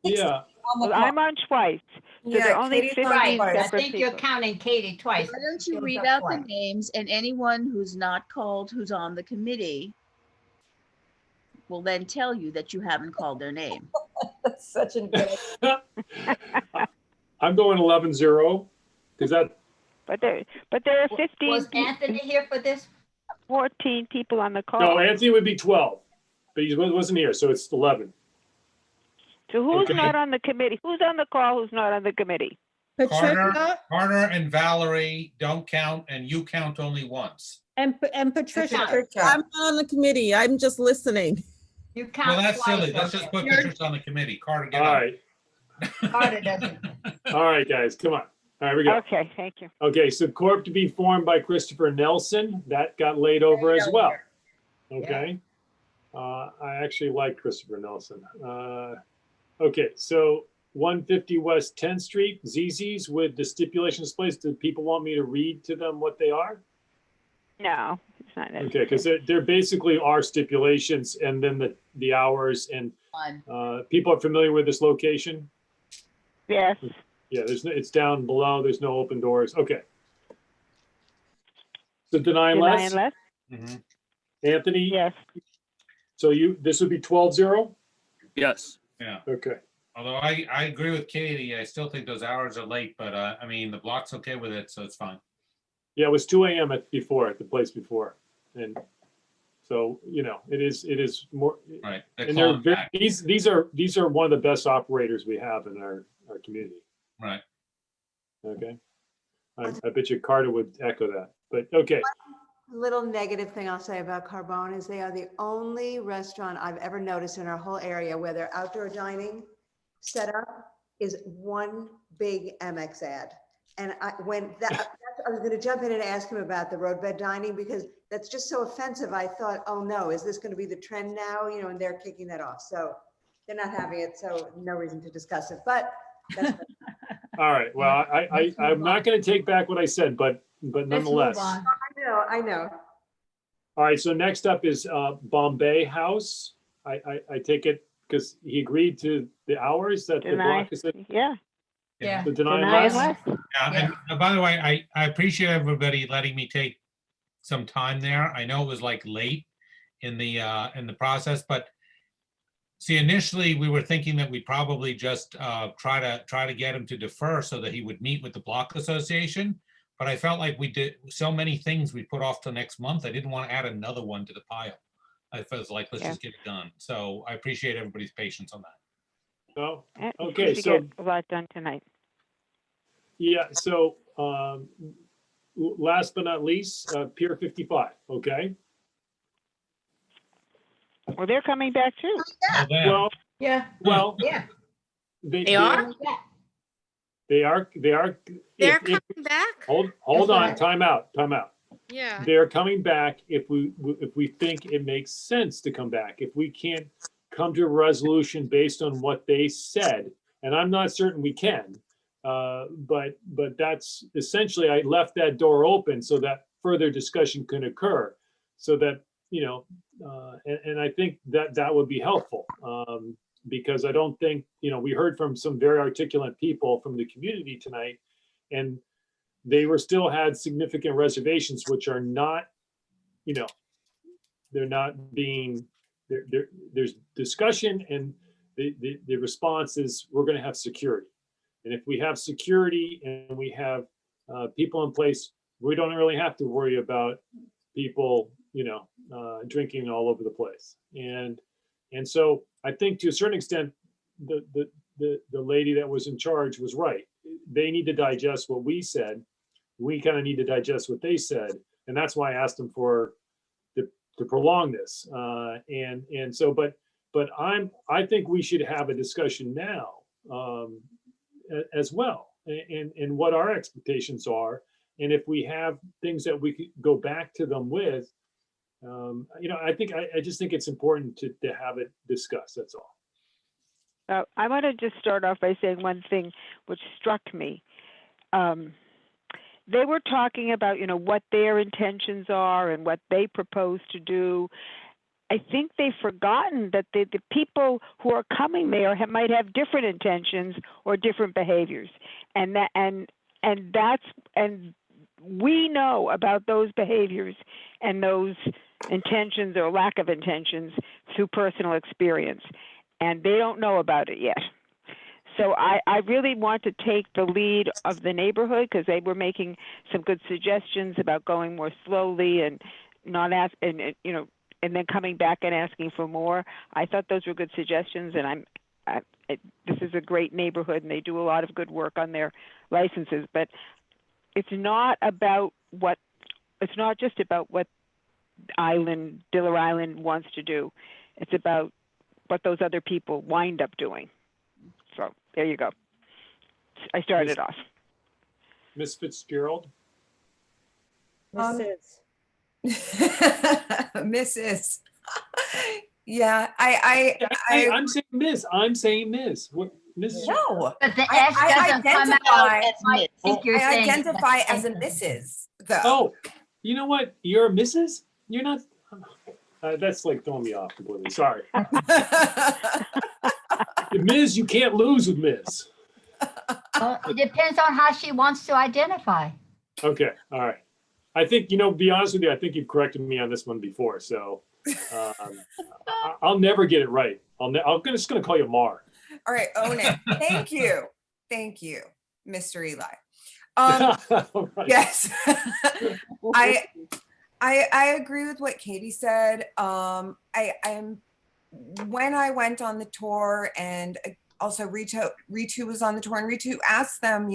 Yeah. Well, I'm on twice. So there are only 15 Right. I separate think you're people. counting Katie twice. Why don't you Shows read up out the twice. names, and anyone who's not called, who's on the committee, will then tell you that you haven't called their name. that's such an I'm going 11-0. Is that? But there are 15. Was Anthony here for this? 14 people on the call. No, Anthony would be 12, but he wasn't here, so it's 11. So who's Okay. not on the committee? Who's on the call? Who's not on the committee? Carter and Valerie don't count, and you count only once. And Patricia. I'm not on the committee. I'm just listening. You Well, count that's twice, silly. Let's so just put you're- Patricia on the committee. Carter, get All on. right. Carter doesn't. All right, guys, come on. All right, we go. Okay, thank you. Okay, so Corp to be formed by Christopher Nelson. That got laid over as well. Okay. I actually like Christopher Nelson. Okay, so 150 West 10th Street, Zazzy's with the stipulations placed. Do people want me to read to them what they are? No, it's not necessary. Okay, because they're basically our stipulations and then the hours and people are familiar with this location? Yes. Yeah, it's down below. There's no open doors. Okay. So denying less? Anthony? Yes. So this would be 12-0? Yes. Yeah. Okay. Although I agree with Katie, I still think those hours are late, but I mean, the block's okay with it, so it's fine. Yeah, it was 2 a.m. at the place before. And so, it is more. Right. And they're these are one of the best operators we have in our community. Right. Okay. I bet you Carter would echo that, but okay. Little negative thing I'll say about Carbone is they are the only restaurant I've ever noticed in our whole area where their outdoor dining setup is one big MX ad. And I was going to jump in and ask him about the roadbed dining because that's just so offensive. I thought, oh no, is this going to be the trend now? And they're kicking that off. So they're not having it. So no reason to discuss it, but. That's All right. Well, I'm not going to take back what I said, but nonetheless. I know. All right. So next up is Bombay House. I take it because he agreed to the hours that the block is. Yeah. Yeah. So denying less. Yeah. And by the way, I appreciate everybody letting me take some time there. I know it was like late in the process, but see, initially we were thinking that we'd probably just try to get him to defer so that he would meet with the block association. But I felt like we did so many things we put off till next month. I didn't want to add another one to the pile. I felt like, let's just get it done. So I appreciate everybody's patience on that. Oh, okay. So get a lot done tonight. Yeah. So last but not least, Pier 55. Okay. Well, they're coming back too. Well, yeah. Well, yeah. They are? They are. They're coming back? Hold on. Time out. Yeah. They're coming back if we think it makes sense to come back. If we can't come to a resolution based on what they said, and I'm not certain we can, but that's essentially, I left that door open so that further discussion can occur, so that and I think that would be helpful, because I don't think, we heard from some very articulate people from the community tonight, and they still had significant reservations, which are not, they're not being, there's discussion, and the response is we're going to have security. And if we have security and we have people in place, we don't really have to worry about people, drinking all over the place. And so I think to a certain extent, the lady that was in charge was right. They need to digest what we said. We kind of need to digest what they said. And that's why I asked them to prolong this. And so, but I think we should have a discussion now as well, and what our expectations are. And if we have things that we could go back to them with, I just think it's important to have it discussed. That's all. I want to just start off by saying one thing which struck me. They were talking about, what their intentions are and what they propose to do. I think they've forgotten that the people who are coming there might have different intentions or different behaviors, and we know about those behaviors and those intentions or lack of intentions through personal experience, and they don't know about it yet. So I really want to take the lead of the neighborhood, because they were making some good suggestions about going more slowly and not ask, and you know, and then coming back and asking for more. I thought those were good suggestions, and this is a great neighborhood, and they do a lot of good work on their licenses. But it's not about what, it's not just about what Diller Island wants to do. It's about what those other people wind up doing. So there you go. I started off. Miss Fitzgerald? Mrs. Mrs. Yeah, I'm saying Miss. I'm saying Miss. What, Miss? No, But the S I doesn't come out as I think you're saying. identify as a Mrs. though. Oh, you know what? You're a Mrs.? You're not. That's like throwing me off completely. Sorry. Ms., you can't lose with Ms. Well, it depends on how she wants to identify. Okay, all right. I think, to be honest with you, I think you've corrected me on this one before, so I'll never get it right. I'm just going to call you Mar. All right, own it. Thank you, Mr. Eli. Right. Yes, I agree with what Katie said. I'm when I went on the tour, and also Ritu was on the tour, and Ritu asked them,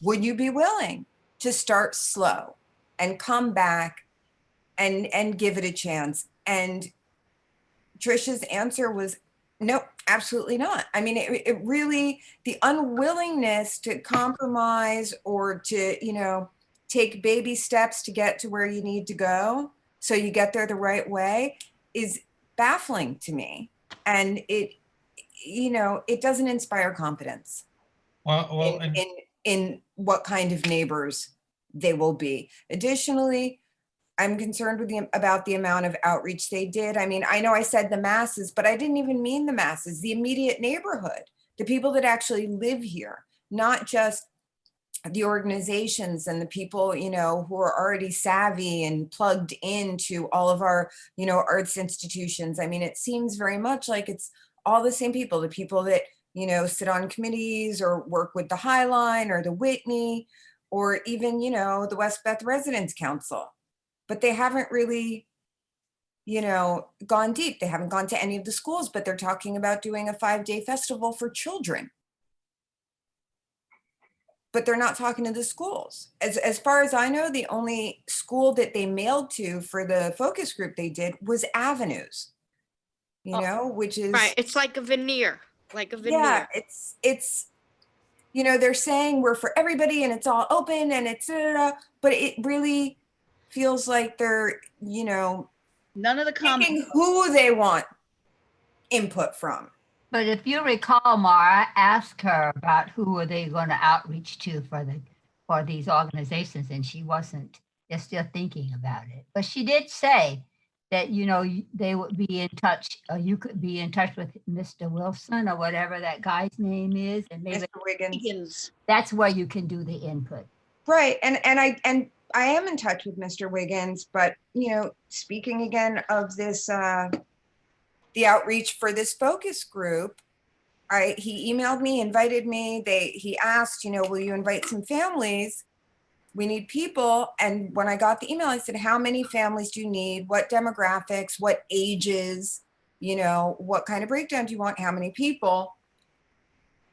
would you be willing to start slow and come back and give it a chance? And Trisha's answer was no, absolutely not. I mean, it really, the unwillingness to compromise or to, take baby steps to get to where you need to go so you get there the right way is baffling to me. And it doesn't inspire confidence in what kind of neighbors they will be. Additionally, I'm concerned about the amount of outreach they did. I mean, I know I said the masses, but I didn't even mean the masses, the immediate neighborhood, the people that actually live here, not just the organizations and the people, who are already savvy and plugged into all of our, arts institutions. I mean, it seems very much like it's all the same people, the people that, sit on committees or work with the High Line or the Whitney, or even, the West Beth Residents Council. But they haven't really, gone deep. They haven't gone to any of the schools, but they're talking about doing a 5-day festival for children. But they're not talking to the schools. As far as I know, the only school that they mailed to for the focus group they did was Avenues, which is right. It's like a veneer, Yeah, it's they're saying we're for everybody and it's all open and it's, but it really feels like they're, none of the picking who they want input from. But if you recall, Mara asked her about who are they going to outreach to for these organizations, and she wasn't. They're still thinking about it. But she did say that they would be in touch, or you could be in touch with Mr. Wilson or whatever that guy's name is, and maybe Mr. Wiggins. That's where you can do the input. Right, and I am in touch with Mr. Wiggins, but speaking again of this. The outreach for this focus group, he emailed me, invited me. He asked, will you invite some families? We need people. And when I got the email, I said, how many families do you need? What demographics? What ages? What kind of breakdown do you want? How many people?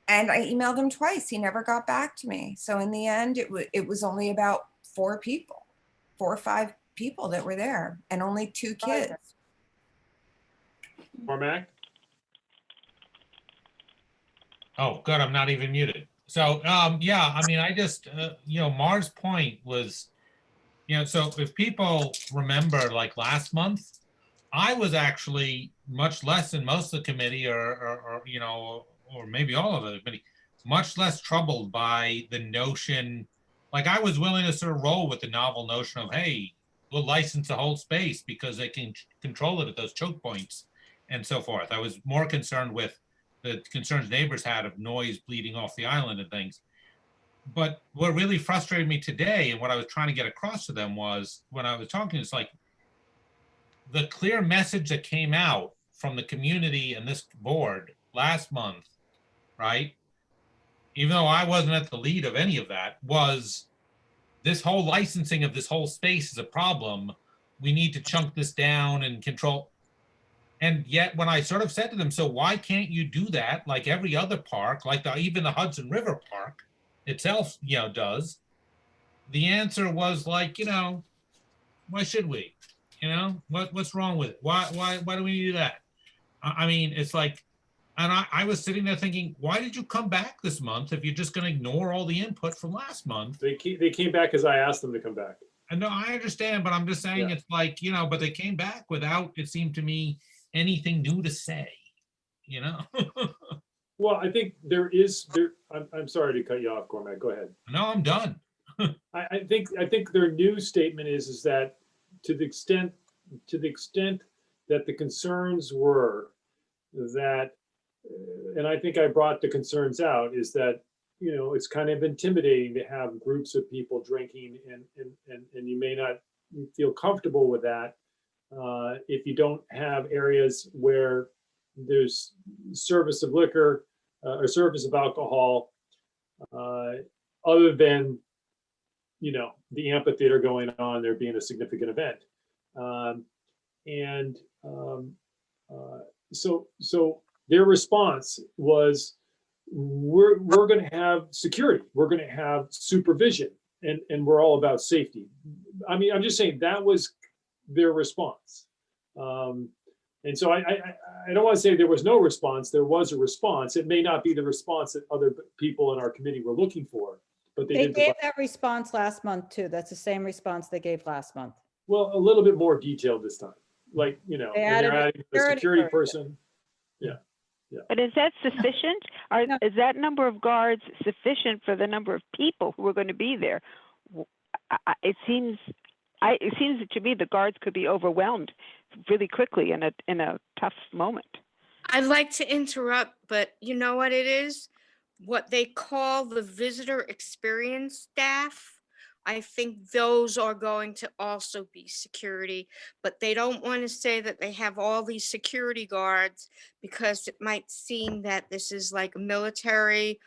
And I emailed him twice. He never got back to me. So in the end, it was only about 4 or 5 people that were there, and only 2 kids. Cormac? Oh, good. I'm not even muted. So, yeah, I mean, I just, Mar's point was, so if people remember, like last month, I was actually much less than most of the committee or maybe all of the committee, much less troubled by the notion, like I was willing to sort of roll with the novel notion of, hey, we'll license the whole space because they can control it at those choke points and so forth. I was more concerned with the concerns neighbors had of noise bleeding off the island and things. But what really frustrated me today and what I was trying to get across to them was when I was talking, it's like the clear message that came out from the community and this board last month, right? Even though I wasn't at the lead of any of that, was this whole licensing of this whole space is a problem. we need to chunk this down and control. And yet when I sort of said to them, so why can't you do that like every other park, like even the Hudson River Park itself, does? The answer was like, why should we? What's wrong with it? Why do we do that? I mean, it's like, and I was sitting there thinking, why did you come back this month if you're just going to ignore all the input from last month? They came back because I asked them to come back. I know, I understand, but I'm just saying it's like, but they came back without, it seemed to me, anything new to say, Well, I think I'm sorry to cut you off, Cormac. Go ahead. No, I'm done. I think their new statement is that to the extent that the concerns were that, and I think I brought the concerns out, is that it's kind of intimidating to have groups of people drinking, and you may not feel comfortable with that if you don't have areas where there's service of liquor or service of alcohol, other than the amphitheater going on, there being a significant event. So their response was, we're going to have security, we're going to have supervision, and we're all about safety. I mean, I'm just saying that was their response. And so I don't want to say there was no response. There was a response. It may not be the response that other people in our committee were looking for, but they did gave that response last month too. That's the same response they gave last month. Well, a little bit more detailed this time. Like, and they're adding a security person. Yeah. But is that sufficient? Is that number of guards sufficient for the number of people who are going to be there? It seems to me the guards could be overwhelmed really quickly in a tough moment. I'd like to interrupt, but you know what it is? What they call the visitor experience staff. I think those are going to also be security, but they don't want to say that they have all these security guards because it might seem that this is like military,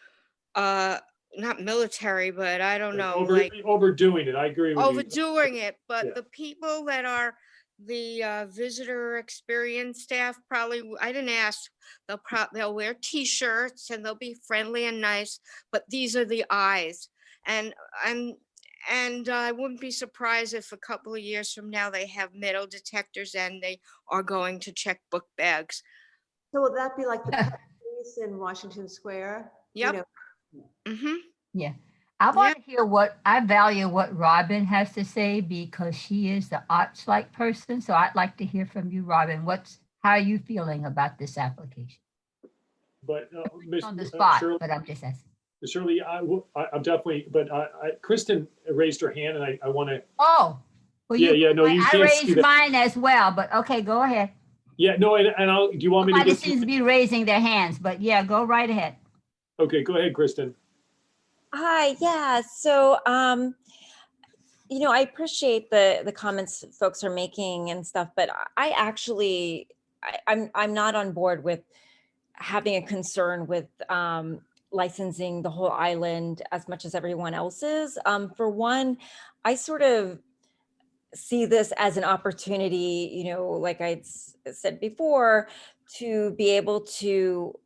not military, but I don't know. Overdoing it. I agree with you. Overdoing it, but the people that are the visitor experience staff probably, I didn't ask, they'll wear t-shirts and they'll be friendly and nice, but these are the eyes. And I wouldn't be surprised if a couple of years from now they have metal detectors and they are going to check book bags. So will that be like the police in Washington Square? Yep. Yeah. I want to hear I value what Robin has to say because she is the arts-like person. So I'd like to hear from you, Robin. How are you feeling about this application? But on the spot, Shirley, but I'm just asking. Shirley, I'm definitely, but Kristen raised her hand, and I want to. Oh, well, no, you I can't see raised that. mine as well, but okay, go ahead. Yeah, no, and do you want me to Nobody get seems to be raising their hands, but yeah, go right ahead. Okay, go ahead, Kristen. Hi, yeah. So, I appreciate the comments folks are making and stuff, but I actually, I'm not on board with having a concern with licensing the whole island as much as everyone else is. For one, I sort of see this as an opportunity, like I said before, to be able to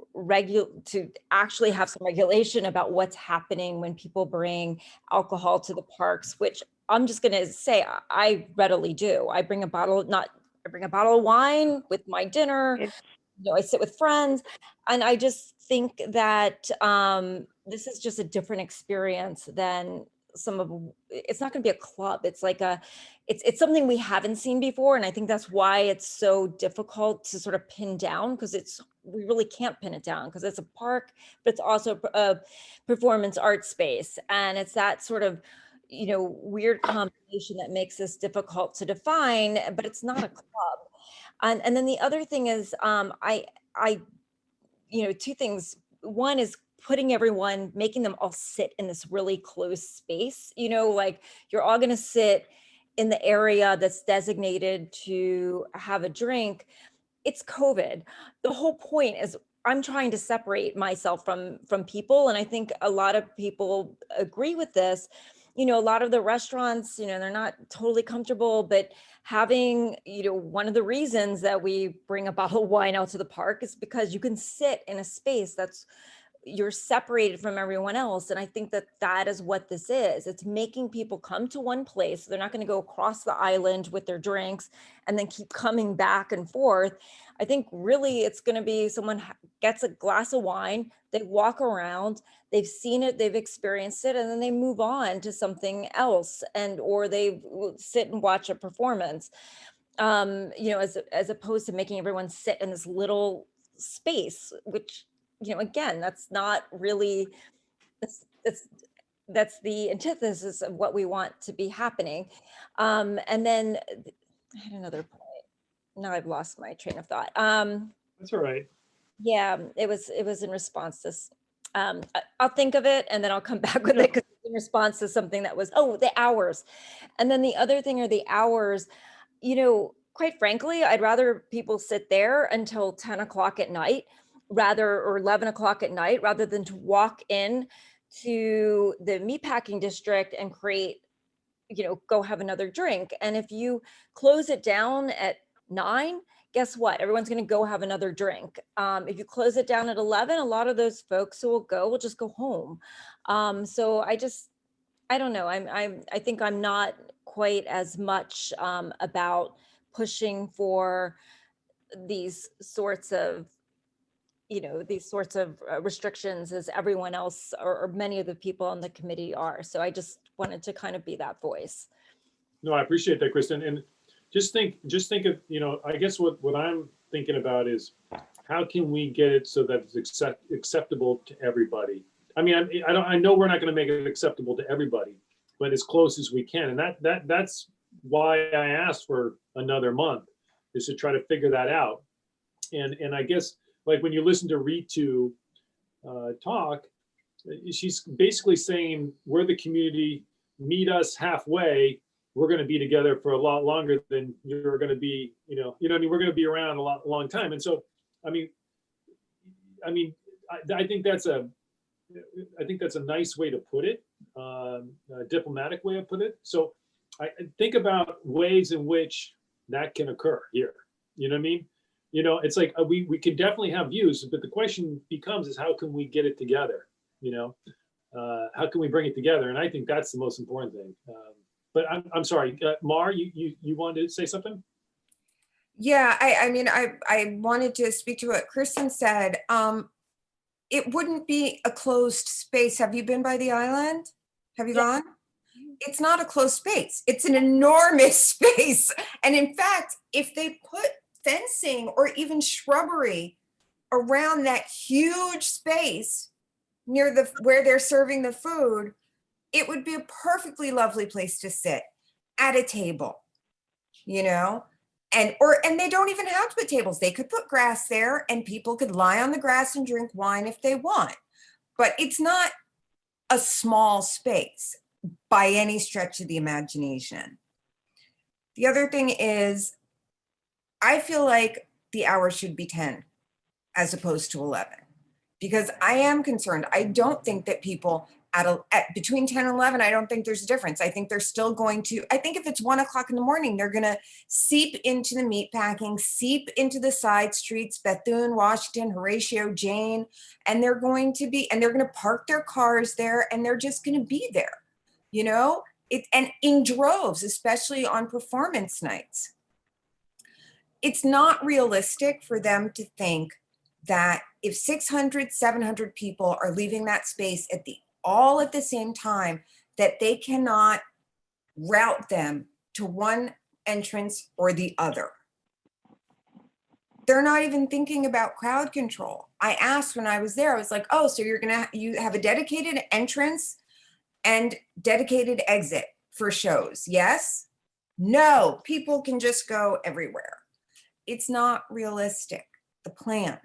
actually have some regulation about what's happening when people bring alcohol to the parks, which I'm just going to say I readily do. I bring a bottle of wine with my dinner. I sit with friends, and I just think that this is just a different experience than it's not going to be a club. It's like it's something we haven't seen before. And I think that's why it's so difficult to sort of pin down, because we really can't pin it down because it's a park, but it's also a performance art space. And it's that sort of, weird combination that makes this difficult to define, but it's not a club. And then the other thing is, two things. One is making them all sit in this really close space, like you're all going to sit in the area that's designated to have a drink. It's COVID. The whole point is I'm trying to separate myself from people. And I think a lot of people agree with this. you know, a lot of the restaurants, you know, they're not totally comfortable, but having, you know, one of the reasons that we bring a bottle of wine out to the park is because you can sit in a space that's, you're separated from everyone else. And I think that that is what this is. It's making people come to one place. They're not going to go across the island with their drinks and then keep coming back and forth. I think really it's going to be someone gets a glass of wine, they walk around, they've seen it, they've experienced it, and then they move on to something else, and or they sit and watch a performance. You know, as opposed to making everyone sit in this little space, which, you know, again, that's not really, that's the antithesis of what we want to be happening. And then I had another point. Now I've lost my train of thought. That's all right. Yeah, it was in response to, I'll think of it and then I'll come back with it, because it's in response to something that was, oh, the hours. And then the other thing are the hours. You know, quite frankly, I'd rather people sit there until 10 o'clock at night or 11 o'clock at night, rather than to walk in to the meatpacking district and create, you know, go have another drink. And if you close it down at 9, guess what? Everyone's going to go have another drink. If you close it down at 11, a lot of those folks who will go will just go home. So I don't know. I think I'm not quite as much about pushing for these sorts of, you know, these sorts of restrictions as everyone else or many of the people on the committee are. So I just wanted to kind of be that voice. No, I appreciate that, Kristen. And just think of, you know, I guess what I'm thinking about is how can we get it so that it's acceptable to everybody? I mean, I know we're not going to make it acceptable to everybody, but as close as we can. And that's why I asked for another month, is to try to figure that out. And I guess, like, when you listen to Ritu talk, she's basically saying, we're the community, meet us halfway. We're going to be together for a lot longer than you're going to be, you know what I mean? We're going to be around a long time. And so, I think that's a nice way to put it, a diplomatic way to put it. So I think about ways in which that can occur here. You know what I mean? You know, it's like we can definitely have views, but the question becomes is how can we get it together? You know, how can we bring it together? And I think that's the most important thing. But I'm sorry, Mar, you wanted to say something? Yeah, I mean, I wanted to speak to what Kristen said. It wouldn't be a closed space. Have you been by the island? Have you gone? It's not a closed space. It's an enormous space. And in fact, if they put fencing or even shrubbery around that huge space near where they're serving the food, it would be a perfectly lovely place to sit at a table, you know, and they don't even have to put tables. They could put grass there and people could lie on the grass and drink wine if they want, but it's not a small space by any stretch of the imagination. The other thing is, I feel like the hour should be 10 as opposed to 11, because I am concerned. I don't think that people at between 10 and 11, I don't think there's a difference. I think they're still going to, I think if it's 1 o'clock in the morning, they're going to seep into the meatpacking, seep into the side streets, Bethune, Washington, Horatio, Jane, and they're going to park their cars there, and they're just going to be there, you know, and in droves, especially on performance nights. It's not realistic for them to think that if 600, 700 people are leaving that space all at the same time, that they cannot route them to one entrance or the other. They're not even thinking about crowd control. I asked when I was there, I was like, oh, so you have a dedicated entrance and dedicated exit for shows, yes? No, people can just go everywhere. It's not realistic, the plan,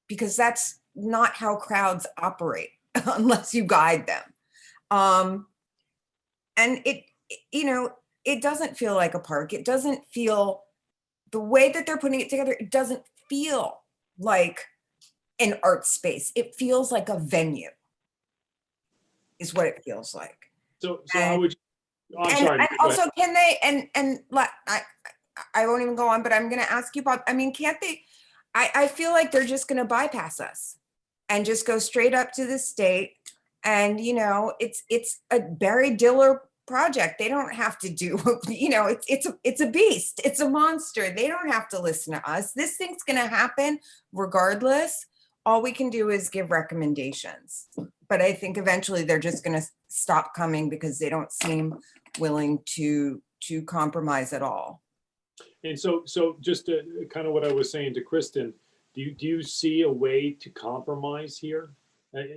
because that's not how crowds operate unless you guide them. And it doesn't feel like a park. It doesn't feel, the way that they're putting it together, it doesn't feel like an art space. It feels like a venue is what it feels like. So I would, oh, I'm And sorry. and go ahead. also, can they, I won't even go on, but I'm gonna ask you, Bob, I mean, can't they, I feel like they're just gonna bypass us and just go straight up to the state. And, you know, it's a Barry Diller project. They don't have to do, you know, it's a beast. It's a monster. They don't have to listen to us. This thing's gonna happen regardless. All we can do is give recommendations. But I think eventually they're just gonna stop coming because they don't seem willing to compromise at all. And so just to, kind of what I was saying to Kristen, do you see a way to compromise here?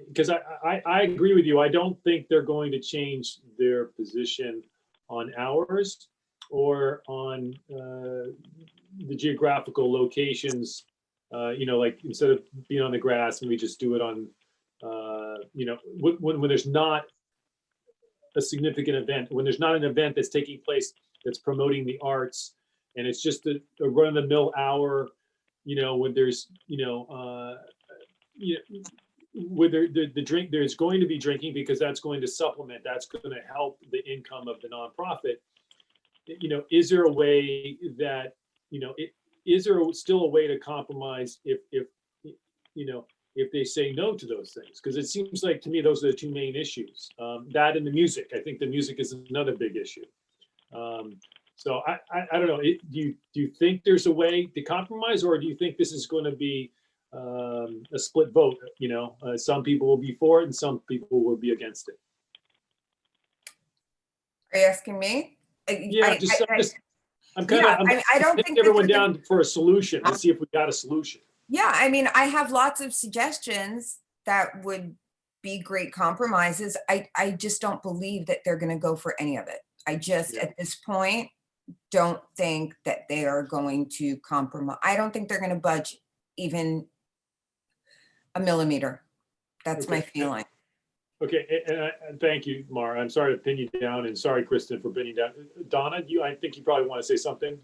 Because I agree with you. I don't think they're going to change their position on hours or on the geographical locations. You know, like instead of being on the grass, and we just do it on, you know, when there's not a significant event, when there's not an event that's taking place that's promoting the arts, and it's just a run-of-the-mill hour, you know, when there's, you know, where there's going to be drinking because that's going to supplement, that's going to help the income of the nonprofit. You know, is there a way that, you know, is there still a way to compromise if you know, if they say no to those things? Because it seems like to me those are the two main issues. That and the music. I think the music is another big issue. So I don't know. Do you think there's a way to compromise, or do you think this is going to be a split vote? You know, some people will be for it and some people will be against it. Are you asking me? Yeah, I'm kind of, I don't think everyone down for a solution. Let's see if we got a solution. Yeah, I mean, I have lots of suggestions that would be great compromises. I just don't believe that they're going to go for any of it. I just, at this point, don't think that they are going to compromise. I don't think they're going to budge even a millimeter. That's my feeling. Okay, and thank you, Mara. I'm sorry to pin you down, and sorry, Kristen, for pinning you down. Donna, I think you probably want to say something.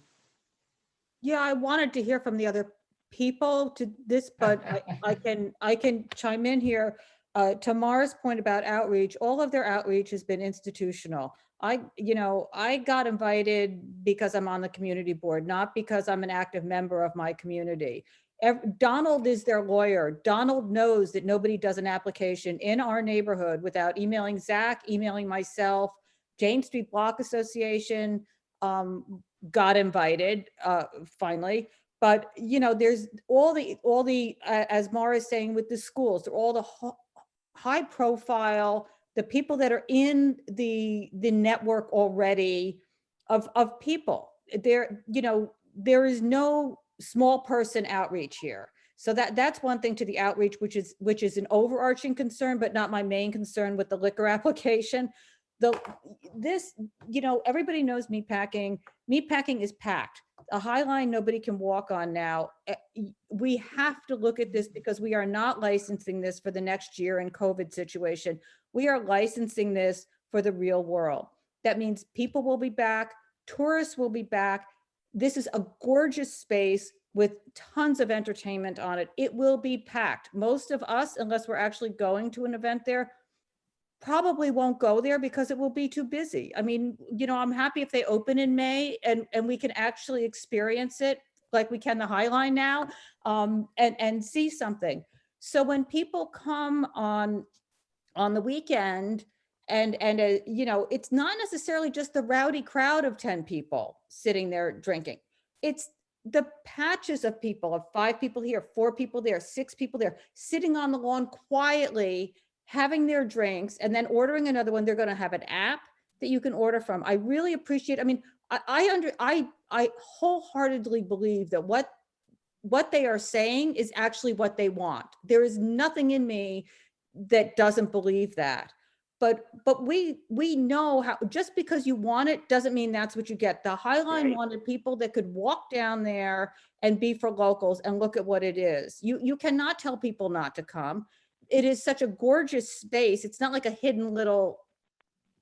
Yeah, I wanted to hear from the other people to this, but I can chime in here. To Mara's point about outreach, all of their outreach has been institutional. I got invited because I'm on the community board, not because I'm an active member of my community. Donald is their lawyer. Donald knows that nobody does an application in our neighborhood without emailing Zach, emailing myself. Jane Street Block Association got invited finally. But, you know, there's all the as Mara is saying with the schools, they're all the high profile, the people that are in the network already of people. There, you know, there is no small person outreach here. So that's one thing to the outreach, which is an overarching concern, but not my main concern with the liquor application. This, you know, everybody knows meatpacking. Meatpacking is packed. A high line nobody can walk on now. We have to look at this because we are not licensing this for the next year in COVID situation. We are licensing this for the real world. That means people will be back, tourists will be back. This is a gorgeous space with tons of entertainment on it. It will be packed. Most of us, unless we're actually going to an event there, probably won't go there because it will be too busy. I mean, you know, I'm happy if they open in May and we can actually experience it like we can the High Line now, and see something. So when people come on the weekend and you know, it's not necessarily just the rowdy crowd of 10 people sitting there drinking. It's the patches of people, of 5 people here, 4 people there, 6 people there, sitting on the lawn quietly, having their drinks, and then ordering another one. They're going to have an app that you can order from. I really appreciate, I mean, I wholeheartedly believe that what they are saying is actually what they want. There is nothing in me that doesn't believe that. But we know how, just because you want it doesn't mean that's what you get. The High Line wanted people that could walk down there and be for locals and look at what it is. You cannot tell people not to come. It is such a gorgeous space. It's not like a hidden little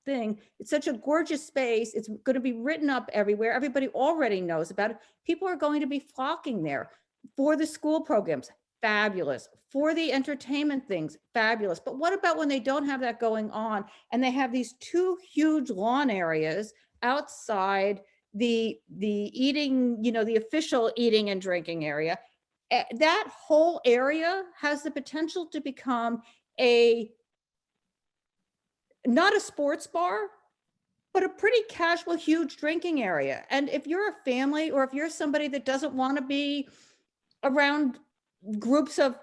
thing. It's such a gorgeous space. It's going to be written up everywhere. Everybody already knows about it. People are going to be flocking there for the school programs. fabulous. For the entertainment things, fabulous. But what about when they don't have that going on and they have these two huge lawn areas outside the eating, you know, the official eating and drinking area? That whole area has the potential to become not a sports bar, but a pretty casual, huge drinking area. And if you're a family, or if you're somebody that doesn't want to be around groups of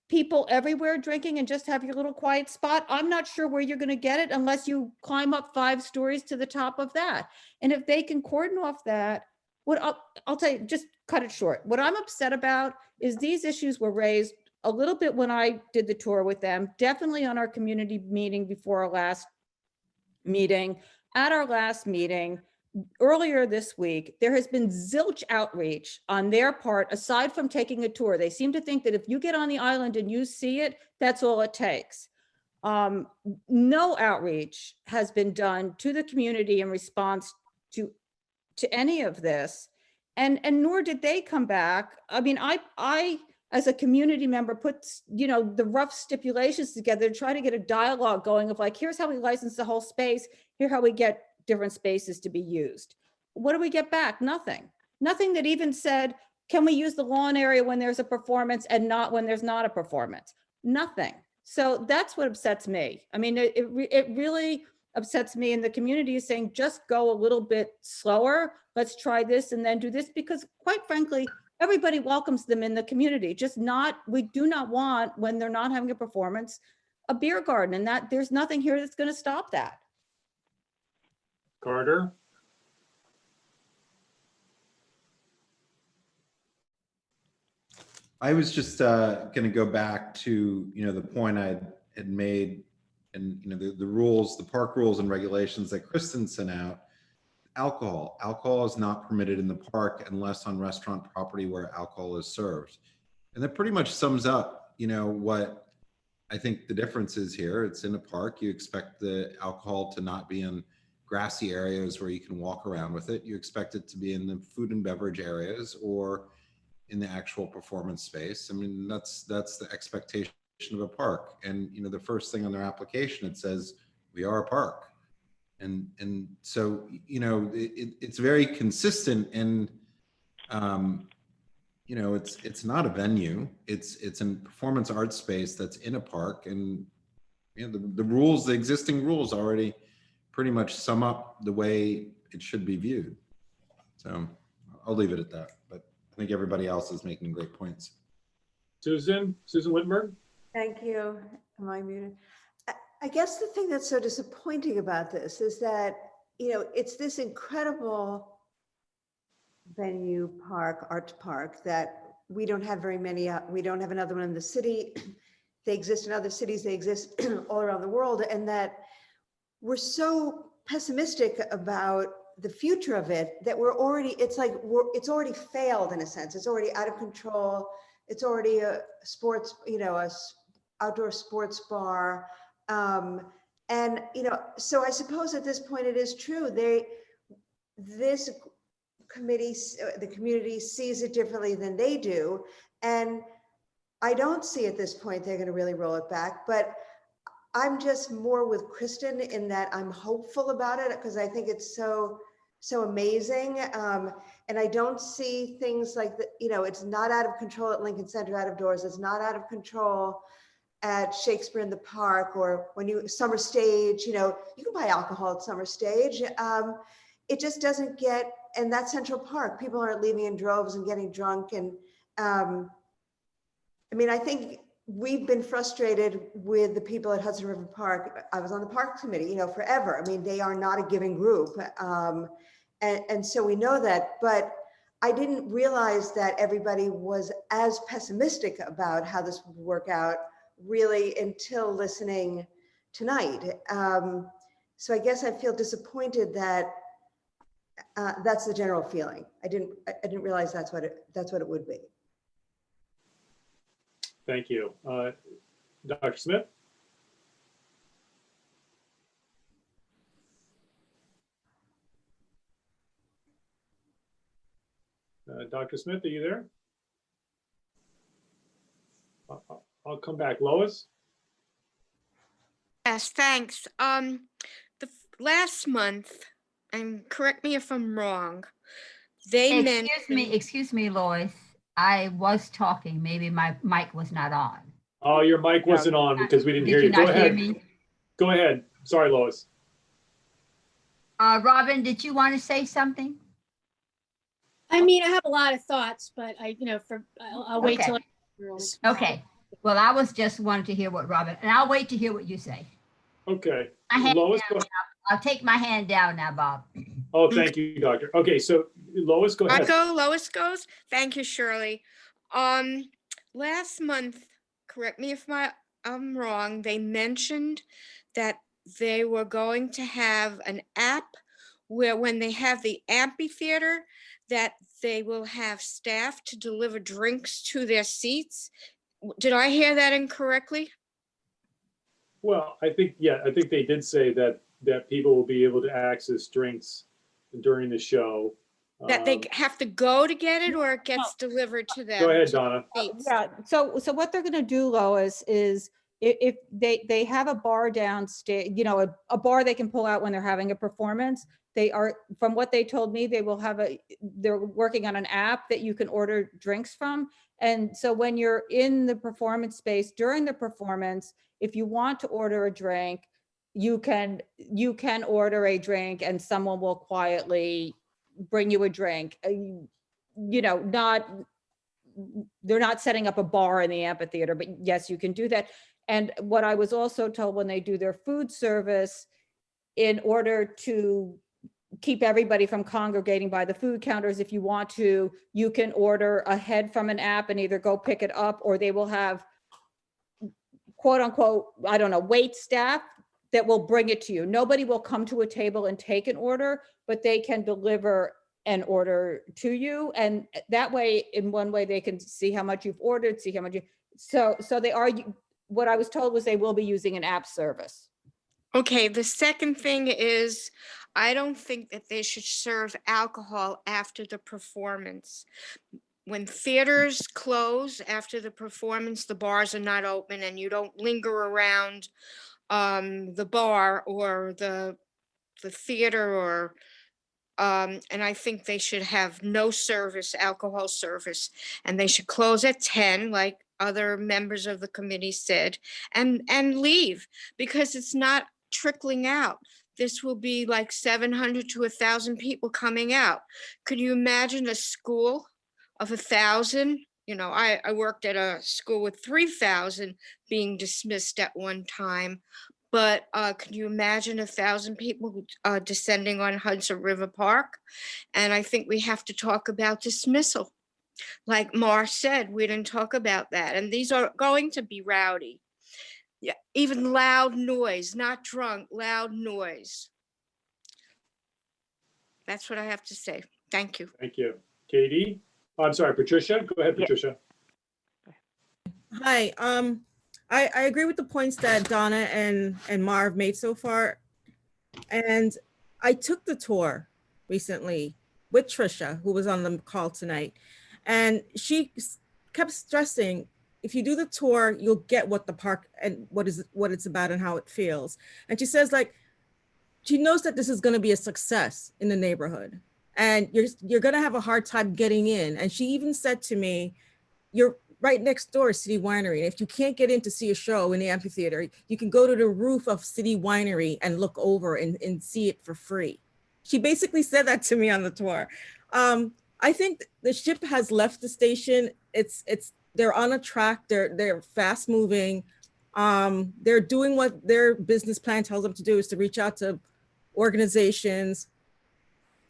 people everywhere drinking and just have your little quiet spot, I'm not sure where you're going to get it unless you climb up 5 stories to the top of that. And if they can cordon off that, I'll tell you, just cut it short. What I'm upset about is these issues were raised a little bit when I did the tour with them, definitely on our community meeting before our last meeting. At our last meeting earlier this week, there has been zilch outreach on their part, aside from taking a tour. They seem to think that if you get on the island and you see it, that's all it takes. No outreach has been done to the community in response to any of this, and nor did they come back. I mean, I as a community member put, you know, the rough stipulations together to try to get a dialogue going of like, here's how we license the whole space, here's how we get different spaces to be used. What do we get back? Nothing. Nothing that even said, can we use the lawn area when there's a performance and not when there's not a performance? Nothing. So that's what upsets me. I mean, it really upsets me, and the community is saying, just go a little bit slower. Let's try this and then do this, because quite frankly, everybody welcomes them in the community. We do not want, when they're not having a performance, a beer garden, and that there's nothing here that's going to stop that. Carter? I was just going to go back to, you know, the point I had made, and, you know, the rules, the park rules and regulations that Kristen sent out. Alcohol is not permitted in the park unless on restaurant property where alcohol is served. And that pretty much sums up, you know, what I think the difference is here. It's in a park. You expect the alcohol to not be in grassy areas where you can walk around with it. You expect it to be in the food and beverage areas or in the actual performance space. I mean, that's the expectation of a park. And, you know, the first thing on their application, it says, we are a park. And so, you know, it's very consistent, and, you know, it's not a venue. It's a performance art space that's in a park, and, you know, the rules, the existing rules already pretty much sum up the way it should be viewed. So I'll leave it at that, but I think everybody else is making great points. Susan Wittenberg? Thank you. Am I muted? I guess the thing that's so disappointing about this is that, you know, it's this incredible venue, park, art park that we don't have very many, we don't have another one in the city. They exist in other cities, they exist all around the world, and that we're so pessimistic about the future of it that it's like it's already failed in a sense. It's already out of control. It's already a sports, you know, a outdoor sports bar. And, you know, so I suppose at this point it is true. This committee, the community sees it differently than they do. And I don't see at this point they're going to really roll it back, but I'm just more with Kristen in that I'm hopeful about it because I think it's so amazing. And I don't see things like that, you know, it's not out of control at Lincoln Center out of doors. It's not out of control at Shakespeare in the Park, or when you Summer Stage, you know, you can buy alcohol at Summer Stage. It just doesn't get, and that's Central Park. People aren't leaving in droves and getting drunk. And I mean, I think we've been frustrated with the people at Hudson River Park. I was on the park committee, you know, forever. I mean, they are not a giving group. And so we know that, but I didn't realize that everybody was as pessimistic about how this would work out really until listening tonight. So I guess I feel disappointed that that's the general feeling. I didn't realize that's what it would be. Thank you. Dr. Smith? Dr. Smith, are you there? I'll come back. Lois? Yes, thanks. Last month, and correct me if I'm wrong, they mentioned. Excuse me, Lois. I was talking. Maybe my mic was not on. Oh, your mic wasn't on because we didn't hear you. Go ahead. Go ahead. Sorry, Lois. Robin, did you want to say something? I mean, I have a lot of thoughts, but I'll wait till. Okay. Well, I was just wanting to hear what Robin, and I'll wait to hear what you say. Okay. Lois, I'll take my hand down now, Bob. Oh, thank you, Doctor. Okay, so Lois, go ahead. Lois goes. Thank you, Shirley. Last month, correct me if I'm wrong, they mentioned that they were going to have an app where when they have the amphitheater, that they will have staff to deliver drinks to their seats. Did I hear that incorrectly? Well, I think they did say that people will be able to access drinks during the show. That they have to go to get it, or it gets delivered to them? Go ahead, Donna. Yeah, so what they're gonna do, Lois, is if they have a bar downstairs, a bar they can pull out when they're having a performance. They are, from what they told me, they're working on an app that you can order drinks from. And so when you're in the performance space during the performance, if you want to order a drink, you can order a drink and someone will quietly bring you a drink. They're not setting up a bar in the amphitheater, but yes, you can do that. And what I was also told, when they do their food service, in order to keep everybody from congregating by the food counters, if you want to, you can order ahead from an app and either go pick it up, or they will have, quote unquote, I don't know, wait staff that will bring it to you. Nobody will come to a table and take an order, but they can deliver an order to you. And that way, in one way, they can see how much you've ordered, see how much so they are, what I was told was they will be using an app service. Okay, the second thing is, I don't think that they should serve alcohol after the performance. When theaters close after the performance, the bars are not open and you don't linger around the bar or the theater, or and I think they should have no service, alcohol service, and they should close at 10, like other members of the committee said, and leave, because it's not trickling out. This will be like 700 to 1,000 people coming out. Could you imagine a school of 1,000? I worked at a school with 3,000 being dismissed at one time. But can you imagine 1,000 people descending on Hudson River Park? And I think we have to talk about dismissal. Like Mar said, we didn't talk about that. And these are going to be rowdy. Yeah, even loud noise, not drunk, loud noise. That's what I have to say. Thank you. Thank you. Katie? Oh, I'm sorry, Patricia. Go ahead, Patricia. Hi, I agree with the points that Donna and Marv made so far. And I took the tour recently with Trisha, who was on the call tonight. And she kept stressing, if you do the tour, you'll get what the park and what it's about and how it feels. And she says, like, she knows that this is going to be a success in the neighborhood and you're going to have a hard time getting in. And she even said to me, you're right next door is City Winery. And if you can't get in to see a show in the amphitheater, you can go to the roof of City Winery and look over and see it for free. She basically said that to me on the tour. I think the ship has left the station. They're on a track. They're fast moving. They're doing what their business plan tells them to do, is to reach out to organizations,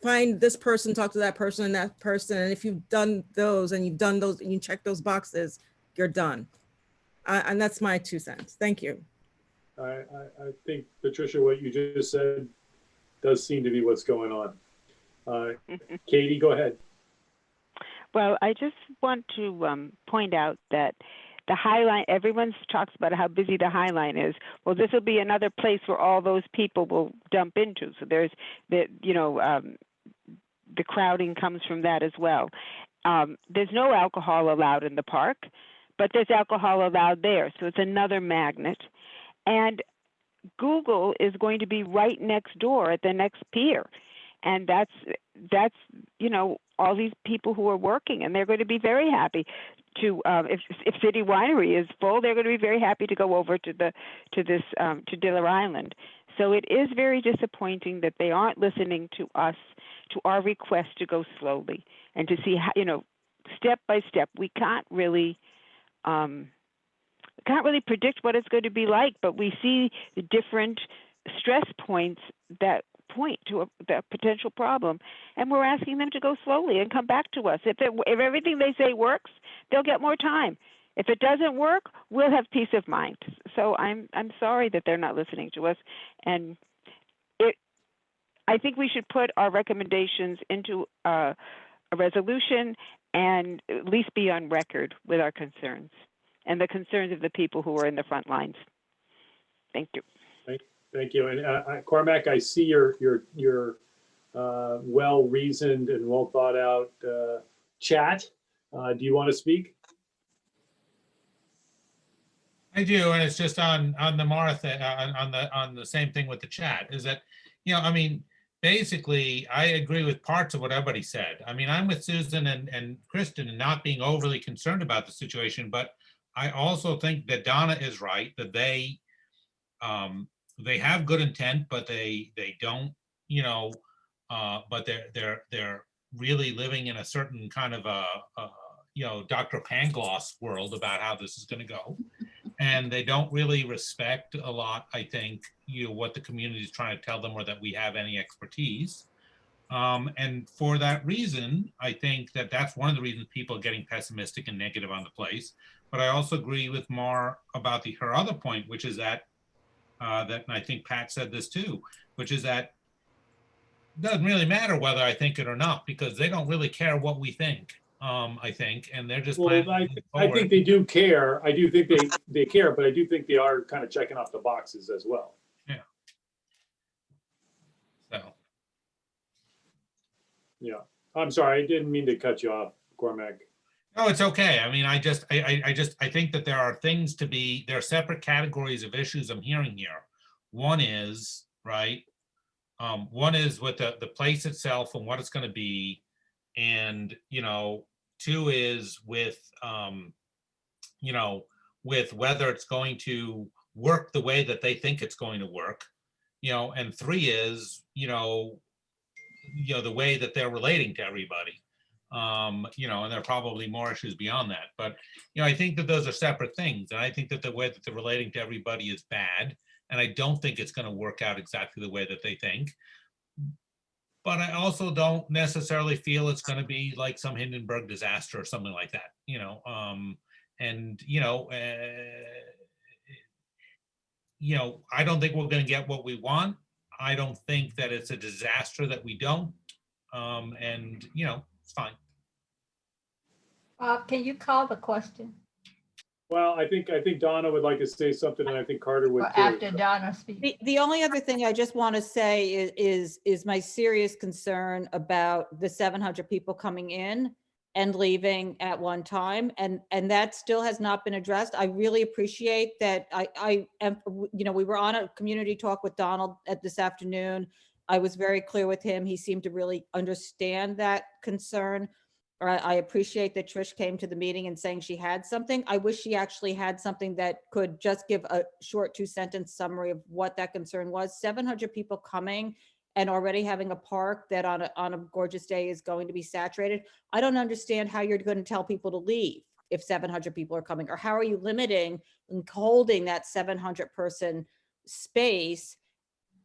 find this person, talk to that person and that person. And if you've done those and you check those boxes, you're done. And that's my 2 cents. Thank you. I think, Patricia, what you just said does seem to be what's going on. Katie, go ahead. Well, I just want to point out that the High Line, everyone talks about how busy the High Line is. Well, this will be another place where all those people will dump into. So there's the crowding comes from that as well. There's no alcohol allowed in the park, but there's alcohol allowed there, so it's another magnet. And Google is going to be right next door at the next pier. And that's, you know, all these people who are working, and they're going to be very happy to, if City Winery is full, they're going to be very happy to go over to Diller Island. So it is very disappointing that they aren't listening to us, to our request to go slowly and to see how, you know, step by step. We can't really predict what it's going to be like, but we see the different stress points that point to the potential problem, and we're asking them to go slowly and come back to us. If everything they say works, they'll get more time. If it doesn't work, we'll have peace of mind. So I'm sorry that they're not listening to us, and I think we should put our recommendations into a resolution and at least be on record with our concerns and the concerns of the people who are in the front lines. Thank you. Thank you. And Cormac, I see your well-reasoned and well thought out chat. Do you want to speak? I do, and it's just on the Martha, on the same thing with the chat, is that, you know, I mean, basically, I agree with parts of what everybody said. I mean, I'm with Susan and Kristen and not being overly concerned about the situation, but I also think that Donna is right, that they have good intent, but they don't, you know, but they're really living in a certain kind of a you know, Dr. Pangloss world about how this is going to go. And they don't really respect a lot, I think, you know, what the community is trying to tell them, or that we have any expertise. And for that reason, I think that that's one of the reasons people are getting pessimistic and negative on the place. But I also agree with Mar about her other point, which is that, and I think Pat said this too, which is that it doesn't really matter whether I think it or not, because they don't really care what we think. I think, and they're just. Well, I think they do care. I do think they care, but I do think they are kind of checking off the boxes as well. Yeah. So. Yeah, I'm sorry. I didn't mean to cut you off, Cormac. No, it's okay. I mean, I think that there are things to be, there are separate categories of issues I'm hearing here. One is, right, one is with the place itself and what it's going to be. And, you know, two is with, you know, with whether it's going to work the way that they think it's going to work, you know, and three is, you know, the way that they're relating to everybody, you know, and there are probably more issues beyond that. But, you know, I think that those are separate things. And I think that the way that they're relating to everybody is bad. And I don't think it's going to work out exactly the way that they think. But I also don't necessarily feel it's going to be like some Hindenburg disaster or something like that, you know. And you know, I don't think we're going to get what we want. I don't think that it's a disaster that we don't. And you know, it's fine. Can you call the question? Well, I think Donna would like to say something, and I think Carter would too. After Donna speaks. The only other thing I just want to say is my serious concern about the 700 people coming in and leaving at one time, and that still has not been addressed. I really appreciate that. I am, you know, we were on a community talk with Donald this afternoon. I was very clear with him. He seemed to really understand that concern. I appreciate that Trish came to the meeting and saying she had something. I wish she actually had something that could just give a short 2-sentence summary of what that concern was. 700 people coming and already having a park that on a gorgeous day is going to be saturated. I don't understand how you're going to tell people to leave if 700 people are coming, or how are you limiting and holding that 700 person space?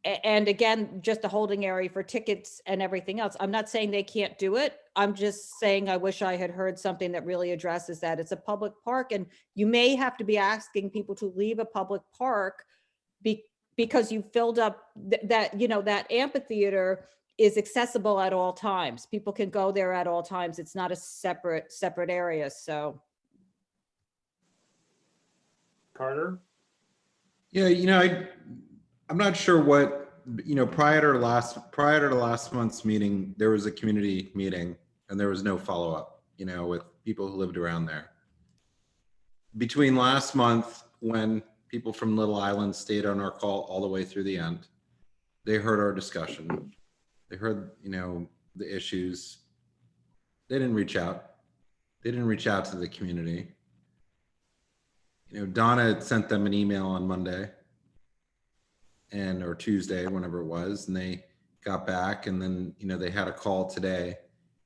And again, just a holding area for tickets and everything else. I'm not saying they can't do it. I'm just saying I wish I had heard something that really addresses that. It's a public park, and you may have to be asking people to leave a public park because you filled up that, you know, that amphitheater is accessible at all times. People can go there at all times. It's not a separate area. So. Carter? Yeah, you know, I'm not sure what, you know, prior to last month's meeting, there was a community meeting and there was no follow-up, you know, with people who lived around there. between last month when people from Little Island stayed on our call all the way through the end, they heard our discussion. They heard, you know, the issues. They didn't reach out. They didn't reach out to the community. You know, Donna had sent them an email on Monday or Tuesday, whenever it was, and they got back, and then, you know, they had a call today.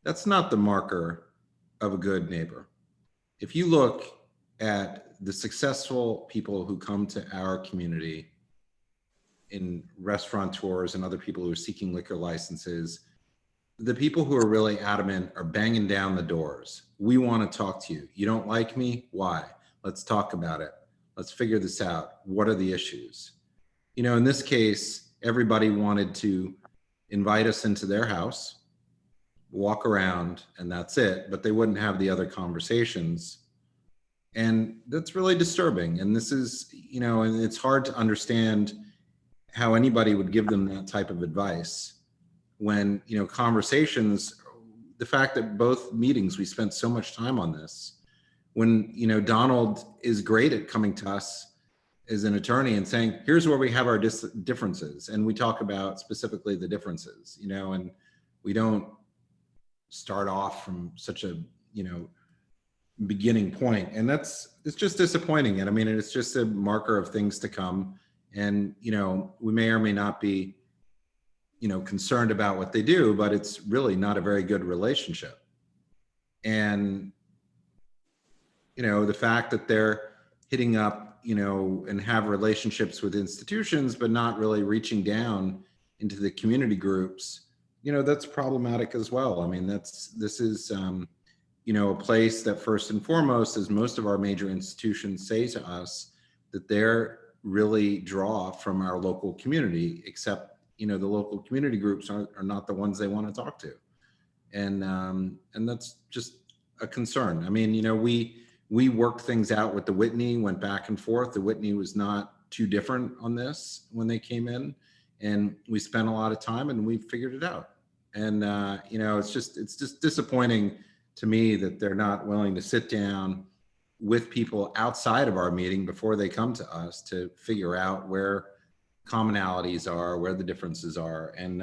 That's not the marker of a good neighbor. If you look at the successful people who come to our community in restaurateurs and other people who are seeking liquor licenses, the people who are really adamant are banging down the doors. We want to talk to you. You don't like me? Why? Let's talk about it. Let's figure this out. What are the issues? You know, in this case, everybody wanted to invite us into their house, walk around, and that's it, but they wouldn't have the other conversations. And that's really disturbing. And this is, you know, and it's hard to understand how anybody would give them that type of advice when, you know, conversations, the fact that both meetings, we spent so much time on this, when, you know, Donald is great at coming to us as an attorney and saying, here's where we have our differences. And we talk about specifically the differences, you know, and we don't start off from such a, you know, beginning point. And it's just disappointing. And I mean, it's just a marker of things to come. And, you know, we may or may not be, you know, concerned about what they do, but it's really not a very good relationship. And, you know, the fact that they're hitting up, you know, and have relationships with institutions, but not really reaching down into the community groups, you know, that's problematic as well. I mean, this is, you know, a place that first and foremost, as most of our major institutions say to us, that they're really draw from our local community, except, you know, the local community groups are not the ones they want to talk to. And that's just a concern. I mean, you know, we worked things out with the Whitney, went back and forth. The Whitney was not too different on this when they came in, and we spent a lot of time and we figured it out. And, you know, it's just disappointing to me that they're not willing to sit down with people outside of our meeting before they come to us to figure out where commonalities are, where the differences are. And,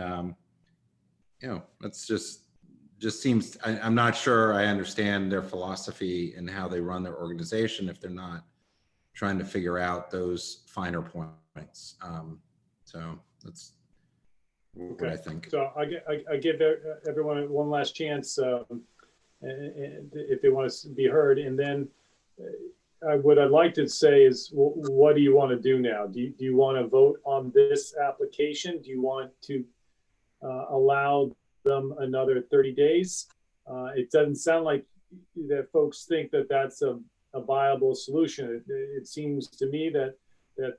you know, that's just seems, I'm not sure I understand their philosophy and how they run their organization if they're not trying to figure out those finer points. So that's what I think. So I give everyone one last chance and if they want to be heard. And then what I'd like to say is, what do you want to do now? Do you want to vote on this application? Do you want to allow them another 30 days? It doesn't sound like that folks think that that's a viable solution. It seems to me that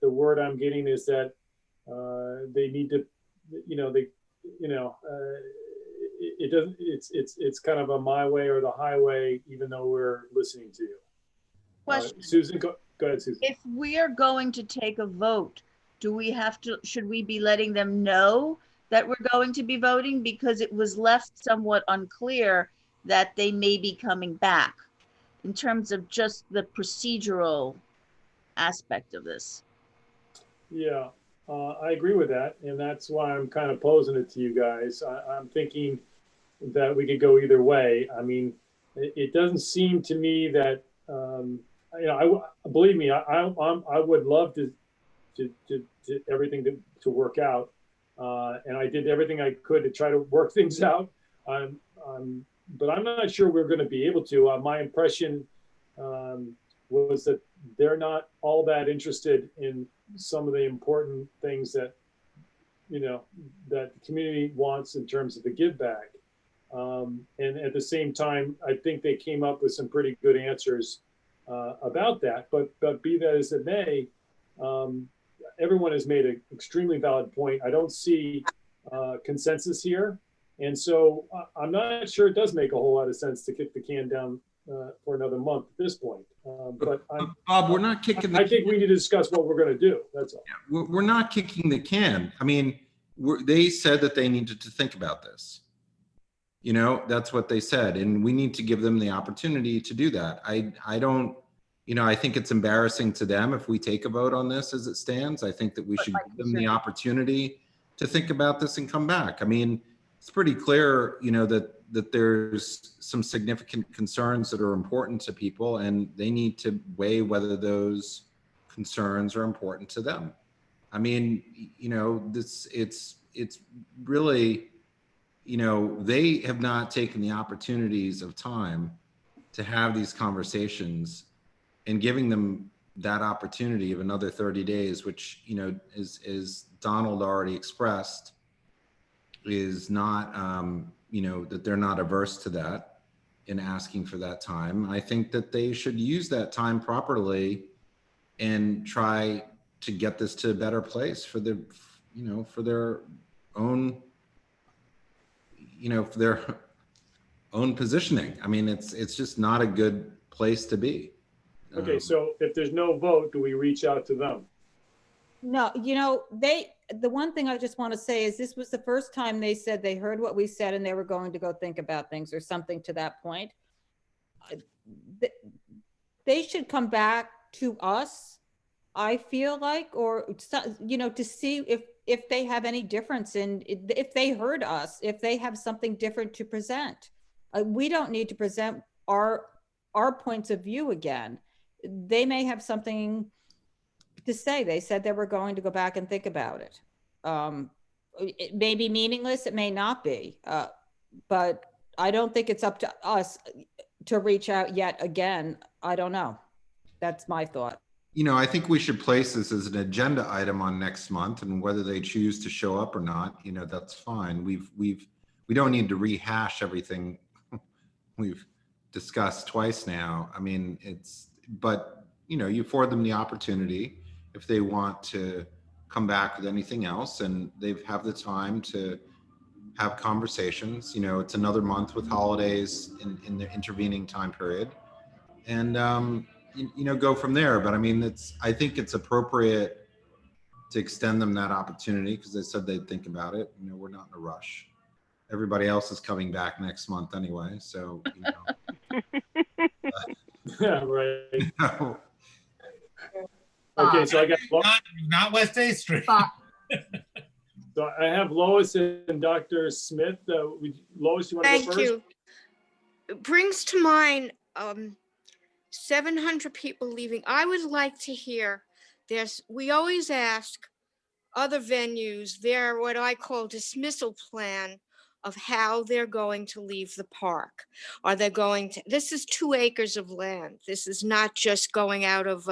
the word I'm getting is that they need to, it doesn't. It's kind of a my way or the highway, even though we're listening to you. Question. Susan, go ahead, Susan. If we are going to take a vote, should we be letting them know that we're going to be voting? Because it was left somewhat unclear that they may be coming back in terms of just the procedural aspect of this. Yeah, I agree with that. And that's why I'm kind of posing it to you guys. I'm thinking that we could go either way. I mean, it doesn't seem to me that, believe me, I would love to everything to work out. And I did everything I could to try to work things out. But I'm not sure we're going to be able to. My impression was that they're not all that interested in some of the important things that, that the community wants in terms of the give back. And at the same time, I think they came up with some pretty good answers about that. But be that as it may, everyone has made an extremely valid point. I don't see consensus here. And so I'm not sure it does make a whole lot of sense to kick the can down for another month at this point. But Bob, we're not kicking the can. I think we need to discuss what we're going to do. That's all. Yeah, we're not kicking the can. I mean, they said that they needed to think about this. That's what they said. And we need to give them the opportunity to do that. I don't you know, I think it's embarrassing to them if we take a vote on this as it stands. I think that we should give them the opportunity to think about this and come back. I mean, it's pretty clear, you know, that there's some significant concerns that are important to people, and they need to weigh whether those concerns are important to them. I mean, you know, it's really, you know, they have not taken the opportunities of time to have these conversations, and giving them that opportunity of another 30 days, which, you know, is Donald already expressed, is not, you know, that they're not averse to that in asking for that time. I think that they should use that time properly and try to get this to a better place for the, you know, for their own, you know, for their own positioning. I mean, it's just not a good place to be. Okay, so if there's no vote, do we reach out to them? No, you know, the one thing I just want to say is this was the first time they said they heard what we said and they were going to go think about things or something to that point. They should come back to us, I feel like, or, you know, to see if they have any difference in, if they heard us, if they have something different to present. We don't need to present our points of view again. They may have something to say. They said they were going to go back and think about it. It may be meaningless, it may not be, but I don't think it's up to us to reach out yet again. I don't know. That's my thought. You know, I think we should place this as an agenda item on next month, and whether they choose to show up or not, you know, that's fine. We don't need to rehash everything we've discussed twice now. I mean, but you know, you afford them the opportunity if they want to come back with anything else, and they have the time to have conversations. You know, it's another month with holidays in the intervening time period, and you know, go from there. But I mean, I think it's appropriate to extend them that opportunity because they said they'd think about it. You know, we're not in a rush. Everybody else is coming back next month anyway, so you know. Yeah, right. You know. Okay, so I got not West 8th Street. So I have Lois and Dr. Smith. Lois, you want to go Thank first? you. It brings to mind 700 people leaving. I would like to hear we always ask other venues their what I call dismissal plan of how they're going to leave the park. Are they going to, this is 2 acres of land. This is not just going out of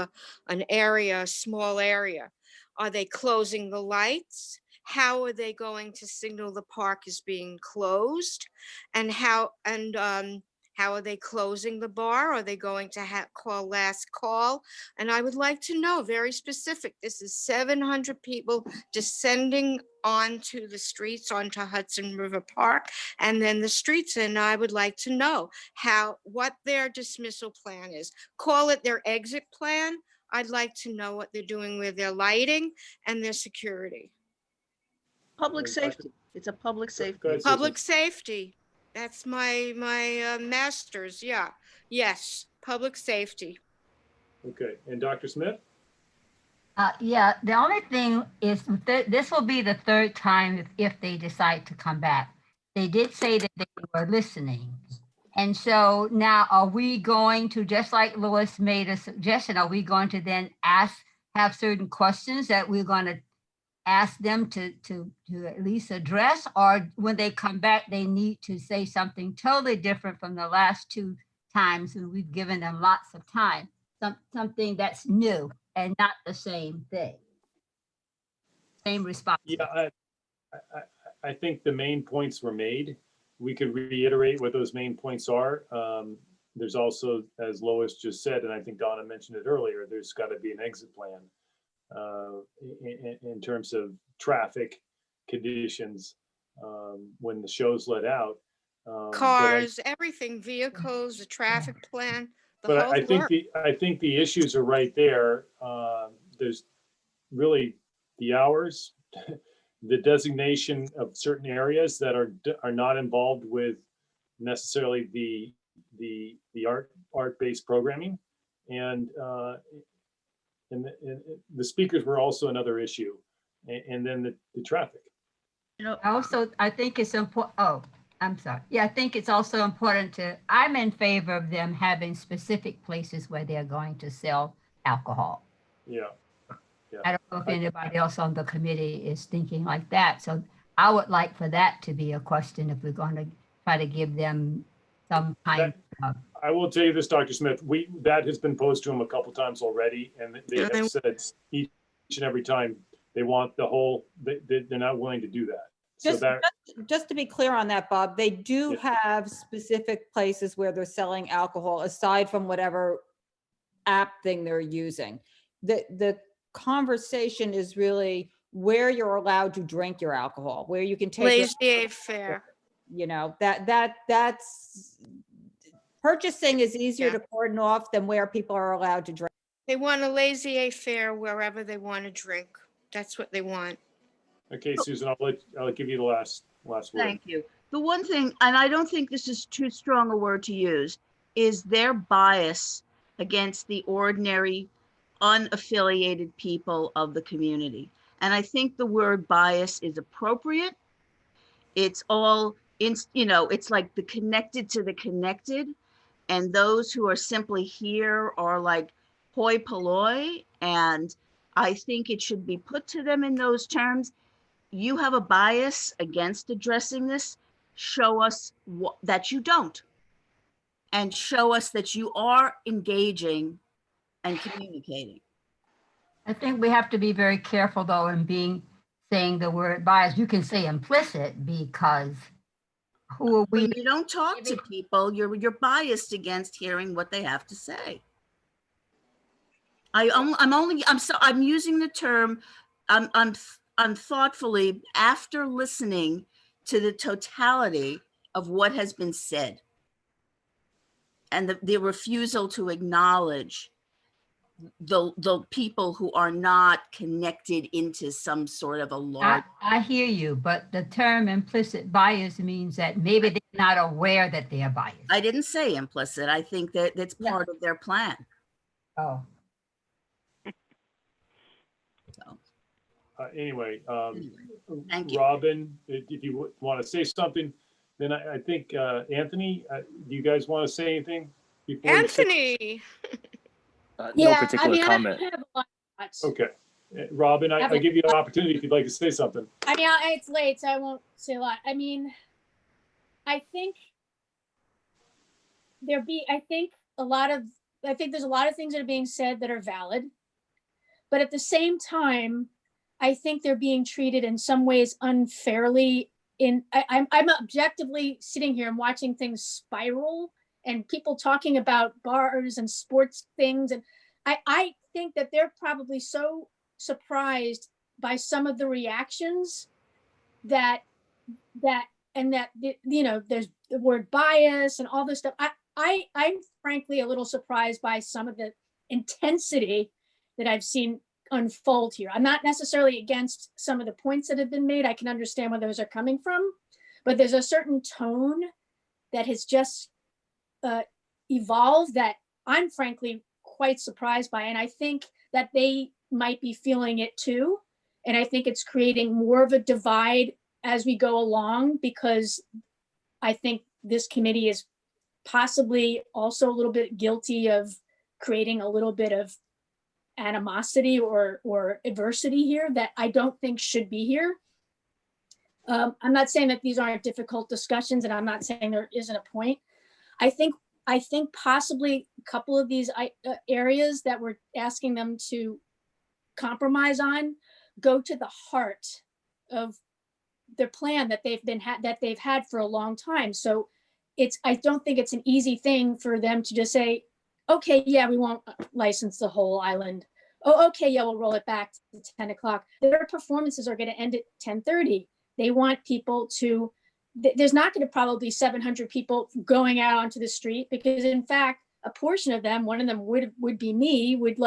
an area, a small area. Are they closing the lights? How are they going to signal the park is being closed? And how are they closing the bar? Are they going to call last call? And I would like to know, very specific, this is 700 people descending onto the streets, onto Hudson River Park, and then the streets. And I would like to know what their dismissal plan is. Call it their exit plan. I'd like to know what they're doing with their lighting and their security. Public safety. It's a public safety. Public safety. That's my master's. Yeah. Yes. Public safety. Okay. And Dr. Smith? Yeah, the only thing is this will be the 3rd time if they decide to come back. They did say that they were listening. And so now are we going to, just like Lois made a suggestion, are we going to then have certain questions that we're going to ask them to at least address, or when they come back, they need to say something totally different from the last 2 times and we've given them lots of time, something that's new and not the same thing. Same response. Yeah, I think the main points were made. We could reiterate what those main points are. There's also, as Lois just said, and I think Donna mentioned it earlier, there's got to be an exit plan in terms of traffic conditions when the show's let out. Cars, everything, vehicles, the traffic plan, the whole I think work. I think the issues are right there. There's really the hours, the designation of certain areas that are not involved with necessarily the art-based programming, And the speakers were also another issue. And then the traffic. You know, also, I think it's important. Oh, I'm sorry. Yeah, I think it's also important I'm in favor of them having specific places where they're going to sell alcohol. Yeah. I don't know if anybody else on the committee is thinking like that. So I would like for that to be a question if we're going to try to give them some kind of. I will tell you this, Dr. Smith, that has been posed to them a couple times already, and they have said each and every time they want the whole, they're not willing to do that. Just to be clear on that, Bob, they do have specific places where they're selling alcohol aside from whatever app thing they're using. The conversation is really where you're allowed to drink your alcohol, where you can take laissez-faire. You know, that's purchasing is easier to cordon off than where people are allowed to drink. They want a laissez-faire wherever they want to drink. That's what they want. Okay, Susan, I'll give you the last word. Thank you. The one thing, and I don't think this is too strong a word to use, is their bias against the ordinary, unaffiliated people of the community. And I think the word bias is appropriate. It's all, it's like the connected to the connected. And those who are simply here are like hoi polloi. And I think it should be put to them in those terms. You have a bias against addressing this. Show us that you don't. And show us that you are engaging and communicating. I think we have to be very careful though in saying the word bias. You can say implicit because who are we? When you don't talk to people, you're biased against hearing what they have to say. I'm using the term, I'm thoughtfully after listening to the totality of what has been said and the refusal to acknowledge the people who are not connected into some sort of a large. I hear you, but the term implicit bias means that maybe they're not aware that they are biased. I didn't say implicit. I think that that's part of their plan. Oh. Anyway, thank you. Robin, if you want to say something, then I think Anthony, do you guys want to say anything? Anthony. No particular comment. I have a lot of thoughts. Okay. Robin, I give you an opportunity if you'd like to say something. I mean, it's late, so I won't say a lot. I mean, I think there's a lot of things that are being said that are valid, but at the same time, I think they're being treated in some ways unfairly. I'm objectively sitting here and watching things spiral and people talking about bars and sports things. And I think that they're probably so surprised by some of the reactions that there's the word bias and all this stuff. I'm frankly a little surprised by some of the intensity that I've seen unfold here. I'm not necessarily against some of the points that have been made. I can understand where those are coming from, but there's a certain tone that has just evolved that I'm frankly quite surprised by. And I think that they might be feeling it too. And I think it's creating more of a divide as we go along, because I think this committee is possibly also a little bit guilty of creating a little bit of animosity or adversity here that I don't think should be here. I'm not saying that these aren't difficult discussions, and I'm not saying there isn't a point. I think possibly a couple of these areas that we're asking them to compromise on go to the heart of their plan that they've had for a long time. So I don't think it's an easy thing for them to just say, okay, yeah, we won't license the whole island. Oh, okay, yeah, we'll roll it back to 10 o'clock. Their performances are going to end at 10:30. They want people to, there's not going to probably be 700 people going out onto the street, because in fact, a portion of them, one of them would be me, would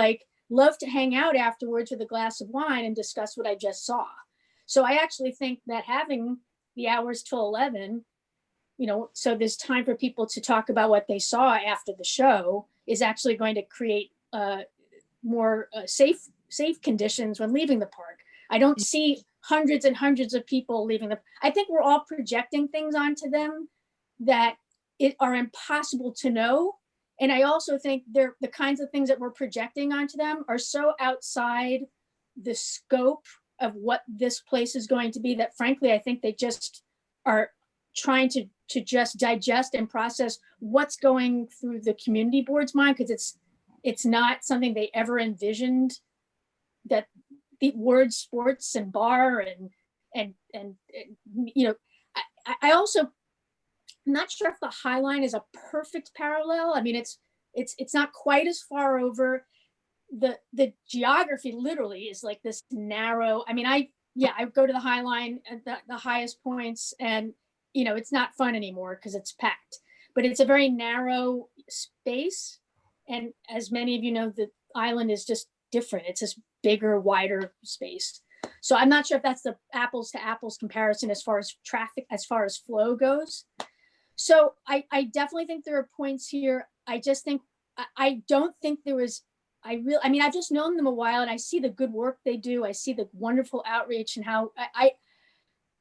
love to hang out afterwards with a glass of wine and discuss what I just saw. So I actually think that having the hours till 11, so there's time for people to talk about what they saw after the show is actually going to create more safe conditions when leaving the park. I don't see hundreds and hundreds of people leaving I think we're all projecting things onto them that are impossible to know. And I also think the kinds of things that we're projecting onto them are so outside the scope of what this place is going to be that frankly, I think they just are trying to just digest and process what's going through the community board's mind, because it's not something they ever envisioned, that the word sports and bar and you know, I also, I'm not sure if the High Line is a perfect parallel. I mean, it's not quite as far over. The geography literally is like this narrow. I mean, I go to the High Line at the highest points, and you know, it's not fun anymore because it's packed, but it's a very narrow space. And as many of you know, the island is just different. It's this bigger, wider space. So I'm not sure if that's the apples to apples comparison as far as traffic, as far as flow goes. So I definitely think there are points here. I just think, I don't think there was, I mean, I've just known them a while and I see the good work they do. I see the wonderful outreach and how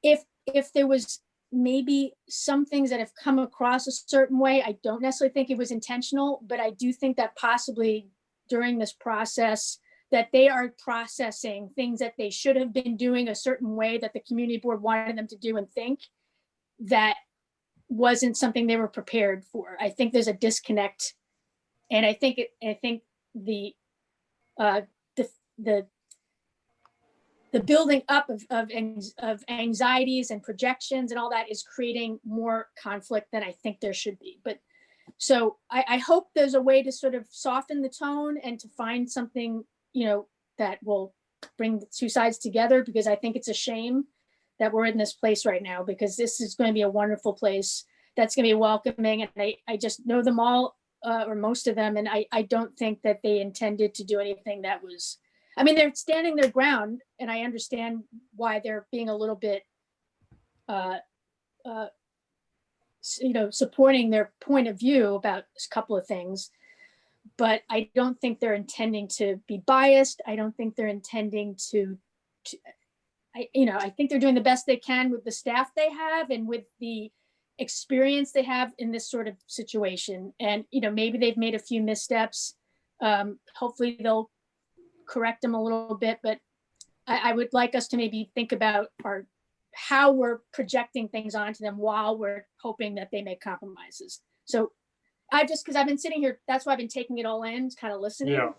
if there was maybe some things that have come across a certain way, I don't necessarily think it was intentional, but I do think that possibly during this process that they are processing things that they should have been doing a certain way that the community board wanted them to do and think that wasn't something they were prepared for. I think there's a disconnect. And I think the building up of anxieties and projections and all that is creating more conflict than I think there should be. But so I hope there's a way to sort of soften the tone and to find something, you know, that will bring the two sides together, because I think it's a shame that we're in this place right now, because this is going to be a wonderful place that's going to be welcoming. And I just know them all, or most of them. And I don't think that they intended to do anything that was, I mean, they're standing their ground, and I understand why they're being a little bit, you know, supporting their point of view about a couple of things. But I don't think they're intending to be biased. I don't think they're intending I think they're doing the best they can with the staff they have and with the experience they have in this sort of situation. And, you know, maybe they've made a few missteps. Hopefully they'll correct them a little bit, but I would like us to maybe think about how we're projecting things onto them while we're hoping that they make compromises. So because I've been sitting here, that's why I've been taking it all in, kind of listening. Yeah.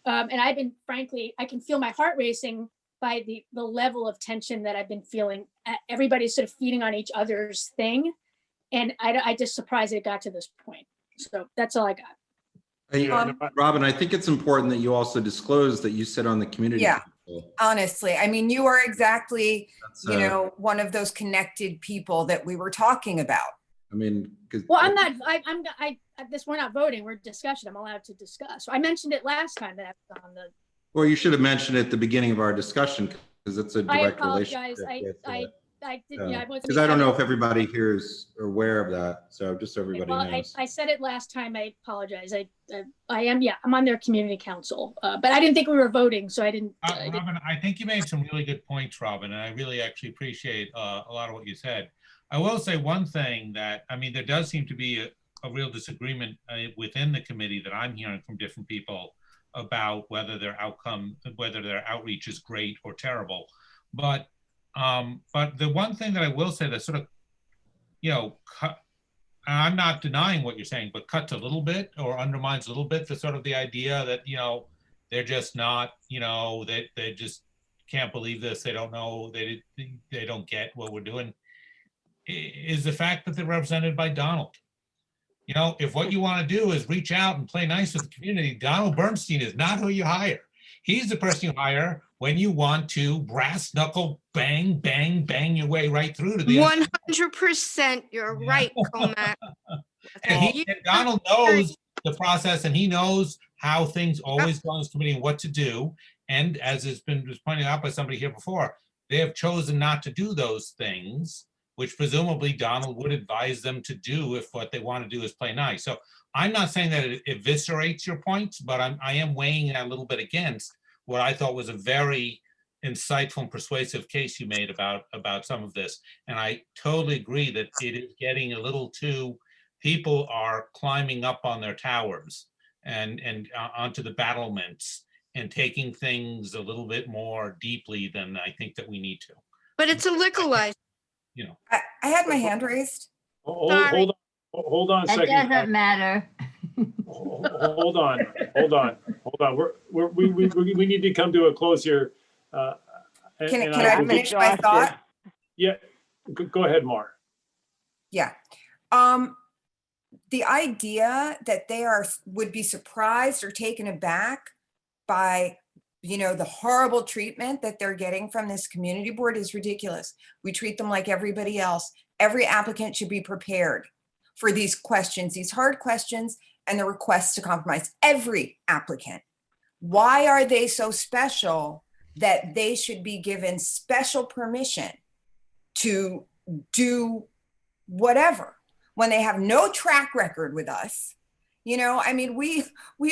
And I've been, frankly, I can feel my heart racing by the level of tension that I've been feeling. Everybody's sort of feeding on each other's thing. And I just surprised it got to this point. So that's all I got. Hey, Robin, I think it's important that you also disclose that you sit on the community. Yeah, council. honestly, I mean, you are exactly, you know, one of those connected people that we were talking about. I mean, well, I'm not, we're not voting, we're discussion. I'm allowed to discuss. So I mentioned it last time that I was on the. Well, you should have mentioned it at the beginning of our discussion, because it's a direct relationship. I didn't, yeah, I wasn't. Because I don't know if everybody here is aware of that. So just so everybody Well, knows. I said it last time. I apologize. I'm on their community council, but I didn't think we were voting, so I didn't. Robin, I think you made some really good points, Robin, and I really actually appreciate a lot of what you said. I will say one thing that, I mean, there does seem to be a real disagreement within the committee that I'm hearing from different people about whether their outreach is great or terrible. But the one thing that I will say that sort of, you know, I'm not denying what you're saying, but cuts a little bit or undermines a little bit the sort of the idea that, you know, they're just not, you know, they just can't believe this. They don't know, they don't get what we're doing, is the fact that they're represented by Donald. You know, if what you want to do is reach out and play nice with the community, Donald Bernstein is not who you hire. He's the person you hire when you want to brass knuckle, bang, bang, bang your way right through to the 100%. You're right, Comac. and Donald knows the process, and he knows how things always go on this committee and what to do. And as has been pointed out by somebody here before, they have chosen not to do those things which presumably Donald would advise them to do if what they want to do is play nice. So I'm not saying that it eviscerates your points, but I am weighing that a little bit against what I thought was a very insightful and persuasive case you made about some of this. And I totally agree that it is getting a little too, people are climbing up on their towers and onto the battlements and taking things a little bit more deeply than I think that we need to. But it's a liquor license. You know, I had my hand raised. Hold on a That second. doesn't matter. Hold on. We need to come to a close here. Can I finish my thought? Yeah, go ahead, Mar. Yeah. The idea that they would be surprised or taken aback by, you know, the horrible treatment that they're getting from this community board is ridiculous. We treat them like everybody else. Every applicant should be prepared for these questions, these hard questions, and the requests to compromise. Every applicant. Why are they so special that they should be given special permission to do whatever when they have no track record with us? You know, I mean, we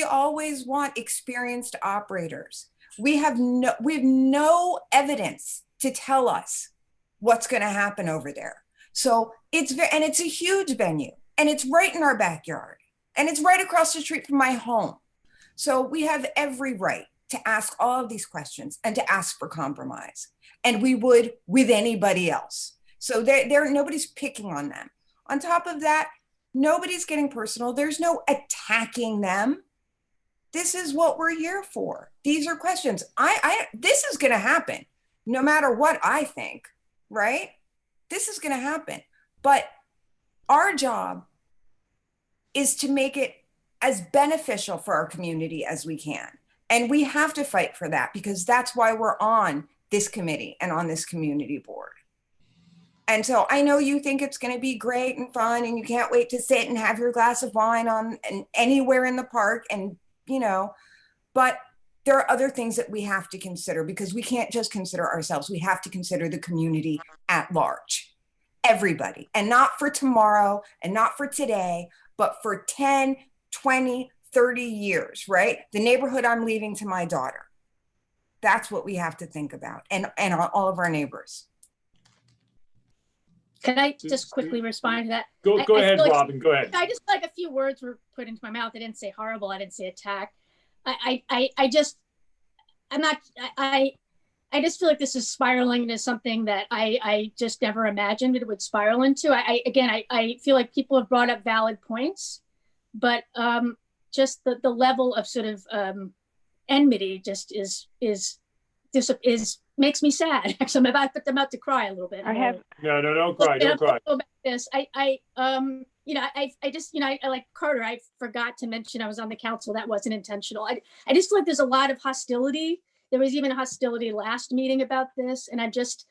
always want experienced operators. We have no evidence to tell us what's going to happen over there. So it's a huge venue, and it's right in our backyard, and it's right across the street from my home. So we have every right to ask all of these questions and to ask for compromise, and we would with anybody else. So nobody's picking on them. On top of that, nobody's getting personal. There's no attacking them. This is what we're here for. These are questions. This is going to happen no matter what I think, right? This is going to happen. But our job is to make it as beneficial for our community as we can. And we have to fight for that, because that's why we're on this committee and on this community board. And so I know you think it's going to be great and fun, and you can't wait to sit and have your glass of wine anywhere in the park, and you know, but there are other things that we have to consider, because we can't just consider ourselves. We have to consider the community at large, everybody, and not for tomorrow and not for today, but for 10, 20, 30 years, right? The neighborhood I'm leaving to my daughter. That's what we have to think about, and all of our neighbors. Can I just quickly respond to that? Go ahead, Robin, go ahead. I just like a few words were put into my mouth. I didn't say horrible. I didn't say attack. I just feel like this is spiraling into something that I just never imagined it would spiral into. I feel like people have brought up valid points, but just the level of sort of enmity just is makes me sad. Actually, I'm about to cry a little bit. No, don't cry, don't cry. About this, I like Carter. I forgot to mention I was on the council. That wasn't intentional. I just feel like there's a lot of hostility. There was even hostility last meeting about this, and I just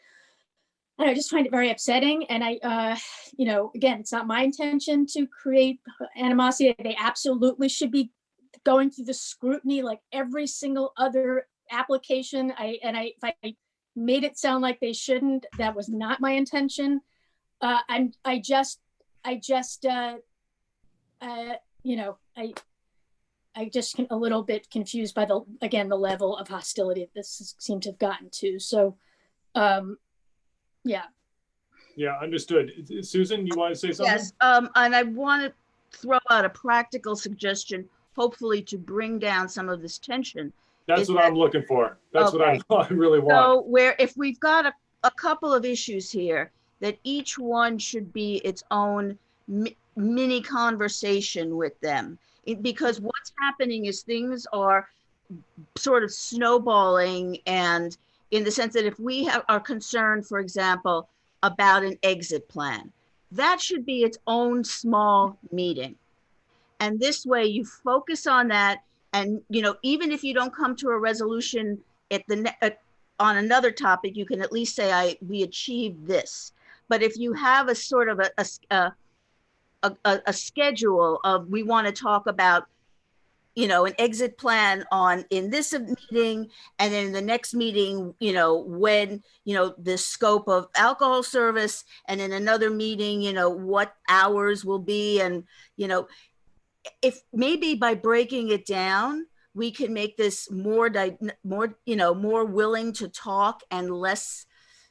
find it very upsetting. And again, it's not my intention to create animosity. They absolutely should be going through the scrutiny like every single other application. If I made it sound like they shouldn't, that was not my intention. I just a little bit confused by the level of hostility that this seemed to have gotten to. So, yeah. Yeah, understood. Susan, you want to say something? Yes, and I want to throw out a practical suggestion, hopefully to bring down some of this tension. That's what I'm looking for. That's okay. What I really want. So if we've got a couple of issues here, that each one should be its own mini conversation with them. Because what's happening is things are sort of snowballing, and in the sense that if we are concerned, for example, about an exit plan, that should be its own small meeting. And this way you focus on that. And, even if you don't come to a resolution on another topic, you can at least say, we achieved this. But if you have a sort of a schedule of, we want to talk about you know, an exit plan on in this meeting, and then in the next meeting, you know, when, you know, the scope of alcohol service, and in another meeting, you know, what hours will be, and, you know, if maybe by breaking it down, we can make this more, you know, more willing to talk and less,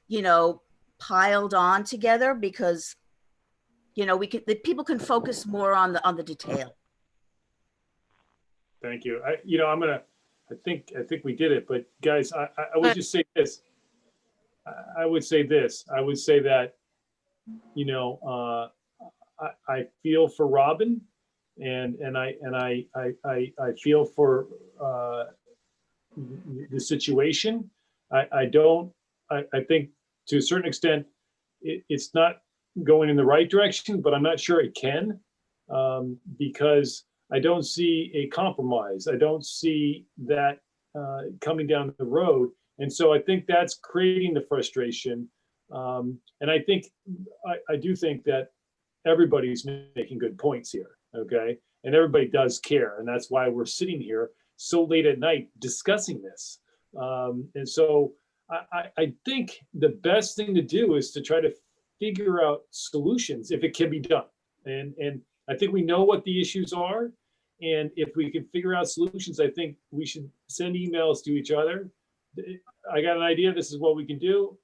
you know, piled on together, because, you know, the people can focus more on the detail. Thank you. You know, I think we did it, but guys, I would just say this. I would say that, you know, I feel for Robin, and I feel for the situation. I think to a certain extent, it's not going in the right direction, but I'm not sure it can, because I don't see a compromise. I don't see that coming down the road. And so I think that's creating the frustration. And I do think that everybody's making good points here, okay? And everybody does care. And that's why we're sitting here so late at night discussing this. And so I think the best thing to do is to try to figure out solutions if it can be done. And I think we know what the issues are. And if we can figure out solutions, I think we should send emails to each other. I got an idea, this is what we can do.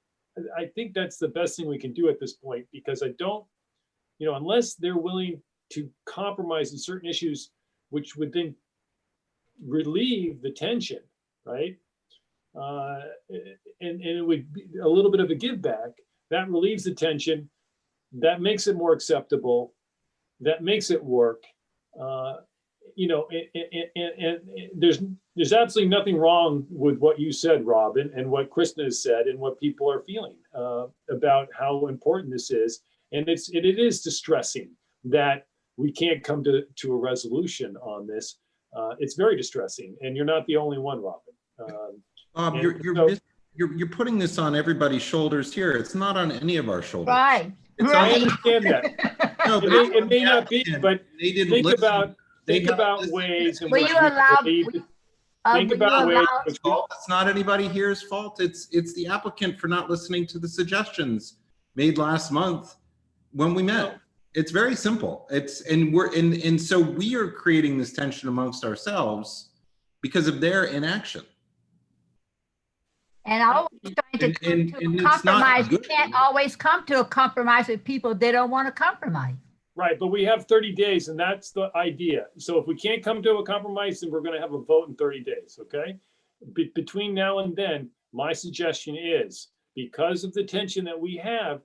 I think that's the best thing we can do at this point, because I don't, you know, unless they're willing to compromise in certain issues, which would then relieve the tension, right? And it would be a little bit of a give back. That relieves the tension. That makes it more acceptable. That makes it work. You know, and there's absolutely nothing wrong with what you said, Robin, and what Kristen has said, and what people are feeling about how important this is. And it is distressing that we can't come to a resolution on this. It's very distressing, and you're not the only one, Robin. You're putting this on everybody's shoulders here. It's not on any of our shoulders. Right. I understand that. No, it may not be, but they didn't think listen. about ways in Will which you allow? think about ways. It's not anybody here's fault. It's the applicant for not listening to the suggestions made last month when we met. It's very simple. And so we are creating this tension amongst ourselves because of their inaction. And always trying to come to a compromise. You can't always come to a compromise with people. They don't want to compromise. Right, but we have 30 days, and that's the idea. So if we can't come to a compromise, then we're going to have a vote in 30 days, okay? Between now and then, my suggestion is, because of the tension that we have,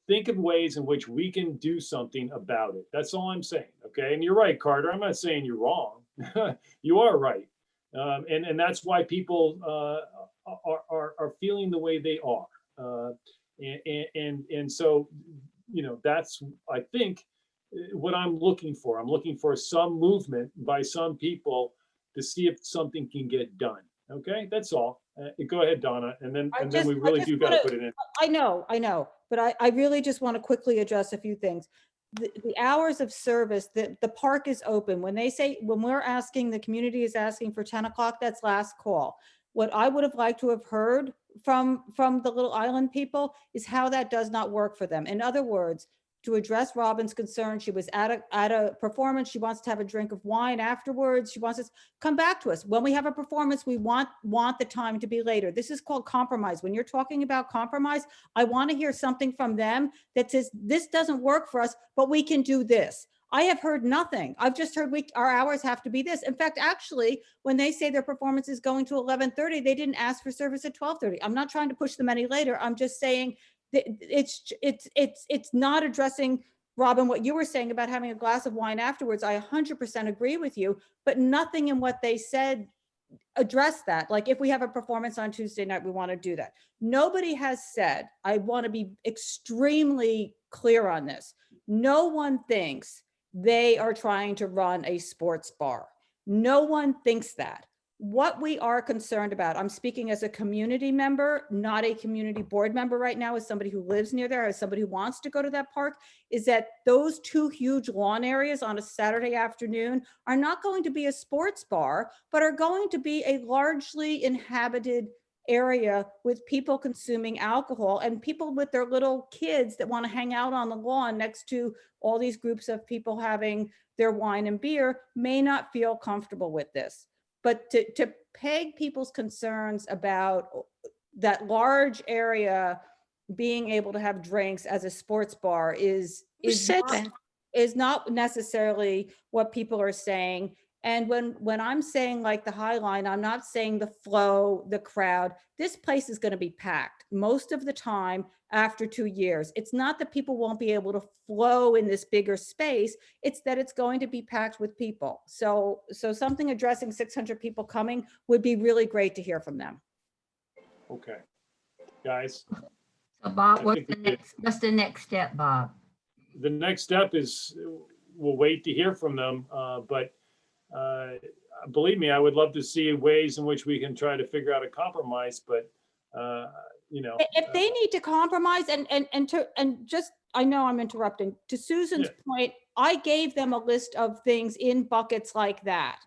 think of ways in which we can do something about it. That's all I'm saying, okay? And you're right, Carter. I'm not saying you're wrong. You are right. And that's why people are feeling the way they are. And so, you know, that's, I think, what I'm looking for. I'm looking for some movement by some people to see if something can get done. Okay, that's all. Go ahead, Donna, and then we really do got to put it in. I know, but I really just want to quickly address a few things. The hours of service, the park is open. When we're asking, the community is asking for 10 o'clock, that's last call. What I would have liked to have heard from the Little Island people is how that does not work for them. In other words, to address Robin's concern, she was at a performance, she wants to have a drink of wine afterwards, she wants us to come back to us. When we have a performance, we want the time to be later. This is called compromise. When you're talking about compromise, I want to hear something from them that says, this doesn't work for us, but we can do this. I have heard nothing. I've just heard our hours have to be this. In fact, actually, when they say their performance is going to 11:30, they didn't ask for service at 12:30. I'm not trying to push them any later. I'm just saying it's not addressing, Robin, what you were saying about having a glass of wine afterwards. I 100% agree with you, but nothing in what they said addressed that. Like, if we have a performance on Tuesday night, we want to do that. Nobody has said, I want to be extremely clear on this. No one thinks they are trying to run a sports bar. No one thinks that. what we are concerned about, I'm speaking as a community member, not a community board member right now, as somebody who lives near there, as somebody who wants to go to that park, is that those two huge lawn areas on a Saturday afternoon are not going to be a sports bar, but are going to be a largely inhabited area with people consuming alcohol and people with their little kids that want to hang out on the lawn next to all these groups of people having their wine and beer may not feel comfortable with this. But to peg people's concerns about that large area being able to have drinks as a sports bar is not necessarily what people are saying. And when I'm saying like the High Line, I'm not saying the flow, the crowd. This place is going to be packed most of the time after 2 years. It's not that people won't be able to flow in this bigger space. It's that it's going to be packed with people. So something addressing 600 people coming would be really great to hear from them. Okay, guys. So Bob, I what's think the we did. what's the next step, Bob? The next step is we'll wait to hear from them, but believe me, I would love to see ways in which we can try to figure out a compromise, but if they need to compromise and just, I know I'm interrupting, to Susan's point, I gave them a list of things in buckets like that.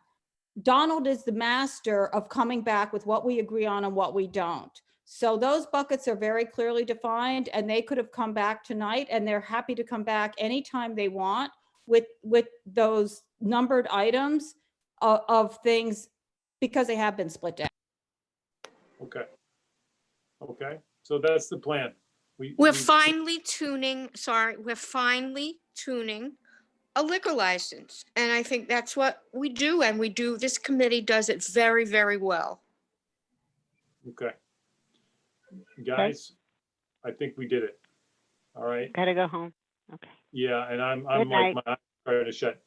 Donald is the master of coming back with what we agree on and what we don't. So those buckets are very clearly defined, and they could have come back tonight, and they're happy to come back anytime they want with those numbered items of things, because they have been split down. Okay, so that's the plan. We're finely tuning a liquor license. And I think that's what we do. And this committee does it very, very well. Okay. Guys, I think we did it. All right. Gotta go home. Okay. Yeah, and I'm Good like, night. my eyes are trying to shut.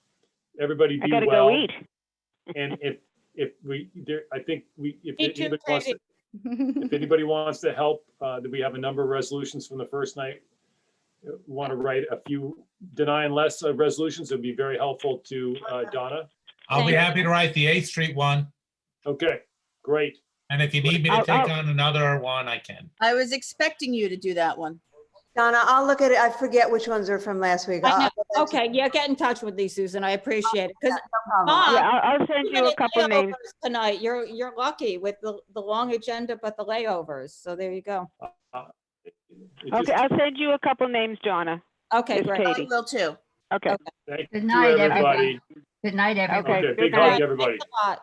Everybody I be gotta well. go eat. And if Me too, if anybody wants to help, we have a number of resolutions from the first night. Want to write a few denying less resolutions, it'd be very helpful to Donna. I'll be happy to write the 8th Street one. Okay, great. And if you need me to take on another one, I can. I was expecting you to do that one. Donna, I'll look at it. I forget which ones are from last week. I I'll know. go back to- Okay, yeah, get in touch with these, Susan. I appreciate it. Because Yeah, I'll send you a couple names. tonight. You're lucky with the long agenda, but the layovers. So there you go. Okay, I'll send you a couple names, Donna. Okay, Miss great. Katie. I will too. Okay. Thank Good you, night, everybody. Good night, everyone. Okay, big Good night. hug, everybody. Thanks a lot.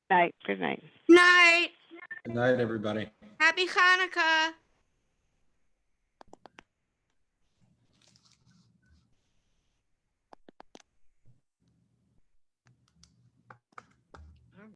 Night. Good night. Night. Good night, everybody. Happy Hanukkah.